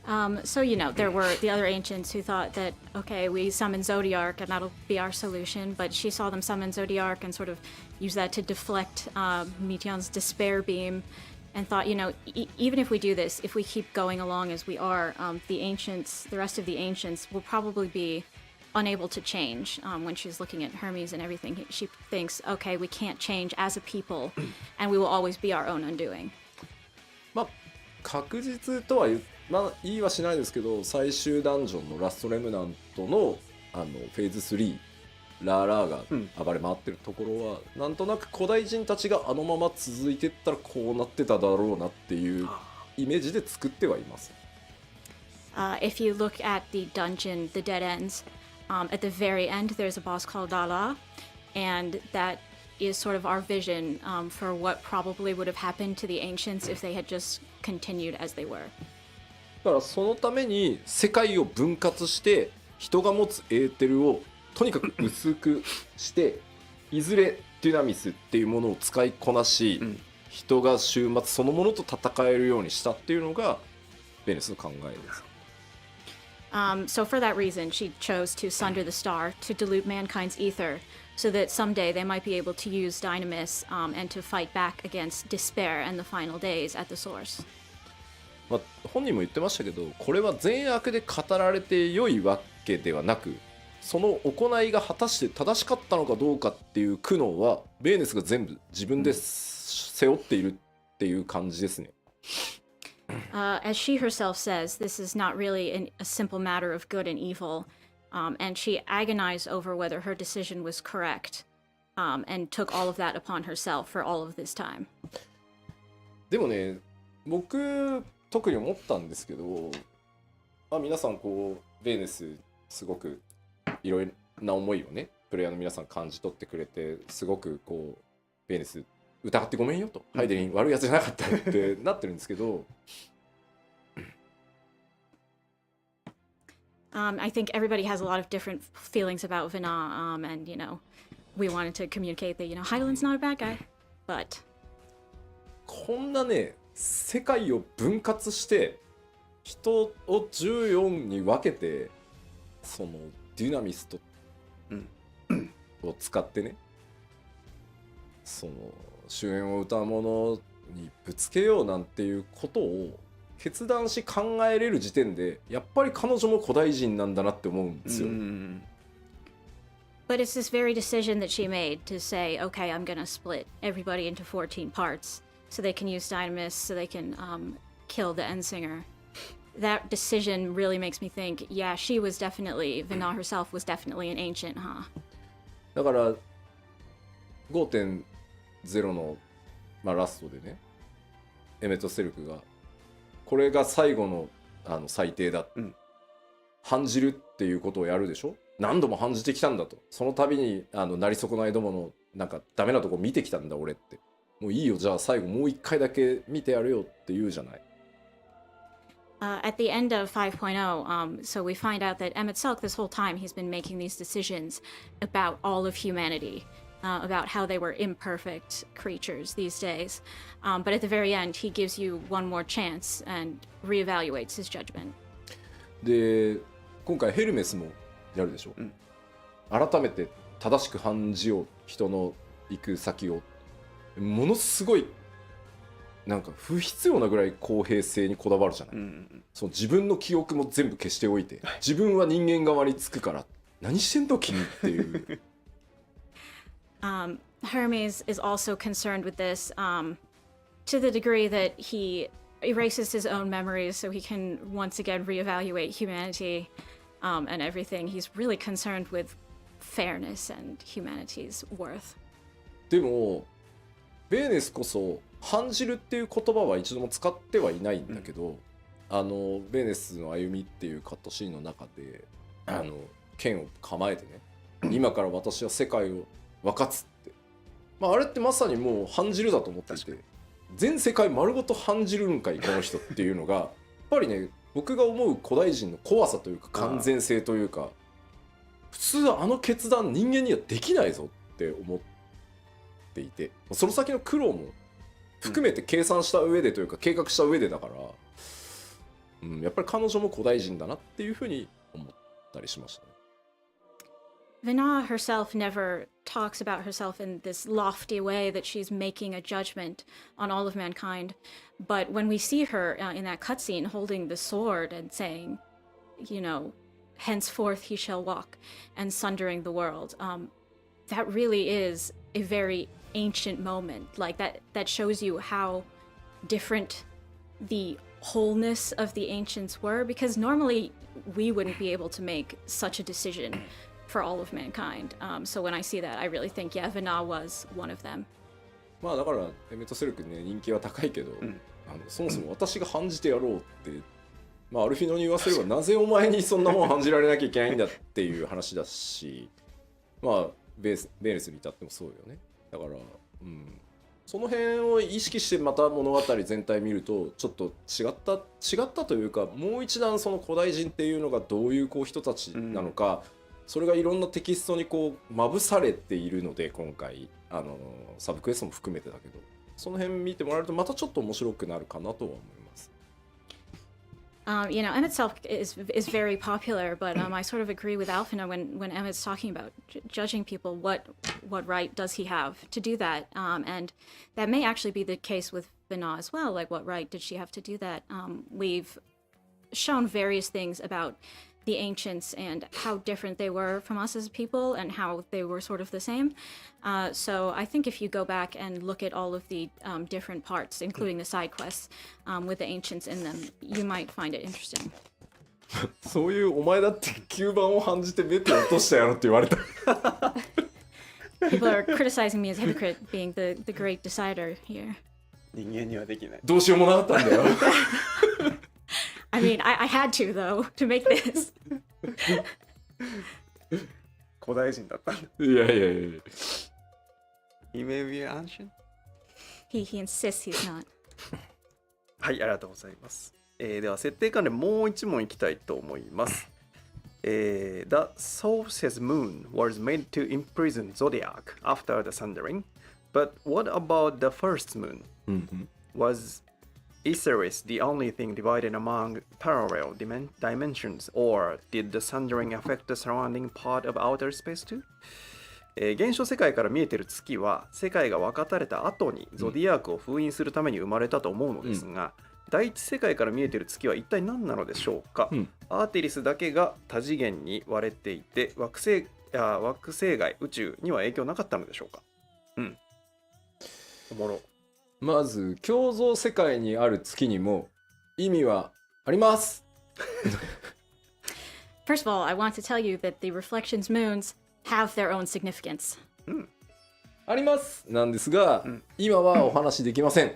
So, you know, there were the other ancients who thought that, okay, we summon Zodiark and that'll be our solution. But she saw them summon Zodiark and sort of use that to deflect Meteon's despair beam and thought, you know, even if we do this, if we keep going along as we are, the ancients, the rest of the ancients will probably be unable to change. When she's looking at Hermes and everything, she thinks, okay, we can't change as a people and we will always be our own undoing. まあ確実とは言いはしないですけど、最終ダンジョンのラストレムナントのフェーズ3ラーラーが暴れ回ってるところは、なんとなく古代人たちがあのまま続いていったらこうなってただろうなっていうイメージで作ってはいます。If you look at the dungeon, the dead ends, at the very end there's a boss called Dala, and that is sort of our vision for what probably would have happened to the ancients if they had just continued as they were. だからそのために世界を分割して人が持つエーテルをとにかく薄くしていずれデュナミスっていうものを使いこなし、人が終末そのものと戦えるようにしたっていうのがベネスの考えです。So for that reason, she chose to sunder the star to dilute mankind's ether, so that someday they might be able to use Dynamis and to fight back against despair and the final days at the source. まあ、本人も言ってましたけど、これは善悪で語られて良いわけではなく、その行いが果たして正しかったのかどうかっていう苦悩はベーネスが全部自分で背負っているっていう感じですね。As she herself says, this is not really a simple matter of good and evil, and she agonized over whether her decision was correct, and took all of that upon herself for all of this time. でもね、僕特に思ったんですけど、まあ、皆さんこうベーネスすごくいろいろな思いをねプレイヤーの皆さん感じ取ってくれて、すごくこうベーネス疑ってごめんよと、ハイデリン悪いやつじゃなかったってなってるんですけどI think everybody has a lot of different feelings about Vina, and you know, we wanted to communicate that, you know, Hydalin's not a bad guy, but こんなね世界を分割して人を14に分けてそのデュナミストを使ってね、その終焉を歌うものにぶつけようなんていうことを決断し考えれる時点でやっぱり彼女も古代人なんだなって思うんですよ。But it's this very decision that she made to say, okay, I'm going to split everybody into 14 parts so they can use Dynamis, so they can kill the Endsinger. That decision really makes me think, yeah, she was definitely, Vina herself was definitely an ancient, huh? だから 5.0 の、ラストでね、エメト・セルクがこれが最後の、最低だ、反じるっていうことをやるでしょ。何度も反じてきたんだと。その度になり損ないどものなんかダメなとこ見てきたんだ俺って。もういいよ、じゃあ最後もう一回だけ見てやるよって言うじゃない。At the end of 5.0, so we find out that Emmett Selk, this whole time, he's been making these decisions about all of humanity, about how they were imperfect creatures these days. But at the very end, he gives you one more chance and reevaluates his judgment. で、今回ヘルメスもやるでしょ。改めて正しく判じよう、人の行く先を。ものすごいなんか不必要なぐらい公平性にこだわるじゃない。その自分の記憶も全部消しておいて、自分は人間側につくから何してんの君っていう。Hermes is also concerned with this to the degree that he erases his own memories so he can once again reevaluate humanity and everything. He's really concerned with fairness and humanity's worth. でもベーネスこそ反じるっていう言葉は一度も使ってはいないんだけど、ベーネスの歩みっていうカットシーンの中で剣を構えてね、今から私は世界を分かつって、あれってまさにもう反じるだと思っていて、全世界丸ごと反じるんかいこの人っていうのがやっぱりね、僕が思う古代人の怖さというか完全性というか、普通決断人間にはできないぞって思っていて、その先の苦労も含めて計算した上でというか計画した上でだから、やっぱり彼女も古代人だなっていうふうに思ったりしましたね。Vina herself never talks about herself in this lofty way that she's making a judgment on all of mankind. But when we see her in that cutscene holding the sword and saying, you know, henceforth he shall walk and sundering the world, that really is a very ancient moment. Like that shows you how different the wholeness of the ancients were, because normally we wouldn't be able to make such a decision for all of mankind. So when I see that, I really think, yeah, Vina was one of them. だからエメトセルクね、人気は高いけど、そもそも私が判じてやろうって、アルフィノに言わせればなぜお前にそんなもん判じられなきゃいけないんだっていう話だし、ベーネスに至ってもそうよね。だから、その辺を意識してまた物語全体見るとちょっと違ったというか、もう一段その古代人っていうのがどういう人たちなのか、それがいろんなテキストにまぶされているので、今回サブクエストも含めてだけど、その辺見てもらえるとまたちょっと面白くなるかなとは思います。You know, Emmett Self is very popular, but I sort of agree with Alfina when Emmett's talking about judging people. What right does he have to do that? And that may actually be the case with Vina as well. Like, what right did she have to do that? We've shown various things about the ancients and how different they were from us as people and how they were sort of the same. So I think if you go back and look at all of the different parts, including the side quests with the ancients in them, you might find it interesting. そういうお前だって吸盤を反じて目手落としたやろって言われた。People are criticizing me as a hypocrite, being the great decider here. 人間にはできない。どうしようもなかったんだよ。I mean, I had to, though, to make this. 古代人だったんだ。いや。He may be ancient? He insists he's not. はい、ありがとうございます。では、設定関連もう一問いきたいと思います。The Source's moon was made to imprison Zodiac after the sundering, but what about the first moon? Was Iseris the only thing divided among parallel dimensions, or did the sundering affect the surrounding part of outer space too? 現象世界から見えている月は世界が分かたれた後にゾディアークを封印するために生まれたと思うのですが、第一世界から見えている月は一体何なのでしょうか、アーティリスだけが多次元に割れていて惑星惑星外宇宙には影響なかったのでしょうか。おもろ。まず共造世界にある月にも意味はあります。 First of all, I want to tell you that the reflections moons have their own significance. ありますなんですが、今はお話できません。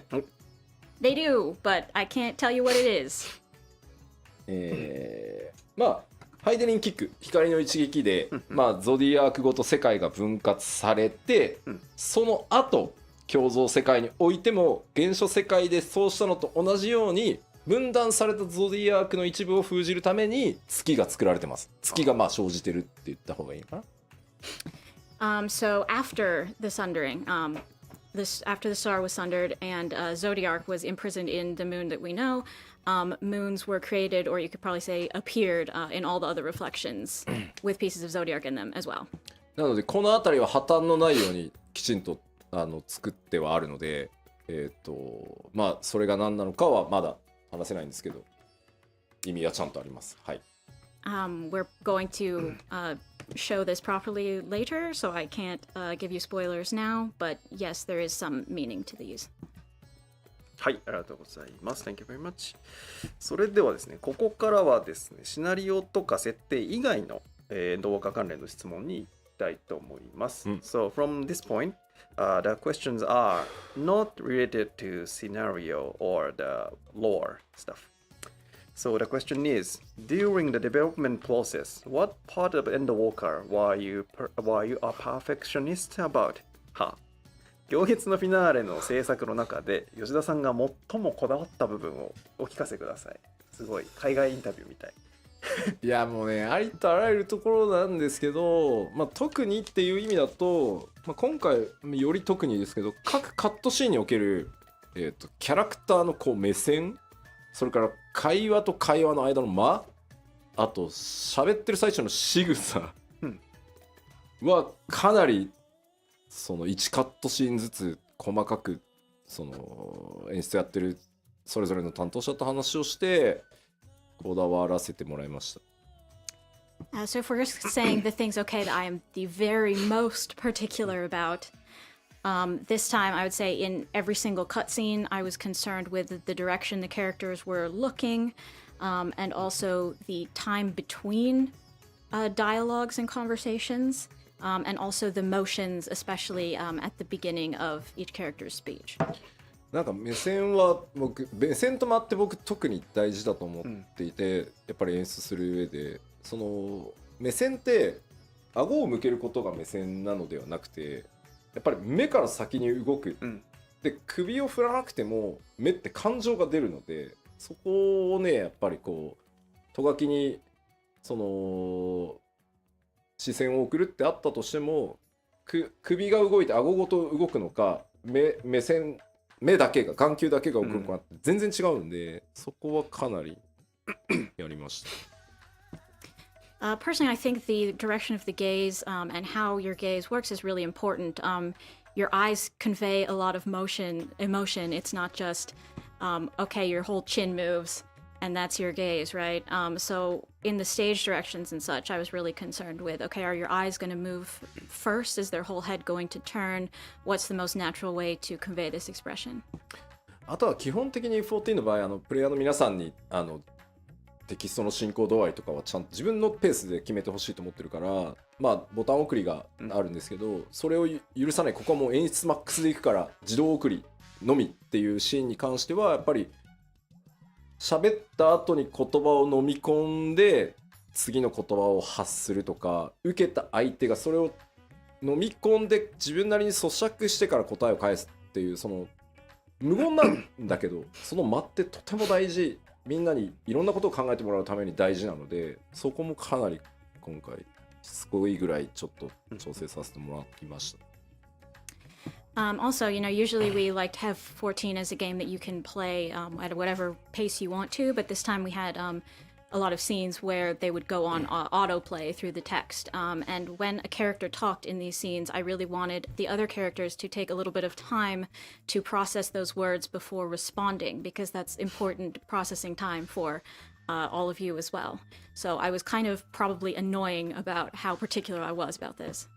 They do, but I can't tell you what it is. まあハイデリンキック光の一撃で、まあ、ゾディアークごと世界が分割されて、その後共造世界においても原初世界でそうしたのと同じように分断されたゾディアークの一部を封じるために月が作られてます。月がまあ生じてるって言った方がいいのかな。So after the sundering, after the star was sundered and Zodiac was imprisoned in the moon that we know, moons were created, or you could probably say appeared in all the other reflections with pieces of Zodiac in them as well. なのでこの辺りは破綻のないようにきちんと作ってはあるので、まあそれが何なのかはまだ話せないんですけど、意味はちゃんとあります。はい。We're going to show this properly later, so I can't give you spoilers now, but yes, there is some meaning to these. はい、ありがとうございます。Thank you very much. それではですね、ここからはですね、シナリオとか設定以外の、動画関連の質問に行きたいと思います。So from this point, the questions are not related to scenario or the lore stuff. So the question is, during the development process, what part of Endwalker were you a perfectionist about? は行月のフィナーレの制作の中で吉田さんが最もこだわった部分をお聞かせください。すごい海外インタビューみたい。いやもうね、ありとあらゆるところなんですけど、まあ、特にっていう意味だと、まあ、今回より特にですけど、各カットシーンにおける、キャラクターのこう目線、それから会話と会話の間の間、あと喋ってる最初の仕草はかなりその1カットシーンずつ細かくその演出やってるそれぞれの担当者と話をしてこだわらせてもらいました。So if we're just saying the things, okay, that I am the very most particular about, this time I would say in every single cutscene I was concerned with the direction the characters were looking, and also the time between dialogues and conversations, and also the motions, especially at the beginning of each character's speech. なんか目線と間って僕特に大事だと思っていて、やっぱり演出する上でその目線って顎を向けることが目線なのではなくて、やっぱり目から先に動く、で首を振らなくても目って感情が出るので、そこをねやっぱりこうとがきにその視線を送るってあったとしても、首が動いて顎ごと動くのか目線目だけが眼球だけが動くのかって全然違うんで、そこはかなりやりました。Personally, I think the direction of the gaze and how your gaze works is really important. Your eyes convey a lot of emotion. It's not just, okay, your whole chin moves and that's your gaze, right? So in the stage directions and such, I was really concerned with, okay, are your eyes going to move first? Is their whole head going to turn? What's the most natural way to convey this expression? あとは基本的に F14 の場合、プレイヤーの皆さんにテキストの進行度合いとかはちゃんと自分のペースで決めてほしいと思ってるから、まあボタン送りがあるんですけど、それを許さない、ここはもう演出マックスでいくから自動送りのみっていうシーンに関してはやっぱり喋った後に言葉を飲み込んで次の言葉を発するとか、受けた相手がそれを飲み込んで自分なりに咀嚼してから答えを返すっていう、その無言なんだけどその間ってとても大事、みんなにいろんなことを考えてもらうために大事なので、そこもかなり今回しつこいぐらいちょっと調整させてもらいました。Also, usually we like to have 14 as a game that you can play at whatever pace you want to, but this time we had a lot of scenes where they would go on autoplay through the text. And when a character talked in these scenes, I really wanted the other characters to take a little bit of time to process those words before responding, because that's important processing time for all of you as well. So I was kind of probably annoying about how particular I was about this.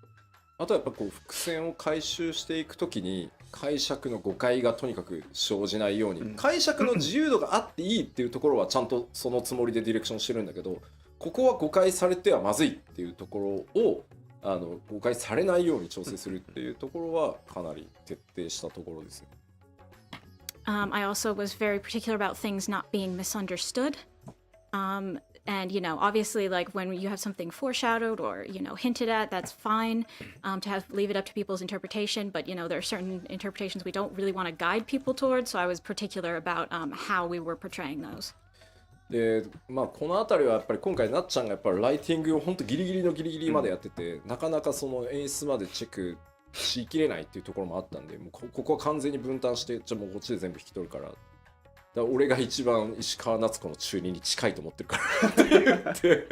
あとやっぱこう伏線を回収していくときに解釈の誤解がとにかく生じないように、解釈の自由度があっていいっていうところはちゃんとそのつもりでディレクションしてるんだけど、ここは誤解されてはまずいっていうところを誤解されないように調整するっていうところはかなり徹底したところですね。I also was very particular about things not being misunderstood. And, obviously, like when you have something foreshadowed or, hinted at, that's fine to leave it up to people's interpretation. But, there are certain interpretations we don't really want to guide people towards. So I was particular about how we were portraying those. でこの辺りはやっぱり今回なっちゃんがやっぱりライティングを本当ギリギリのギリギリまでやってて、なかなかその演出までチェックしきれないっていうところもあったんで、もうここは完全に分担して、じゃあもうこっちで全部引き取るから。俺が一番石川夏子の中二に近いと思ってるからって言って。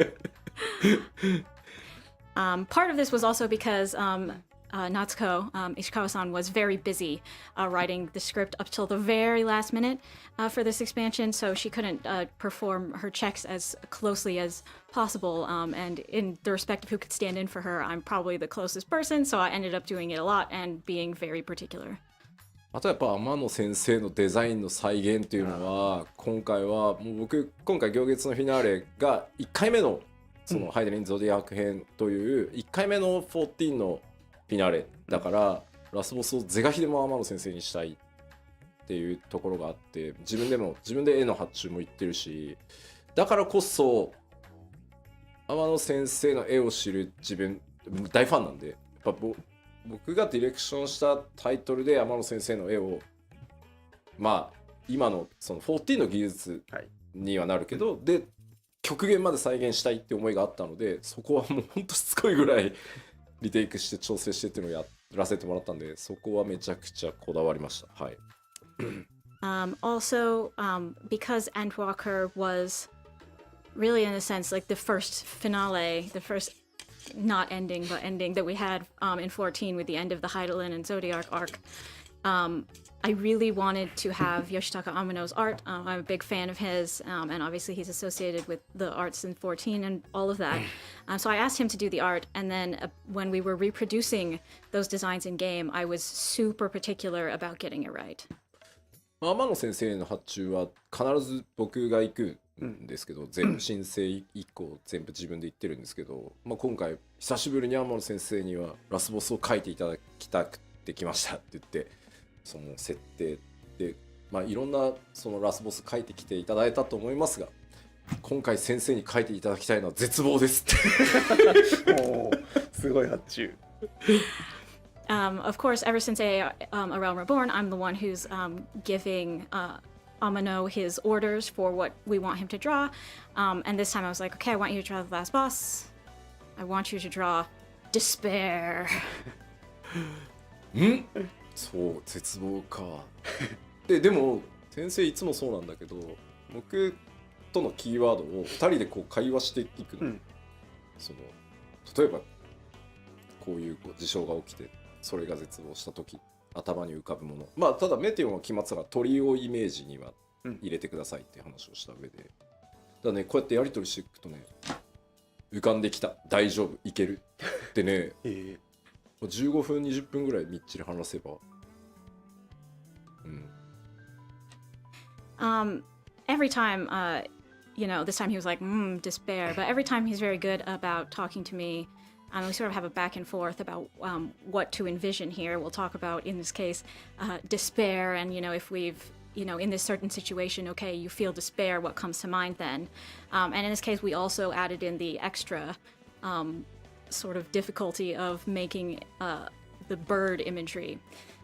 Part of this was also because Natsuko, Ishikawa-san, was very busy writing the script up till the very last minute for this expansion, so she couldn't perform her checks as closely as possible. And in the respect of who could stand in for her, I'm probably the closest person, so I ended up doing it a lot and being very particular. あとやっぱ天野先生のデザインの再現っていうのは今回はもう僕今回行月のフィナーレが1回目のそのハイデリンゾディアーク編という1回目の14のフィナーレだからラスボスを是が非でも天野先生にしたいっていうところがあって、自分で絵の発注も言ってるし、だからこそ天野先生の絵を知る自分大ファンなんで、やっぱ僕がディレクションしたタイトルで天野先生の絵を今のその14の技術にはなるけど、で極限まで再現したいって思いがあったので、そこはもうほんとしつこいぐらいリテイクして調整してっていうのをやらせてもらったんで、そこはめちゃくちゃこだわりました。はい。Also, because Endwalker was really in a sense like the first finale, the first not ending but ending that we had in 14 with the end of the Heidelin and Zodiac arc. I really wanted to have Yoshitaka Amano's art. I'm a big fan of his, and obviously he's associated with the arts in 14 and all of that. So I asked him to do the art, and then when we were reproducing those designs in game, I was super particular about getting it right. 天野先生の発注は必ず僕が行くんですけど、全部申請以降全部自分で言ってるんですけど、今回久しぶりに天野先生にはラスボスを書いていただきたくてきましたって言って、その設定でいろんなそのラスボス書いてきていただいたと思いますが、今回先生に書いていただきたいのは絶望ですっておーすごい発注。Of course, ever since A Realm Reborn, I'm the one who's giving Amano his orders for what we want him to draw. And this time I was like, okay, I want you to draw the last boss. I want you to draw despair. そう絶望かでも先生いつもそうなんだけど、僕とのキーワードを2人でこう会話していくの、その例えばこういう事象が起きてそれが絶望した時頭に浮かぶもの、ただメテオンは決まってたから鳥をイメージには入れてくださいって話をした上で、だね、こうやってやり取りしていくとね、浮かんできた、大丈夫、いけるってね、15分20分ぐらいみっちり話せば、Every time, this time he was like, despair, but every time he's very good about talking to me. We sort of have a back and forth about what to envision here. We'll talk about, in this case, despair, and, if we've, in this certain situation, okay, you feel despair, what comes to mind then? And in this case, we also added in the extra sort of difficulty of making the bird imagery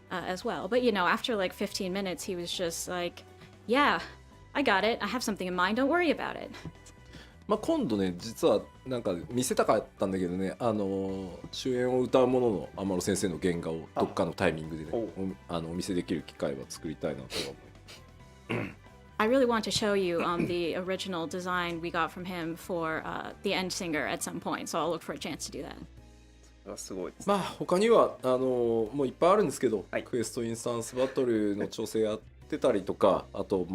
as well. But, after like 15 minutes, he was just like, yeah, I got it. I have something in mind. Don't worry about it. 今度ね、実はなんか見せたかったんだけどね、主演を歌うものの天野先生の原画をどっかのタイミングでね、お見せできる機会は作りたいなとは思います。I really want to show you the original design we got from him for the end singer at some point, so I'll look for a chance to do that. すごいです。他にはもういっぱいあるんですけど、クエストインスタンスバトルの調整やってたりとか、あと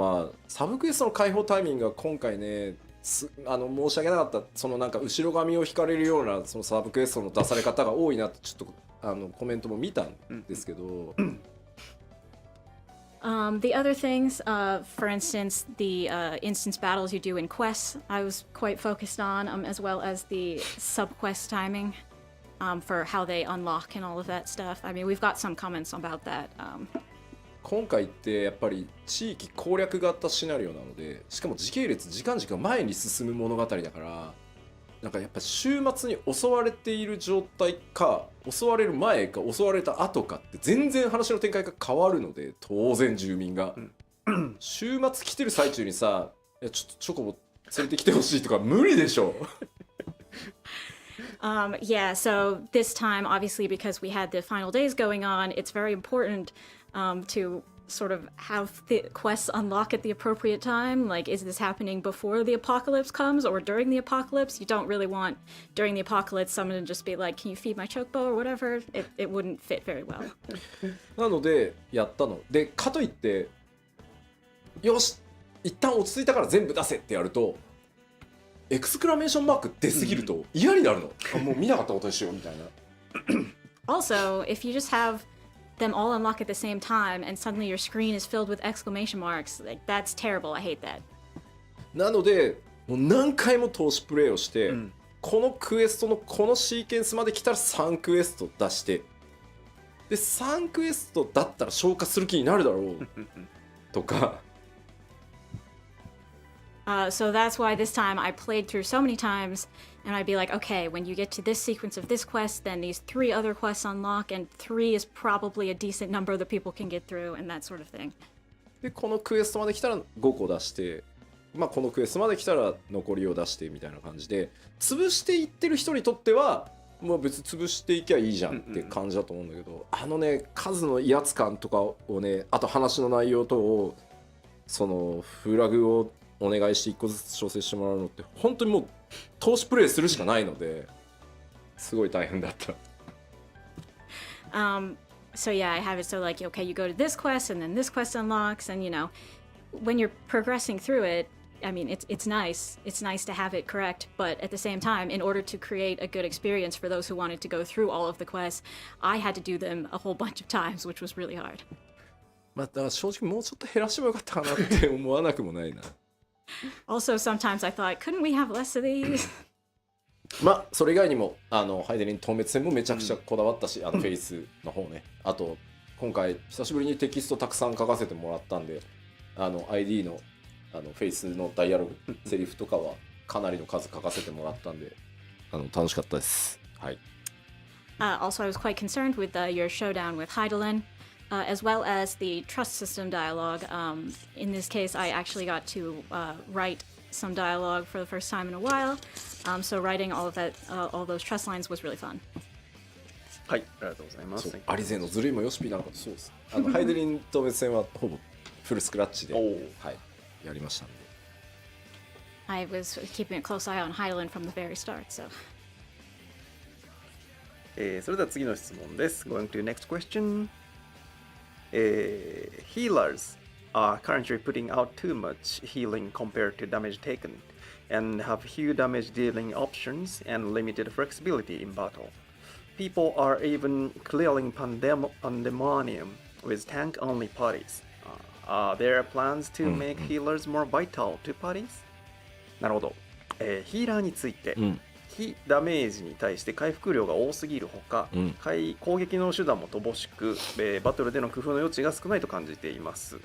サブクエストの開放タイミングが今回ね申し訳なかった、そのなんか後ろ髪を引かれるようなそのサブクエストの出され方が多いなってちょっとコメントも見たんですけど、The other things, for instance, the instance battles you do in quests, I was quite focused on, as well as the sub-quest timing for how they unlock and all of that stuff. I mean, we've got some comments about that. 今回ってやっぱり地域攻略型シナリオなので、しかも時系列時間前に進む物語だから、なんかやっぱ週末に襲われている状態か襲われる前か襲われた後かって全然話の展開が変わるので、当然住民が、週末来てる最中にさ、いやちょっとチョコボ連れてきてほしいとか無理でしょ。Yeah, so this time, obviously, because we had the final days going on, it's very important to sort of have the quests unlock at the appropriate time. Like, is this happening before the apocalypse comes or during the apocalypse? You don't really want during the apocalypse someone to just be like, can you feed my chocobo or whatever? It wouldn't fit very well. なのでやったので、かといってよし一旦落ち着いたから全部出せってやるとエクスクラメーションマーク出すぎると嫌になるの。もう見なかったことにしようみたいな。Also, if you just have them all unlock at the same time and suddenly your screen is filled with exclamation marks, like that's terrible. I hate that. なのでもう何回も投資プレイをして、このクエストのこのシーケンスまで来たら3クエスト出して、で3クエストだったら消化する気になるだろうとか。So that's why this time I played through so many times, and I'd be like, okay, when you get to this sequence of this quest, then these 3 other quests unlock, and 3 is probably a decent number that people can get through, and that sort of thing. でこのクエストまで来たら5個出して、まあこのクエストまで来たら残りを出してみたいな感じで、潰していってる人にとってはもう別に潰していきゃいいじゃんって感じだと思うんだけど、数の威圧感とかをね、あと話の内容とをそのフラグをお願いして1個ずつ調整してもらうのって本当にもう投資プレイするしかないので、すごい大変だった。So yeah, I have it so like, okay, you go to this quest and then this quest unlocks, and you know, when you're progressing through it, I mean, it's nice. It's nice to have it correct, but at the same time, in order to create a good experience for those who wanted to go through all of the quests, I had to do them a whole bunch of times, which was really hard. また正直もうちょっと減らしてもよかったかなって思わなくもないな。Also, sometimes I thought, couldn't we have less of these? まあそれ以外にもハイデリン透滅戦もめちゃくちゃこだわったし、フェイスの方ね、あと今回久しぶりにテキストたくさん書かせてもらったんで、ID のフェイスのダイアログセリフとかはかなりの数書かせてもらったんで、楽しかったです。はい。Also, I was quite concerned with your showdown with Heidelin, as well as the trust system dialogue. In this case, I actually got to write some dialogue for the first time in a while. So writing all of that, all those trust lines was really fun. はい、ありがとうございます。アリゼのズルイもヨシピなんかそうです。ハイデリン透滅戦はほぼフルスクラッチで、はい、やりましたんで。I was keeping a close eye on Heidelin from the very start, so. それでは次の質問です。Going to next question. Healers are currently putting out too much healing compared to damage taken, and have few damage dealing options and limited flexibility in battle. People are even clearing Pandemonium with tank-only parties. Are there plans to make healers more vital to parties? なるほど。ヒーラーについて、非ダメージに対して回復量が多すぎるほか、攻撃の手段も乏しく、バトルでの工夫の余地が少ないと感じています。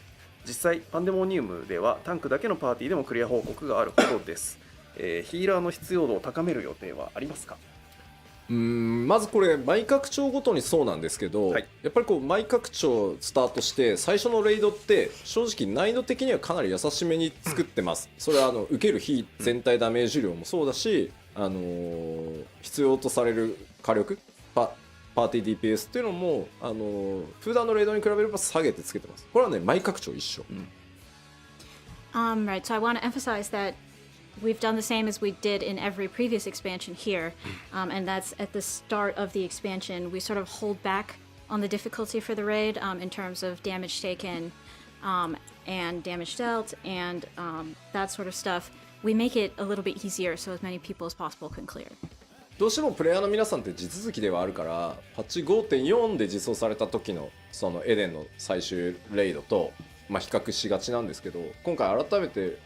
実際パンデモニウムではタンクだけのパーティーでもクリア報告があるほどです。ヒーラーの必要度を高める予定はありますか？まずこれ毎拡張ごとにそうなんですけど、やっぱりこう毎拡張スタートして最初のレイドって正直難易度的にはかなり優しめに作ってます。それは受ける非全体ダメージ量もそうだし、必要とされる火力パーティー DPS っていうのも普段のレイドに比べれば下げてつけてます。これはね毎拡張一緒。Right, so I want to emphasize that we've done the same as we did in every previous expansion here, and that's at the start of the expansion we sort of hold back on the difficulty for the raid in terms of damage taken and damage dealt and that sort of stuff. we make it a little bit easier so as many people as possible can clear. どうしてもプレイヤーの皆さんって地続きではあるからパッチ 5.4 で実装された時のそのエデンの最終レイドと、比較しがちなんですけど、今回改めてレ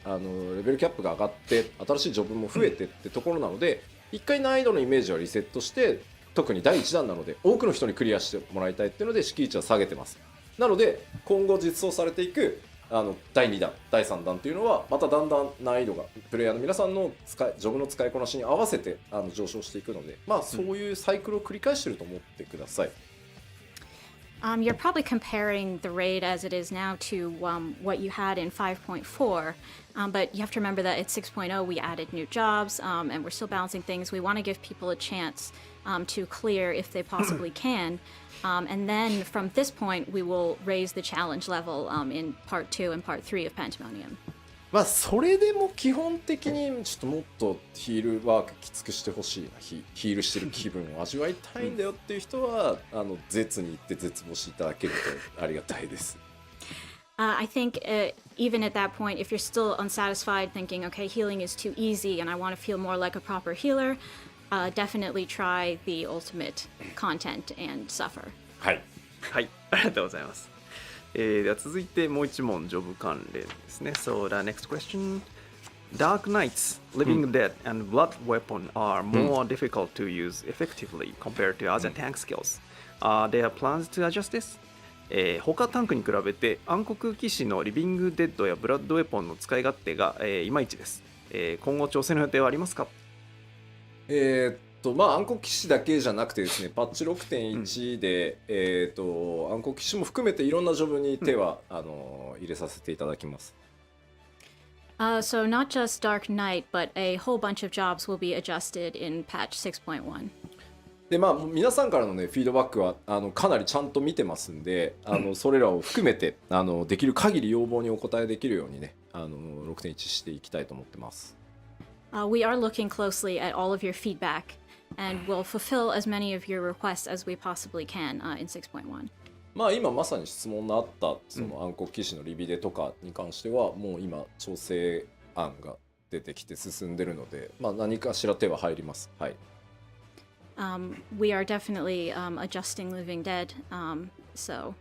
ベルキャップが上がって新しいジョブも増えてってところなので、一回難易度のイメージはリセットして、特に第1弾なので多くの人にクリアしてもらいたいっていうので敷地は下げてます。なので今後実装されていく第2弾第3弾っていうのはまただんだん難易度がプレイヤーの皆さんのジョブの使いこなしに合わせて上昇していくので、そういうサイクルを繰り返してると思ってください。You're probably comparing the raid as it is now to what you had in 5.4, but you have to remember that at 6.0 we added new jobs, and we're still balancing things. We want to give people a chance to clear if they possibly can, and then from this point we will raise the challenge level in part 2 and part 3 of Pandemonium. それでも基本的にちょっともっとヒールワークきつくしてほしいな、ヒールしてる気分を味わいたいんだよっていう人は絶に行って絶望していただけるとありがたいです。I think even at that point, if you're still unsatisfied, thinking, okay, healing is too easy and I want to feel more like a proper healer, definitely try the ultimate content and suffer. はい、はい、ありがとうございます。では続いてもう一問ジョブ関連ですね。So the next question. Dark Knights, Living Dead, and Blood Weapon are more difficult to use effectively compared to other tank skills. Are there plans to adjust this? 他タンクに比べて暗黒騎士のリビングデッドやブラッドウェポンの使い勝手が、いまいちです。今後調整の予定はありますか？暗黒騎士だけじゃなくてですね、パッチ 6.1 で、暗黒騎士も含めていろんなジョブに手は、入れさせていただきます。So not just Dark Knight, but a whole bunch of jobs will be adjusted in patch 6.1. で皆さんからのねフィードバックはかなりちゃんと見てますんで、それらを含めてできる限り要望にお応えできるようにね6.1 していきたいと思ってます。We are looking closely at all of your feedback.And we'll fulfill as many of your requests as we possibly can in 6.1. 今まさに質問のあったその暗黒騎士のリビデとかに関してはもう今調整案が出てきて進んでるので、何かしら手は入ります。はい。We are definitely adjusting Living Dead, so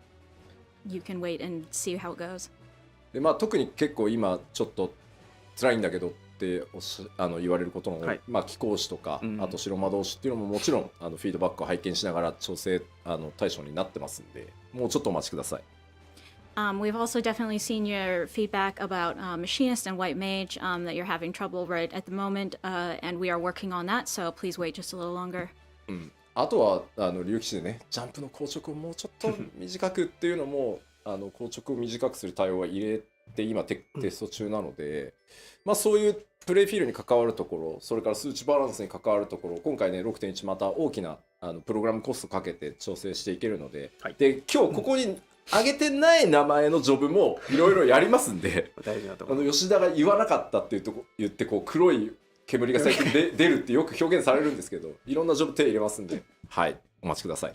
you can wait and see how it goes. で特に結構今ちょっと辛いんだけどって言われることの、貴公子とか、あと白魔導士っていうのももちろんフィードバックを拝見しながら調整対象になってますんで、もうちょっとお待ちください。We've also definitely seen your feedback about Machinist and White Mage that you're having trouble right at the moment, and we are working on that, so please wait just a little longer. あとは竜騎士でね、ジャンプの硬直をもうちょっと短くっていうのも硬直を短くする対応は入れて今テスト中なので、そういうプレイフィールに関わるところ、それから数値バランスに関わるところ、今回ね 6.1 また大きなプログラムコストかけて調整していけるので、で今日ここに上げてない名前のジョブもいろいろやりますんで大事なところ吉田が言わなかったって言って黒い煙が最近出るってよく表現されるんですけど、いろんなジョブ手入れますんで、はい、お待ちください。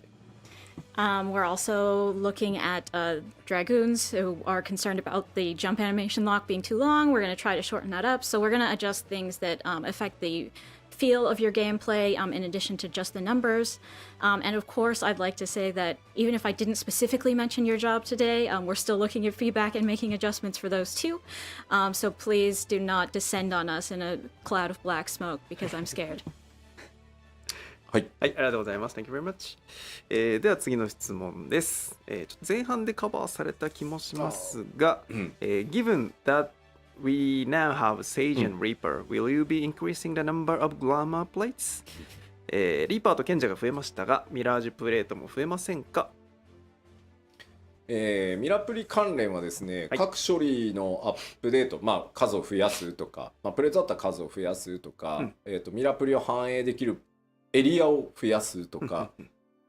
We're also looking at Dragoons who are concerned about the jump animation lock being too long. We're going to try to shorten that up. So we're going to adjust things that affect the feel of your gameplay in addition to just the numbers. And of course, I'd like to say that even if I didn't specifically mention your job today, we're still looking at feedback and making adjustments for those too. So please do not descend on us in a cloud of black smoke because I'm scared. はい、ありがとうございます。Thank you very much. では次の質問です。ちょっと前半でカバーされた気もしますが、Given that we now have Sage and Reaper, will you be increasing the number of glamour plates? リーパーと賢者が増えましたが、ミラージュプレートも増えませんか？ミラプリ関連はですね、各処理のアップデート、数を増やすとか、プレートだったら数を増やすとか、ミラプリを反映できるエリアを増やすとか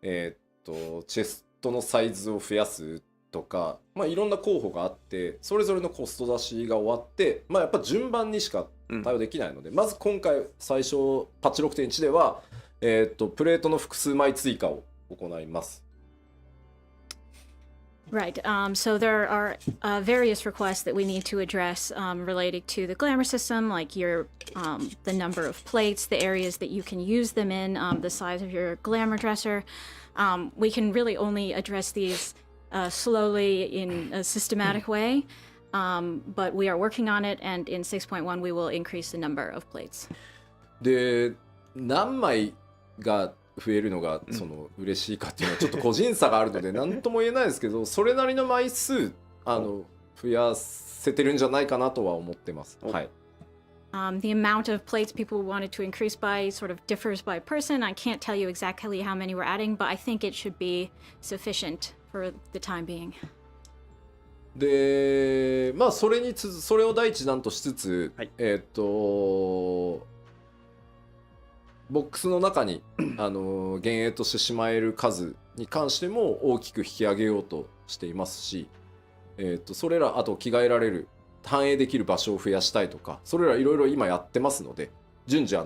チェストのサイズを増やすとか、いろんな候補があって、それぞれのコスト出しが終わって、やっぱ順番にしか対応できないので、まず今回最初パッチ 6.1 では、プレートの複数枚追加を行います。Right. So there are various requests that we need to address related to the glamour system, like the number of plates, the areas that you can use them in, the size of your glamour dresser. We can really only address these slowly in a systematic way, but we are working on it, and in 6.1 we will increase the number of plates. で、何枚が増えるのがその嬉しいかっていうのはちょっと個人差があるので何とも言えないですけど、それなりの枚数増やせてるんじゃないかなとは思ってます。はい。The amount of plates people wanted to increase by sort of differs by person. I can't tell you exactly how many we're adding, but I think it should be sufficient for the time being. で、まあそれを第一弾としつつ、はい、ボックスの中に幻影としてしまえる数に関しても大きく引き上げようとしていますし、それらあと着替えられる反映できる場所を増やしたいとか、それらいろいろ今やってますので、順次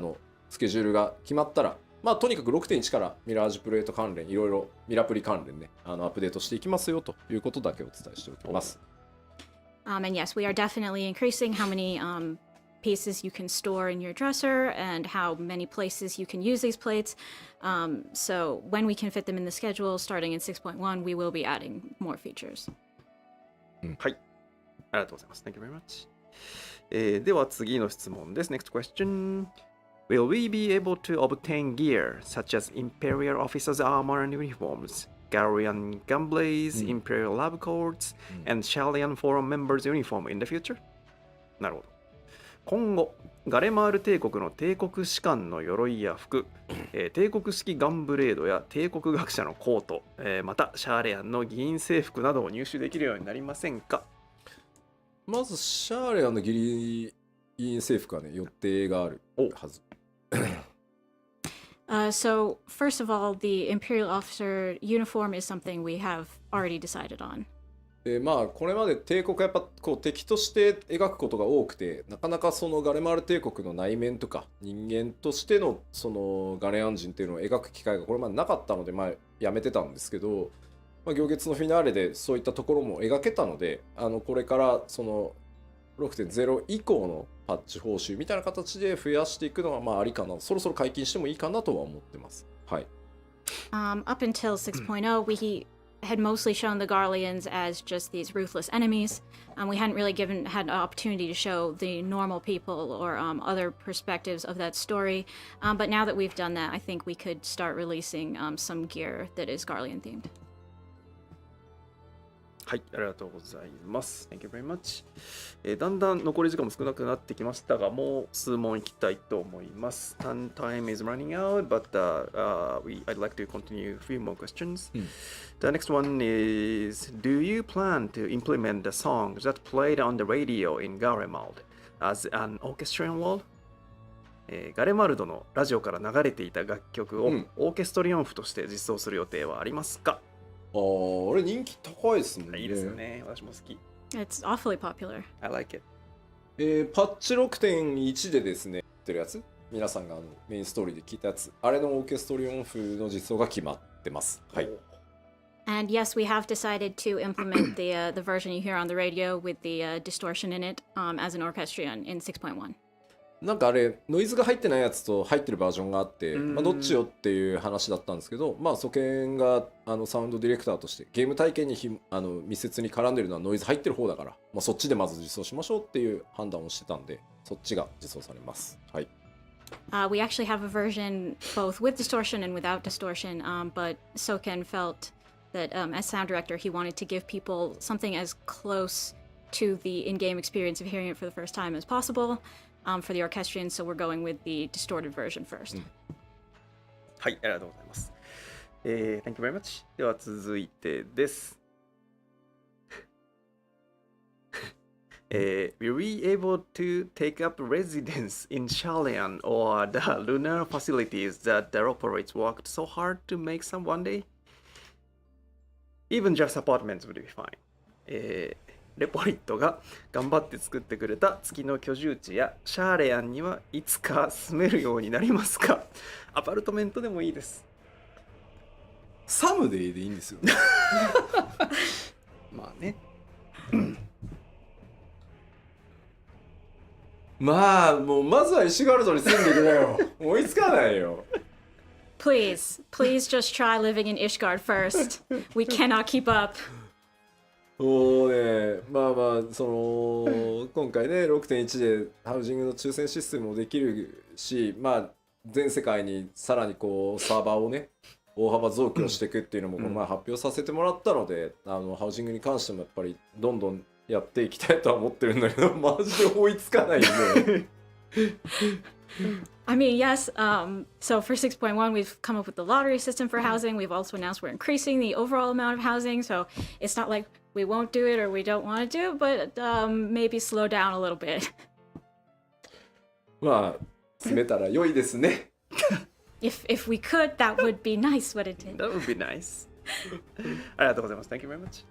スケジュールが決まったら、まあとにかく 6.1 からミラージュプレート関連いろいろミラプリ関連ねアップデートしていきますよということだけお伝えしておきます。And yes, we are definitely increasing how many pieces you can store in your dresser and how many places you can use these plates. So when we can fit them in the schedule, starting in 6.1, we will be adding more features. はい。ありがとうございます。Thank you very much. では次の質問です。Next question. Will we be able to obtain gear such as Imperial Officers' armor and uniforms, Galarian Gunblades, Imperial Lab Coats, and Shalian Forum members' uniform in the future? なるほど。今後、ガレマール帝国の帝国士官の鎧や服、帝国式ガンブレードや帝国学者のコート、またシャーレアンの議員制服などを入手できるようになりませんか？まずシャーレアンの議員制服はね予定があるはず。So first of all, the Imperial Officer uniform is something we have already decided on. まあこれまで帝国はやっぱこう敵として描くことが多くて、なかなかそのガレマール帝国の内面とか人間としてのそのガレアン人っていうのを描く機会がこれまでなかったので、まあやめてたんですけど、まあ、行月のフィナーレでそういったところも描けたので、これからその 6.0 以降のパッチ報酬みたいな形で増やしていくのはまあありかな、そろそろ解禁してもいいかなとは思ってます。はい。Up until 6.0, we had mostly shown the Garleans as just these ruthless enemies. We hadn't really had an opportunity to show the normal people or other perspectives of that story. But now that we've done that, I think we could start releasing some gear that is Garlean themed. はい、ありがとうございます。Thank you very much. だんだん残り時間も少なくなってきましたが、もう数問いきたいと思います。Time is running out, but I'd like to continue a few more questions. The next one is, do you plan to implement the songs that played on the radio in Garemald as an orchestrion wall? ガレマルドのラジオから流れていた楽曲をオーケストリオン譜として実装する予定はありますか？あれ人気高いですもんね。いいですよね。私も好き。It's awfully popular. I like it. パッチ 6.1 でですね、ってるやつ、皆さんがメインストーリーで聞いたやつ、あれのオーケストリオン風の実装が決まってます。はい。And yes, we have decided to implement the version you hear on the radio with the distortion in it as an orchestrion in 6.1. なんかあれノイズが入ってないやつと入ってるバージョンがあって、まあ、どっちよっていう話だったんですけど、まあそけんがサウンドディレクターとしてゲーム体験に密接に絡んでるのはノイズ入ってる方だから、まあ、そっちでまず実装しましょうっていう判断をしてたんで、そっちが実装されます。はい。We actually have a version both with distortion and without distortion, but Soken felt that as sound director he wanted to give people something as close to the in-game experience of hearing it for the first time as possible.For the orchestrion, so we're going with the distorted version first. はい、ありがとうございます。Thank you very much. では続いてです。Were we able to take up residence in Shalian or the lunar facilities that the operates worked so hard to make some one day? Even just apartments would be fine. レポリットが頑張って作ってくれた月の居住地やシャーレアンにはいつか住めるようになりますか？アパルトメントでもいいです。サムデイでいいんですよね。まあね。まあもうまずは石ガルドに住んでくれよ。追いつかないよ。Please just try living in Ishgard first. We cannot keep up. もうね、まあまあ今回ね 6.1 でハウジングの抽選システムもできるし、まあ全世界にさらにこうサーバーをね大幅増強していくっていうのもこの前発表させてもらったので、ハウジングに関してもやっぱりどんどんやっていきたいとは思ってるんだけど、マジで追いつかないんで。I mean, yes. So for 6.1, we've come up with the lottery system for housing. We've also announced we're increasing the overall amount of housing. So it's not like we won't do it or we don't want to do it, but maybe slow down a little bit. まあ詰めたら良いですね。If we could, that would be nice. What it did. That would be nice. ありがとうございます。Thank you very much.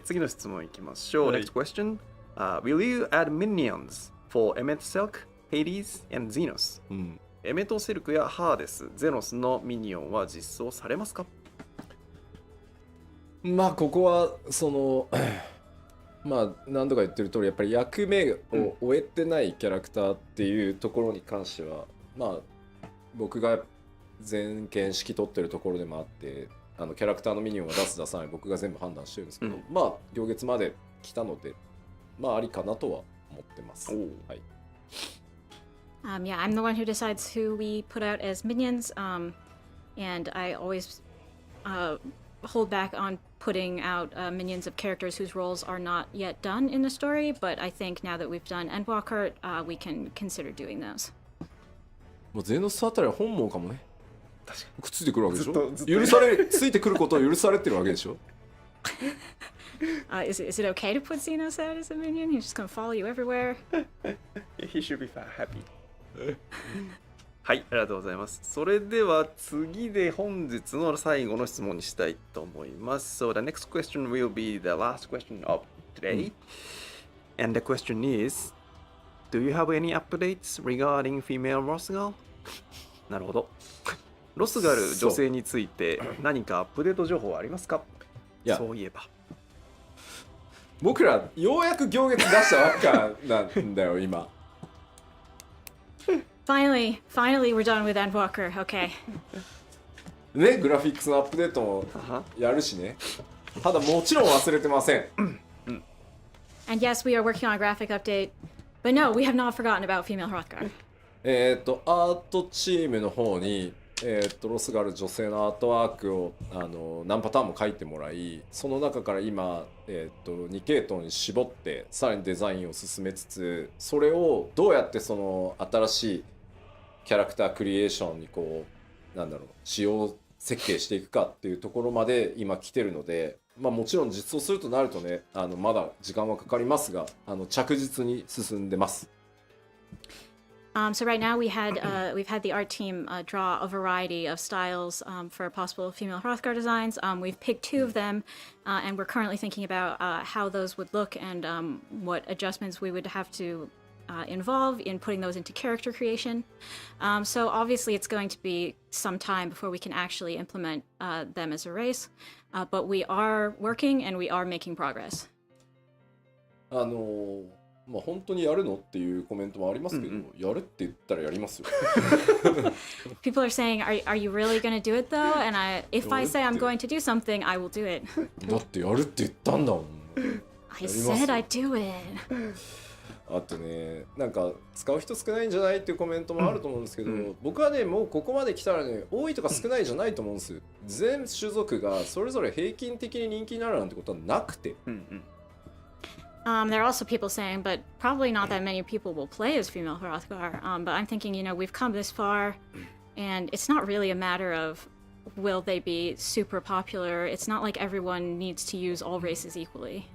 次の質問いきましょう。はい Next question. Will you add minions for Emmet Silk, Hades, and Xenos? エメト・セルクやハーデス、ゼノスのミニオンは実装されますか？まあここはまあ何度か言ってる通りやっぱり役目を終えてないキャラクターっていうところに関しては、まあ僕が全権指揮取ってるところでもあって、キャラクターのミニオンは出す出さない僕が全部判断してるんですけど、まあ行月まで来たのでまあありかなとは思ってます。はい。Yeah, I'm the one who decides who we put out as minions, and I always hold back on putting out minions of characters whose roles are not yet done in the story, but I think now that we've done Endwalker, we can consider doing those. もうゼノスあたりは本望かもね。確かくっついてくるわけでしょ。ずっと許されついてくることを許されてるわけでしょ。Is it okay to put Xenos out as a minion? He's just gonna follow you everywhere. He should be happy. はい、ありがとうございます。それでは次で本日の最後の質問にしたいと思います。So the next question will be the last question of today. And the question is, do you have any updates regarding female Rosgal? なるほど。ロスガル女性について何かアップデート情報はありますか？いや、そういえば。僕らようやく行月出したばっかなんだよ今。Finally, we're done with Endwalker. Okay. ね、グラフィックスのアップデートもやるしね。ただもちろん忘れてません。And yes, we are working on a graphic update, but no, we have not forgotten about female Hrothgar. アートチームの方に、ロスガル女性のアートワークを何パターンも書いてもらい、その中から今、2系統に絞ってさらにデザインを進めつつ、それをどうやってその新しいキャラクタークリエーションにこうなんだろう仕様設計していくかっていうところまで今来てるので、まあもちろん実装するとなるとね、まだ時間はかかりますが、着実に進んでます。So right now we've had the art team draw a variety of styles for possible female Hrothgar designs. We've picked two of them, and we're currently thinking about how those would look and what adjustments we would have to involve in putting those into character creation. So obviously it's going to be some time before we can actually implement them as a race, but we are working and we are making progress. まあ本当にやるのっていうコメントもありますけど、やるって言ったらやりますよ。People are saying, "Are you really going to do it though?" And if I say I'm going to do something, I will do it. だってやるって言ったんだもん。I said I'd do it. あとね、なんか使う人少ないんじゃないっていうコメントもあると思うんですけど、僕はねもうここまで来たらね多いとか少ないじゃないと思うんですよ。全種族がそれぞれ平均的に人気になるなんてことはなくて。There are also people saying, but probably not that many people will play as female Hrothgar. But I'm thinking, we've come this far, and it's not really a matter of will they be super popular. It's not like everyone needs to use all races equally.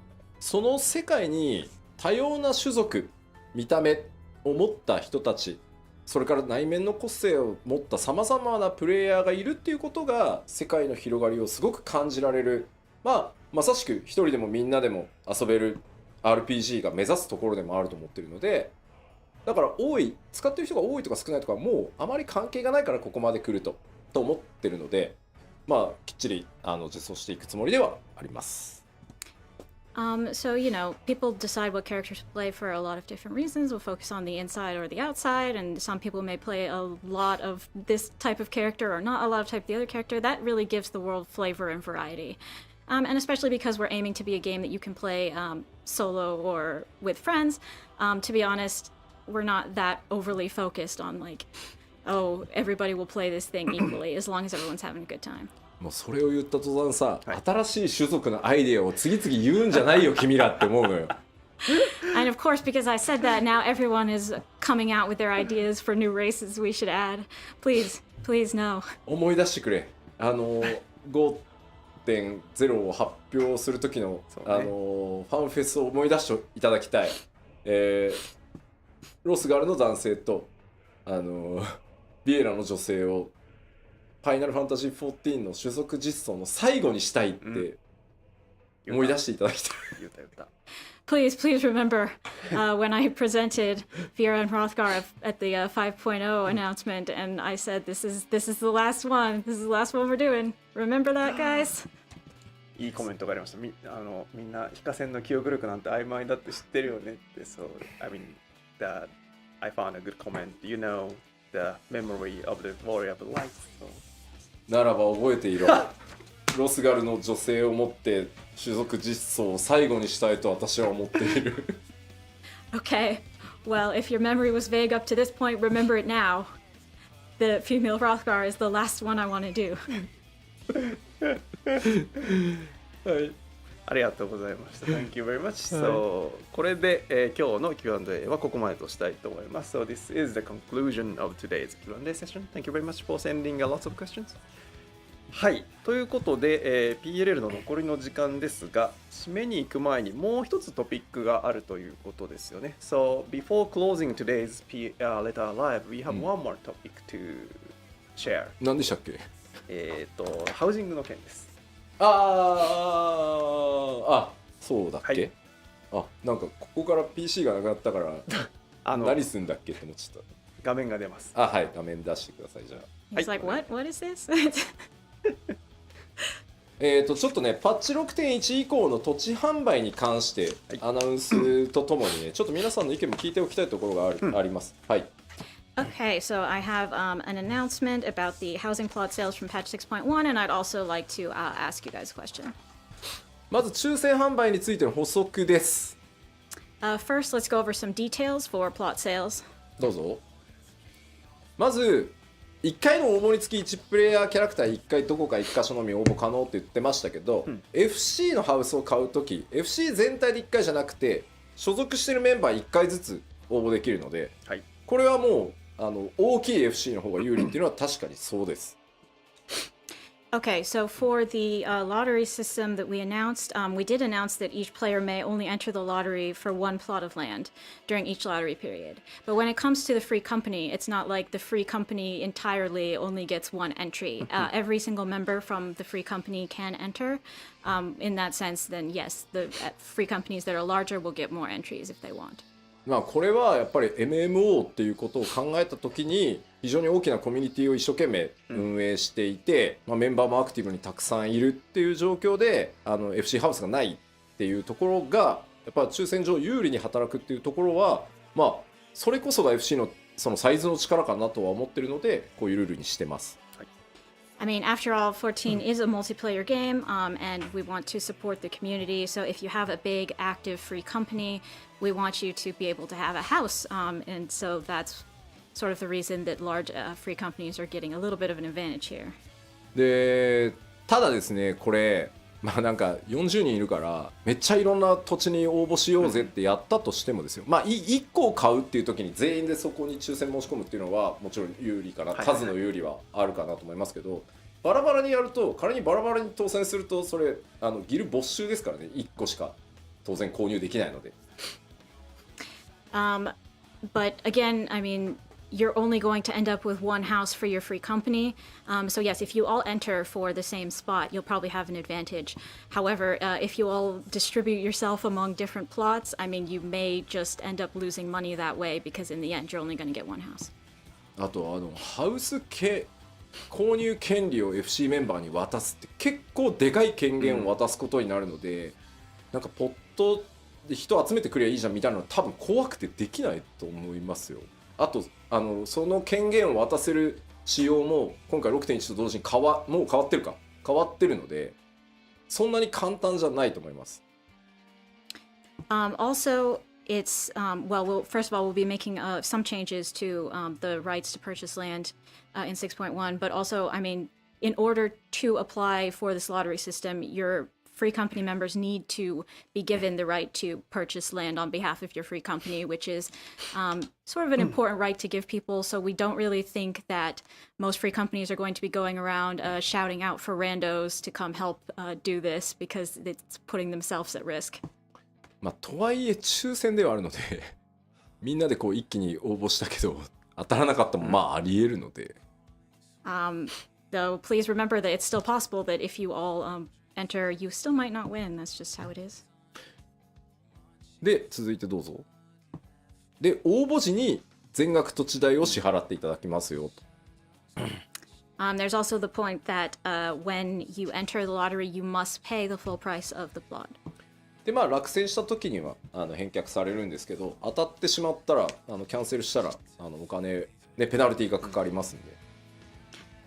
その世界に多様な種族、見た目を持った人たち、それから内面の個性を持ったさまざまなプレイヤーがいるっていうことが世界の広がりをすごく感じられる。まさしく一人でもみんなでも遊べる。RPG が目指すところでもあると思ってるので、だから使ってる人が多いとか少ないとかもうあまり関係がないからここまで来ると思ってるので、まあきっちり実装していくつもりではあります。So, you know, people decide what characters to play for a lot of different reasons. We'll focus on the inside or the outside, and some people may play a lot of this type of character or not a lot of type of the other character. That really gives the world flavor and variety. And especially because we're aiming to be a game that you can play solo or with friends. To be honest, we're not that overly focused on like, oh, everybody will play this thing equally as long as everyone's having a good time. もうそれを言った途端さ、新しい種族のアイデアを次々言うんじゃないよ君らって思うのよ。And of course, because I said that, now everyone is coming out with their ideas for new races we should add. Please, please no. 思い出してくれ。5.0 を発表する時の、ファンフェスを思い出していただきたい。ロスガルの男性と、ビエラの女性をファイナルファンタジー14の種族実装の最後にしたいって思い出していただきたい。Please, please remember when I presented Vera and Hrothgar at the 5.0 announcement, and I said, "This is the last one. This is the last one we're doing. Remember that, guys?" いいコメントがありました。みんな非化線の記憶力なんて曖昧だって知ってるよねって。So, I mean, that I found a good comment. You know the memory of the warrior of light. So. ならば覚えていろ。ロスガルの女性を持って種族実装を最後にしたいと私は思っている。Okay, well, if your memory was vague up to this point, remember it now. The female Hrothgar is the last one I want to do. はい。ありがとうございました。Thank you very much. So, これで、今日の Q&A はここまでとしたいと思います。So, this is the conclusion of today's Q&A session. Thank you very much for sending lots of questions. はい。ということで、PLL の残りの時間ですが、締めに行く前にもう一つトピックがあるということですよね。So, before closing today's Letter Live, we have one more topic to share. 何でしたっけ？ハウジングの件です。そうだっけ、はい、なんかここから PC がなくなったから何すんだっけって思っちゃった。画面が出ます。はい、画面出してください。じゃあ He's like, what is this? ちょっとねパッチ 6.1 以降の土地販売に関してアナウンスとともにねちょっと皆さんの意見も聞いておきたいところがあります。はい。Okay, so I have an announcement about the housing plot sales from patch 6.1, and I'd also like to ask you guys a question. まず抽選販売についての補足です。First, let's go over some details for plot sales. どうぞ。まず1回の応募につき1プレイヤーキャラクター1回どこか1箇所のみ応募可能って言ってましたけど、FC のハウスを買うとき FC 全体で1回じゃなくて所属してるメンバー1回ずつ応募できるので、はい、これはもう大きい FC の方が有利っていうのは確かにそうです。Okay, so for the lottery system that we announced, we did announce that each player may only enter the lottery for one plot of land during each lottery period. But when it comes to the free company, it's not like the free company entirely only gets one entry. Every single member from the free company can enter. In that sense, then yes, the free companies that are larger will get more entries if they want. まあこれはやっぱり MMO っていうことを考えたときに非常に大きなコミュニティを一生懸命運営していて、メンバーもアクティブにたくさんいるっていう状況でFC ハウスがないっていうところがやっぱ抽選上有利に働くっていうところはまあそれこそが FC のそのサイズの力かなとは思ってるのでこういうルールにしてます。I mean, after all, 14 is a multiplayer game, and we want to support the community. So if you have a big, active, free company, we want you to be able to have a house. And so that's sort of the reason that large free companies are getting a little bit of an advantage here. で、ただですね、これ、まあなんか40人いるからめっちゃいろんな土地に応募しようぜってやったとしてもですよ、まあ1個を買うっていう時に全員でそこに抽選申し込むっていうのはもちろん有利かな、数の有利はあるかなと思いますけど、バラバラにやると仮にバラバラに当選するとそれギル没収ですからね。1個しか当然購入できないので。But again, I mean, you're only going to end up with one house for your free company. So yes, if you all enter for the same spot, you'll probably have an advantage. However, if you all distribute yourself among different plots, I mean, you may just end up losing money that way because in the end, you're only going to get one house. あとハウス購入権利を FC メンバーに渡すって結構でかい権限を渡すことになるので、なんかポッ人集めてくればいいじゃんみたいなのは多分怖くてできないと思いますよ。あとその権限を渡せる仕様も今回 6.1 と同時にもう変わってるか変わってるのでそんなに簡単じゃないと思います。Also, it's first of all, we'll be making some changes to the rights to purchase land in 6.1, but also, I mean, in order to apply for this lottery system, your free company members need to be given the right to purchase land on behalf of your free company, which is sort of an important right to give people. So we don't really think that most free companies are going to be going around shouting out for randos to come help do this because it's putting themselves at risk. まあとはいえ抽選ではあるのでみんなでこう一気に応募したけど当たらなかったもまあありえるので。Though please remember that it's still possible that if you all enter, you still might not win. That's just how it is. で続いてどうぞ。で応募時に全額土地代を支払っていただきますよと。There's also the point that when you enter the lottery, you must pay the full price of the plot. でまあ落選した時には返却されるんですけど当たってしまったらキャンセルしたらお金ねペナルティがかかりますんで。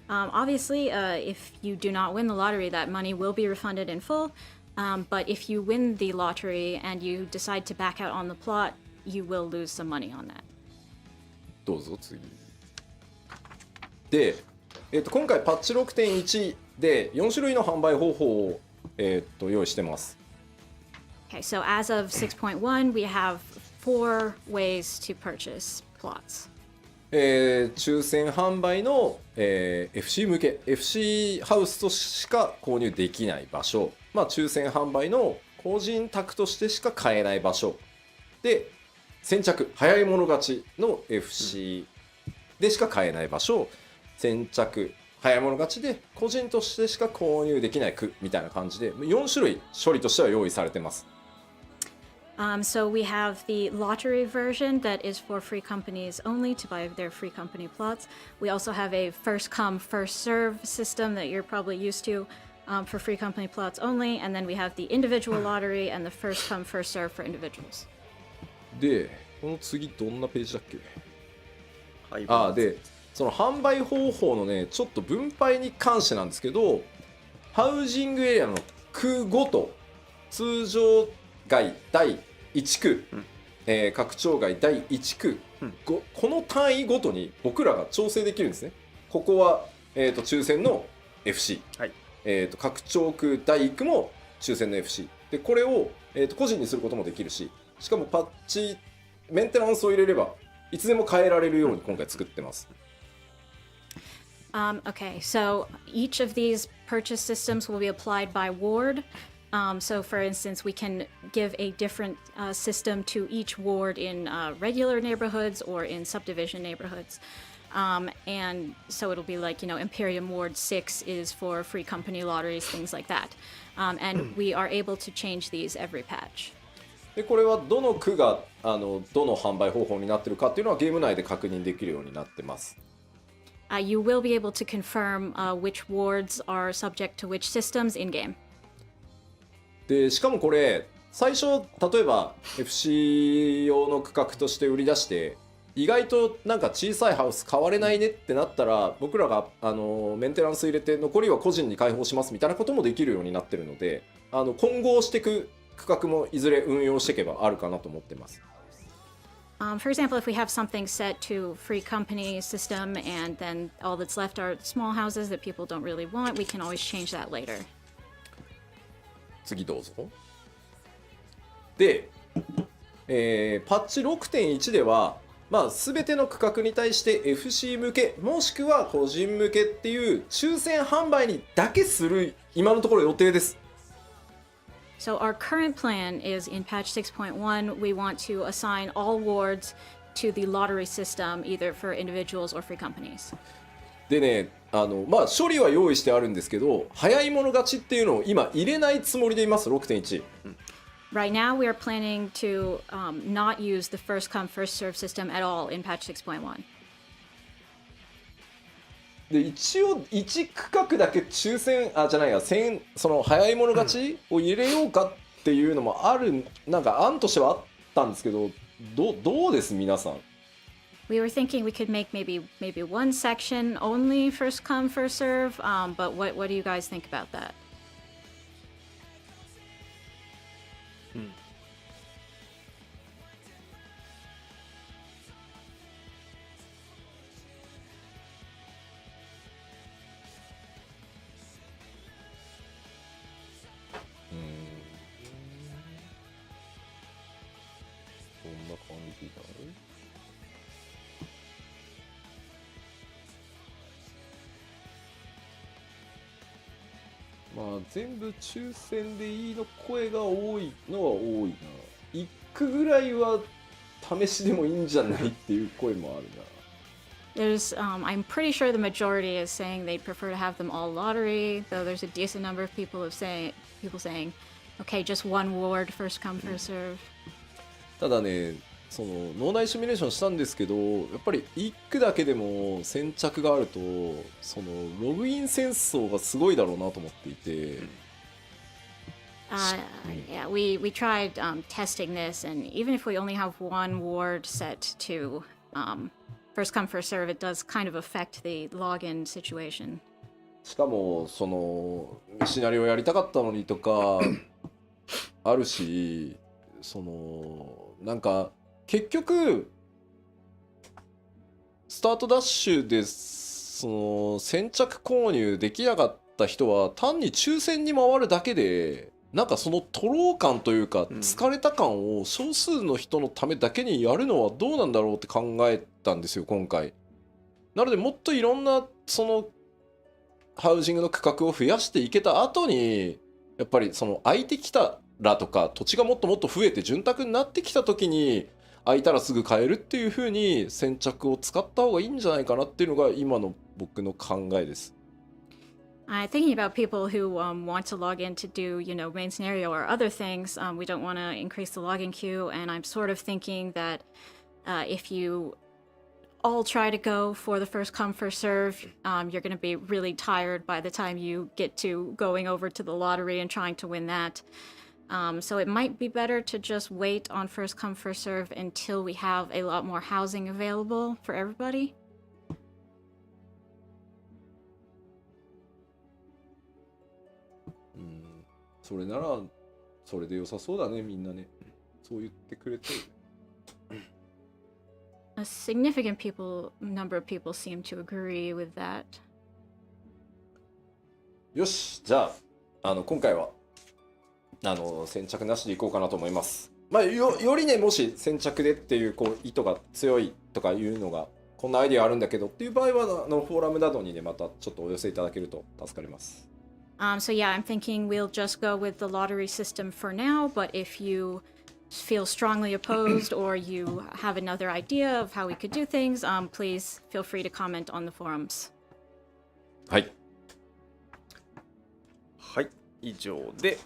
Obviously, if you do not win the lottery, that money will be refunded in full. But if you win the lottery and you decide to back out on the plot, you will lose some money on that. どうぞ次。で、今回パッチ 6.1 で4種類の販売方法を、用意してます。Okay, so as of 6.1, we have 4 ways to purchase plots. 抽選販売の、FC 向け FC ハウスとしか購入できない場所、まあ、抽選販売の個人宅としてしか買えない場所で先着早い者勝ちの FC でしか買えない場所、先着早い者勝ちで個人としてしか購入できない区みたいな感じで4種類処理としては用意されてます。So we have the lottery version that is for free companies only to buy their free company plots. We also have a first come, first serve system that you're probably used to for free company plots only. And then we have the individual lottery and the first come, first serve for individuals. で、この次どんなページだっけ？はい、で、その販売方法のね、ちょっと分配に関してなんですけど、ハウジングエリアの区ごと、通常街第1区、拡張街第1区、この単位ごとに僕らが調整できるんですね。ここは、抽選の FC、はい拡張区第1区も抽選の FC でこれを、個人にすることもできるし、しかもパッチメンテナンスを入れればいつでも変えられるように今回作ってます。Okay, so each of these purchase systems will be applied by ward. So, for instance, we can give a different system to each ward in regular neighborhoods or in subdivision neighborhoods. And so it'll be like, Imperium Ward 6 is for free company lotteries, things like that. And we are able to change these every patch. でこれはどの区がどの販売方法になっているかっていうのはゲーム内で確認できるようになってます。You will be able to confirm which wards are subject to which systems in game. でしかもこれ最初例えば FC 用の区画として売り出して意外となんか小さいハウス買われないねってなったら僕らがメンテナンス入れて残りは個人に開放しますみたいなこともできるようになってるので混合していく区画もいずれ運用していけばあるかなと思ってます。For example, if we have something set to free company system and then all that's left are small houses that people don't really want, we can always change that later. 次どうぞ。で、パッチ 6.1 では、全ての区画に対して FC 向けもしくは個人向けっていう抽選販売にだけする今のところ予定です。So our current plan is in patch 6.1, we want to assign all wards to the lottery system, either for individuals or free companies. でね、処理は用意してあるんですけど、早い者勝ちっていうのを今入れないつもりでいます、6.1。Right now, we are planning to not use the first come, first serve system at all in patch 6.1. で一応1区画だけ抽選じゃないやその早い者勝ちを入れようかっっていうのもある、なんか案としてはあったんですけど、どうです皆さん。We were thinking we could make maybe one section only first come first serve. But what do you guys think about that? どんな感じだろう。まあ全部抽選でいいの声が多いのは多いな。1区ぐらいは試しでもいいんじゃないっていう声もあるな。I'm pretty sure the majority is saying they'd prefer to have them all lottery, though there's a decent number of people saying, okay, just one ward, first come, first serve. ただね、その脳内シミュレーションしたんですけど、やっぱり1区だけでも先着があると、そのログイン戦争がすごいだろうなと思っていて。Yeah, we tried testing this, and even if we only have one ward set to first come first serve, it does kind of affect the login situation. しかもそのシナリオやりたかったのにとかあるし、そのなんか結局スタートダッシュでその先着購入できなかった人は単に抽選に回るだけで、なんかその徒労感というか疲れた感を少数の人のためだけにやるのはどうなんだろうって考えたんですよ今回。なのでもっといろんなそのハウジングの区画を増やしていけた後に、やっぱりその空いてきたらとか土地がもっともっと増えて潤沢になってきた時に空いたらすぐ買えるっていう風に先着を使った方がいいんじゃないかなっていうのが今の僕の考えです。Thinking about people who want to log in to do, main scenario or other things, we don't want to increase the login queue, and I'm sort of thinking that if you all try to go for the first come first serve, you're going to be really tired by the time you get to going over to the lottery and trying to win that. So it might be better to just wait on first come first serve until we have a lot more housing available for everybody. それならそれで良さそうだね、みんなね。そう言ってくれて。A significant number of people seem to agree with that. よし、じゃあ、今回は先着なしでいこうかなと思います。まあ、よりね、もし先着でっていう意図が強いとかいうのが、こんなアイディアあるんだけどっていう場合はフォーラムなどにね、またちょっとお寄せいただけると助かります。So yeah, I'm thinking we'll just go with the lottery system for now, but if you feel strongly opposed or you have another idea of how we could do things, please feel free to comment on the forums. はい。はい、以上で、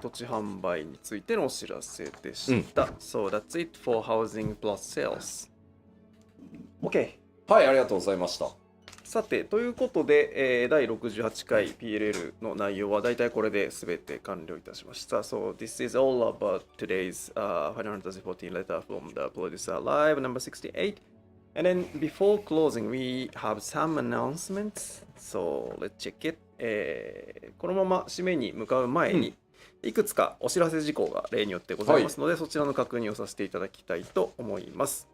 土地販売についてのお知らせでした。So that's it for housing plus sales. OK。はい、ありがとうございました。さて、ということで、第68回 PLL の内容はだいたいこれで全て完了いたしました。So this is all about today's Final Fantasy XIV letter from the producer live number 68. And then before closing, we have some announcements. So let's check it. このまま締めに向かう前に、いくつかお知らせ事項が例によってございますので、そちらの確認をさせていただきたいと思います。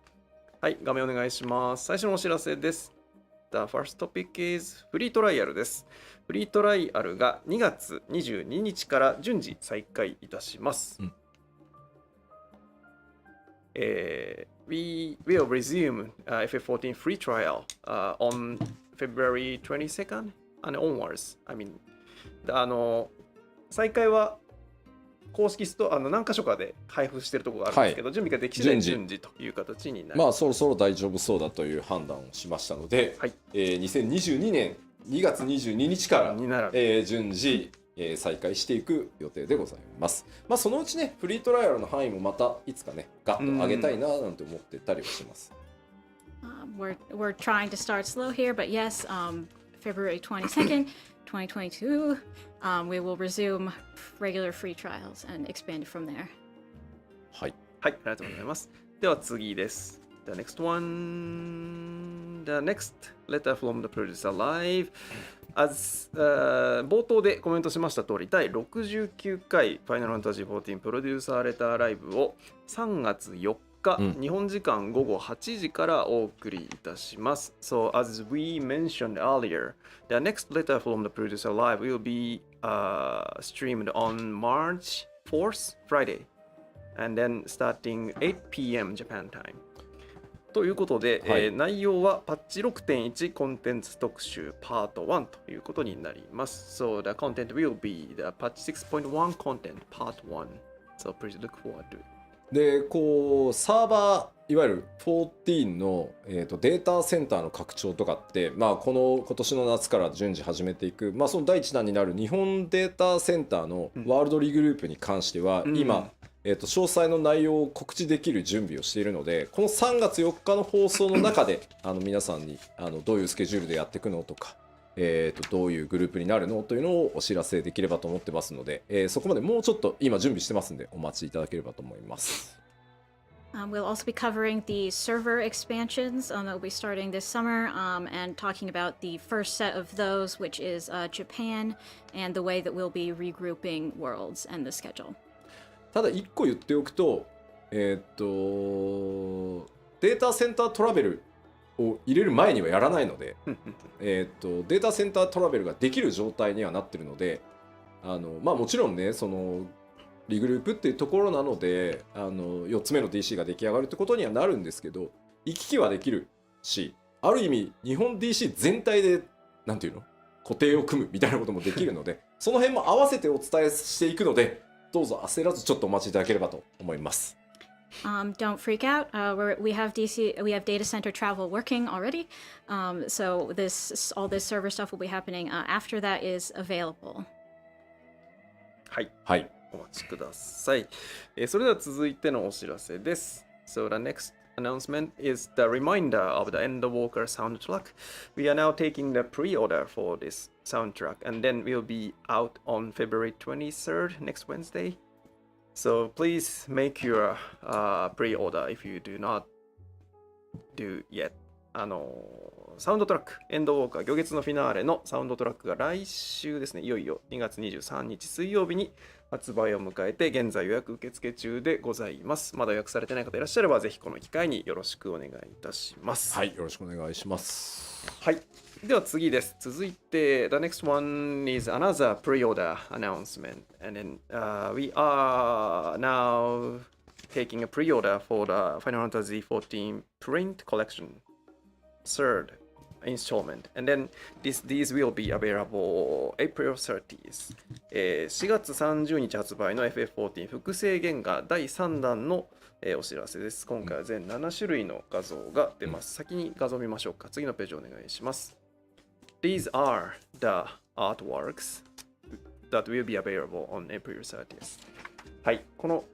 はい、画面お願いします。最初のお知らせです。The first topic is フリートライアルです。フリートライアルが2月22日から順次再開いたします。We will resume FF14 free trial on February 22nd and onwards. I mean, 再開は公式何箇所かで配布しているところがあるんですけど、準備ができ次第順次という形になります。まあそろそろ大丈夫そうだという判断をしましたので、2022年2月22日から、順次、再開していく予定でございます。まあそのうちね、フリートライアルの範囲もまたいつかね、ガッと上げたいななんて思ってたりはします。We're trying to start slow here, but yes, February 22nd, 2022, we will resume regular free trials and expand from there. はい。はい、ありがとうございます。では次です。The next one, the next letter from the producer live. As、冒頭でコメントしました通り、第69回 Final Fantasy XIV プロデューサーレターライブを3月4日、日本時間午後8時からお送りいたします。So, as we mentioned earlier, the next letter from the producer live will be streamed on March 4th, Friday.And then starting 8 p.m. Japan time. ということで、はい内容はパッチ 6.1 コンテンツ特集パート1ということになります。So the content will be the patch 6.1 content part 1. So please look forward to it. でこうサーバーいわゆる14の、データセンターの拡張とかって、まあ、今年の夏から順次始めていく、まあ、その第一弾になる日本データセンターのワールドリグループに関しては、今詳細の内容を告知できる準備をしているので、この3月4日の放送の中で皆さんにどういうスケジュールでやっていくのとか、どういうグループになるのというのをお知らせできればと思ってますので、そこまでもうちょっと今準備してますんでお待ちいただければと思います。We'll also be covering the server expansions that will be starting this summer and talking about the first set of those, which is Japan, and the way that we'll be regrouping worlds and the schedule.ただ1個言っておくと、データセンタートラベルを入れる前にはやらないので、データセンタートラベルができる状態にはなってるので、まあもちろんね、そのリグループっていうところなので、4つ目の DC が出来上がるってことにはなるんですけど、行き来はできるし、ある意味日本 DC 全体でなんていうの固定を組むみたいなこともできるので、その辺も合わせてお伝えしていくので、どうぞ焦らずちょっとお待ちいただければと思います。Don't freak out. We have data center travel working already. So all this server stuff will be happening after that is available. はい。はい。お待ちください。それでは続いてのお知らせです。So the next announcement is the reminder of the Endwalker soundtrack. We are now taking the pre-order for this soundtrack, and then we'll be out on February 23rd, next Wednesday. So please make your pre-order if you do not do yet. サウンドトラック、エンドウォーカー、魚月のフィナーレのサウンドトラックが来週ですね、いよいよ2月23日水曜日に発売を迎えて、現在予約受付中でございます。まだ予約されてない方いらっしゃれば、ぜひこの機会によろしくお願いいたします。はい、よろしくお願いします。はい。では次です。続いて、the next one is another pre-order announcement. And then we are now taking a pre-order for the Final Fantasy XIV print collection, third installment. And then these will be available April 30th. 4月30日発売の FF14 複製原画第3弾のお知らせです。今回は全7種類の画像が出ます。先に画像見ましょうか。次のページお願いします。These are the artworks that will be available on April 30th. はい、この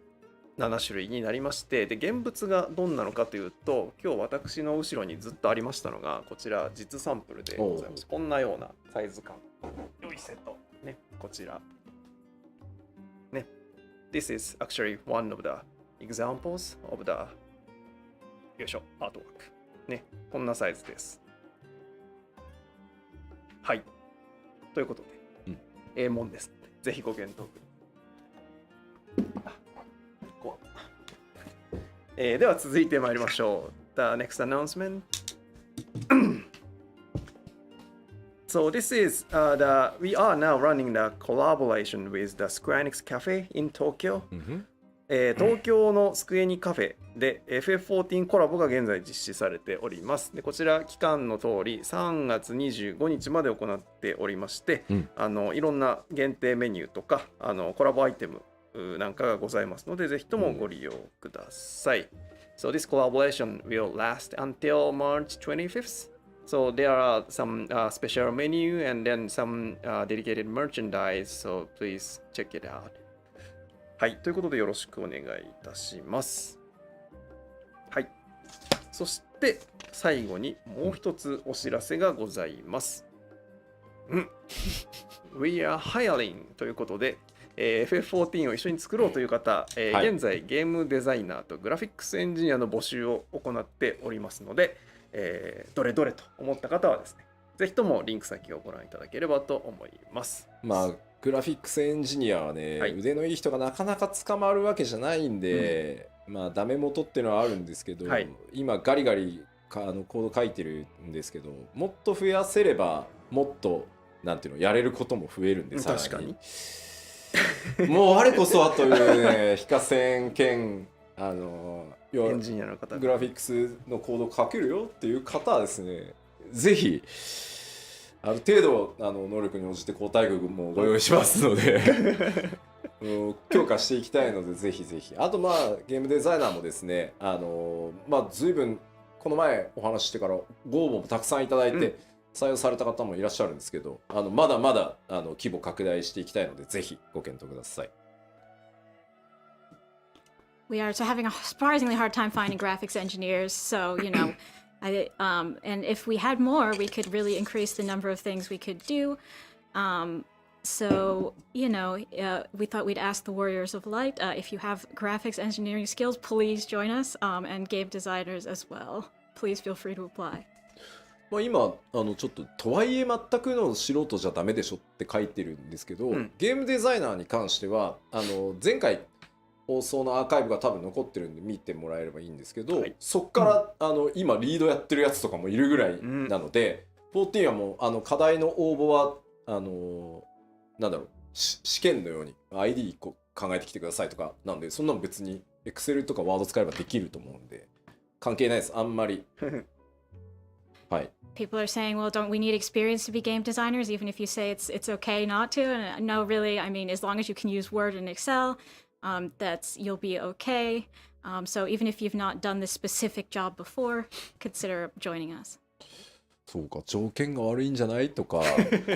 7種類になりまして、で現物がどんなのかというと、今日私の後ろにずっとありましたのが、こちら実サンプルでございます。こんなようなサイズ感。良いセット。ね、こちら。ね。This is actually one of the examples of the よいしょ、アートワーク。ね、こんなサイズです。はい。ということで、ええもんです。ぜひご検討ください。では続いてまいりましょう。The next announcement. So this is we are now running the collaboration with the Square Enix Cafe in Tokyo. 東京のスクエニカフェで FF14 コラボが現在実施されております。でこちら期間の通り3月25日まで行っておりまして、いろんな限定メニューとかコラボアイテムなんかがございますので、ぜひともご利用ください。So this collaboration will last until March 25th. So there are some special menu and then some dedicated merchandise. So please check it out. はい、ということでよろしくお願いいたします。はい。そして最後にもう一つお知らせがございます。We are hiring ということで、FF14 を一緒に作ろうという方、はい現在ゲームデザイナーとグラフィックスエンジニアの募集を行っておりますので、どれどれと思った方はですね、ぜひともリンク先をご覧いただければと思います。まあグラフィックスエンジニアはね、はい腕のいい人がなかなか捕まるわけじゃないんで、まあダメ元っていうのはあるんですけど、はい今ガリガリコード書いてるんですけど、もっと増やせればもっとなんていうのやれることも増えるんで、さら確かにもう我こそはというね非課線兼要はエンジニアの方グラフィックスのコードを書けるよっていう方はですね、ぜひある程度能力に応じて交代具もご用意しますので強化していきたいので、ぜひぜひ。あとまあゲームデザイナーもですね、まあ随分この前お話ししてからご応募もたくさんいただいて、採用された方もいらっしゃるんですけど、まだまだ規模拡大していきたいので、ぜひご検討ください。We are so having a surprisingly hard time finding graphics engineers. So, you know, and if we had more, we could really increase the number of things we could do. So, you know, we thought we'd ask the Warriors of Light if you have graphics engineering skills, please join us, and game designers as well. Please feel free to apply. まあ今ちょっととはいえ全くの素人じゃダメでしょって書いてるんですけど、ゲームデザイナーに関しては前回放送のアーカイブが多分残ってるんで見てもらえればいいんですけど、そっから今リードやってるやつとかもいるぐらいなので、14はもう課題の応募はなんだろう、試験のように ID 考えてきてくださいとかなんで、そんなの別に Excel とか Word 使えばできると思うんで関係ないです、あんまり。はい。People are saying, well, don't we need experience to be game designers, even if you say it's okay not to? And no, really, I mean, as long as you can use Word and Excel, you'll be okay. So even if you've not done this specific job before, consider joining us. そうか、条件が悪いんじゃないとか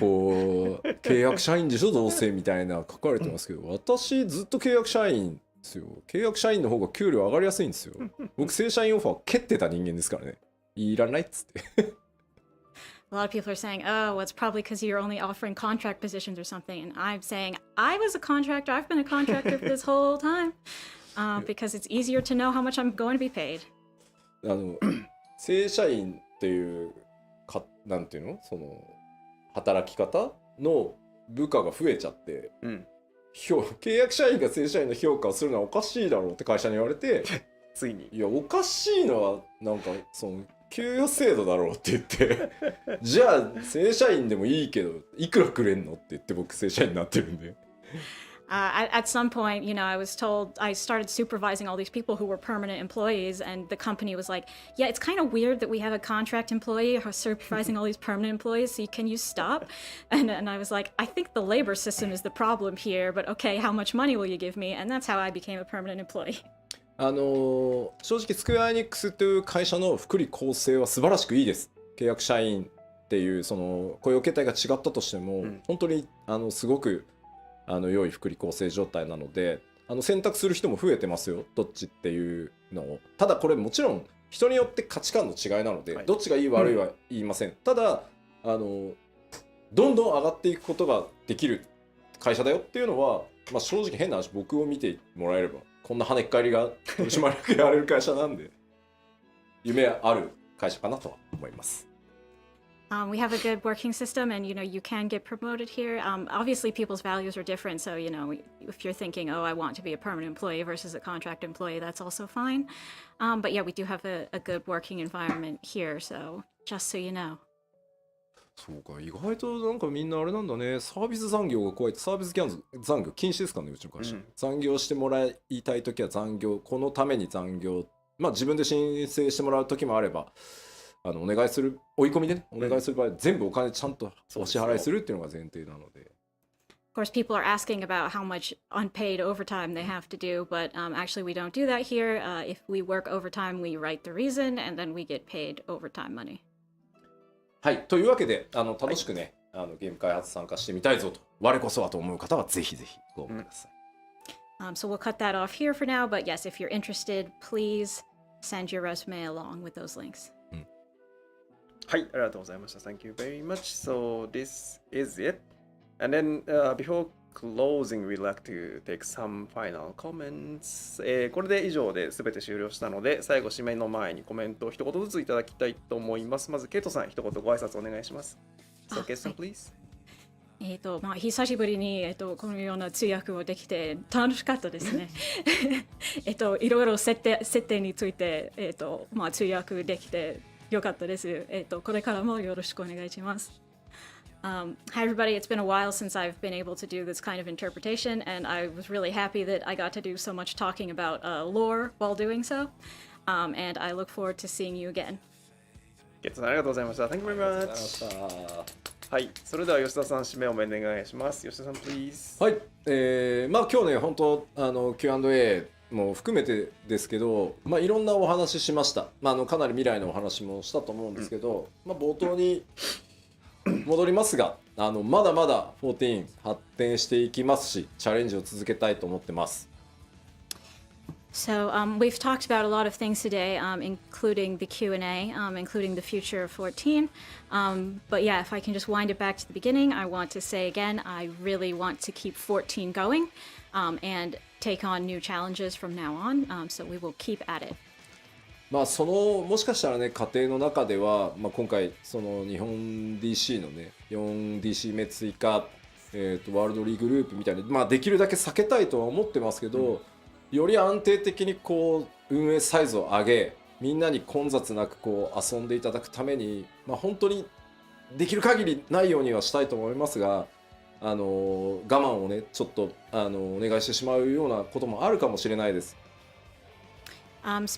こう契約社員でしょどうせみたいな書かれてますけど、私ずっと契約社員ですよ。契約社員の方が給料上がりやすいんですよ。僕正社員オファー蹴ってた人間ですからね。いらないっつって。A lot of people are saying, oh, well, it's probably because you're only offering contract positions or something. And I'm saying, I was a contractor. I've been a contractor for this whole time because it's easier to know how much I'm going to be paid. 正社員っていうなんていうの、その働き方の部下が増えちゃって、契約社員が正社員の評価をするのはおかしいだろうって会社に言われてついにいやおかしいのはなんかその給与制度だろうって言ってじゃあ正社員でもいいけどいくらくれんのって言って僕正社員になってるんで。At some point, you know, I was told I started supervising all these people who were permanent employees, and the company was like, yeah, it's kind of weird that we have a contract employee supervising all these permanent employees, so can you stop? And I was like, I think the labor system is the problem here, but okay, how much money will you give me? And that's how I became a permanent employee. 正直スクエアエニックスという会社の福利厚生は素晴らしくいいです。契約社員っていうその雇用形態が違ったとしても、本当にすごく良い福利厚生状態なので選択する人も増えてますよ、どっちっていうのを。ただこれもちろん人によって価値観の違いなので、どっちがいい悪いは言いません。ただどんどん上がっていくことができる会社だよっていうのは、まあ、正直変な話僕を見てもらえればこんな跳ねっ返りが取締役やれる会社なんで夢ある会社かなとは思います。We have a good working system, and you know you can get promoted here. Obviously, people's values are different. So you know, if you're thinking, "Oh, I want to be a permanent employee versus a contract employee," that's also fine. But yeah, we do have a good working environment here. So just so you know. そうか、意外となんかみんなあれなんだね。サービス残業が怖いって、サービス残業禁止ですかね、うちの会社。残業してもらいたいときは残業、このために残業、まあ自分で申請してもらうときもあれば。お願いする追い込みでね、お願いする場合、全部お金ちゃんとお支払いするっていうのが前提なので。Of course, people are asking about how much unpaid overtime they have to do, but actually we don't do that here. If we work overtime, we write the reason, and then we get paid overtime money. はい、というわけで楽しくね、ゲーム開発参加してみたいぞと我こそはと思う方はぜひぜひご応募ください。So we'll cut that off here for now, but yes, if you're interested, please send your resume along with those links. はい、ありがとうございました。Thank you very much. So this is it. And then before closing, we'd like to take some final comments. これで以上で全て終了したので、最後締めの前にコメントを一言ずついただきたいと思います。まず、ケイトさん、一言ご挨拶お願いします。So, ケイトさん、please. 久しぶりに、このような通訳をできて楽しかったですね。いろいろ設定について、通訳できてよかったです。これからもよろしくお願いします。Hi everybody, it's been a while since I've been able to do this kind of interpretation, and I was really happy that I got to do so much talking about lore while doing so, and I look forward to seeing you again. ケイトさん、ありがとうございました。Thank you very much. はい、それでは吉田さん、締めをお願いします。吉田さん、please. はい、今日ね、本当Q&A も含めてですけど、いろんなお話しました。かなり未来のお話もしたと思うんですけど、冒頭に戻りますが、まだまだ14発展していきますし、チャレンジを続けたいと思ってます。So we've talked about a lot of things today, including the Q&A, including the future of 14. But yeah, if I can just wind it back to the beginning, I want to say again, I really want to keep 14 going and take on new challenges from now on. So we will keep at it. そのもしかしたらね、過程の中では、今回その日本 DC のね 4DC 目追加、ワールドリーグループみたいに、できるだけ避けたいとは思ってますけど、より安定的にこう運営サイズを上げ、みんなに混雑なくこう遊んでいただくために、本当にできる限りないようにはしたいと思いますが、我慢をねちょっとお願いしてしまうようなこともあるかもしれないです。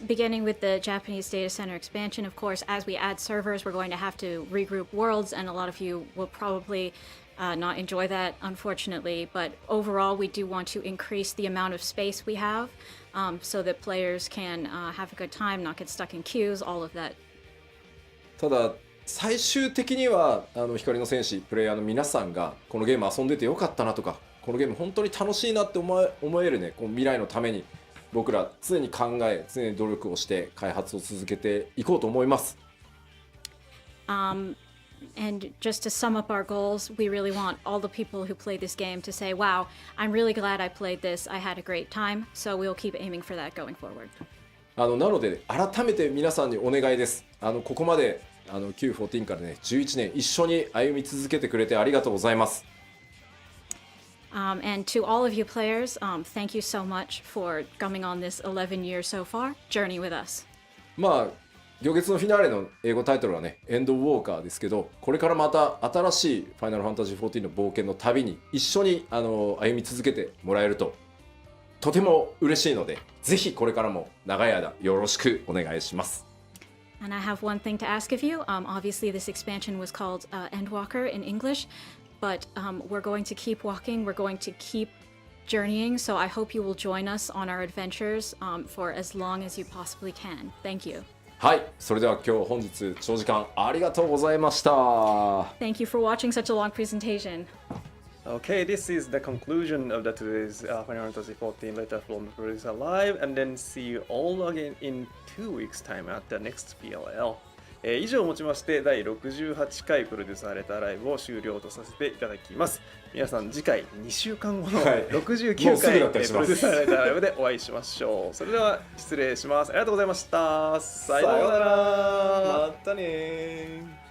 Beginning with the Japanese data center expansion, of course, as we add servers, we're going to have to regroup worlds, and a lot of you will probably not enjoy that, unfortunately. But overall, we do want to increase the amount of space we have so that players can have a good time, not get stuck in queues, all of that. ただ最終的には光の戦士プレイヤーの皆さんがこのゲーム遊んでてよかったなとか、このゲーム本当に楽しいなって思えるね、こう未来のために僕ら常に考え、常に努力をして開発を続けていこうと思います。And just to sum up our goals, we really want all the people who play this game to say, wow, I'm really glad I played this. I had a great time. So we'll keep aiming for that going forward. なので改めて皆さんにお願いです。ここまでQ14 からね11年一緒に歩み続けてくれてありがとうございます。And to all of you players, thank you so much for coming on this 11 years so far journey with us. 行月のフィナーレの英語タイトルはね、エンドウォーカーですけど、これからまた新しいファイナルファンタジー14の冒険の旅に一緒に歩み続けてもらえるととても嬉しいので、ぜひこれからも長い間よろしくお願いします。And I have one thing to ask of you. Obviously, this expansion was called Endwalker in English, but we're going to keep walking. We're going to keep journeying. So I hope you will join us on our adventures for as long as you possibly can. Thank you. はい、それでは今日本日長時間ありがとうございました。Thank you for watching such a long presentation. Okay, this is the conclusion of today's Final Fantasy 14 Letter from the Producer Live, and then see you all again in 2 weeks' time at the next PLL. 以上をもちまして第68回プロデューサーレターライブを終了とさせていただきます。皆さん次回2週間後の69回、プロデューサーレターライブでお会いしましょう。それでは失礼します。ありがとうございました。さようなら。またね。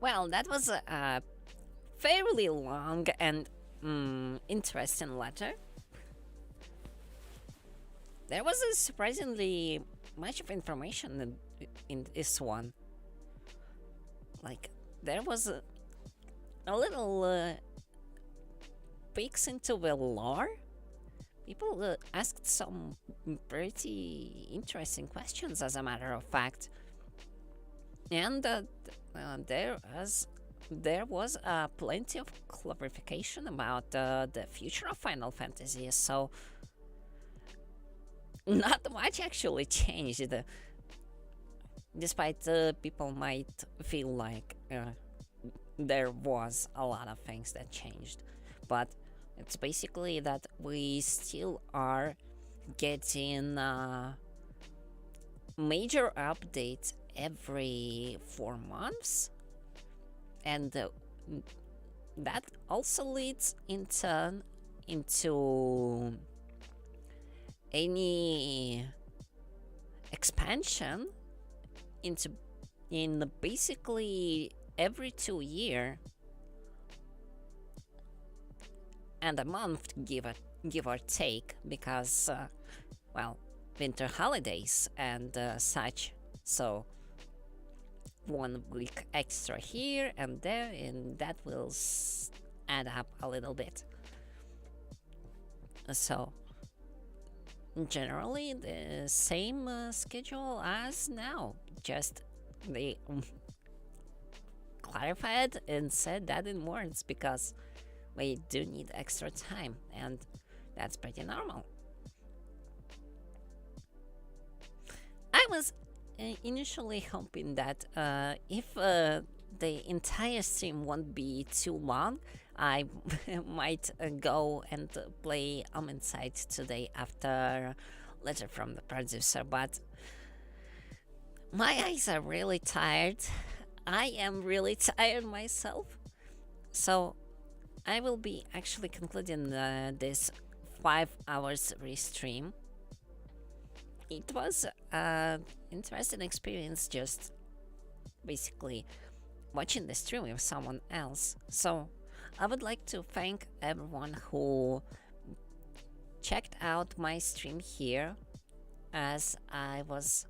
Well, that was a fairly long and interesting letter. There was surprisingly much of information in this one. like there was a little peeks into the lore. People asked some pretty interesting questions, as a matter of fact, and there was plenty of clarification about the future of Final Fantasy. So not much actually changed, despite people might feel like there was a lot of things that changed, but it's basically that we still are getting major updates every 4 months, and that also leads in turn into any expansion in basically every 2 year and a month, give or take, because well, winter holidays and such. So 1 week extra here and there, and that will add up a little bit. So generally the same schedule as now, just they clarified and said that in words, because we do need extra time, and that's pretty normal. I was initially hoping that if the entire stream won't be too long, I might go and play Inside today after Letter from the Producer, but my eyes are really tired. I am really tired myself, so I will be actually concluding this 5 hours restream. It was an interesting experience, just basically watching the stream with someone else. So I would like to thank everyone who checked out my stream here, as I was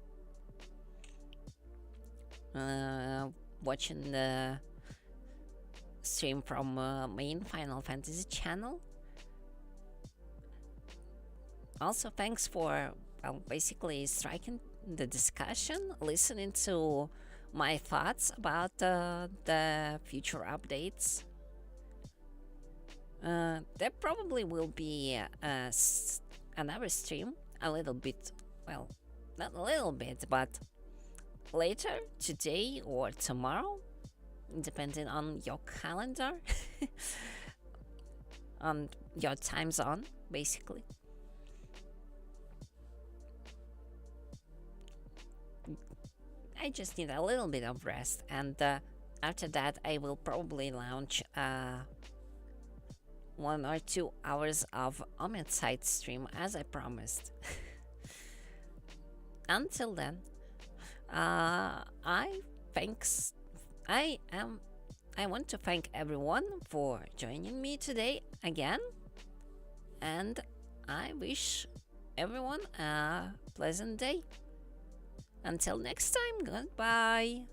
watching the stream from main Final Fantasy channel. Also, thanks for basically striking the discussion, listening to my thoughts about the future updates. There probably will be another stream a little bit, well, not a little bit, but later today or tomorrow, depending on your calendar, on your time zone, basically. I just need a little bit of rest, and after that I will probably launch 1 or 2 hours of Inside stream, as I promised. Until then, I want to thank everyone for joining me today again, and I wish everyone a pleasant day. Until next time, goodbye.